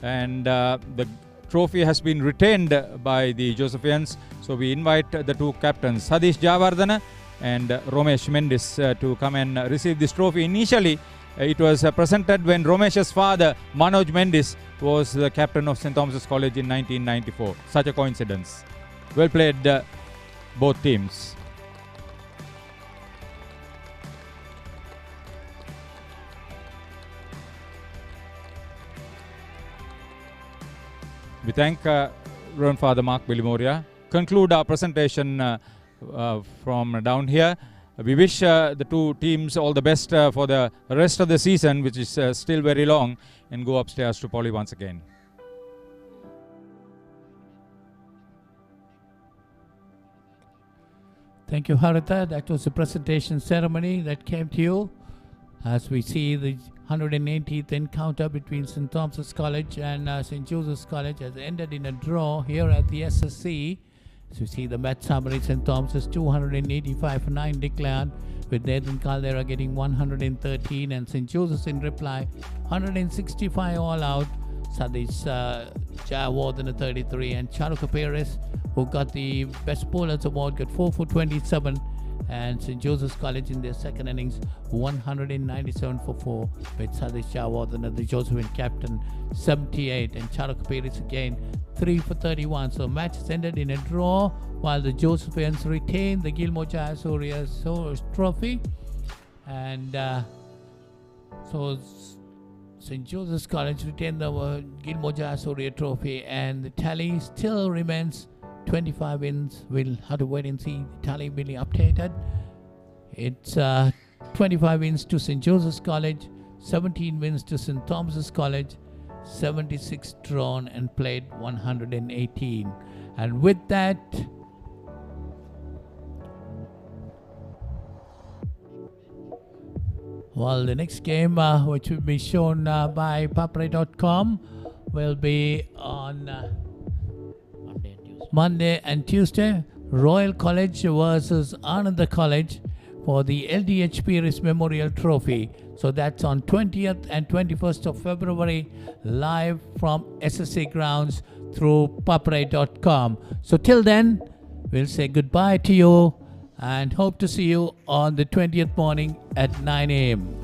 and the trophy has been retained by the Josephians. So we invite the two captains, Sadish Javardhana and Romesh Mendis, to come and receive this trophy. Initially, it was presented when Romesh's father, Manoj Mendis, was the captain of St. Thomas's College in 1994. Such a coincidence. Well played, both teams. We thank Reverend Father Mark Villimoria. Conclude our presentation from down here. We wish the two teams all the best for the rest of the season, which is still very long, and go upstairs to Polly once again. Thank you, Haritha. That was the presentation ceremony that came to you as we see the 180th encounter between St. Thomas's College and St. Joseph's College has ended in a draw here at the SSC. As you see the match summary, St. Thomas's 285 for 9 declared, with Nathan Caldera getting 113 and St. Joseph's in reply 165 all out. Sadish Jayawardena 33 and Charuka Perez, who got the Best Bowlers Award, got 4 for 27. And St. Joseph's College in their second innings 197 for 4, with Sadish Jayawardena, the Josephian captain, 78, and Charuka Perez again 3 for 31. So match has ended in a draw, while the Josephians retain the Gilmour Jayasuriya Trophy. And so St. Joseph's College retain the Gilmour Jayasuriya Trophy, and the tally still remains 25 wins. We'll have to wait and see. The tally will be updated. It's 25 wins to St. Joseph's College, 17 wins to St. Thomas's College, 76 drawn and played 118. And with that, well, the next game, which will be shown by Papare.com, will be on Monday and Tuesday. Royal College versus Ananda College for the LDH Pires Memorial Trophy. So that's on 20th and 21st of February, live from SSC Grounds through Papare.com. So till then, we'll say goodbye to you and hope to see you on the 20th morning at 9 a.m.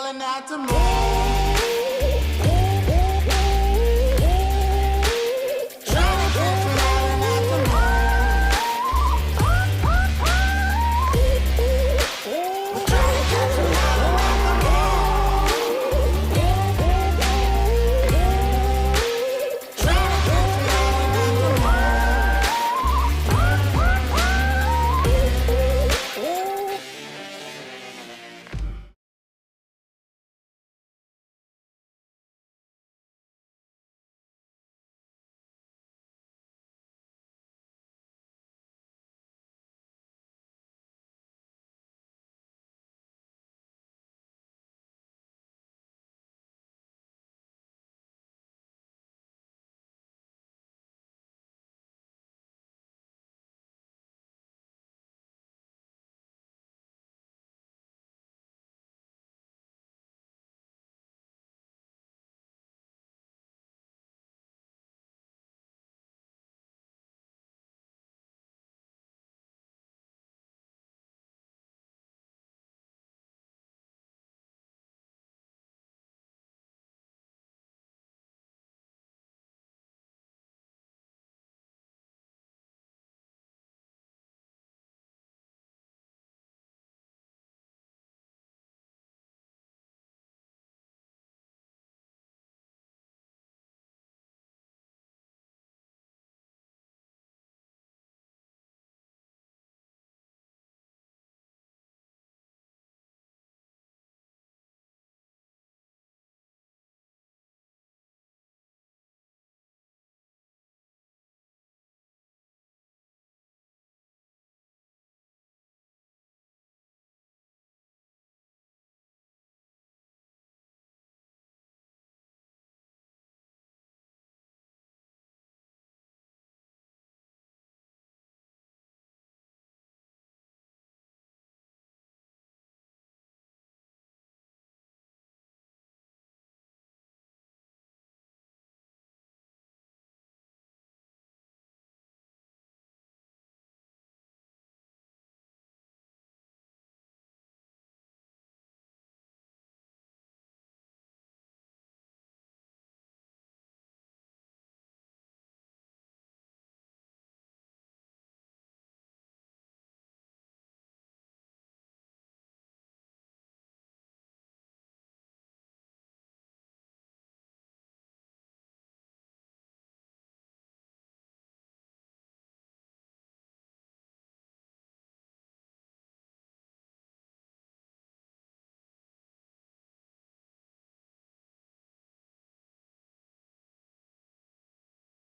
calling out to move.